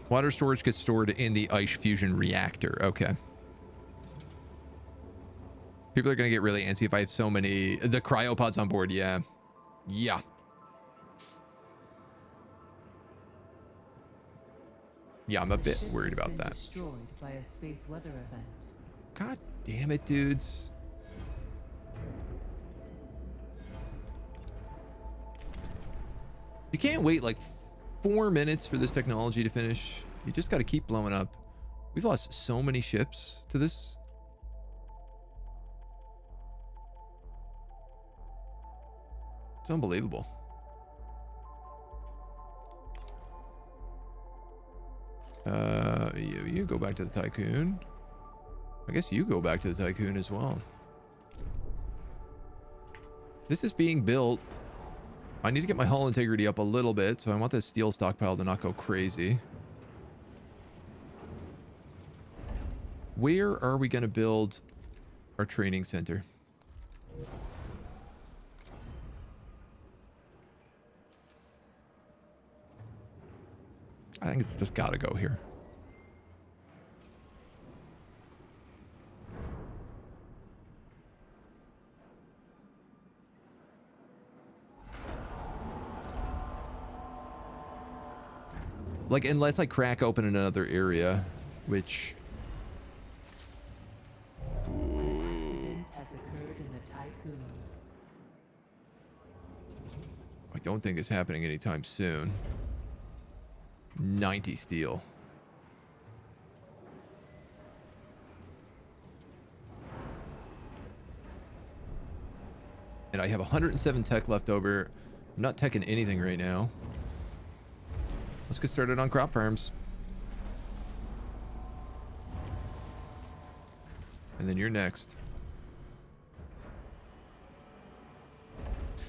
[SPEAKER 1] Water storage gets stored in the ice fusion reactor. Okay. People are going to get really antsy if I have so many... The cryopods on board, yeah. Yeah. Yeah, I'm a
[SPEAKER 2] The
[SPEAKER 1] bit
[SPEAKER 2] ship
[SPEAKER 1] worried
[SPEAKER 2] has
[SPEAKER 1] about
[SPEAKER 2] been
[SPEAKER 1] that.
[SPEAKER 2] destroyed by a space weather event.
[SPEAKER 1] God damn it, dudes. You can't wait like 4 minutes for this technology to finish. You just got to keep blowing up. We've lost so many ships to this. It's unbelievable. You go back to the Tiqqun. I guess you go back to the Tiqqun as well. This is being built. I need to get my hull integrity up a little bit, so I want this steel stockpile to not go crazy. Where are we going to build our training center? I think it's just got to go here. Like, unless I crack open in another area, which...
[SPEAKER 2] Accident has occurred in the Tiqqun.
[SPEAKER 1] I don't think it's happening anytime soon. 90 steel. And I have 107 tech left over. I'm not teching anything right now. Let's get started on crop farms. And then you're next.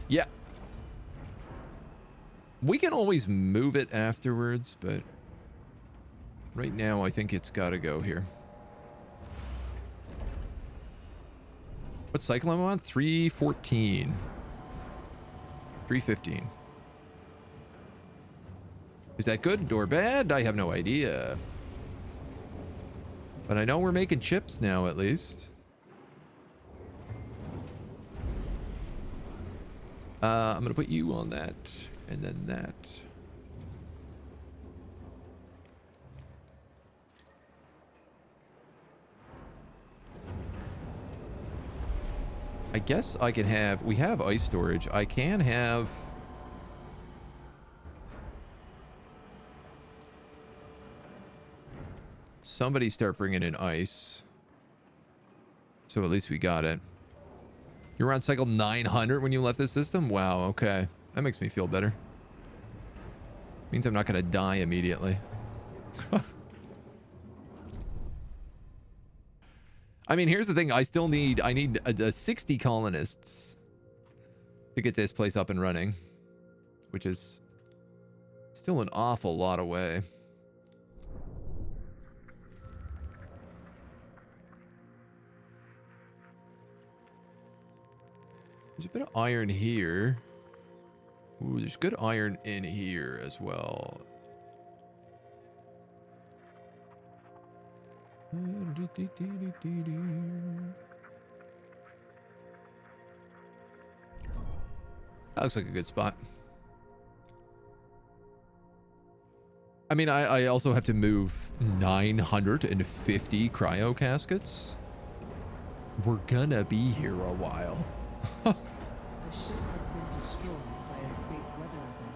[SPEAKER 1] Yeah. We can always move it afterwards, but right now I think it's got to go here. What cycle am I on? 314. 315. Is that good or bad? I have no idea. But I know we're making chips now, at least. I'm going to put you on that. And then that. I guess I can have... We have ice storage. I can have... Somebody start bringing in ice. So at least we got it. You were on cycle 900 when you left this system? Wow, okay. That makes me feel better. Means I'm not going to die immediately. I mean, here's the thing. I need 60 colonists to get this place up and running, which is still an awful lot away. There's a bit of iron here. Ooh, there's good iron in here as well. That looks like a good spot. I mean, I also have to move 950 cryo caskets. We're gonna be here a while.
[SPEAKER 2] A ship has been destroyed by a space weather event.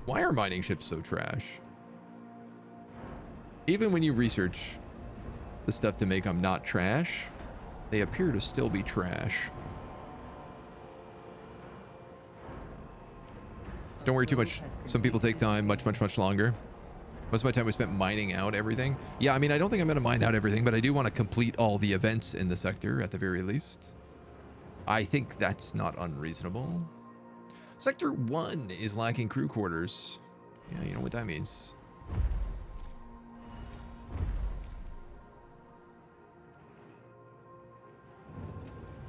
[SPEAKER 1] Why are mining ships so trash? Even when you research the stuff to make them not trash, they appear to still be trash. Don't worry too much. Some people take time much longer. Most of my time was spent mining out everything. Yeah, I mean, I don't think I'm going to mine out everything, but I do want to complete all the events in the sector at the very least. I think that's not unreasonable. Sector 1 is lacking crew quarters. Yeah, you know what that means.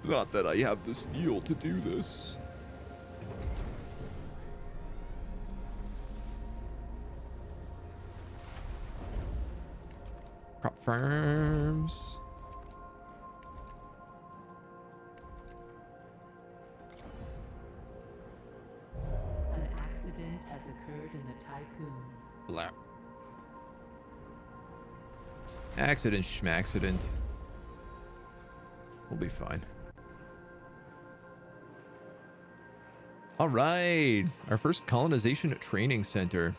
[SPEAKER 1] Not that I have the steel to do this. Crop farms.
[SPEAKER 2] accident has occurred in the Tiqqun.
[SPEAKER 1] Blah. Accident schmaccident. We'll be fine. All right. Our first colonization training center.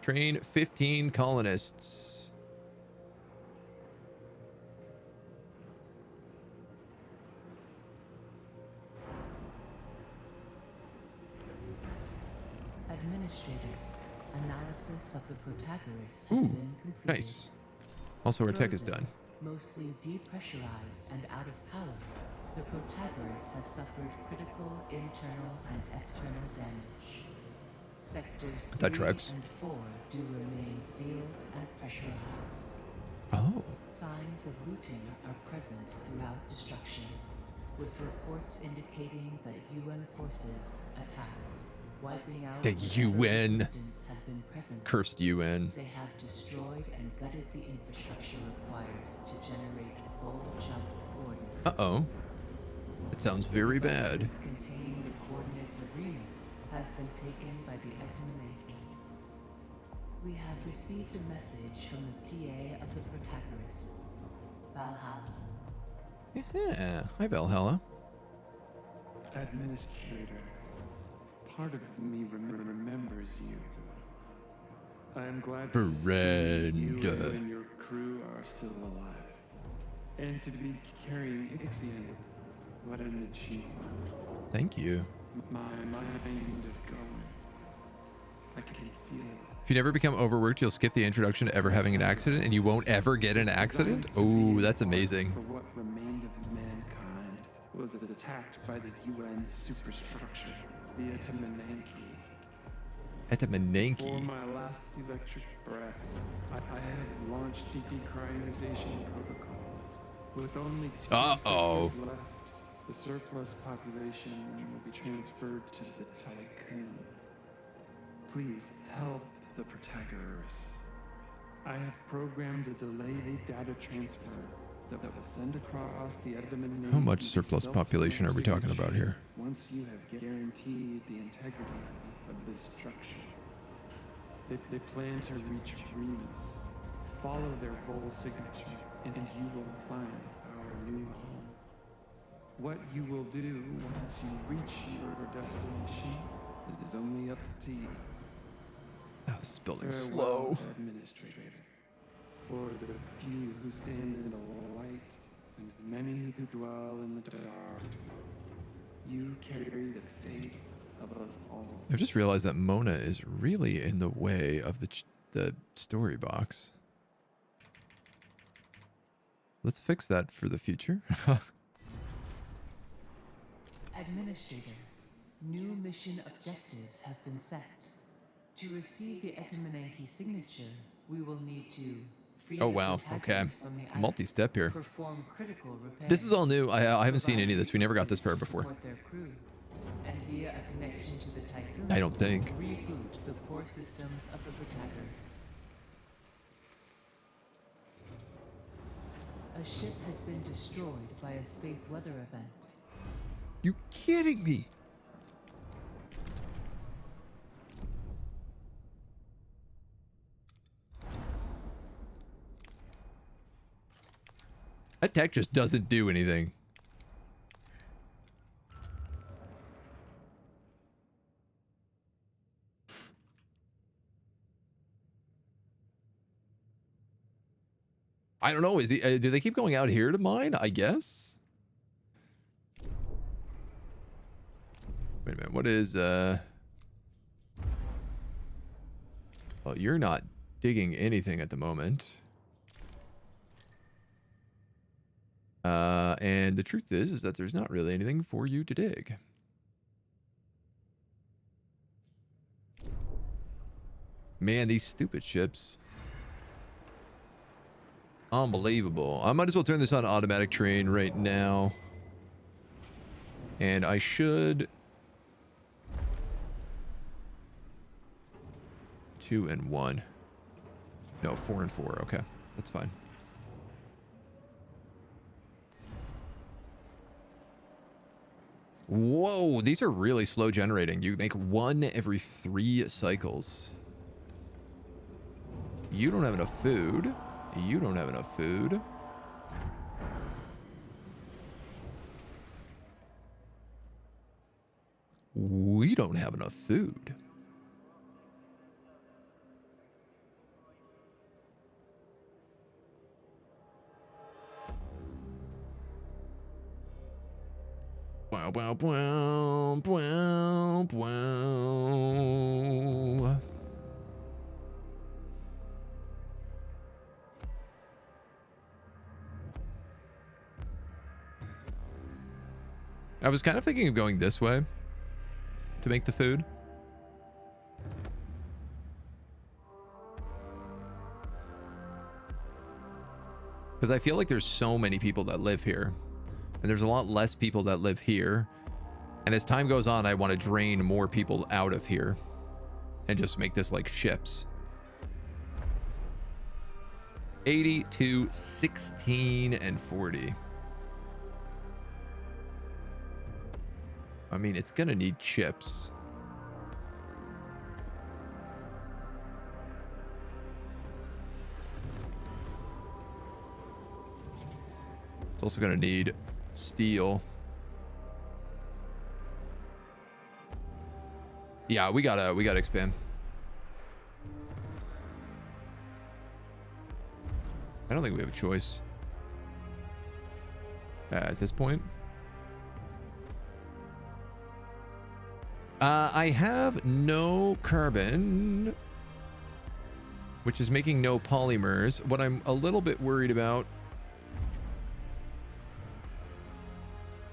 [SPEAKER 1] Train 15 colonists.
[SPEAKER 2] Administrator, analysis of the Protagoras has been completed.
[SPEAKER 1] Nice. Also, our tech is done.
[SPEAKER 2] Mostly depressurized and out of power, the Protagoras has suffered critical internal and external damage. Sectors 3 and 4 do remain sealed and pressurized.
[SPEAKER 1] Oh.
[SPEAKER 2] Signs of looting are present throughout the structure, with reports indicating that UN forces attacked, wiping out
[SPEAKER 1] The UN.
[SPEAKER 2] resistance have been present.
[SPEAKER 1] Cursed UN.
[SPEAKER 2] They have destroyed and gutted the infrastructure required to generate full jump coordinates.
[SPEAKER 1] Uh-oh. It sounds very bad.
[SPEAKER 2] Devices containing the coordinates of Remus have been taken by the Etamananki. We have received a message from the PA of the Protagoras, Valhalla.
[SPEAKER 1] Yeah. Hi, Valhalla.
[SPEAKER 7] Administrator, part of me remembers you. I am glad to see you and your crew are still alive. And to be carrying Ixion, what an achievement.
[SPEAKER 1] Thank you.
[SPEAKER 7] My mind is going. I can feel it.
[SPEAKER 1] If you never become overworked, you'll skip the introduction to ever having an accident, and you won't ever get an accident? Oh, that's amazing.
[SPEAKER 7] For what remained of mankind was attacked by the UN superstructure, the Etamananki.
[SPEAKER 1] Etamananki.
[SPEAKER 7] For my last electric breath, I have launched decryonization protocols. With only 2 sectors left, the surplus population will be transferred to the Tiqqun. Please help the Protagoras. I have programmed a delayed data transfer that will send across the Etamananki.
[SPEAKER 1] How much surplus population are we talking about here?
[SPEAKER 7] Once you have guaranteed the integrity of this structure. They plan to reach Remus. Follow their Vol signature, and you will find our new home. What you will do once you reach your destination is only up to you.
[SPEAKER 1] Oh, this is building
[SPEAKER 7] Farewell,
[SPEAKER 1] slow.
[SPEAKER 7] Administrator. For the few who stand in the light, and many who dwell in the dark, you carry the fate of us all.
[SPEAKER 1] I've just realized that Mona is really in the way of the story box. Let's fix that for the future.
[SPEAKER 2] Administrator, new mission objectives have been set. To receive the Etamananki signature, we will need to free
[SPEAKER 1] Oh wow,
[SPEAKER 2] the
[SPEAKER 1] okay.
[SPEAKER 2] Protagoras from the ice,
[SPEAKER 1] Multi-step here.
[SPEAKER 2] perform critical repairs,
[SPEAKER 1] This is all new. I haven't seen any of this. We never got this far before.
[SPEAKER 2] support their crew, and via a connection to the Tiqqun,
[SPEAKER 1] I don't think.
[SPEAKER 2] reboot the core systems of the Protagoras. A ship has been destroyed by a space weather event.
[SPEAKER 1] You kidding me? That tech just doesn't do anything. I don't know. Is he? Do they keep going out here to mine? I guess. Wait a minute. What is? Well, you're not digging anything at the moment. And the truth is that there's not really anything for you to dig. Man, these stupid ships. Unbelievable. I might as well turn this on automatic train right now. And I should... 2 and 1. No, 4 and 4. Okay, that's fine. Whoa, these are really slow generating. You make one every 3 cycles. You don't have enough food. You don't have enough food. We don't have enough food. Wow, wow, wow, wow, wow. I was kind of thinking of going this way to make the food. Because I feel like there's so many people that live here. And there's a lot less people that live here. And as time goes on, I want to drain more people out of here. And just make this like ships. 80 to 16 and 40. I mean, it's going to need chips. It's also going to need steel. Yeah, we gotta expand. I don't think we have a choice at this point. I have no carbon, which is making no polymers. What I'm a little bit worried about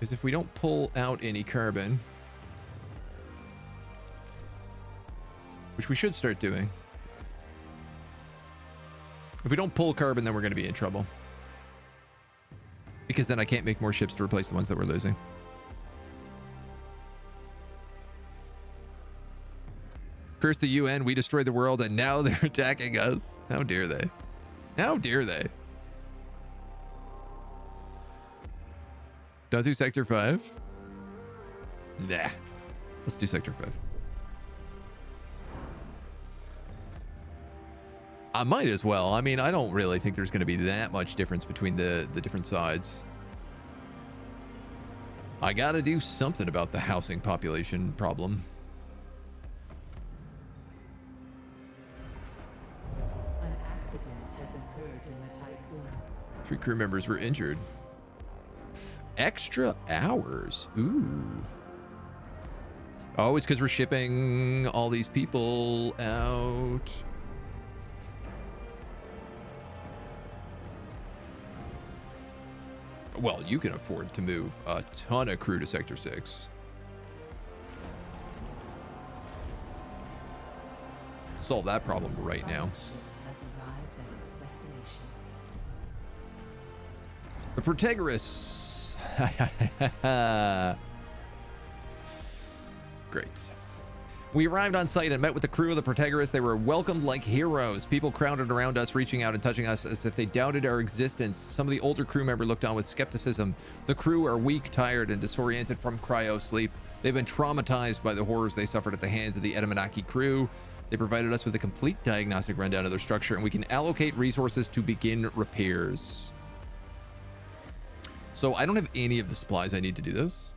[SPEAKER 1] is if we don't pull out any carbon, which we should start doing. If we don't pull carbon, then we're going to be in trouble. Because then I can't make more ships to replace the ones that we're losing. Curse the UN, we destroyed the world, and now they're attacking us. How dare they? How dare they? Don't do Sector 5? Nah. Let's do Sector 5. I might as well. I mean, I don't really think there's going to be that much difference between the different sides. I got to do something about the housing population problem.
[SPEAKER 2] An accident has occurred in the Tiqqun.
[SPEAKER 1] 3 crew members were injured. Extra hours. Ooh. Oh, it's because we're shipping all these people out. Well, you can afford to move a ton of crew to Sector 6. Solve that problem right now.
[SPEAKER 2] Has arrived at its destination.
[SPEAKER 1] The Protagoras. Great. We arrived on site and met with the crew of the Protagoras. They were welcomed like heroes. People crowded around us, reaching out and touching us as if they doubted our existence. Some of the older crew members looked on with skepticism. The crew are weak, tired, and disoriented from cryo sleep. They've been traumatized by the horrors they suffered at the hands of the Edamanaki crew. They provided us with a complete diagnostic rundown of their structure, and we can allocate resources to begin repairs. So I don't have any of the supplies I need to do this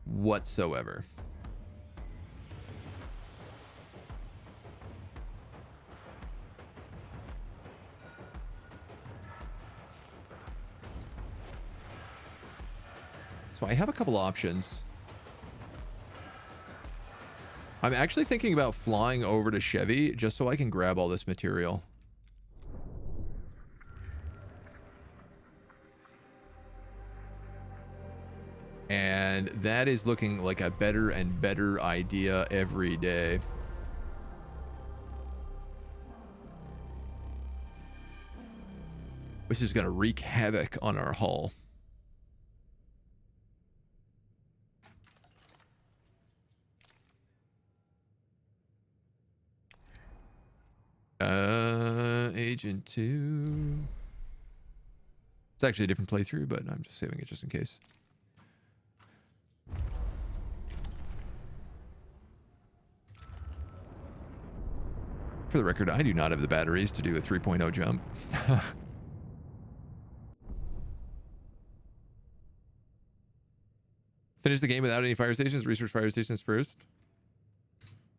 [SPEAKER 1] whatsoever. So I have a couple options. I'm actually thinking about flying over to Chevy just so I can grab all this material. And that is looking like a better and better idea every day. Which is going to wreak havoc on our hull. Agent 2. It's actually a different playthrough, but I'm just saving it just in case. For the record, I do not have the batteries to do a 3.0 jump. Finish the game without any fire stations. Research fire stations first.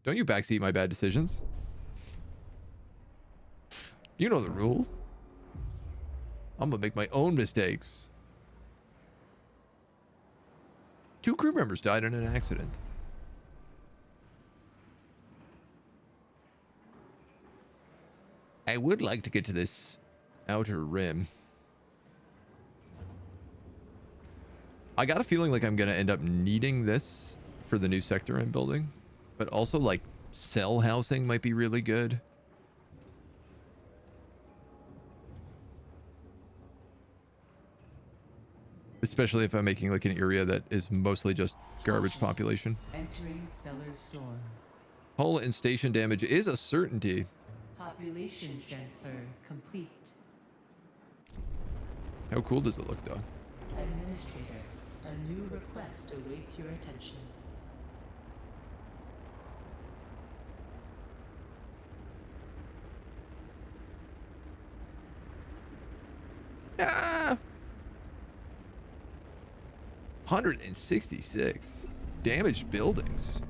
[SPEAKER 1] Don't you backseat my bad decisions. You know the rules. I'm gonna make my own mistakes. 2 crew members died in an accident. I would like to get to this outer rim. I got a feeling like I'm gonna end up needing this for the new sector I'm building, but also like cell housing might be really good. Especially if I'm making like an area that is mostly just garbage population.
[SPEAKER 2] Entering stellar storm.
[SPEAKER 1] Hull and station damage is a certainty.
[SPEAKER 2] Population transfer complete.
[SPEAKER 1] How cool does it look though?
[SPEAKER 2] Administrator, a new request awaits your attention.
[SPEAKER 1] Ah! 166 damaged buildings.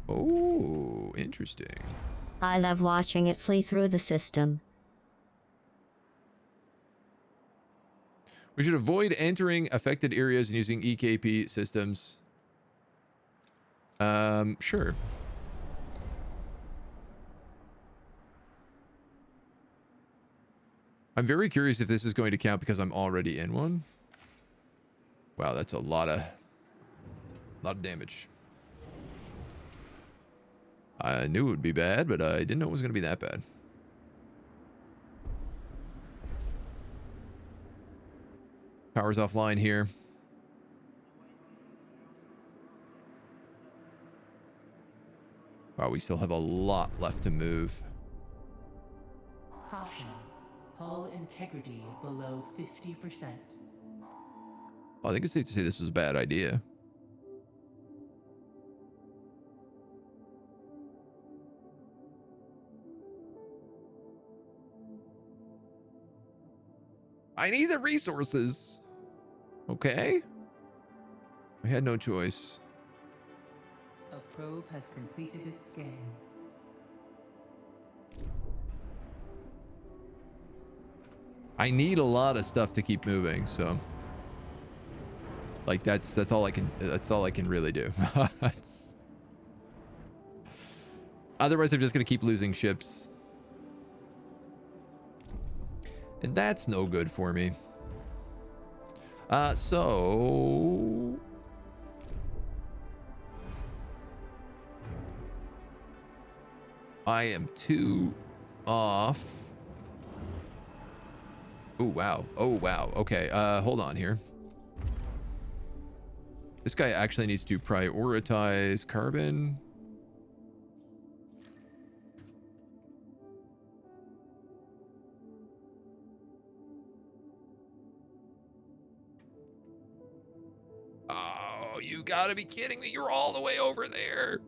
[SPEAKER 1] Oh, interesting.
[SPEAKER 8] I love watching it flee through the system.
[SPEAKER 1] We should avoid entering affected areas and using EKP systems. Sure. I'm very curious if this is going to count because I'm already in one. Wow, that's a lot of damage. I knew it would be bad, but I didn't know it was going to be that bad. Power's offline here. Wow, we still have a lot left to move.
[SPEAKER 2] Caution. Hull integrity below 50%.
[SPEAKER 1] I think it's safe to say this was a bad idea. I need the resources. Okay. I had no choice.
[SPEAKER 2] A probe has completed its scan.
[SPEAKER 1] I need a lot of stuff to keep moving, so like that's all I can really do. Otherwise I'm just gonna keep losing ships. And that's no good for me. So I am 2 off. Oh wow. Oh wow. Okay, hold on here. This guy actually needs to prioritize carbon. Oh, you gotta be kidding me. You're all the way over there.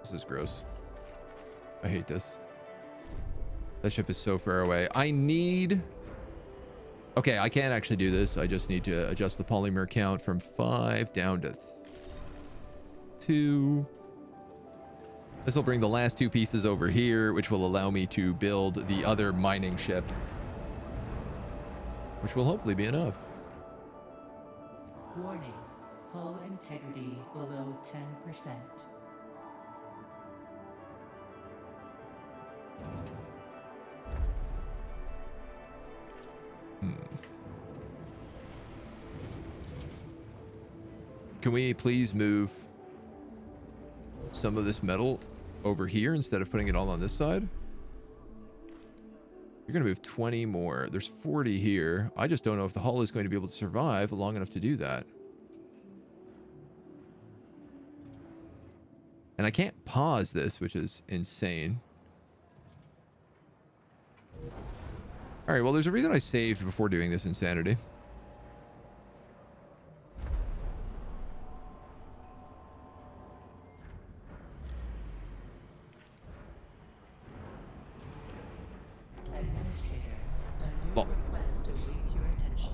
[SPEAKER 1] This is gross. I hate this. That ship is so far away. I need... Okay, I can't actually do this. I just need to adjust the polymer count from 5 down to 2. This will bring the last 2 pieces over here, which will allow me to build the other mining ship, which will hopefully be enough.
[SPEAKER 2] Warning. Hull integrity below 10%.
[SPEAKER 1] Can we please move some of this metal over here instead of putting it all on this side? You're going to move 20 more. There's 40 here. I just don't know if the hull is going to be able to survive long enough to do that. And I can't pause this, which is insane. All right, well, there's a reason I saved before doing this insanity.
[SPEAKER 2] Administrator, a new request awaits your attention.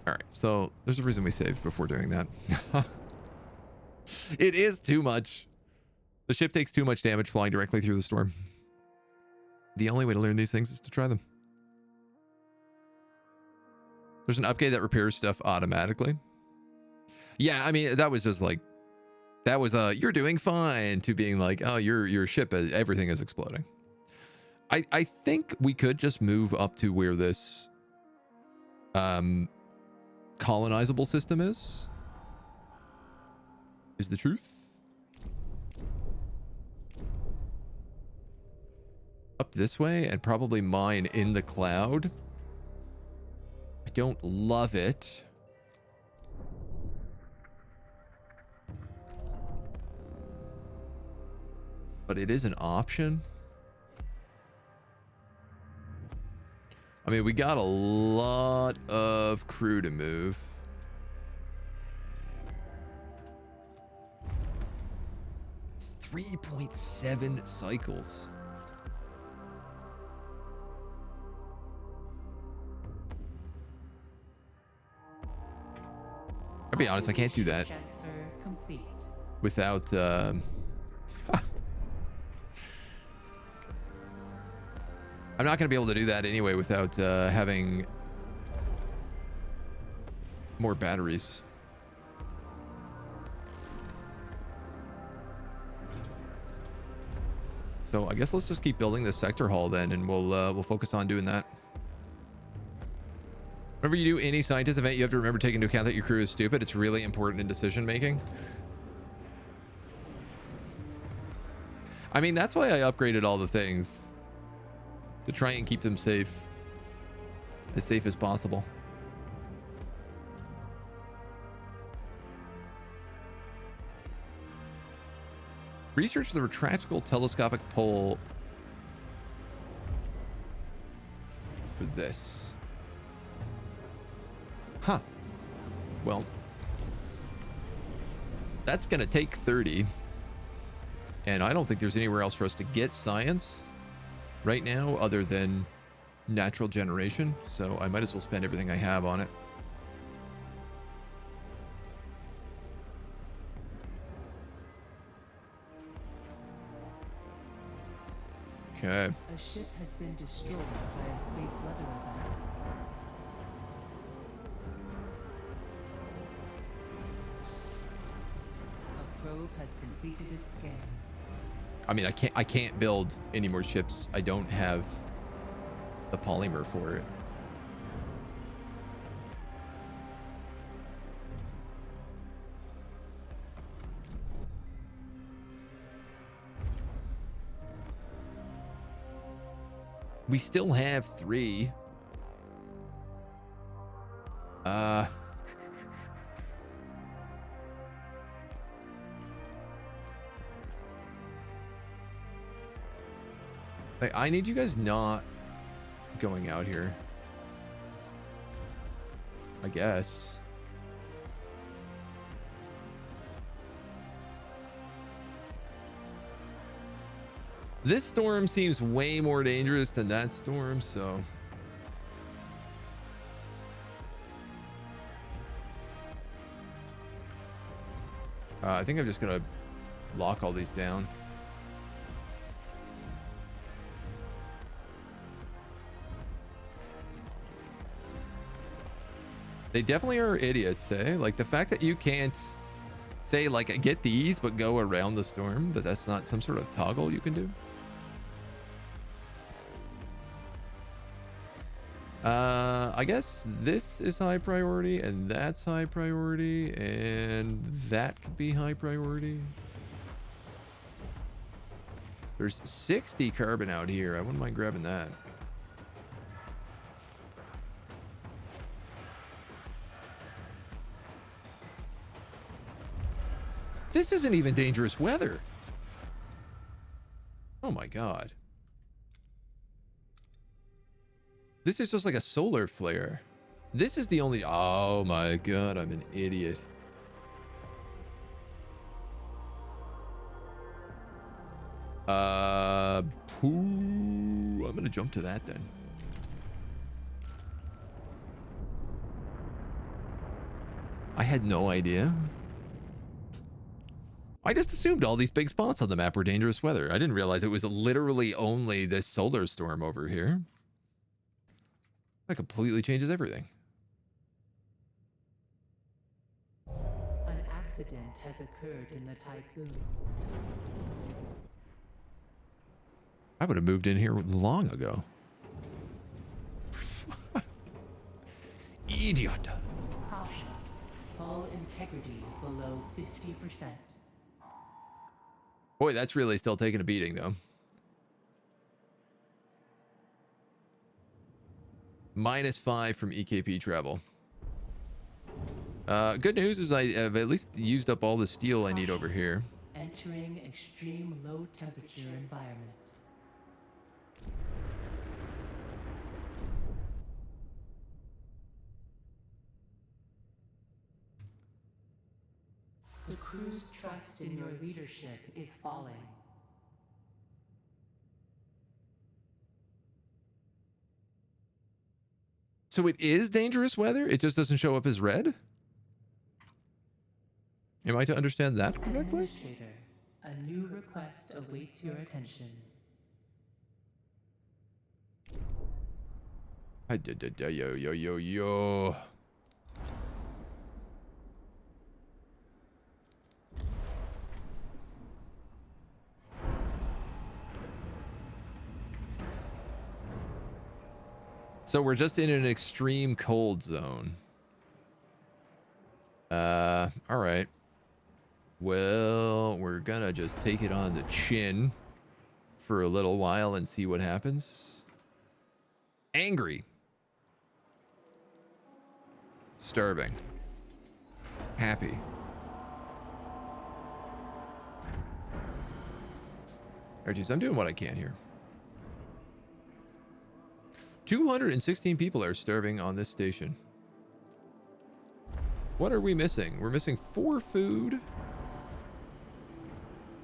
[SPEAKER 1] All right, so there's a reason we saved before doing that. It is too much. The ship takes too much damage flying directly through the storm. The only way to learn these things is to try them. There's an upgrade that repairs stuff automatically. Yeah, I mean, that was just like, that was you're doing fine, to being like, oh, your ship, everything is exploding. I think we could just move up to where this colonizable system is the truth. Up this way and probably mine in the cloud. I don't love it. But it is an option. I mean, we got a lot of crew to move. .7 cycles. I'll be honest, I can't do that without I'm not going to be able to do that anyway without having more batteries. So I guess let's just keep building this sector hull then, and we'll focus on doing that. Whenever you do any scientist event, you have to remember to take into account that your crew is stupid. It's really important in decision making. I mean, that's why I upgraded all the things, to try and keep them safe as possible. Research the retractable telescopic pole for this. Huh. Well, that's gonna take 30, and I don't think there's anywhere else for us to get science right now other than natural generation, so I might as well spend everything I have on it. Okay.
[SPEAKER 2] A ship has been destroyed by a space weather event. A probe has completed its scan.
[SPEAKER 1] I mean, I can't build any more ships. I don't have the polymer for it. We still have 3. I need you guys not going out here, I guess. This storm seems way more dangerous than that storm, so I think I'm just gonna lock all these down. They definitely are idiots, eh? Like the fact that you can't say like get these but go around the storm, that's not some sort of toggle you can do. I guess this is high priority, and that's high priority, and that could be high priority. There's 60 carbon out here. I wouldn't mind grabbing that. This isn't even dangerous weather. Oh my god. This is just like a solar flare. This is the only... Oh my god, I'm an idiot. I'm gonna jump to that then. I had no idea. I just assumed all these big spots on the map were dangerous weather. I didn't realize it was literally only this solar storm over here. That completely changes everything.
[SPEAKER 2] An accident has occurred in the Tiqqun.
[SPEAKER 1] I would have moved in here long ago. Idiot.
[SPEAKER 2] Caution. Hull integrity below 50%.
[SPEAKER 1] Boy, that's really still taking a beating, though. -5 from EKP travel. Good news is I have at least used up all the steel I need over here.
[SPEAKER 2] Entering extreme low temperature environment. The crew's trust in your leadership is falling.
[SPEAKER 1] So it is dangerous weather? It just doesn't show up as red? Am I to understand that correctly?
[SPEAKER 2] Administrator, a new request awaits your attention.
[SPEAKER 1] Yo. So we're just in an extreme cold zone. All right. Well, we're gonna just take it on the chin for a little while and see what happens. Angry. Starving. Happy. Alright, geez, I'm doing what I can here. 216 people are starving on this station. What are we missing? We're missing 4 food.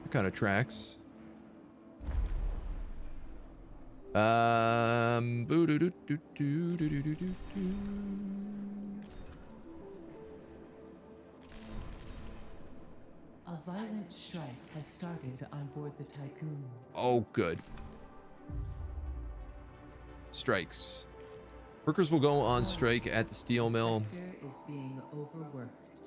[SPEAKER 1] That kind of tracks.
[SPEAKER 2] A violent strike has started on board the Tiqqun.
[SPEAKER 1] Oh, good. Strikes. Workers will go on strike at the steel mill.
[SPEAKER 2] The sector is being overworked.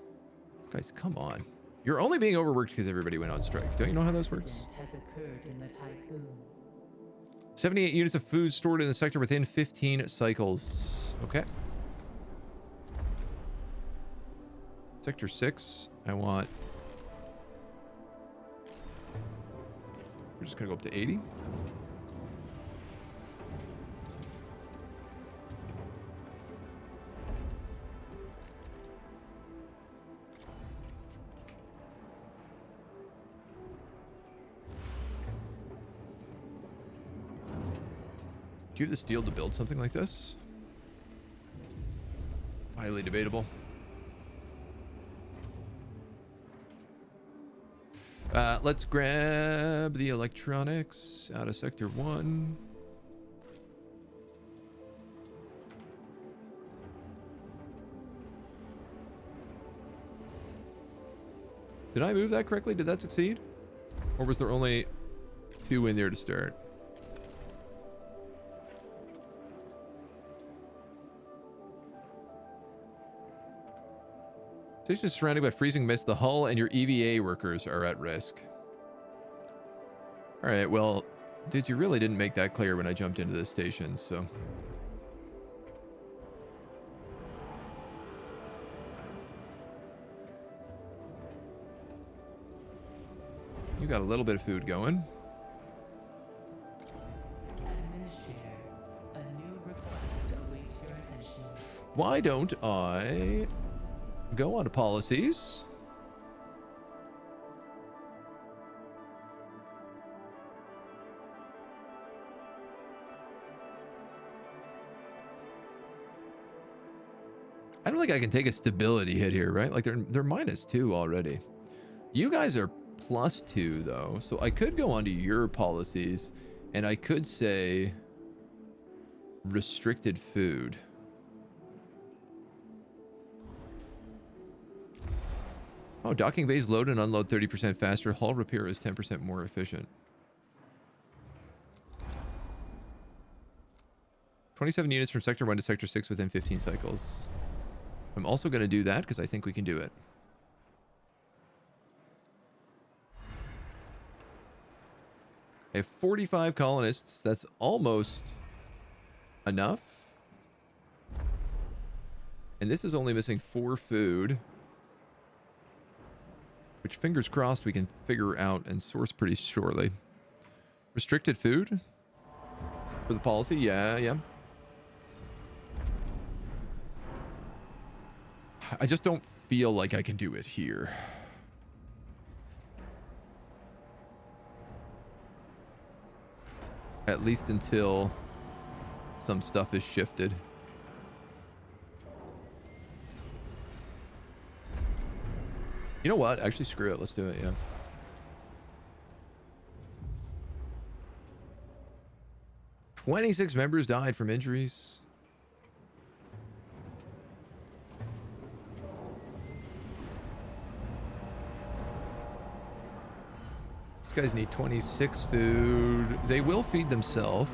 [SPEAKER 1] Guys, come on. You're only being overworked because everybody went on strike. Don't you know how this works?
[SPEAKER 2] Accident has occurred in the Tiqqun.
[SPEAKER 1] 78 units of food stored in the sector within 15 cycles. Okay. Sector 6. I want... We're just going to go up to 80. Do you have the steel to build something like this? Highly debatable. Let's grab the electronics out of Sector 1. Did I move that correctly? Did that succeed? Or was there only 2 in there to start? Station is surrounded by freezing mist. The hull and your EVA workers are at risk. All right, well, dudes, you really didn't make that clear when I jumped into this station, so... we've got a little bit of food going.
[SPEAKER 2] Administrator, a new request awaits your attention.
[SPEAKER 1] Why don't I go on to policies? I don't think I can take a stability hit here, right? Like they're -2 already. You guys are +2 though, so I could go onto your policies and I could say restricted food. Oh, docking bays load and unload 30% faster. Hull repair is 10% more efficient. 27 units from Sector 1 to Sector 6 within 15 cycles. I'm also going to do that because I think we can do it. I have 45 colonists. That's almost enough. And this is only missing 4 food. Which, fingers crossed, we can figure out and source pretty shortly. Restricted food? For the policy? Yeah. I just don't feel like I can do it here. At least until some stuff is shifted. You know what? Actually, screw it. Let's do it, yeah. "26 members died from injuries." These guys need 26 food. They will feed themselves.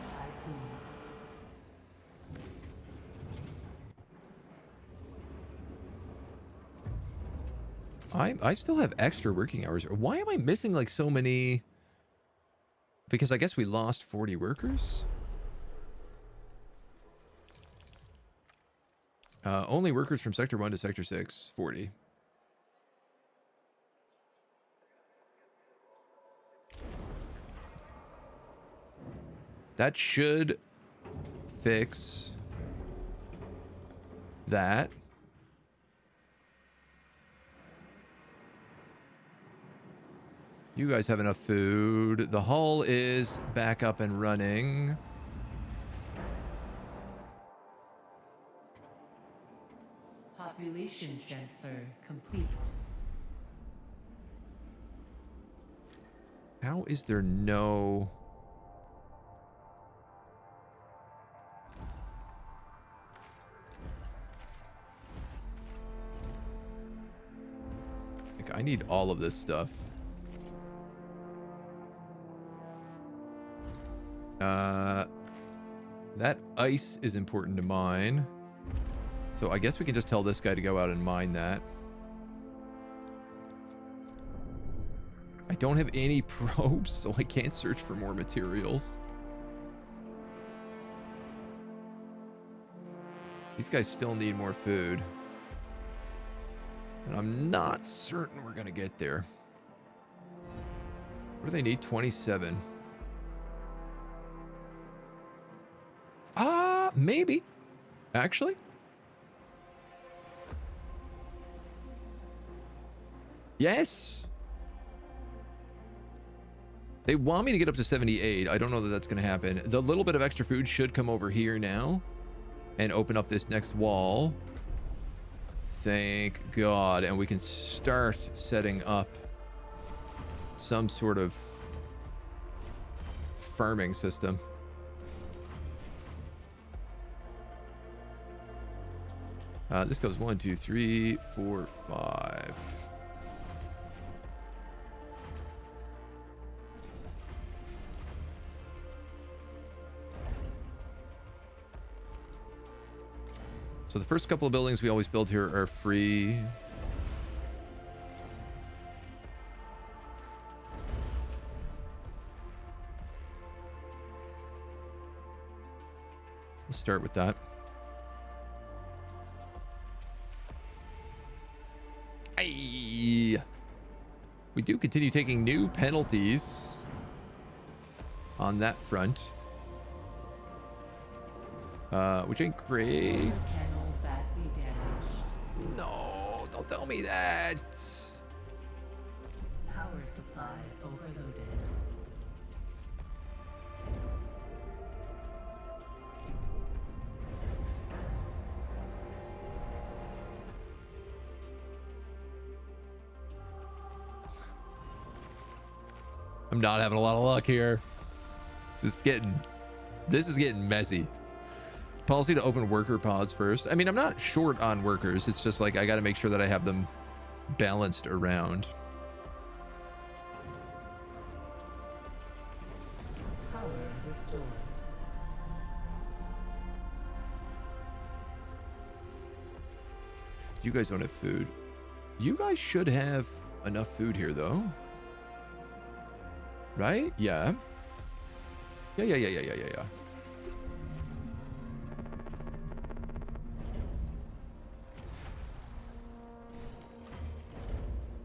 [SPEAKER 1] I still have extra working hours. Why am I missing like so many? Because I guess we lost 40 workers. Only workers from Sector 1 to Sector 6, 40. That should fix that. You guys have enough food. The hull is back up and running.
[SPEAKER 2] Population transfer complete.
[SPEAKER 1] How is there no... Like, I need all of this stuff. That ice is important to mine. So I guess we can just tell this guy to go out and mine that. I don't have any probes, so I can't search for more materials. These guys still need more food. And I'm not certain we're going to get there. What do they need? 27. Maybe. Actually. Yes. They want me to get up to 78. I don't know that that's going to happen. The little bit of extra food should come over here now and open up this next wall. Thank God. And we can start setting up some sort of farming system. This goes 1, 2, 3, 4, 5. So the first couple of buildings we always build here are free. Let's start with that. Aye. We do continue taking new penalties on that front. Which ain't great.
[SPEAKER 2] Panel badly damaged.
[SPEAKER 1] No, don't tell me that.
[SPEAKER 2] Power supply overloaded.
[SPEAKER 1] I'm not having a lot of luck here. This is getting messy. Policy to open worker pods first. I mean, I'm not short on workers. It's just like I got to make sure that I have them balanced around.
[SPEAKER 2] Power restored.
[SPEAKER 1] You guys don't have food. You guys should have enough food here, though. Right? Yeah. Yeah.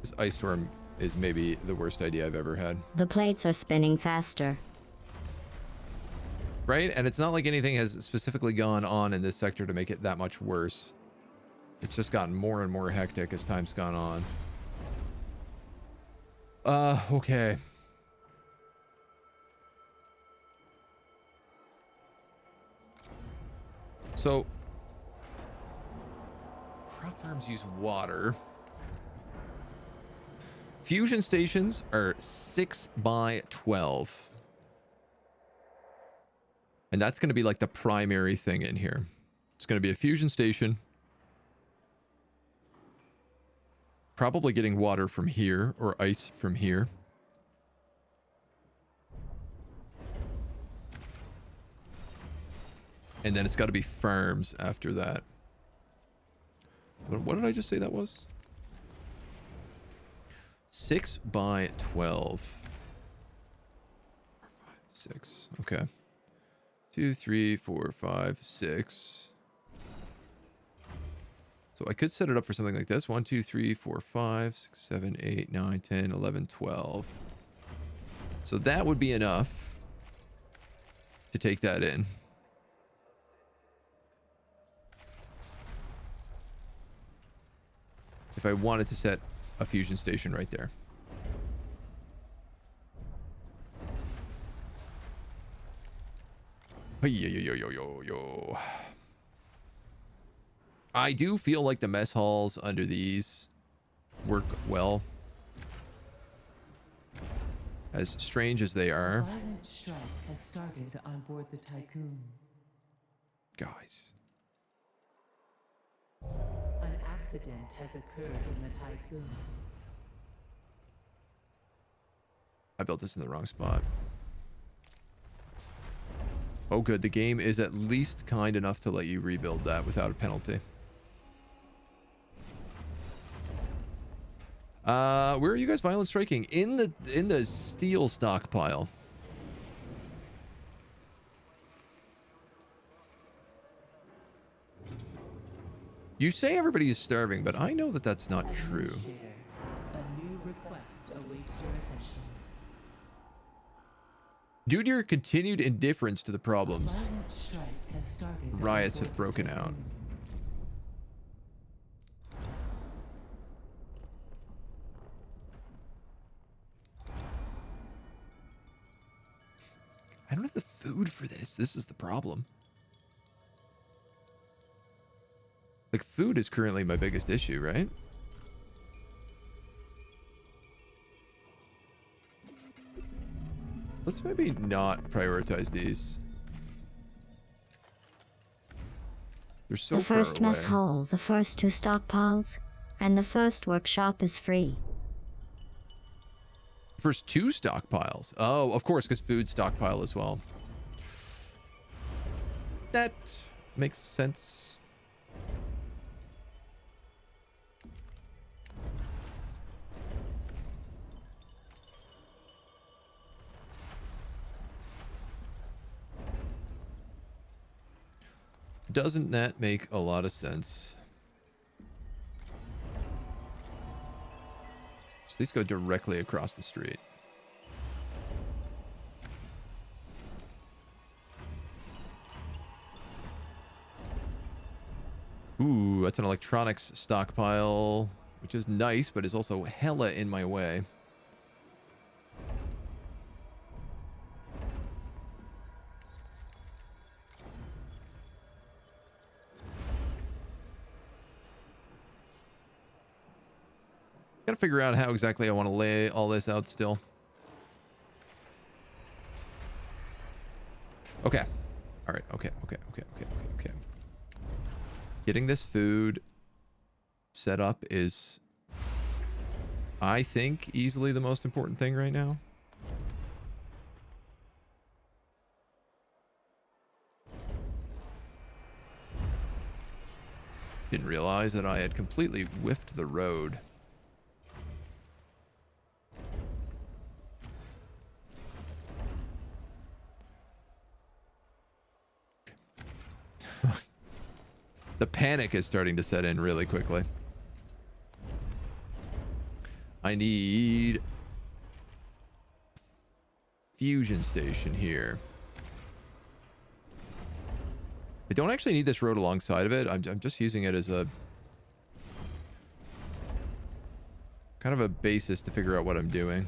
[SPEAKER 1] This ice storm is maybe the worst idea I've ever had.
[SPEAKER 8] The plates are spinning faster.
[SPEAKER 1] Right? And it's not like anything has specifically gone on in this sector to make it that much worse. It's just gotten more and more hectic as time's gone on. Okay. So, crop farms use water. Fusion stations are 6 by 12. And that's going to be like the primary thing in here. It's going to be a fusion station. Probably getting water from here or ice from here. And then it's got to be farms after that. What did I just say that was? 6 by 12. 6. Okay. 2, 3, 4, 5, 6. So I could set it up for something like this. 1, 2, 3, 4, 5, 6, 7, 8, 9, 10, 11, 12. So that would be enough to take that in. If I wanted to set a fusion station right there. Yo. I do feel like the mess halls under these work well. As strange as they are.
[SPEAKER 2] Violent strike has started on board the Tiqqun.
[SPEAKER 1] Guys.
[SPEAKER 2] An accident has occurred in the Tiqqun.
[SPEAKER 1] I built this in the wrong spot. Oh, good. The game is at least kind enough to let you rebuild that without a penalty. Where are you guys violent striking? In the steel stockpile. You say everybody is starving, but I know that that's not true.
[SPEAKER 2] A new request awaits your attention.
[SPEAKER 1] Due to your continued indifference to the problems,
[SPEAKER 2] Violent strike has started
[SPEAKER 1] riots
[SPEAKER 2] on
[SPEAKER 1] have
[SPEAKER 2] board
[SPEAKER 1] broken
[SPEAKER 2] the
[SPEAKER 1] out.
[SPEAKER 2] Tiqqun.
[SPEAKER 1] I don't have the food for this. This is the problem. Like, food is currently my biggest issue, right? Let's maybe not prioritize these. They're so
[SPEAKER 8] The first
[SPEAKER 1] far away.
[SPEAKER 8] mess hall, the first 2 stockpiles, and the first workshop is free.
[SPEAKER 1] First 2 stockpiles. Oh, of course, because food stockpile as well. That makes sense. Doesn't that make a lot of sense? These go directly across the street. Ooh, that's an electronics stockpile, which is nice, but is also hella in my way. Gotta figure out how exactly I want to lay all this out still. Okay. All right. Okay. Getting this food set up is, I think, easily the most important thing right now. Didn't realize that I had completely whiffed the road. The panic is starting to set in really quickly. I need fusion station here. I don't actually need this road alongside of it. I'm just using it as a kind of a basis to figure out what I'm doing.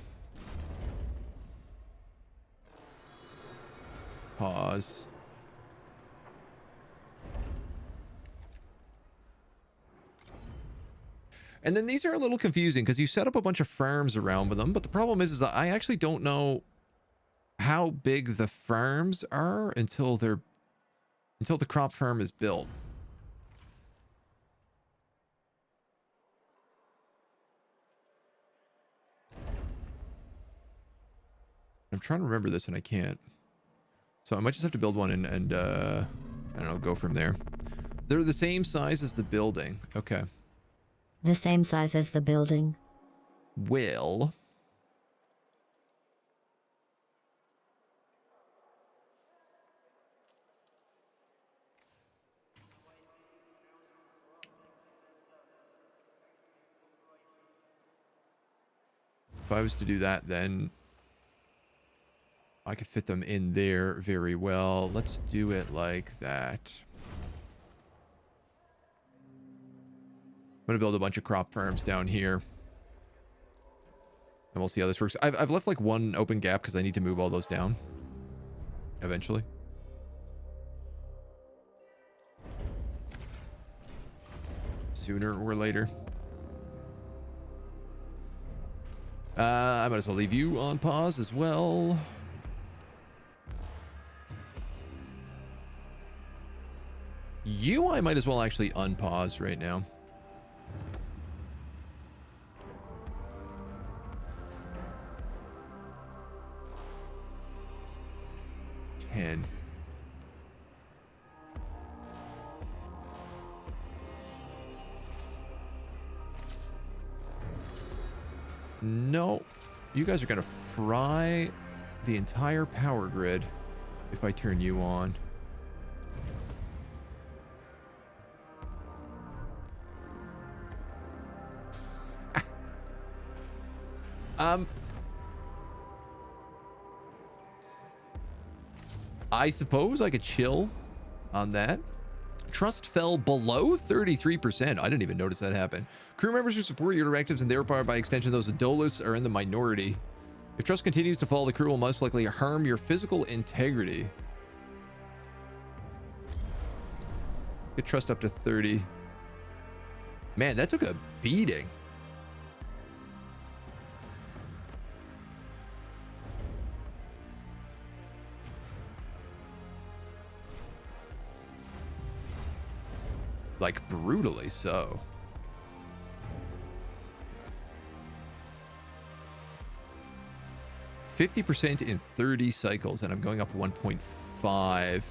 [SPEAKER 1] Pause. And then these are a little confusing because you set up a bunch of farms around with them, but the problem is I actually don't know how big the farms are until the crop farm is built. I'm trying to remember this and I can't. So I might just have to build one and I don't know, go from there. They're the same size as the building. Okay.
[SPEAKER 8] The same size as the building.
[SPEAKER 1] Well, if I was to do that, then I could fit them in there very well. Let's do it like that. I'm going to build a bunch of crop farms down here. And we'll see how this works. I've left like one open gap because I need to move all those down. Eventually. Sooner or later. I might as well leave you on pause as well. You, I might as well actually unpause right now. No, you guys are gonna fry the entire power grid if I turn you on. I suppose I could chill on that. Trust fell below 33%. I didn't even notice that happen. Crew members who support your directives and thereby by extension those of DOLOS are in the minority. If trust continues to fall, the crew will most likely harm your physical integrity. Get trust up to 30. Man, that took a beating. Like brutally so. %50 in 30 cycles, and I'm going up 1.5.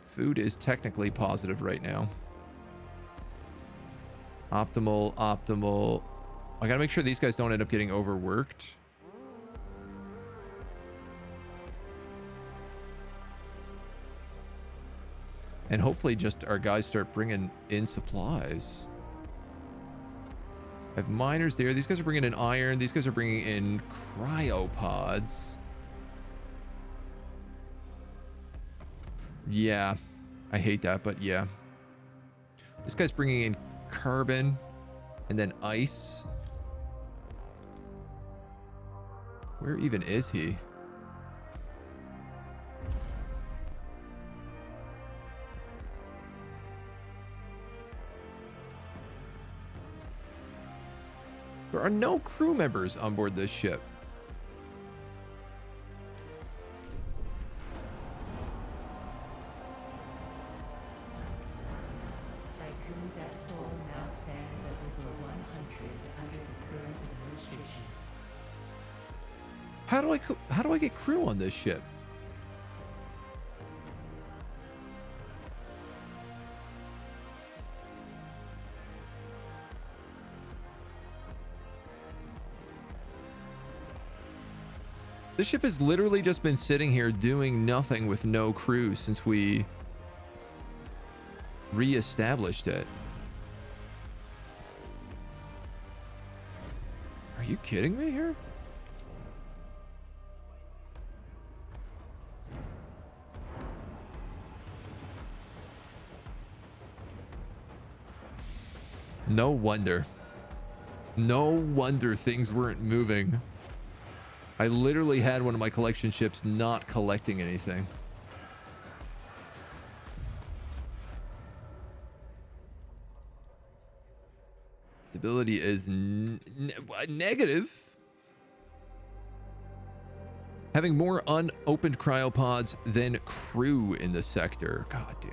[SPEAKER 1] Food is technically positive right now. Optimal. I gotta make sure these guys don't end up getting overworked. And hopefully just our guys start bringing in supplies. I have miners there. These guys are bringing in iron. These guys are bringing in cryopods. Yeah, I hate that, but yeah. This guy's bringing in carbon and then ice. Where even is he? There are no crew members on board this ship.
[SPEAKER 2] Tiqqun death toll now stands at over 100 under the current administration.
[SPEAKER 1] How do I get crew on this ship? This ship has literally just been sitting here doing nothing with no crew since we re-established it. Are you kidding me here? No wonder. No wonder things weren't moving. I literally had one of my collection ships not collecting anything. Stability is negative. Having more unopened cryopods than crew in the sector. God damn.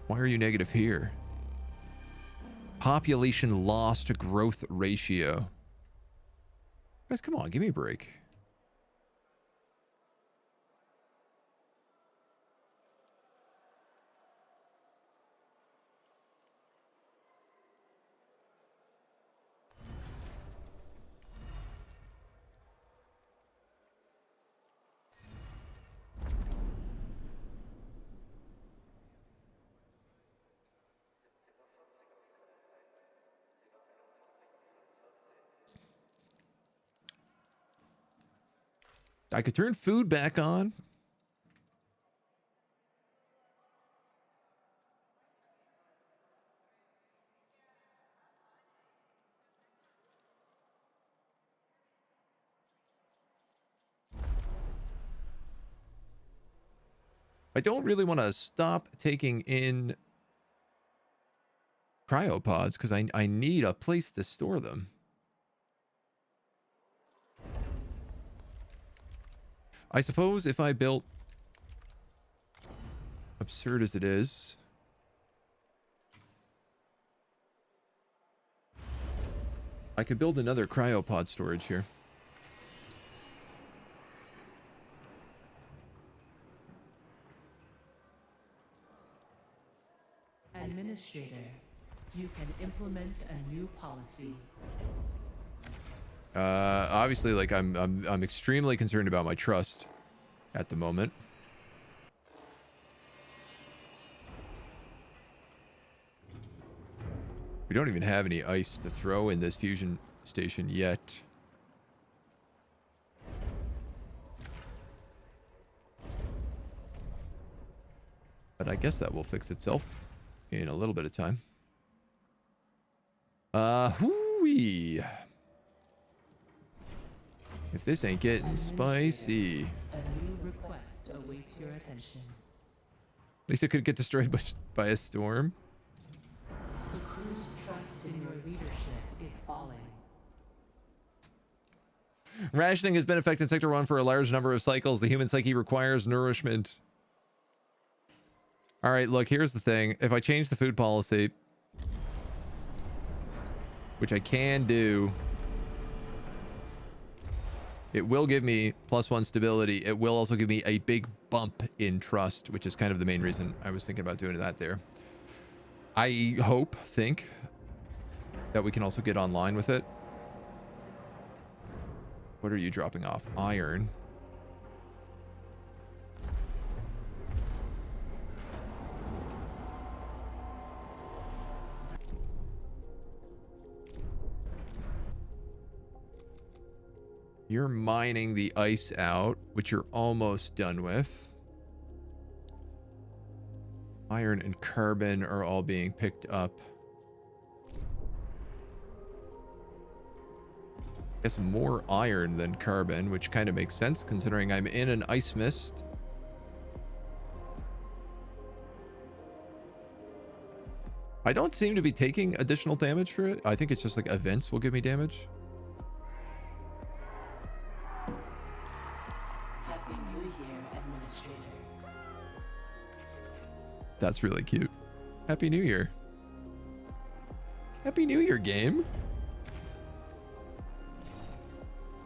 [SPEAKER 1] Why are you negative here? Population loss to growth ratio. Guys, come on, give me a break. I could turn food back on. I don't really want to stop taking in cryopods because I need a place to store them. I suppose if I built, absurd as it is, I could build another cryopod storage here.
[SPEAKER 2] Administrator, you can implement a new policy.
[SPEAKER 1] Obviously, like I'm extremely concerned about my trust at the moment. We don't even have any ice to throw in this fusion station yet. But I guess that will fix itself in a little bit of time. Hooey. If this ain't getting spicy.
[SPEAKER 2] A new request awaits your attention.
[SPEAKER 1] At least it could get destroyed by a storm.
[SPEAKER 2] The crew's trust in your leadership is falling.
[SPEAKER 1] Rationing has been effective in Sector 1 for a large number of cycles. The human psyche requires nourishment. All right, look, here's the thing. If I change the food policy, which I can do, it will give me +1 stability. It will also give me a big bump in trust, which is kind of the main reason I was thinking about doing that there. I think that we can also get online with it. What are you dropping off? Iron. You're mining the ice out, which you're almost done with. Iron and carbon are all being picked up. I guess more iron than carbon, which kind of makes sense considering I'm in an ice mist. I don't seem to be taking additional damage for it. I think it's just like events will give me damage.
[SPEAKER 2] Happy New Year, Administrator.
[SPEAKER 1] That's really cute. Happy New Year. Happy New Year, game.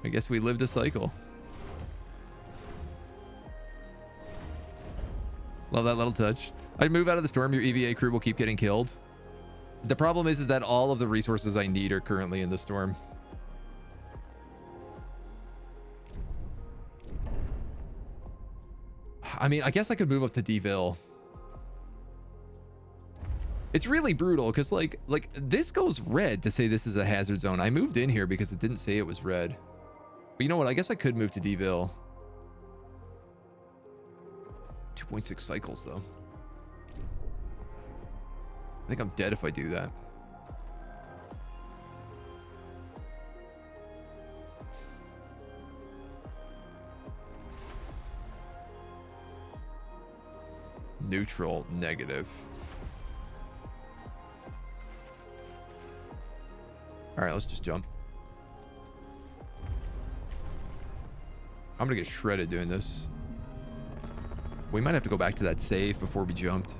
[SPEAKER 1] I guess we lived a cycle. Love that little touch. I'd move out of the storm. Your EVA crew will keep getting killed. The problem is that all of the resources I need are currently in the storm. I mean, I guess I could move up to Deville. It's really brutal because like this goes red to say this is a hazard zone. I moved in here because it didn't say it was red. But you know what? I guess I could move to Deville. 2.6 cycles though. I think I'm dead if I do that. Neutral, negative. All right, let's just jump. I'm gonna get shredded doing this. We might have to go back to that save before we jumped.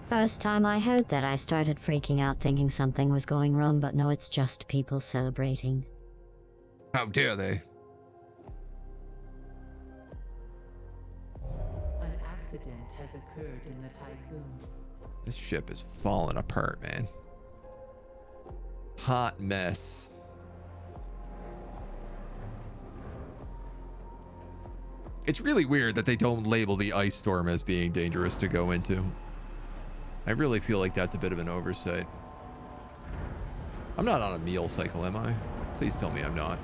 [SPEAKER 8] First time I heard that, I started freaking out thinking something was going wrong, but no, it's just people celebrating.
[SPEAKER 1] How dare they?
[SPEAKER 2] An accident has occurred in the Tiqqun.
[SPEAKER 1] This ship is falling apart, man. Hot mess. It's really weird that they don't label the ice storm as being dangerous to go into. I really feel like that's a bit of an oversight. I'm not on a meal cycle, am I? Please tell me I'm not.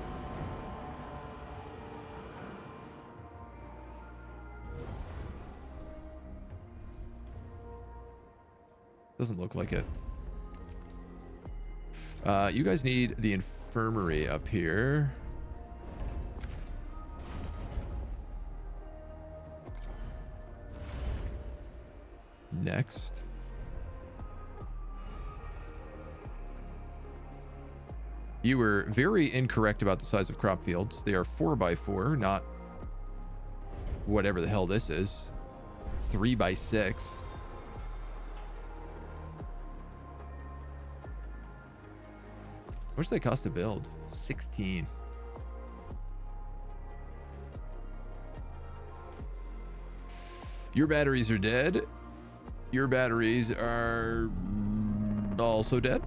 [SPEAKER 1] Doesn't look like it. You guys need the infirmary up here. Next. You were very incorrect about the size of crop fields. They are 4x4, not whatever the hell this is. 3x6. How much do they cost to build? 16. Your batteries are dead. Your batteries are also dead.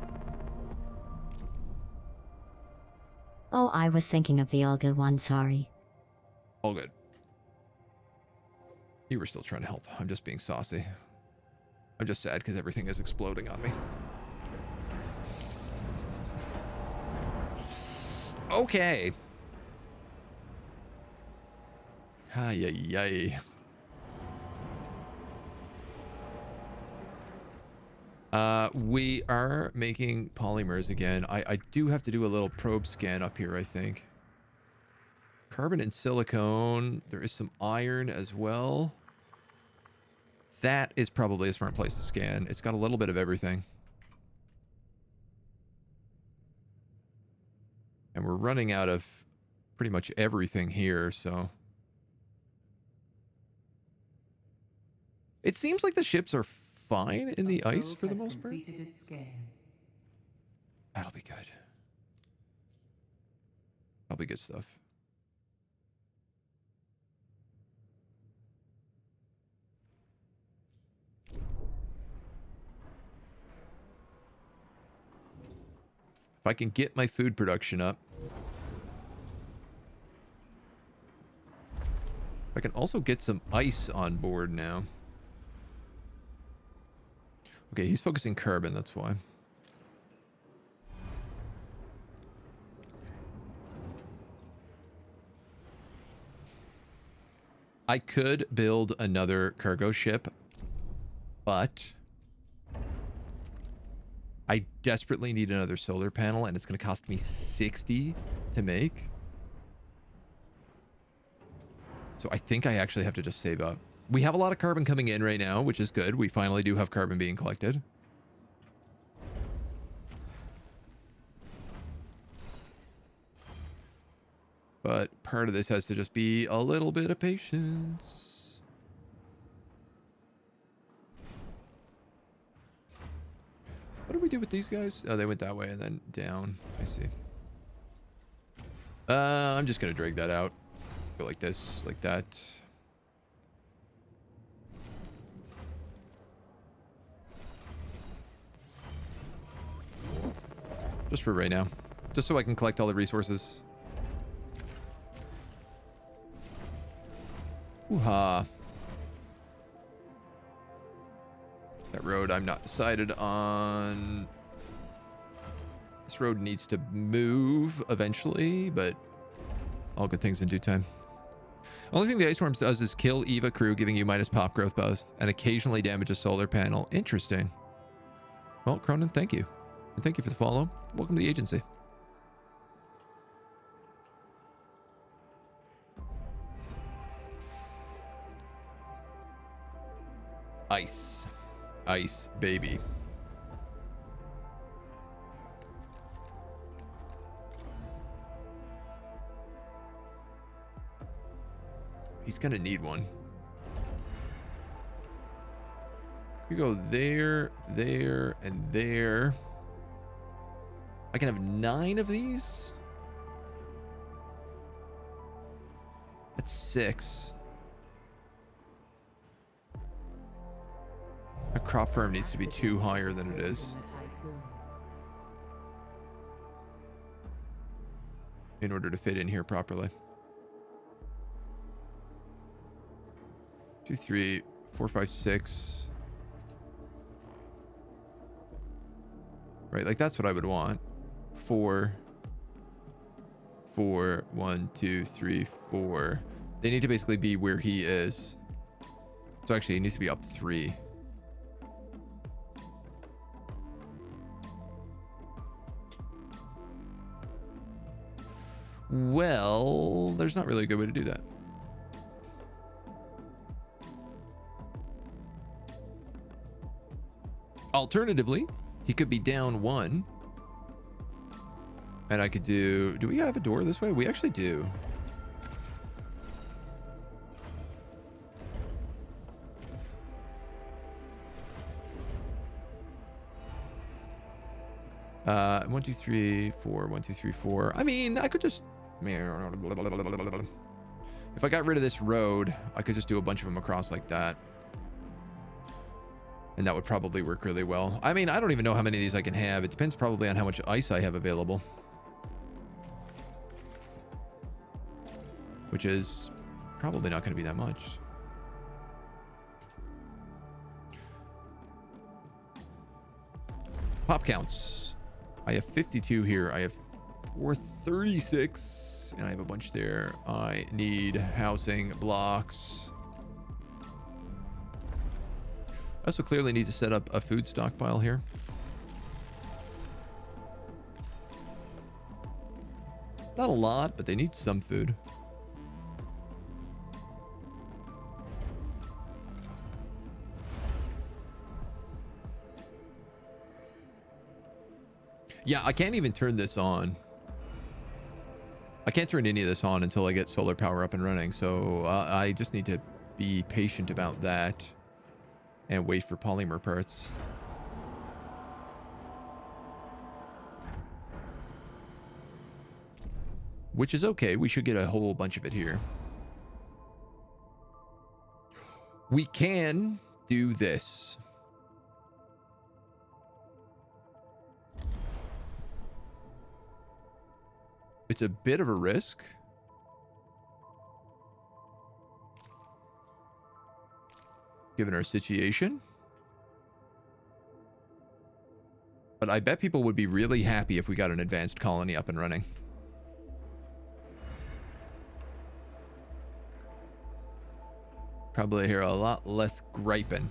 [SPEAKER 8] Oh, I was thinking of the all good one, sorry.
[SPEAKER 1] All good. You were still trying to help. I'm just being saucy. I'm just sad because everything is exploding on me. Okay. Ay, ay, ay. We are making polymers again. I do have to do a little probe scan up here, I think. Carbon and silicone. There is some iron as well. That is probably a smart place to scan. It's got a little bit of everything. And we're running out of pretty much everything here, so... It seems like the ships are fine in the ice for the most part. That'll be good. That'll be good stuff. If I can get my food production up. I can also get some ice on board now. Okay, he's focusing carbon, that's why. I could build another cargo ship, but I desperately need another solar panel, and it's going to cost me 60 to make. So I think I actually have to just save up. We have a lot of carbon coming in right now, which is good. We finally do have carbon being collected. But part of this has to just be a little bit of patience. What do we do with these guys? Oh, they went that way and then down. I see. I'm just going to drag that out. Go like this, like that. Just for right now. Just so I can collect all the resources. Ooh-ha. That road I'm not decided on. This road needs to move eventually, but all good things in due time. Only thing the Ice Worms does is kill EVA crew, giving you minus pop growth boost, and occasionally damage a solar panel. Interesting. Well, Cronin, thank you. And thank you for the follow. Welcome to the agency. Ice. Ice, baby. He's gonna need one. You go there, there, and there. I can have 9 of these? That's 6. A crop farm needs to be 2 higher than it is in order to fit in here properly. 2, 3, 4, 5, 6. Right, like that's what I would want. 4, 4, 1, 2, 3, 4. They need to basically be where he is. So actually, he needs to be up 3. Well, there's not really a good way to do that. Alternatively, he could be down 1. And I could do we have a door this way? We actually do. One, 2, 3, 4. 1, 2, 3, 4. I mean, I could just. If I got rid of this road, I could just do a bunch of them across like that. And that would probably work really well. I mean, I don't even know how many of these I can have. It depends probably on how much ice I have available. Which is probably not going to be that much. Pop counts. I have 52 here. I have 436. And I have a bunch there. I need housing blocks. I also clearly need to set up a food stockpile here. Not a lot, but they need some food. Yeah, I can't even turn this on. I can't turn any of this on until I get solar power up and running. So I just need to be patient about that. And wait for polymer parts. Which is okay. We should get a whole bunch of it here. We can do this. It's a bit of a risk. Given our situation. But I bet people would be really happy if we got an advanced colony up and running. Probably hear a lot less griping.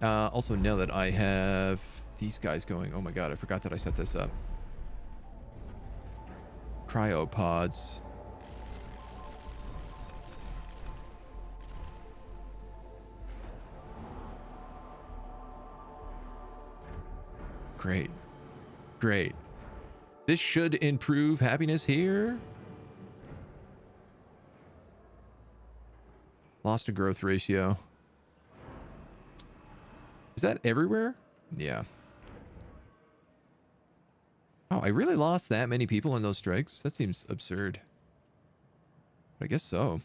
[SPEAKER 1] Also, now that I have these guys going, oh my god, I forgot that I set this up. Cryopods. Great. Great. This should improve happiness here. Loss to growth ratio. Is that everywhere? Yeah. Oh, I really lost that many people in those strikes? That seems absurd. But I guess so.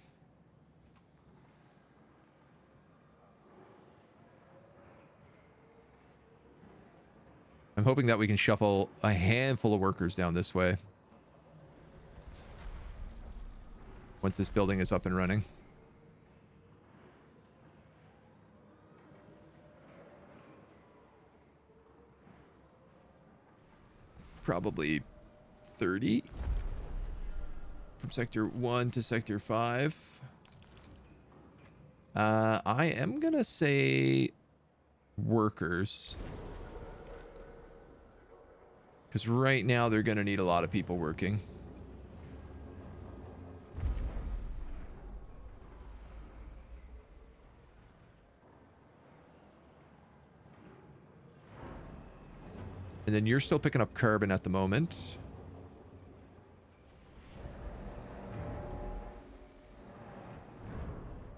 [SPEAKER 1] I'm hoping that we can shuffle a handful of workers down this way once this building is up and running. Probably 30 from sector 1 to sector 5. I am gonna say workers, because right now they're gonna need a lot of people working. And then you're still picking up carbon at the moment.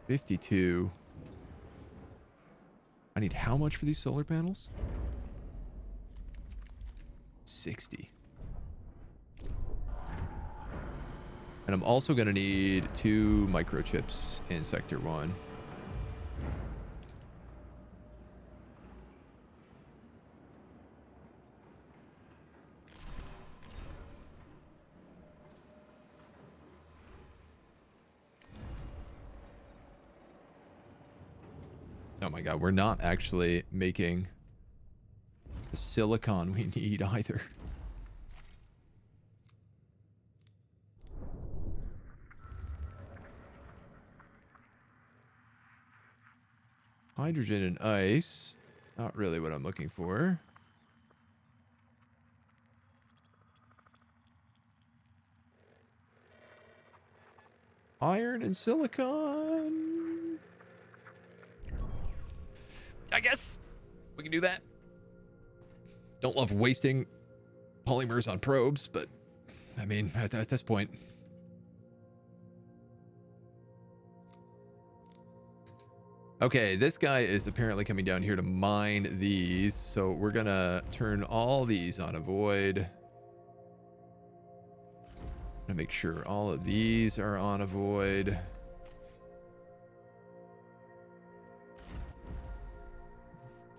[SPEAKER 1] $52. I need how much for these solar panels? 60. And I'm also going to need 2 microchips in sector 1. Oh my god, we're not actually making the silicon we need either. Hydrogen and ice. Not really what I'm looking for. Iron and silicon. I guess we can do that. Don't love wasting polymers on probes, but I mean, at this point. Okay, this guy is apparently coming down here to mine these, so we're gonna turn all these on a void. I'm gonna make sure all of these are on a void.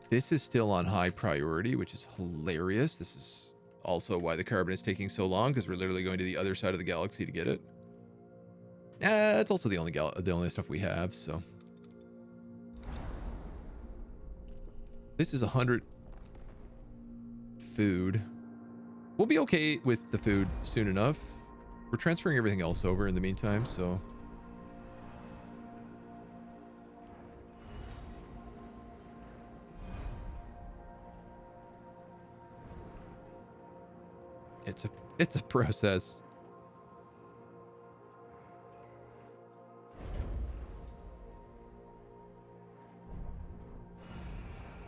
[SPEAKER 1] This is still on high priority, which is hilarious. This is also why the carbon is taking so long, because we're literally going to the other side of the galaxy to get it. It's also the only stuff we have, so. This is 100 food. We'll be okay with the food soon enough. We're transferring everything else over in the meantime, so. It's a process.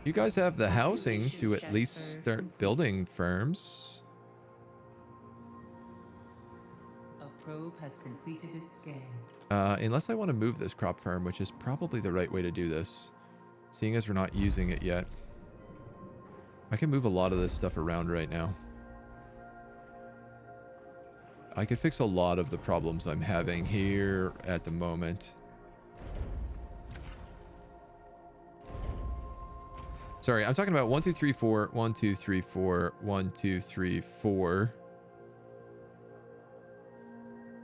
[SPEAKER 1] You guys have the housing to at least start building firms.
[SPEAKER 2] A probe has completed its scan.
[SPEAKER 1] Unless I want to move this crop farm, which is probably the right way to do this, seeing as we're not using it yet. I can move a lot of this stuff around right now. I could fix a lot of the problems I'm having here at the moment. Sorry, I'm talking about 1, 2, 3, 4, 1, 2, 3, 4, 1, 2, 3, 4.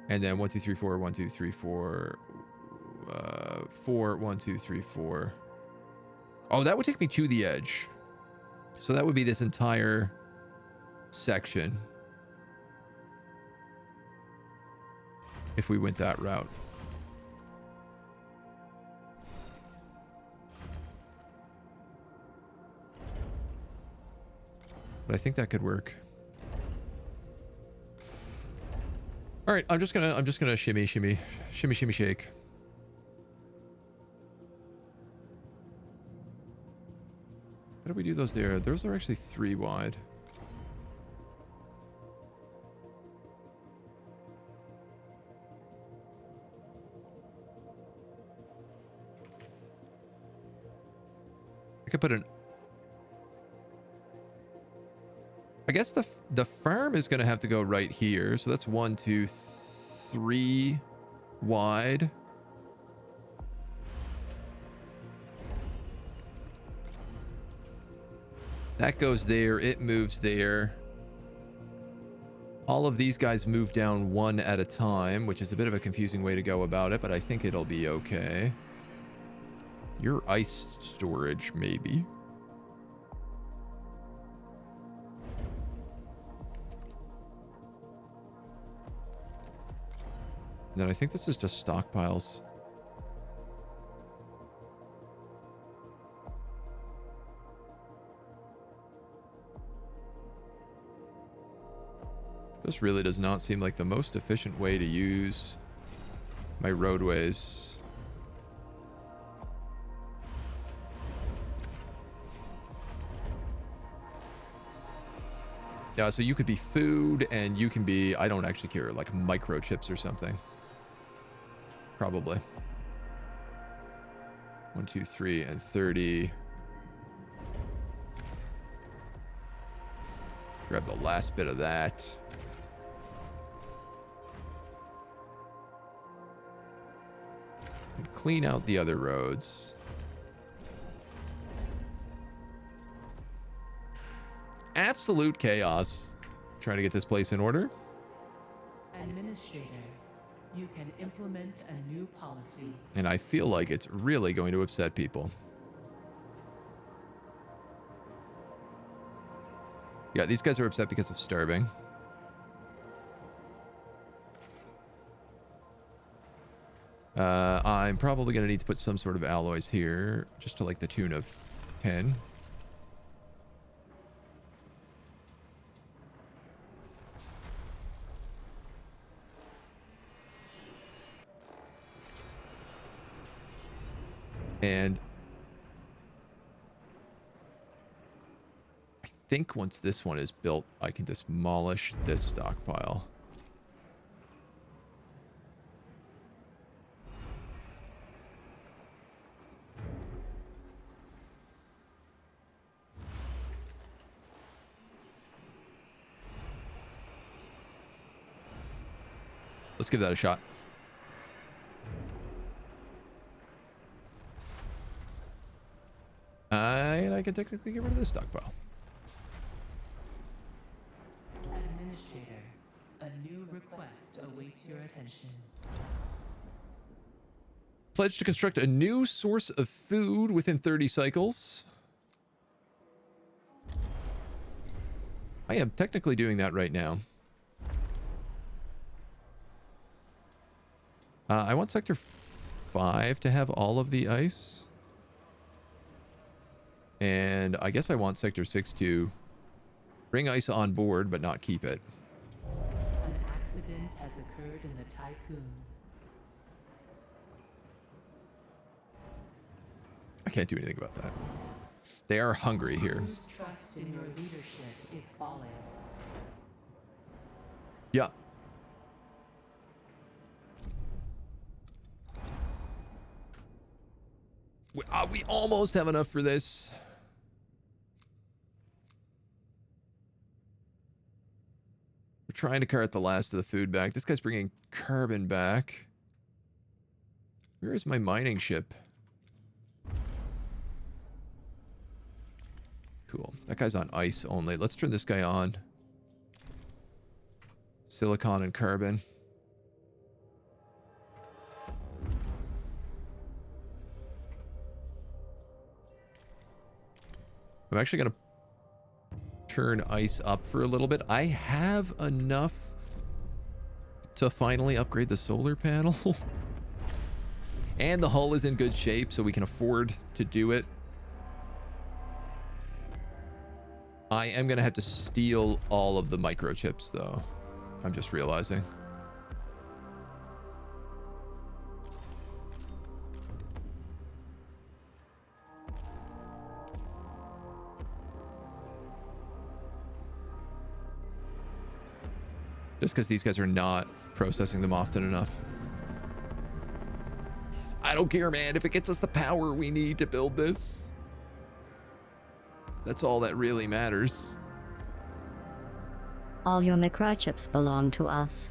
[SPEAKER 1] And then 1, 2, 3, 4, 1, 2, 3, 4, 4, 1, 2, 3, 4. Oh, that would take me to the edge. So that would be this entire section. if we went that route. But I think that could work. All right, I'm just gonna shimmy, shake. How do we do those there? Those are actually 3 wide. I could put an... I guess the farm is going to have to go right here. So that's 1, 2, 3 wide. That goes there. It moves there. All of these guys move down 1 at a time, which is a bit of a confusing way to go about it, but I think it'll be okay. Your ice storage, maybe. And then I think this is just stockpiles. This really does not seem like the most efficient way to use my roadways. Yeah, so you could be food and you can be, I don't actually care, like microchips or something. Probably. 1, 2, 3, and 30. Grab the last bit of that. And clean out the other roads. Absolute chaos. Trying to get this place in order.
[SPEAKER 2] Administrator, you can implement a new policy.
[SPEAKER 1] And I feel like it's really going to upset people. Yeah, these guys are upset because of starving. I'm probably going to need to put some sort of alloys here, just to like the tune of 10. And I think once this one is built, I can demolish this stockpile. Let's give that a shot. And I can technically get rid of this stockpile.
[SPEAKER 2] Administrator, a new request awaits your attention.
[SPEAKER 1] Pledge to construct a new source of food within 30 cycles. I am technically doing that right now. I want sector 5 to have all of the ice. And I guess I want sector 6 to bring ice on board, but not keep it.
[SPEAKER 2] An accident has occurred in the Tiqqun.
[SPEAKER 1] I can't do anything about that. They are hungry here.
[SPEAKER 2] Whose trust in your leadership is falling.
[SPEAKER 1] Yeah. We almost have enough for this. We're trying to cart the last of the food back. This guy's bringing carbon back. Where is my mining ship? Cool. That guy's on ice only. Let's turn this guy on. Silicon and carbon. I'm actually going to turn ice up for a little bit. I have enough to finally upgrade the solar panel. And the hull is in good shape, so we can afford to do it. I am going to have to steal all of the microchips, though. I'm just realizing. Just because these guys are not processing them often enough. I don't care, man. If it gets us the power we need to build this, that's all that really matters.
[SPEAKER 8] All your microchips belong to us.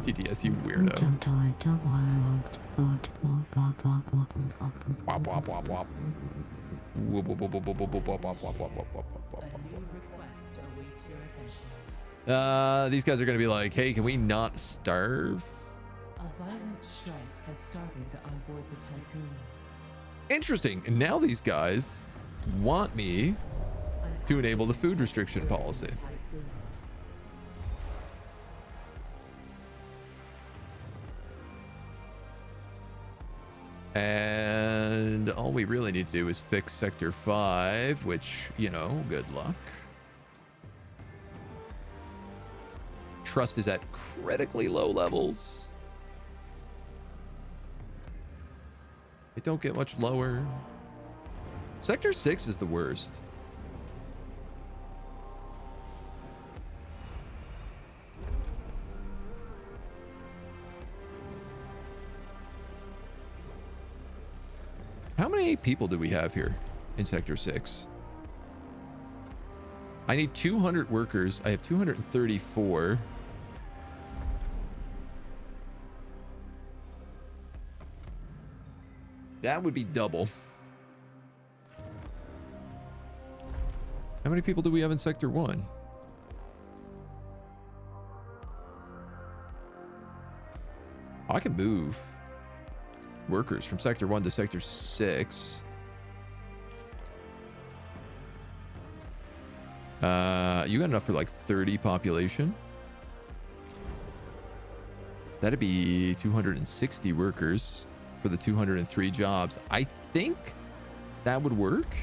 [SPEAKER 1] TTS, you weirdo. Wop, wop, wop, wop. Whoop, whoop, whoop, whoop, whoop, whoop, whoop, whoop, whoop, whoop, whoop, whoop, whoop.
[SPEAKER 2] A new request awaits your attention.
[SPEAKER 1] These guys are gonna be like, hey, can we not starve?
[SPEAKER 2] A violent strike has started on board the Tiqqun.
[SPEAKER 1] Interesting. And now these guys want me to enable the food restriction policy. And all we really need to do is fix Sector 5, which, you know, good luck. Trust is at critically low levels. It don't get much lower. Sector 6 is the worst. How many people do we have here in Sector 6? I need 200 workers. I have 234. That would be double. How many people do we have in Sector 1? I can move workers from Sector 1 to Sector 6. You got enough for like 30 population. That'd be 260 workers for the 203 jobs. I think that would work.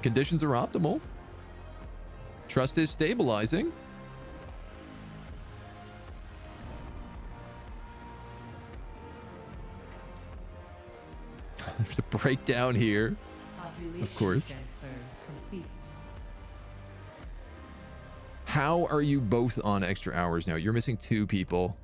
[SPEAKER 1] Conditions are optimal. Trust is stabilizing. There's a breakdown here. Of course.
[SPEAKER 2] Complete.
[SPEAKER 1] How are you both on extra hours now? You're missing 2 people.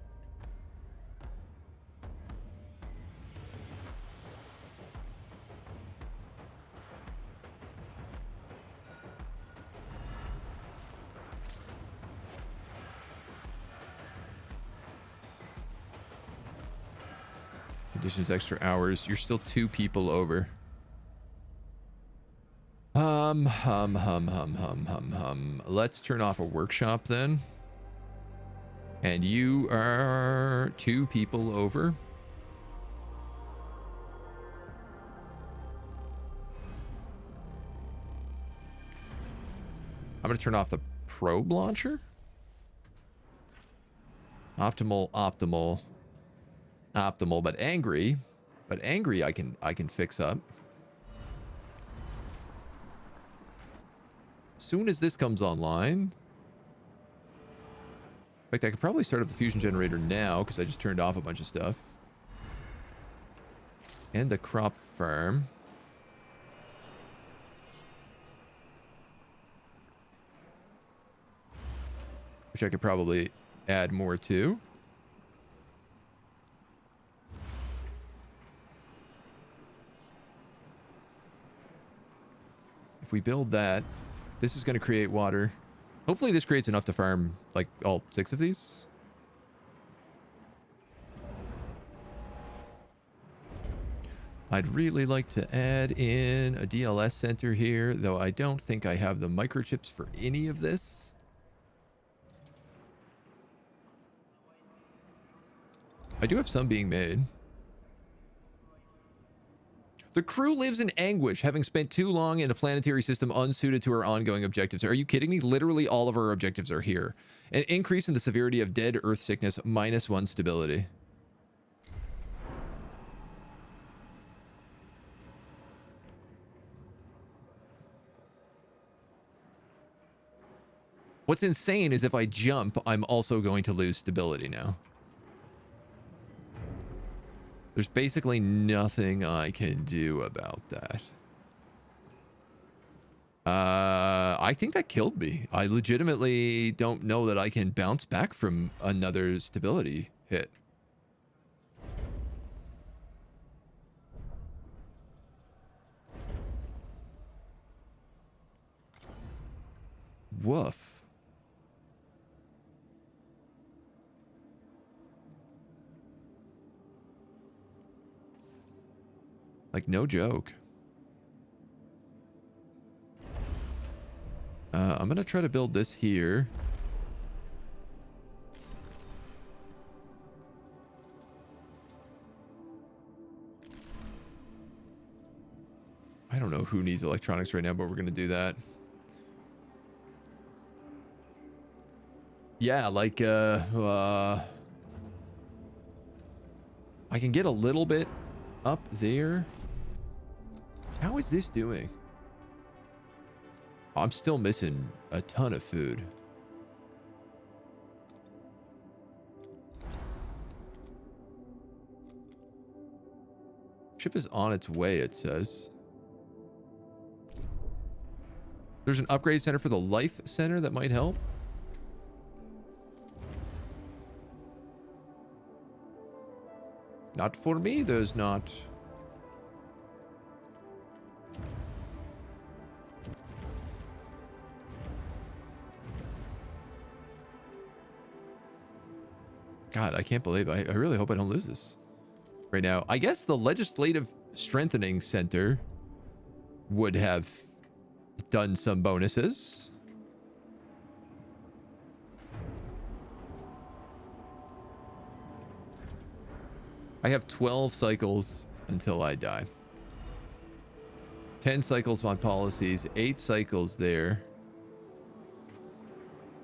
[SPEAKER 1] Conditions extra hours. You're still 2 people over. Let's turn off a workshop then. And you are 2 people over. I'm going to turn off the probe launcher. Optimal, but angry. But angry I can fix up. Soon as this comes online. In fact, I could probably start up the fusion generator now because I just turned off a bunch of stuff. And the crop farm. Which I could probably add more to. If we build that, this is going to create water. Hopefully this creates enough to farm like all 6 of these. I'd really like to add in a DLS center here, though I don't think I have the microchips for any of this. I do have some being made. The crew lives in anguish, having spent too long in a planetary system unsuited to our ongoing objectives. Are you kidding me? Literally all of our objectives are here. An increase in the severity of dead Earth sickness, -1 stability. What's insane is if I jump, I'm also going to lose stability now. There's basically nothing I can do about that. I think that killed me. I legitimately don't know that I can bounce back from another stability hit. Woof. Like, no joke. I'm going to try to build this here. I don't know who needs electronics right now, but we're going to do that. Yeah, like, I can get a little bit up there. How is this doing? I'm still missing a ton of food. Ship is on its way, it says. There's an upgrade center for the life center that might help. Not for me, there's not. God, I can't believe I really hope I don't lose this right now. I guess the Legislative Strengthening Center would have done some bonuses. I have 12 cycles until I die. 10 cycles on policies, 8 cycles there.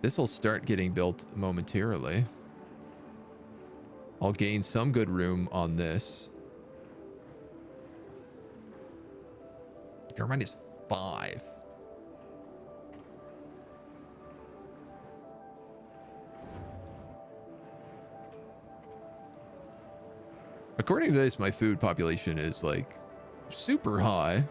[SPEAKER 1] This will start getting built momentarily. I'll gain some good room on this. They're -5. According to this, my food population is like super high.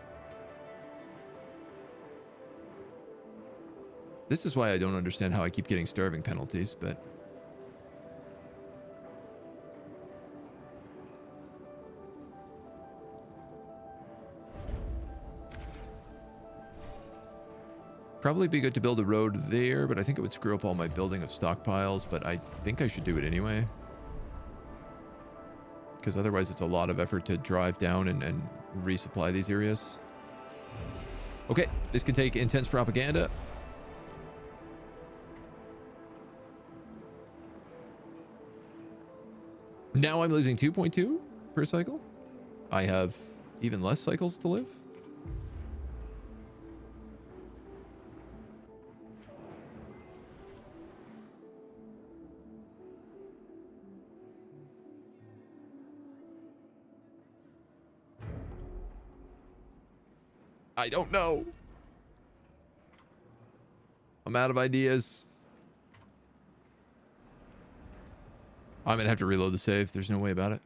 [SPEAKER 1] This is why I don't understand how I keep getting starving penalties, but probably be good to build a road there, but I think it would screw up all my building of stockpiles, but I think I should do it anyway. Because otherwise it's a lot of effort to drive down and resupply these areas. Okay, this can take intense propaganda. Now I'm losing 2.2 per cycle. I have even less cycles to live. I don't know. I'm out of ideas. I'm gonna have to reload the save. There's no way about it.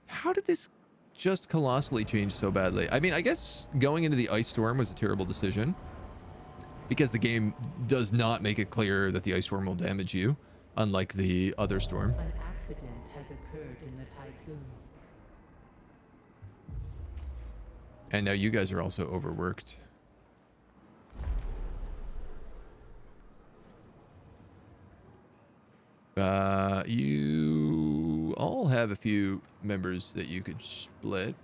[SPEAKER 1] How did this just colossally change so badly? I mean, I guess going into the ice storm was a terrible decision, because the game does not make it clear that the ice storm will damage you, unlike the other storm.
[SPEAKER 2] An accident has occurred in the Tiqqun.
[SPEAKER 1] And now you guys are also overworked. You all have a few members that you could split.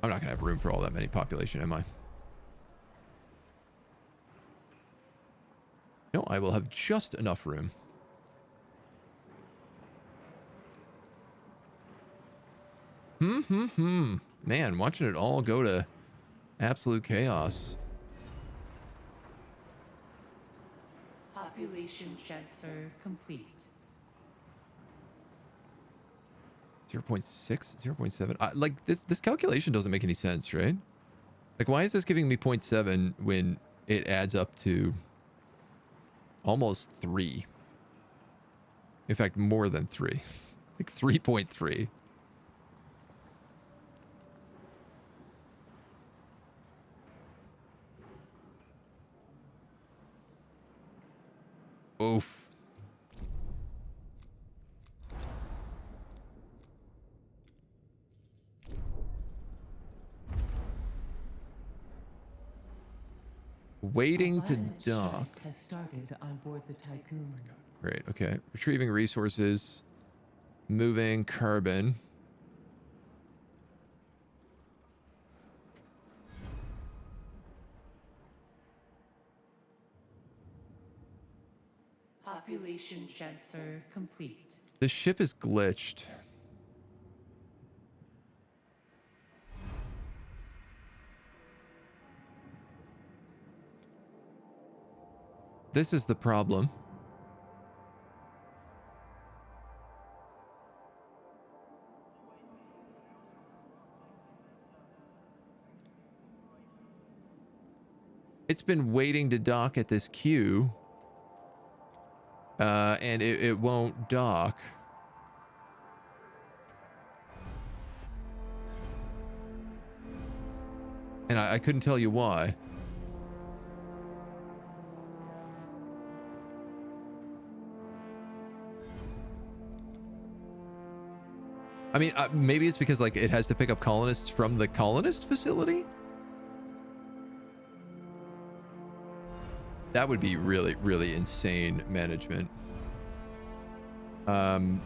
[SPEAKER 1] I'm not gonna have room for all that many population, am I? No, I will have just enough room. Man, watching it all go to absolute chaos.
[SPEAKER 2] Population transfer complete.
[SPEAKER 1] 0.6, 0.7. Like this calculation doesn't make any sense, right? Like, why is this giving me 0.7 when it adds up to almost 3? In fact, more than 3. Like 3.3. Oof. Waiting to dock.
[SPEAKER 2] Has started on board the Tiqqun.
[SPEAKER 1] Great. Okay. Retrieving resources. Moving carbon.
[SPEAKER 2] Population transfer complete.
[SPEAKER 1] This ship is glitched. This is the problem. It's been waiting to dock at this queue. And it won't dock. And I couldn't tell you why. I mean, maybe it's because, like, it has to pick up colonists from the colonist facility? That would be really, really insane management. So I'm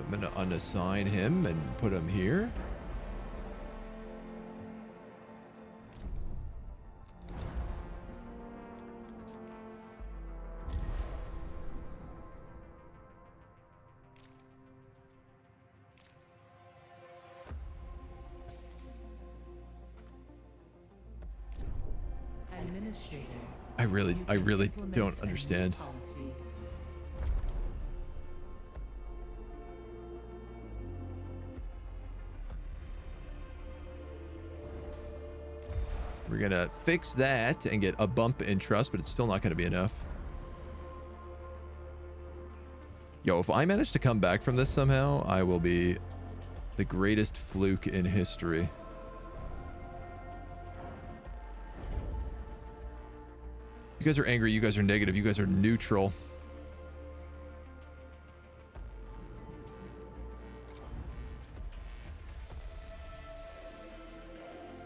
[SPEAKER 1] going to unassign him and put him here. I really don't understand. We're gonna fix that and get a bump in trust, but it's still not gonna be enough. Yo, if I manage to come back from this somehow, I will be the greatest fluke in history. You guys are angry, you guys are negative, you guys are neutral.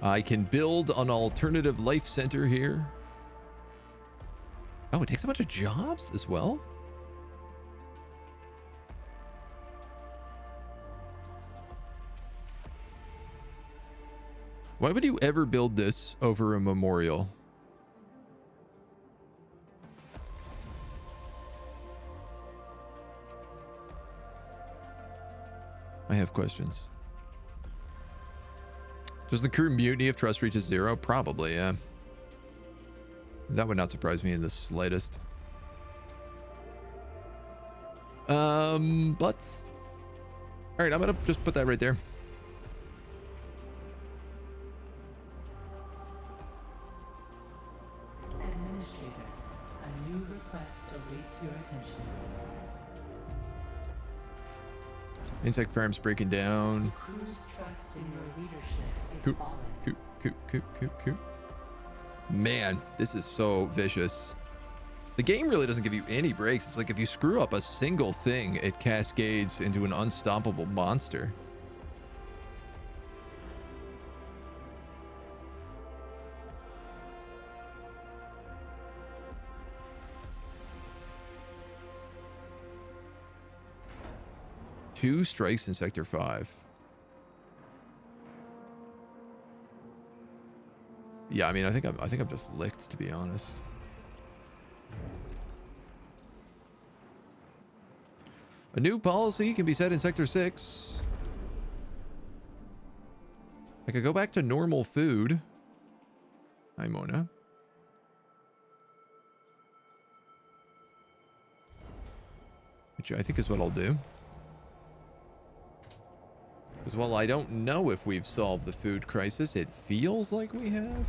[SPEAKER 1] I can build an alternative life center here. Oh, it takes a bunch of jobs as well? Why would you ever build this over a memorial? I have questions. Does the crew mutiny if trust reaches 0? Probably, yeah. That would not surprise me in the slightest. But... Alright, I'm gonna just put that right there.
[SPEAKER 2] Administrator, a new request awaits your attention.
[SPEAKER 1] Insect farms breaking down.
[SPEAKER 2] The crew's trust in your leadership is falling.
[SPEAKER 1] Coop. Man, this is so vicious. The game really doesn't give you any breaks. It's like if you screw up a single thing, it cascades into an unstoppable monster. 2 strikes in Sector 5. Yeah, I mean, I think I'm just licked, to be honest. A new policy can be set in Sector 6. I could go back to normal food. Hi, Mona. Which I think is what I'll do. Because, well, I don't know if we've solved the food crisis. It feels like we have.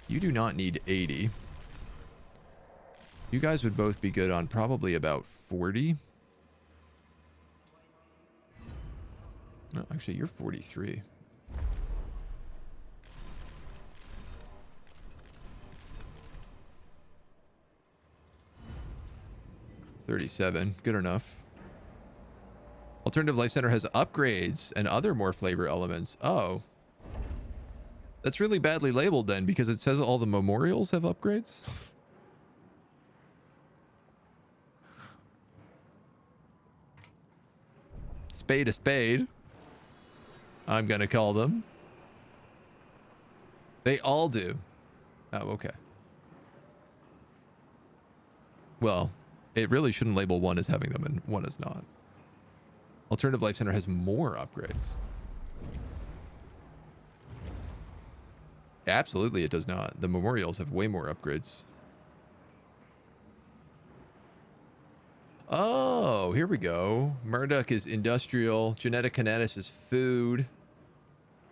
[SPEAKER 1] You do not need 80. You guys would both be good on probably about 40. No, actually, you're 43. $37. Good enough. Alternative Life Center has upgrades and other more flavor elements. Oh. That's really badly labeled then, because it says all the memorials have upgrades. Spade a spade, I'm gonna call them. They all do. Oh, okay. Well, it really shouldn't label one as having them and one as not. Alternative Life Center has more upgrades. Absolutely, it does not. The memorials have way more upgrades. Oh, here we go. Murdoch is industrial. Genetic Canatus is food.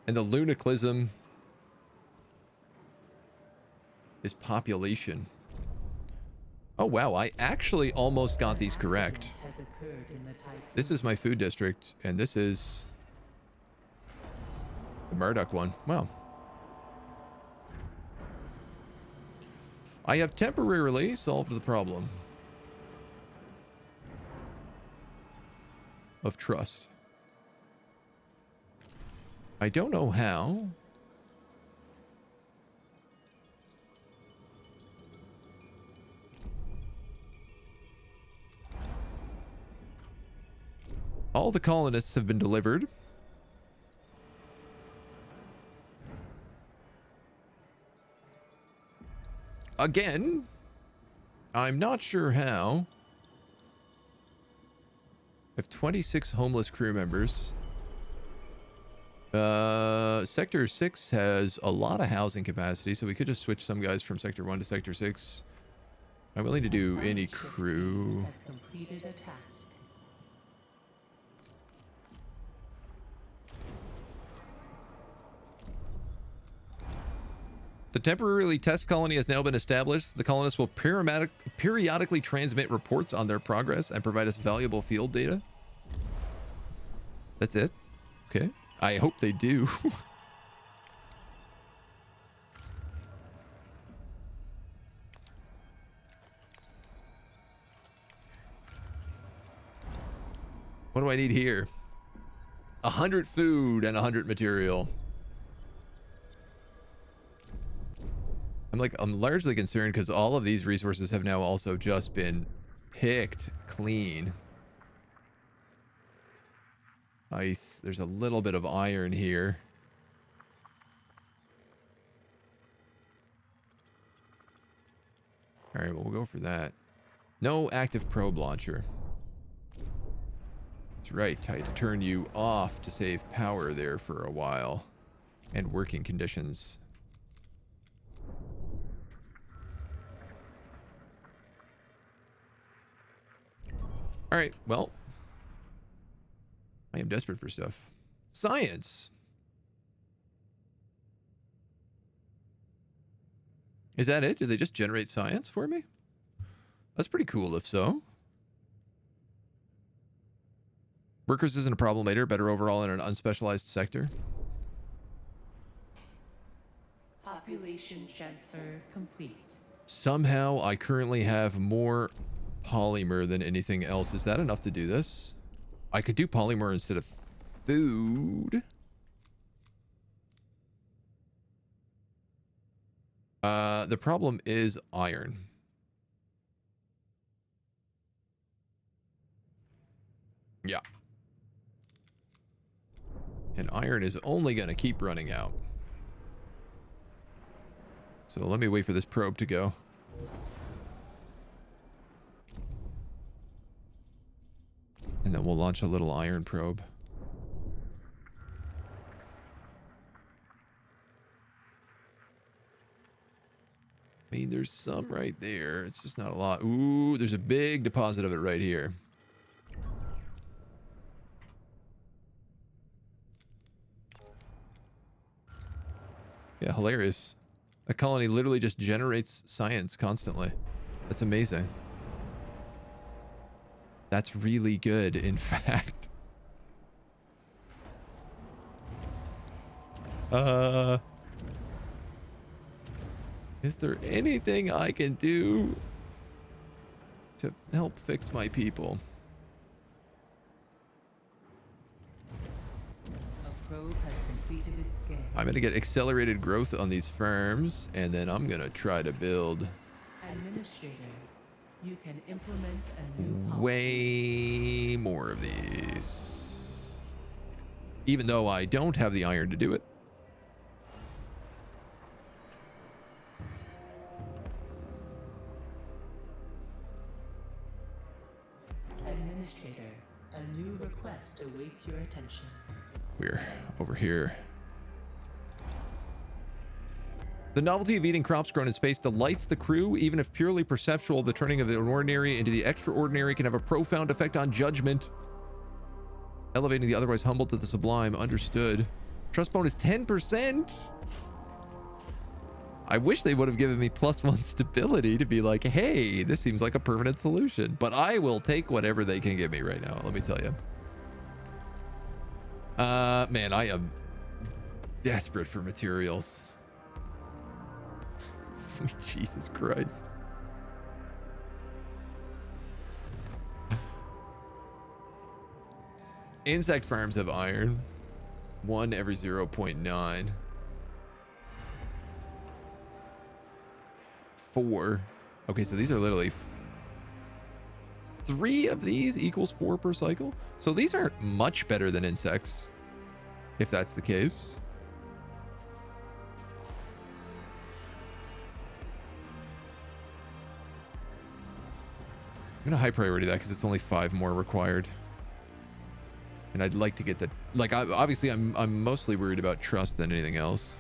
[SPEAKER 1] And the Lunaclism is population. Oh, wow. I actually almost got these correct. This is my food district, and this is the Murdoch one. Wow. I have temporarily solved the problem of trust. I don't know how. All the colonists have been delivered. Again, I'm not sure how. I have 26 homeless crew members. Sector 6 has a lot of housing capacity, so we could just switch some guys from Sector 1 to Sector 6. I'm willing to do any crew.
[SPEAKER 2] Has completed a task.
[SPEAKER 1] The temporarily test colony has now been established. The colonists will periodically transmit reports on their progress and provide us valuable field data. That's it? Okay. I hope they do. What do I need here? 100 food and 100 material. I'm largely concerned because all of these resources have now also just been picked clean. Ice. There's a little bit of iron here. All right, well, we'll go for that. No active probe launcher. That's right. I had to turn you off to save power there for a while. And working conditions. All right, well, I am desperate for stuff. Science. Is that it? Did they just generate science for me? That's pretty cool if so. Workers isn't a problem later. Better overall in an unspecialized sector.
[SPEAKER 2] Population transfer complete.
[SPEAKER 1] Somehow I currently have more polymer than anything else. Is that enough to do this? I could do polymer instead of food. The problem is iron. Yeah. And iron is only going to keep running out. So let me wait for this probe to go. And then we'll launch a little iron probe. I mean, there's some right there. It's just not a lot. Ooh, there's a big deposit of it right here. Yeah, hilarious. A colony literally just generates science constantly. That's amazing. That's really good, in fact. Is there anything I can do to help fix my people?
[SPEAKER 2] A probe has completed its scan.
[SPEAKER 1] I'm going to get accelerated growth on these firms, and then I'm going to try to build
[SPEAKER 2] Administrator, you can implement a new policy.
[SPEAKER 1] way more of these. Even though I don't have the iron to do it.
[SPEAKER 2] Administrator, a new request awaits your attention.
[SPEAKER 1] We're over here. The novelty of eating crops grown in space delights the crew. Even if purely perceptual, the turning of the ordinary into the extraordinary can have a profound effect on judgment. Elevating the otherwise humble to the sublime. Understood. Trust bonus 10%. I wish they would have given me +1 stability to be like, hey, this seems like a permanent solution. But I will take whatever they can give me right now, let me tell you. Man, I am desperate for materials. Sweet Jesus Christ. Insect farms have iron. 1 every 0.9. 4. Okay, so these are literally 3 of these equals 4 per cycle. So these aren't much better than insects, if that's the case. I'm gonna high priority that because it's only 5 more required. And I'd like to get that. Like, obviously, I'm mostly worried about trust than anything else.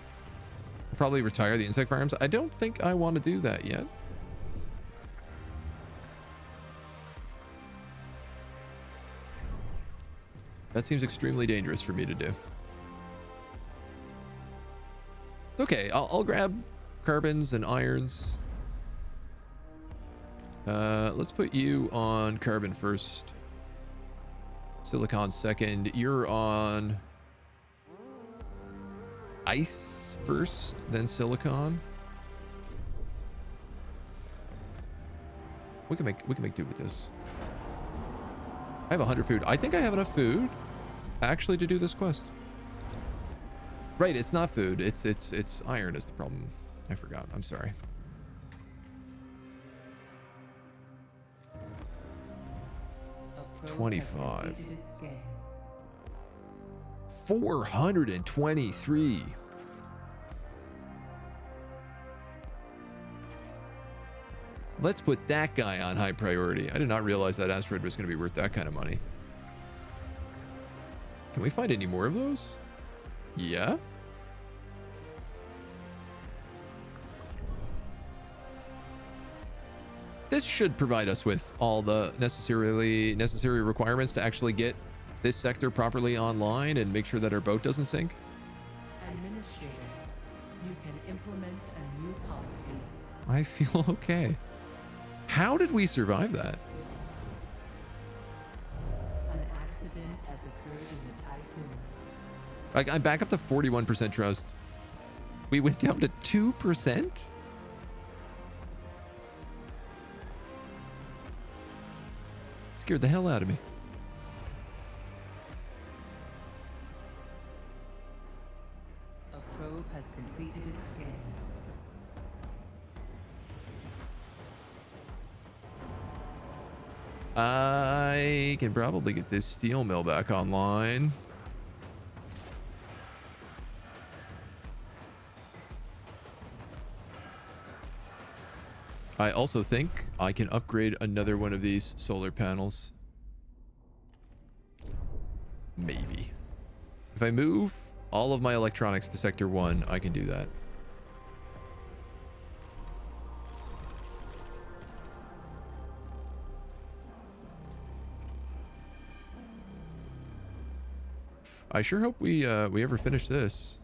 [SPEAKER 1] I'll probably retire the insect farms. I don't think I want to do that yet. That seems extremely dangerous for me to do. Okay, I'll grab carbons and irons. Let's put you on carbon first. Silicon second. You're on ice first, then silicon. We can make do with this. I have 100 food. I think I have enough food actually to do this quest. Right, it's not food. It's iron is the problem. I forgot. I'm sorry.
[SPEAKER 2] A probe
[SPEAKER 1] 25.
[SPEAKER 2] has completed its scan.
[SPEAKER 1] 423. Let's put that guy on high priority. I did not realize that asteroid was going to be worth that kind of money. Can we find any more of those? Yeah. This should provide us with all the necessary requirements to actually get this sector properly online and make sure that our boat doesn't sink.
[SPEAKER 2] Administrator, you can implement a new policy.
[SPEAKER 1] I feel okay. How did we survive that?
[SPEAKER 2] An accident has occurred in the Tiqqun.
[SPEAKER 1] Like, I'm back up to 41% trust. We went down to 2%? Scared the hell out of me.
[SPEAKER 2] A probe has completed its scan.
[SPEAKER 1] I can probably get this steel mill back online. I also think I can upgrade another one of these solar panels. Maybe. If I move all of my electronics to Sector 1, I can do that. I sure hope we ever finish this.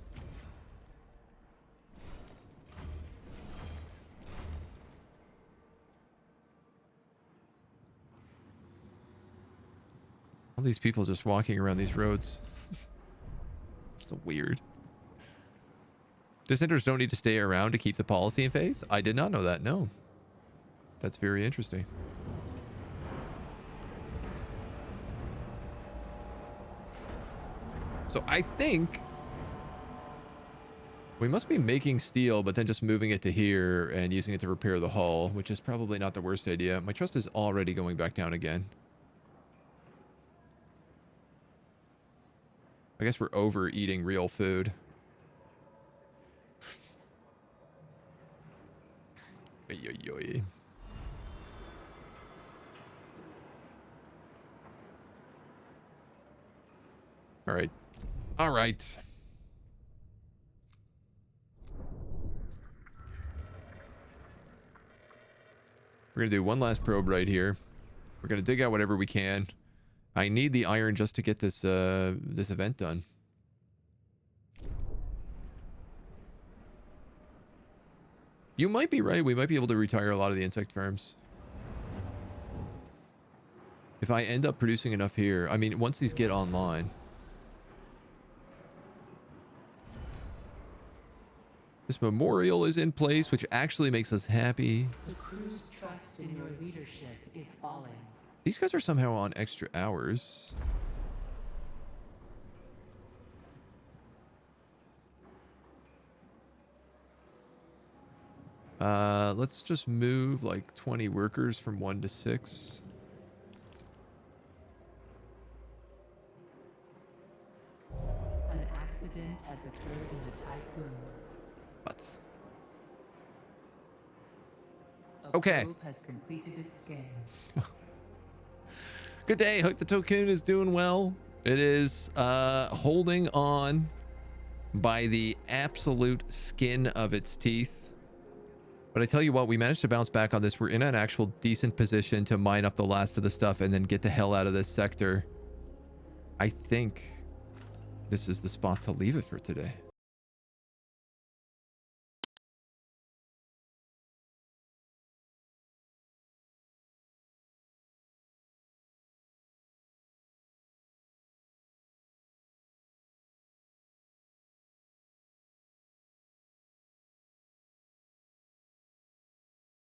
[SPEAKER 1] All these people just walking around these roads. So weird. Dissenters don't need to stay around to keep the policy in phase? I did not know that, no. That's very interesting. So I think we must be making steel, but then just moving it to here and using it to repair the hull, which is probably not the worst idea. My trust is already going back down again. I guess we're overeating real food. All right. All right. We're going to do one last probe right here. We're going to dig out whatever we can. I need the iron just to get this this event done. You might be right. We might be able to retire a lot of the insect farms. If I end up producing enough here. I mean, once these get online. This memorial is in place, which actually makes us happy.
[SPEAKER 2] The crew's trust in your leadership is falling.
[SPEAKER 1] These guys are somehow on extra hours. Let's just move like 20 workers from 1 to 6.
[SPEAKER 2] An accident has occurred in the Tiqqun.
[SPEAKER 1] Butts.
[SPEAKER 2] A
[SPEAKER 1] Okay.
[SPEAKER 2] probe has completed its scan.
[SPEAKER 1] Good day. Hope the Tiqqun is doing well. It is holding on by the absolute skin of its teeth. But I tell you what, we managed to bounce back on this. We're in an actual decent position to mine up the last of the stuff and then get the hell out of this sector. I think this is the spot to leave it for today.